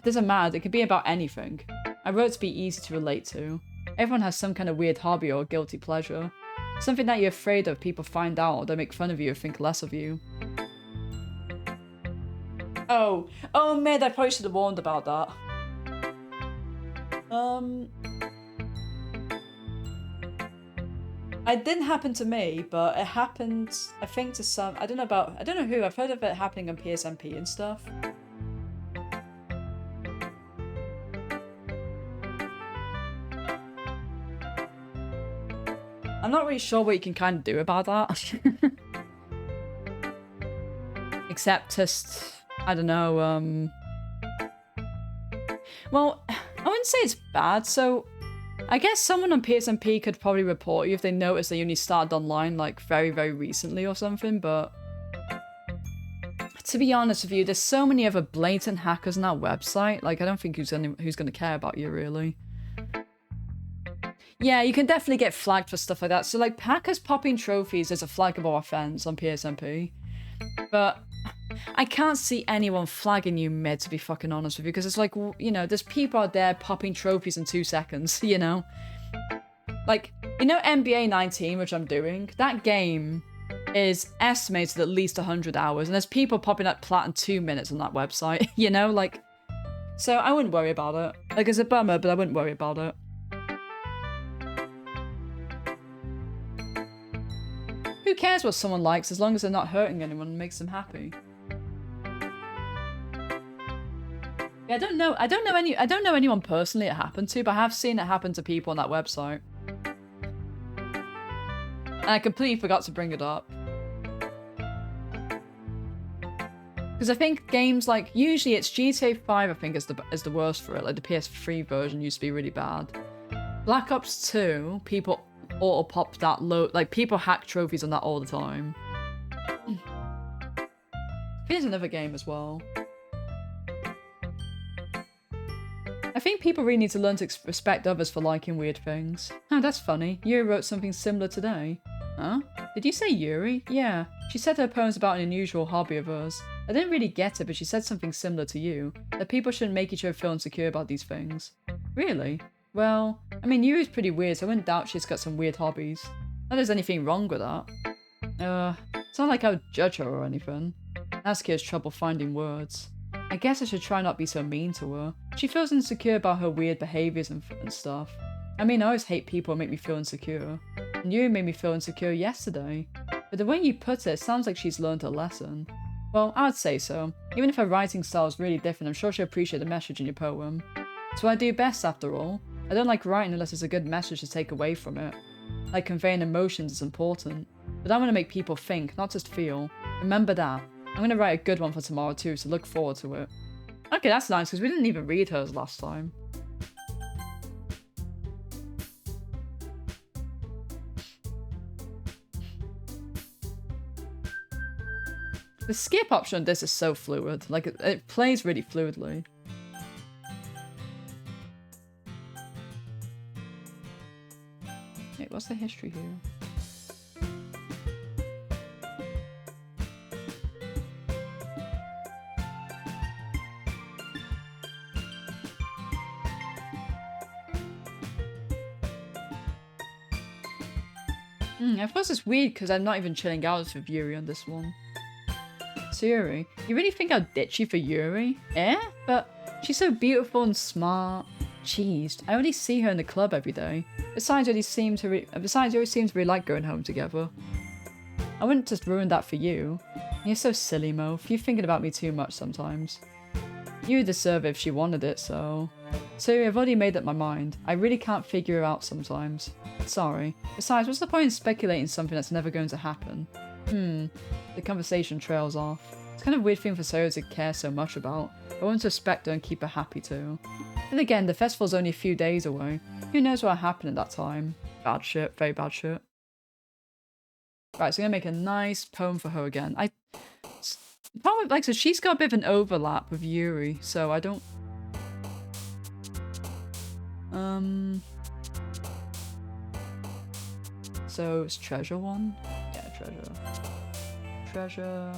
doesn't matter, it could be about anything. I wrote it to be easy to relate to. Everyone has some kind of weird hobby or guilty pleasure. Something that you're afraid of people find out or they make fun of you or think less of you. Oh man, I probably should have warned about that. It didn't happen to me, but it happened, I think, to some, I don't know who, I've heard of it happening on PSMP and stuff. I'm not really sure what you can kind of do about that. Except just, I don't know, well, I wouldn't say it's bad, so I guess someone on PSMP could probably report you if they notice that you only started online like very, very recently or something, but to be honest with you, there's so many other blatant hackers on that website, like I don't think who's gonna care about you really. Yeah, you can definitely get flagged for stuff like that. So like hackers popping trophies is a flaggable offense on PSMP. But I can't see anyone flagging you mid, to be fucking honest with you, because it's like, you know, there's people out there popping trophies in 2 seconds, you know? Like, you know NBA 19, which I'm doing? That game is estimated at least 100 hours, and there's people popping up plat in 2 minutes on that website, you know? Like, so I wouldn't worry about it. Like, it's a bummer, but I wouldn't worry about it. Who cares what someone likes as long as they're not hurting anyone and makes them happy? Yeah, I don't know anyone personally it happened to, but I have seen it happen to people on that website. And I completely forgot to bring it up. Because I think games like, usually it's GTA 5 I think is the worst for it. Like the PS3 version used to be really bad. Black Ops 2, people auto-pop that low, like people hack trophies on that all the time. Here's another game as well. I think people really need to learn to respect others for liking weird things. Oh, that's funny. Yuri wrote something similar today. Huh? Did you say Yuri? Yeah. She said her poem's about an unusual hobby of hers. I didn't really get it, but she said something similar to you. That people shouldn't make each other feel insecure about these things. Really? Well, I mean, Yuri's pretty weird, so I wouldn't doubt she's got some weird hobbies. Not there's anything wrong with that. It's not like I would judge her or anything. Sasuke has trouble finding words. I guess I should try not be so mean to her. She feels insecure about her weird behaviors and stuff. I mean, I always hate people who make me feel insecure. And Yuri made me feel insecure yesterday. But the way you put it sounds like she's learned her lesson. Well, I would say so. Even if her writing style is really different, I'm sure she'll appreciate the message in your poem. It's what I do best, after all. I don't like writing unless there's a good message to take away from it. Like conveying emotions is important. But I want to make people think, not just feel. Remember that. I'm going to write a good one for tomorrow too, so look forward to it. Okay, that's nice, because we didn't even read hers last time. The skip option on this is so fluid. Like, it plays really fluidly. Wait, what's the history here? I suppose it's weird because I'm not even chilling out with Yuri on this one. So Yuri, you really think I'll ditch you for Yuri? Eh? But she's so beautiful and smart. Jeez, I already see her in the club every day. Besides, you always seem to really like going home together. I wouldn't just ruin that for you. You're so silly, Mo. You're thinking about me too much sometimes. You deserve it if she wanted it, so... So I've already made up my mind. I really can't figure it out sometimes. Sorry. Besides, what's the point in speculating something that's never going to happen? The conversation trails off. It's kind of a weird thing for Soyo to care so much about. I want to respect her and keep her happy too. And again, the festival's only a few days away. Who knows what will happen at that time? Bad shit. Very bad shit. Right, so I'm gonna make a nice poem for her again. Probably, like, so she's got a bit of an overlap with Yuri, so I don't... So it's treasure one? Yeah, treasure. Treasure.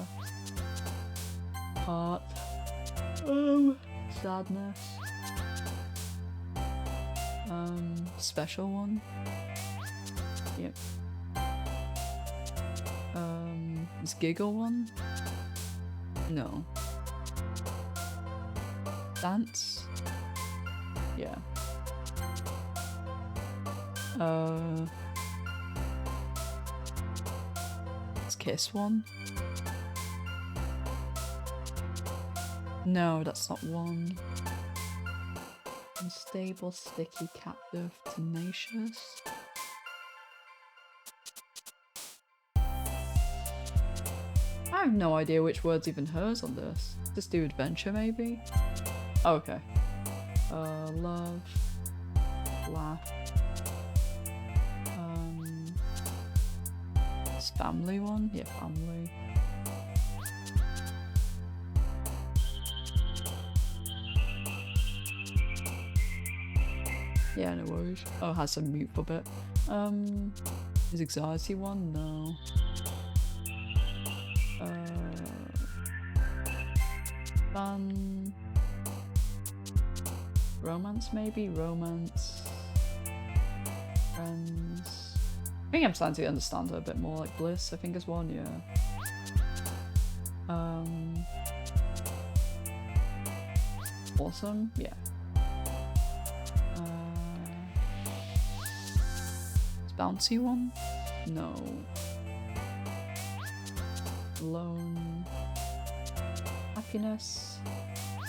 Heart. Sadness. Special one. Yep. Is giggle one? No. Dance? Yeah. Is kiss one? No, that's not one. Unstable, sticky, captive, tenacious. I have no idea which word's even hers on this. Just do adventure, maybe? Oh, okay. Love. Laugh. It's family one? Yeah, family. Yeah, no worries. Oh, it has some mute for a bit. Is anxiety one? No. Fun. Romance, maybe? Romance. Friends. I think I'm starting to understand her a bit more. Like bliss, I think is one, yeah. Awesome, yeah. It's bouncy one? No. Alone. Happiness.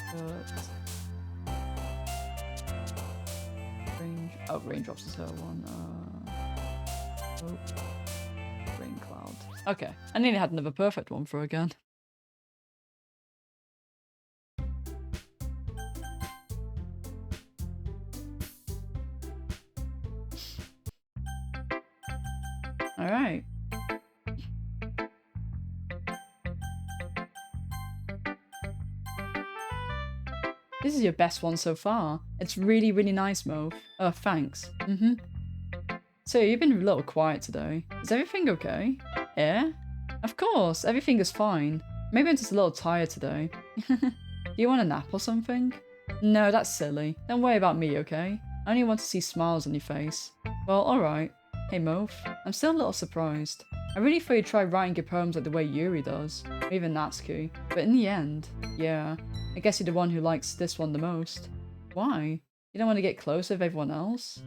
Hurt. Range. Oh, raindrops is her one. Hope. Rain cloud. Okay, I nearly had another perfect one for again. Alright. This is your best one so far. It's really, really nice, Mo. Oh, thanks. So, you've been a little quiet today. Is everything okay? Yeah? Of course, everything is fine. Maybe I'm just a little tired today. Do you want a nap or something? No, that's silly. Don't worry about me, okay? I only want to see smiles on your face. Well, alright. Hey, Moph. I'm still a little surprised. I really thought you'd try writing your poems like the way Yuri does. Or even Natsuki. But in the end, yeah. I guess you're the one who likes this one the most. Why? You don't want to get close with everyone else?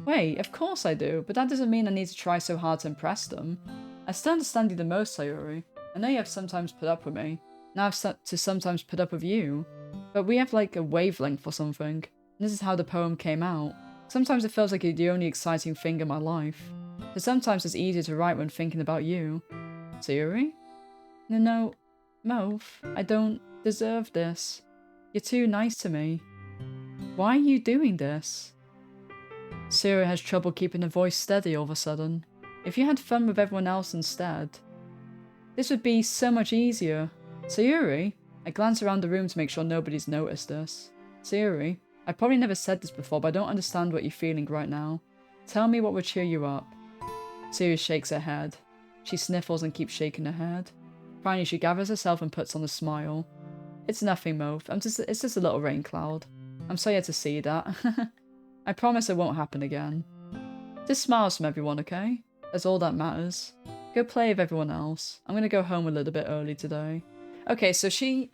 Wait, of course I do, but that doesn't mean I need to try so hard to impress them. I still understand you the most, Sayuri. I know you have sometimes put up with me. Now I've to sometimes put up with you. But we have like a wavelength or something. And this is how the poem came out. Sometimes it feels like you're the only exciting thing in my life. But sometimes it's easier to write when thinking about you. Sayuri? No, Moph, I don't deserve this. You're too nice to me. Why are you doing this? Sayuri has trouble keeping her voice steady all of a sudden. If you had fun with everyone else instead, this would be so much easier. Sayuri? I glance around the room to make sure nobody's noticed this. Sayuri? I probably never said this before, but I don't understand what you're feeling right now. Tell me what would cheer you up. Sayuri shakes her head. She sniffles and keeps shaking her head. Finally, she gathers herself and puts on a smile. It's nothing, Moph. It's just a little rain cloud. I'm sorry you had to see that. I promise it won't happen again. Just smiles from everyone, okay? That's all that matters. Go play with everyone else. I'm gonna go home a little bit early today. Okay, so she...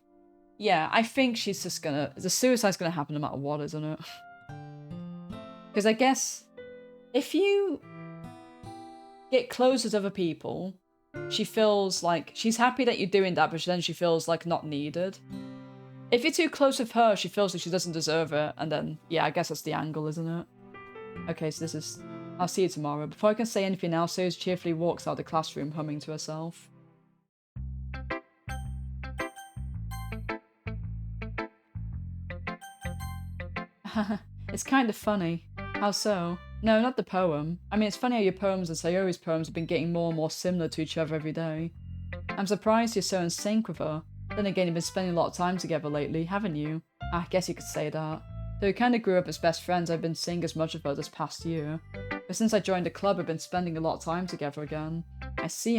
Yeah, I think she's just gonna... The suicide's gonna happen no matter what, isn't it? Because I guess... If you get close with other people, she feels like... She's happy that you're doing that, but then she feels like not needed. If you're too close with her, she feels like she doesn't deserve it, and then, yeah, I guess that's the angle, isn't it? Okay, so this is... I'll see you tomorrow. Before I can say anything else, Sayuri cheerfully walks out the classroom, humming to herself. It's kind of funny. How so? No, not the poem. I mean, it's funny how your poems and Sayori's poems have been getting more and more similar to each other every day. I'm surprised you're so in sync with her. Then again, you've been spending a lot of time together lately, haven't you? I guess you could say that. Though we kind of grew up as best friends, I've been seeing as much of her this past year. But since I joined the club, I've been spending a lot of time together again. I see.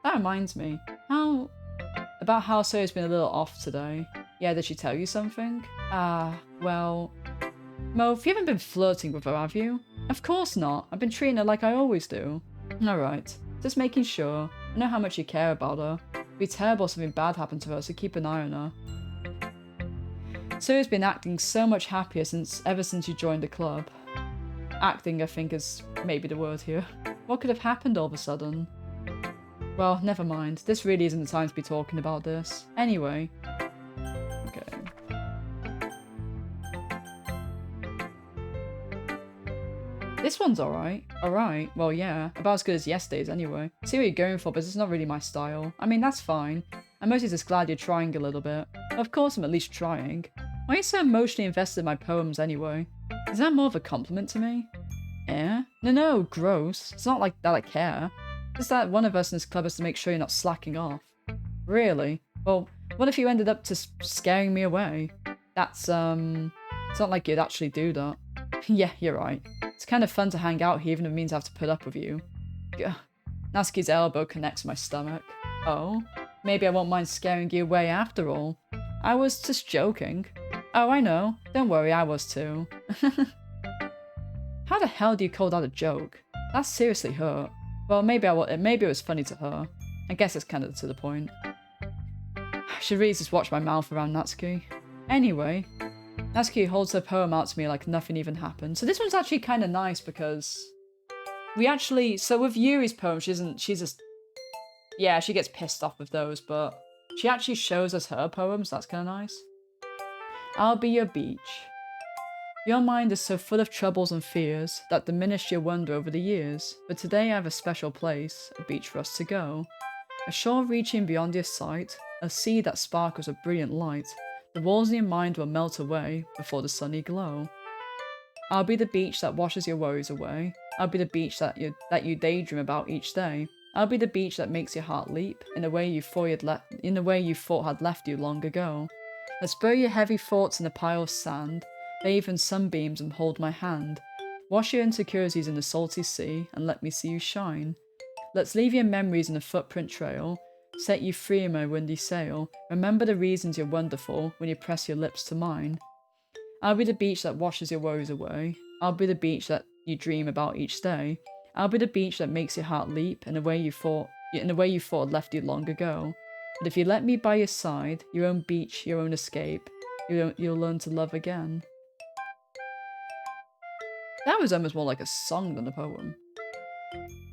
That reminds me. About how Sayori's been a little off today. Yeah, did she tell you something? Well... Moph, you haven't been flirting with her, have you? Of course not. I've been treating her like I always do. Alright. Just making sure. I know how much you care about her. It'd be terrible if something bad happened to her, so keep an eye on her. Sayori's been acting so much happier ever since you joined the club. Acting, I think, is maybe the word here. What could have happened all of a sudden? Well, never mind. This really isn't the time to be talking about this. Anyway. Okay. This one's alright. Alright, well yeah, about as good as yesterday's anyway. See what you're going for, but it's not really my style. I mean, that's fine. I'm mostly just glad you're trying a little bit. Of course I'm at least trying. Why are you so emotionally invested in my poems anyway? Is that more of a compliment to me? Yeah? No, gross. It's not like that I care. Just that one of us in this club has to make sure you're not slacking off. Really? Well, what if you ended up just scaring me away? That's, it's not like you'd actually do that. Yeah, you're right. It's kind of fun to hang out here even if it means I have to put up with you. Gah. Natsuki's elbow connects my stomach. Oh? Maybe I won't mind scaring you away after all. I was just joking. Oh, I know. Don't worry, I was too. How the hell do you call that a joke? That seriously hurt. Well, maybe it was funny to her. I guess it's kind of to the point. I should really just watch my mouth around Natsuki. Anyway, Natsuki holds her poem out to me like nothing even happened. So this one's actually kind of nice because so with Yuri's poem, yeah, she gets pissed off with those, but she actually shows us her poems. That's kind of nice. I'll be your beach. Your mind is so full of troubles and fears that diminished your wonder over the years. But today I have a special place, a beach for us to go. A shore reaching beyond your sight, a sea that sparkles with brilliant light. The walls in your mind will melt away before the sunny glow. I'll be the beach that washes your worries away. I'll be the beach that you daydream about each day. I'll be the beach that makes your heart leap in a way you thought had left you long ago. Let's bury your heavy thoughts in a pile of sand, bathe in sunbeams and hold my hand. Wash your insecurities in the salty sea and let me see you shine. Let's leave your memories in a footprint trail, set you free in my windy sail. Remember the reasons you're wonderful when you press your lips to mine. I'll be the beach that washes your worries away. I'll be the beach that you dream about each day. I'll be the beach that makes your heart leap in a way you thought had left you long ago. But if you let me by your side, your own beach, your own escape, you'll learn to love again. That was almost more like a song than a poem.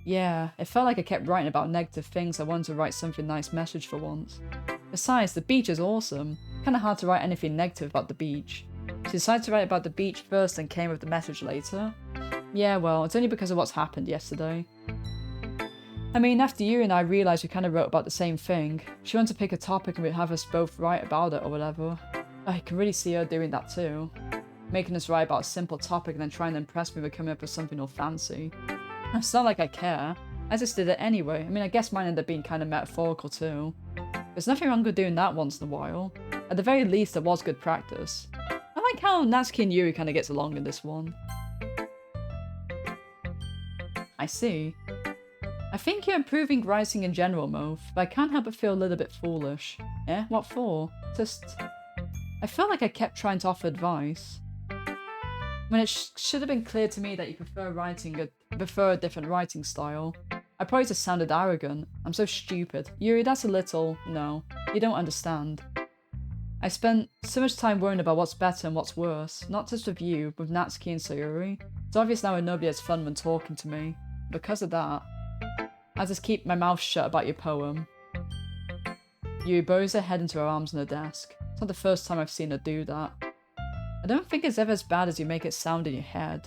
Yeah, it felt like I kept writing about negative things. I wanted to write something nice message for once. Besides, the beach is awesome. Kinda hard to write anything negative about the beach. She decided to write about the beach first and came with the message later. Yeah, well, it's only because of what's happened yesterday. I mean, after you and I realised we kind of wrote about the same thing, she wanted to pick a topic and we'd have us both write about it or whatever. I can really see her doing that too. Making us write about a simple topic and then trying to impress me with coming up with something all fancy. It's not like I care. I just did it anyway. I mean, I guess mine ended up being kind of metaphorical too. There's nothing wrong with doing that once in a while. At the very least, it was good practice. I like how Natsuki and Yuri kind of gets along in this one. I see. I think you're improving writing in general, Move, but I can't help but feel a little bit foolish. Eh? What for? I felt like I kept trying to offer advice. When it should have been clear to me that you prefer a different writing style. I probably just sounded arrogant. I'm so stupid. Yuri, that's a little... No, you don't understand. I spent so much time worrying about what's better and what's worse, not just with you, with Natsuki and Sayuri. It's obvious now nobody has fun when talking to me. Because of that, I just keep my mouth shut about your poem. Yuri buries her head into her arms on the desk. It's not the first time I've seen her do that. I don't think it's ever as bad as you make it sound in your head.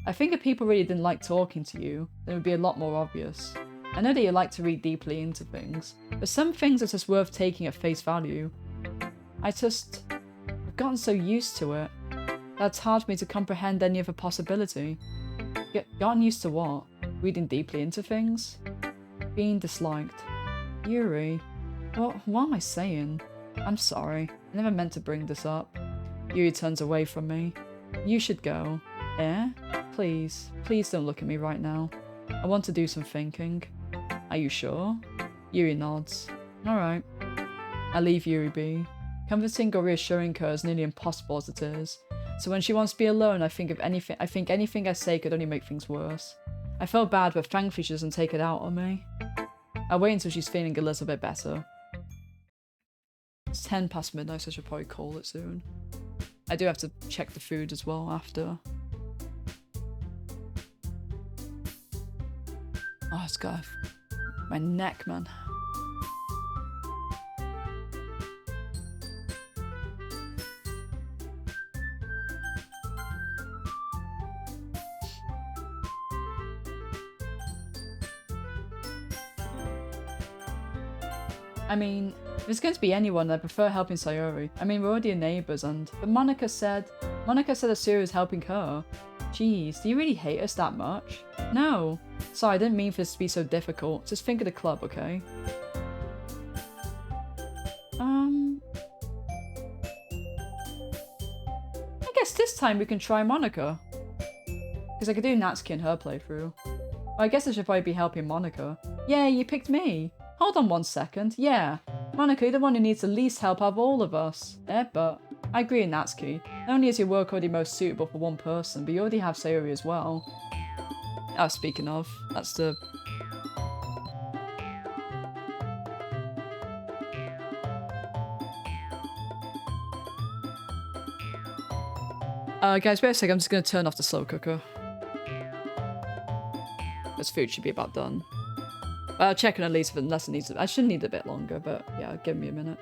I think if people really didn't like talking to you, then it would be a lot more obvious. I know that you like to read deeply into things, but some things are just worth taking at face value. I've gotten so used to it, that it's hard for me to comprehend any other possibility. Gotten used to what? Reading deeply into things? Being disliked. Yuri, what am I saying? I'm sorry, I never meant to bring this up. Yuri turns away from me. You should go. Eh? Please don't look at me right now. I want to do some thinking. Are you sure? Yuri nods. Alright. I leave Yuri be. Comforting or reassuring her is nearly impossible as it is. So when she wants to be alone, I think anything I say could only make things worse. I felt bad, but thankfully she doesn't take it out on me. I'll wait until she's feeling a little bit better. It's 10 past midnight, so I should probably call it soon. I do have to check the food as well after. Oh, it's got my neck, man. I mean, if it's going to be anyone, I prefer helping Sayuri. I mean, we're already neighbours but Monika said Asuri was helping her. Jeez, do you really hate us that much? No. Sorry, I didn't mean for this to be so difficult. Just think of the club, okay? I guess this time we can try Monika. Because I could do Natsuki and her playthrough. Well, I guess I should probably be helping Monika. Yeah, you picked me. Hold on 1 second. Yeah. Monica, you're the one who needs the least help out of all of us. But I agree in Natsuki. Not only is your work already most suitable for one person, but you already have Sayori as well. Speaking of, that's the... guys, wait a second, I'm just gonna turn off the slow cooker. This food should be about done. I'll check on at least if unless it needs... I should need a bit longer, but yeah, give me a minute.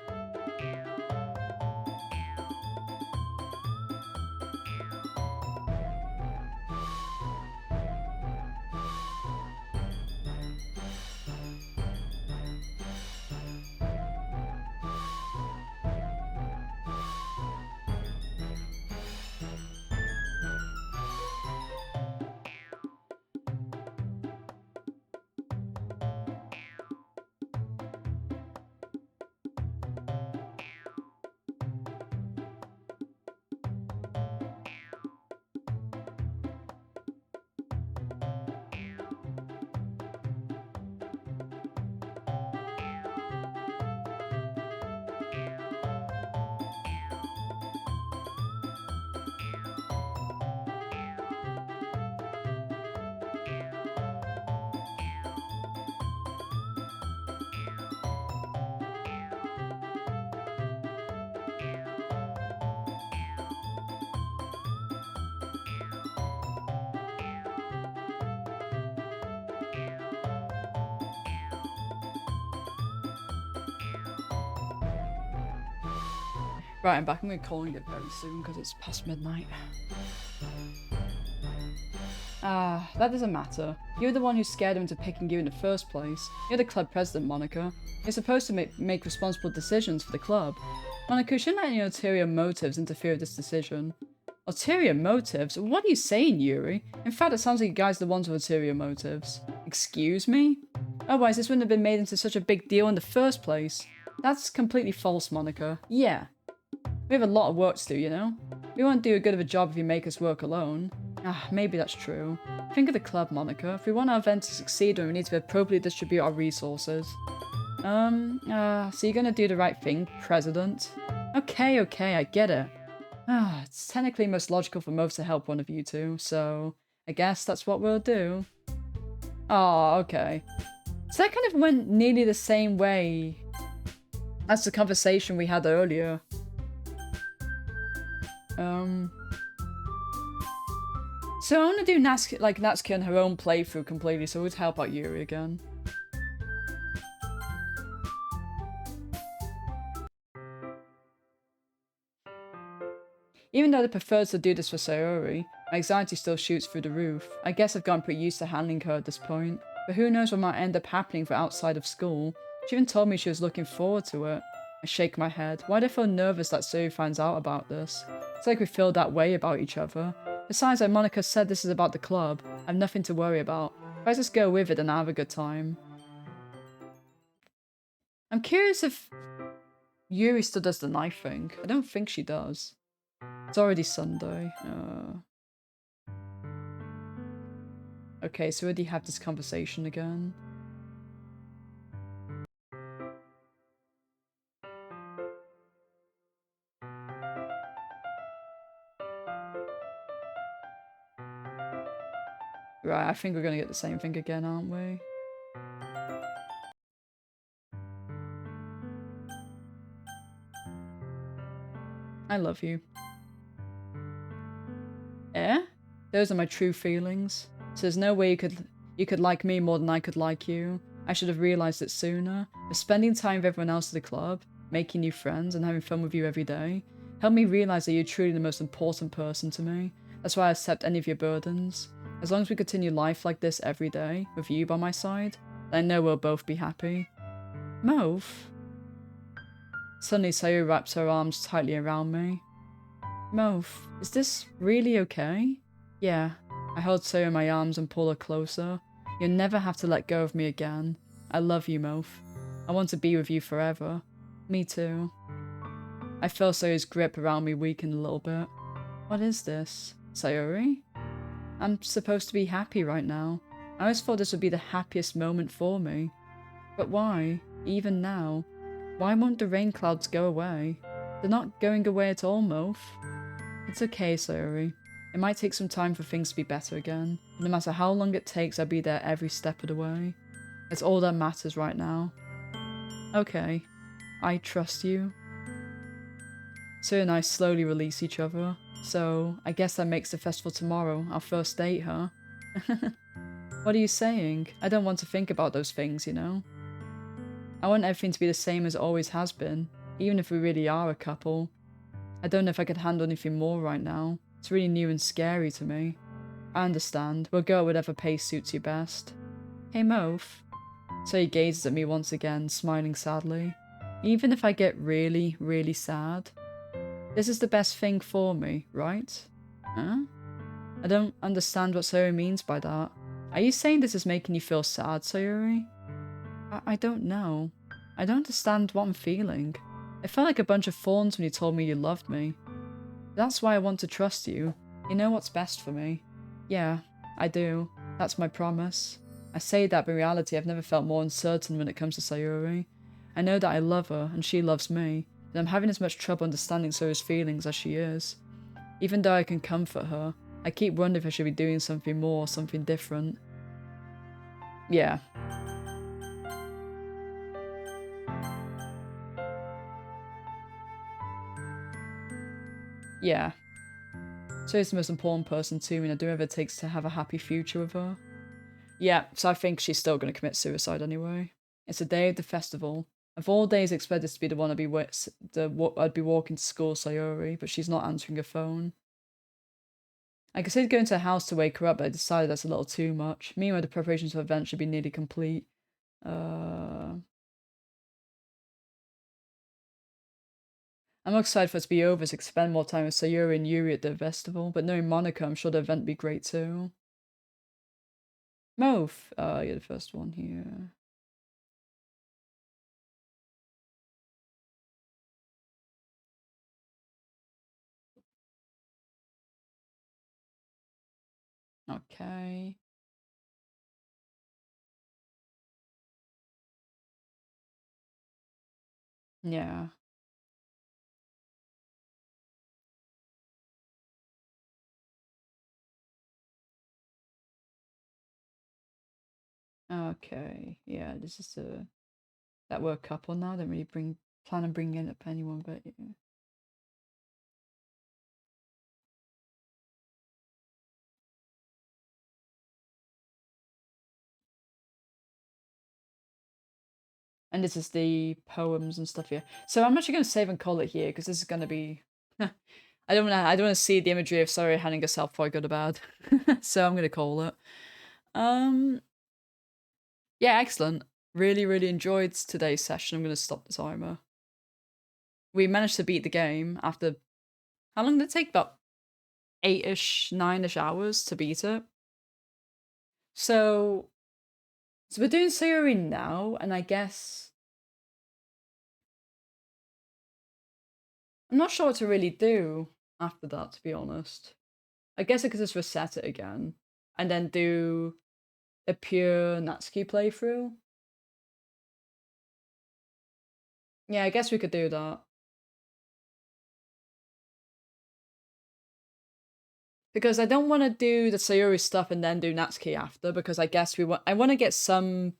Right, I'm back. I'm going to be calling it very soon because it's past midnight. That doesn't matter. You're the one who scared him into picking you in the first place. You're the club president, Monica. You're supposed to make responsible decisions for the club. Monica, shouldn't let any ulterior motives interfere with this decision. Ulterior motives? What are you saying, Yuri? In fact, it sounds like you guys are the ones with ulterior motives. Excuse me? Otherwise, this wouldn't have been made into such a big deal in the first place. That's completely false, Monica. Yeah. We have a lot of work to do, you know? We won't do a good of a job if you make us work alone. Maybe that's true. Think of the club, Monica. If we want our event to succeed, we need to appropriately distribute our resources. So you're gonna do the right thing, President? Okay, I get it. It's technically most logical for most to help one of you two, so I guess that's what we'll do. Oh, okay. So that kind of went nearly the same way as the conversation we had earlier. So I want to do Natsuki on her own playthrough completely, so we'd help out Yuri again. Even though I prefer to do this for Sayori, my anxiety still shoots through the roof. I guess I've gotten pretty used to handling her at this point, but who knows what might end up happening for outside of school. She even told me she was looking forward to it. I shake my head. Why do I feel nervous that Sayori finds out about this? It's like we feel that way about each other. Besides, like Monica said, this is about the club. I have nothing to worry about. If I just go with it and have a good time. I'm curious if Yuri still does the knife thing. I don't think she does. It's already Sunday. Okay, so we already have this conversation again. Right, I think we're gonna get the same thing again, aren't we? I love you. Those are my true feelings. So there's no way you could like me more than I could like you. I should have realized it sooner. But spending time with everyone else at the club, making new friends, and having fun with you every day helped me realize that you're truly the most important person to me. That's why I accept any of your burdens. As long as we continue life like this every day, with you by my side, then I know we'll both be happy. Mauve? Suddenly Sayori wraps her arms tightly around me. Mauve, is this really okay? Yeah. I hold Sayori in my arms and pull her closer. You'll never have to let go of me again. I love you, Mauve. I want to be with you forever. Me too. I feel Sayori's grip around me weaken a little bit. What is this? Sayori? I'm supposed to be happy right now. I always thought this would be the happiest moment for me. But why? Even now? Why won't the rain clouds go away? They're not going away at all, Moph. It's okay, Sayori. It might take some time for things to be better again. No matter how long it takes, I'll be there every step of the way. That's all that matters right now. Okay. I trust you. Sayori and I slowly release each other. So, I guess that makes the festival tomorrow our first date, huh? What are you saying? I don't want to think about those things, you know? I want everything to be the same as it always has been, even if we really are a couple. I don't know if I could handle anything more right now. It's really new and scary to me. I understand. We'll go at whatever pace suits you best. Hey, Moph. So he gazes at me once again, smiling sadly. Even if I get really, really sad, this is the best thing for me, right? Huh? I don't understand what Sayori means by that. Are you saying this is making you feel sad, Sayori? I don't know. I don't understand what I'm feeling. It felt like a bunch of thorns when you told me you loved me. That's why I want to trust you. You know what's best for me. Yeah, I do. That's my promise. I say that, but in reality I've never felt more uncertain when it comes to Sayori. I know that I love her, and she loves me, and I'm having as much trouble understanding Sayori's feelings as she is. Even though I can comfort her, I keep wondering if I should be doing something more, something different. Yeah. Yeah. Sayori's the most important person to me, and I do whatever it takes to have a happy future with her. Yeah, so I think she's still going to commit suicide anyway. It's the day of the festival. Of all days, I expect this to be the one I'd be walking to school, Sayori, but she's not answering her phone. I considered going to her house to wake her up, but I decided that's a little too much. Meanwhile, the preparations for the event should be nearly complete. I'm excited for it to be over so I can spend more time with Sayori and Yuri at the festival, but knowing Monica, I'm sure the event will be great too. Moph, you're the first one here. Okay. Yeah. Okay. Yeah, this is that we're a couple now. Don't really plan on bringing up anyone, but yeah. And this is the poems and stuff here. So I'm actually going to save and call it here because this is going to be. I don't want to see the imagery of Sorry handing herself before I go to bed. So I'm going to call it. Yeah, excellent. Really, really enjoyed today's session. I'm going to stop the timer. We managed to beat the game after. How long did it take? About 8-ish, 9-ish hours to beat it. So we're doing Sayori now, and I guess I'm not sure what to really do after that, to be honest. I guess I could just reset it again and then do a pure Natsuki playthrough. Yeah, I guess we could do that. Because I don't want to do the Sayori stuff and then do Natsuki after, because I guess I want to get some,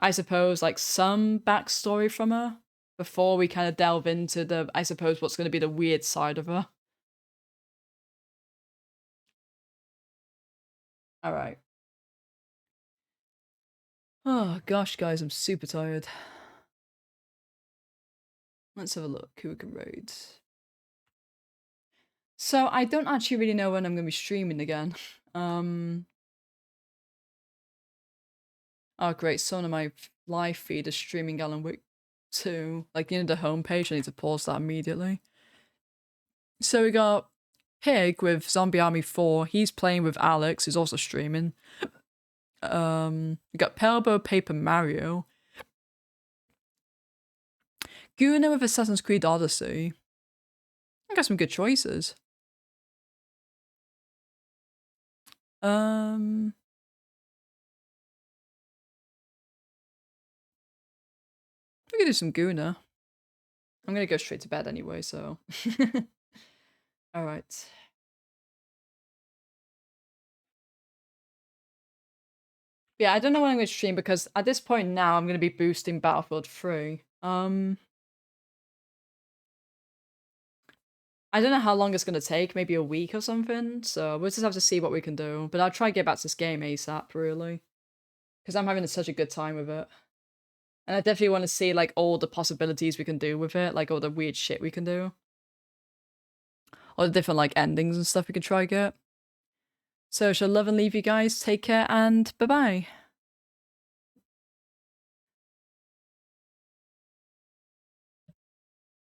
I suppose, like some backstory from her before we kind of delve into the, I suppose, what's going to be the weird side of her. All right. Oh gosh, guys, I'm super tired. Let's have a look who we can raid. So I don't actually really know when I'm going to be streaming again. Oh great, some of my live feed is streaming Alan Wake 2. Like, the homepage, I need to pause that immediately. So we got Pig with Zombie Army 4. He's playing with Alex, who's also streaming. We got Pelbo Paper Mario. Guna with Assassin's Creed Odyssey. I got some good choices. We we could do some Guna. I'm gonna go straight to bed anyway, so. Alright. Yeah, I don't know when I'm going to stream because at this point now I'm going to be boosting Battlefield 3. I don't know how long it's going to take, maybe a week or something, so we'll just have to see what we can do. But I'll try to get back to this game ASAP, really. Because I'm having such a good time with it. And I definitely want to see, like, all the possibilities we can do with it, like, all the weird shit we can do. All the different, like, endings and stuff we can try get. So, shall love and leave you guys, take care, and bye-bye.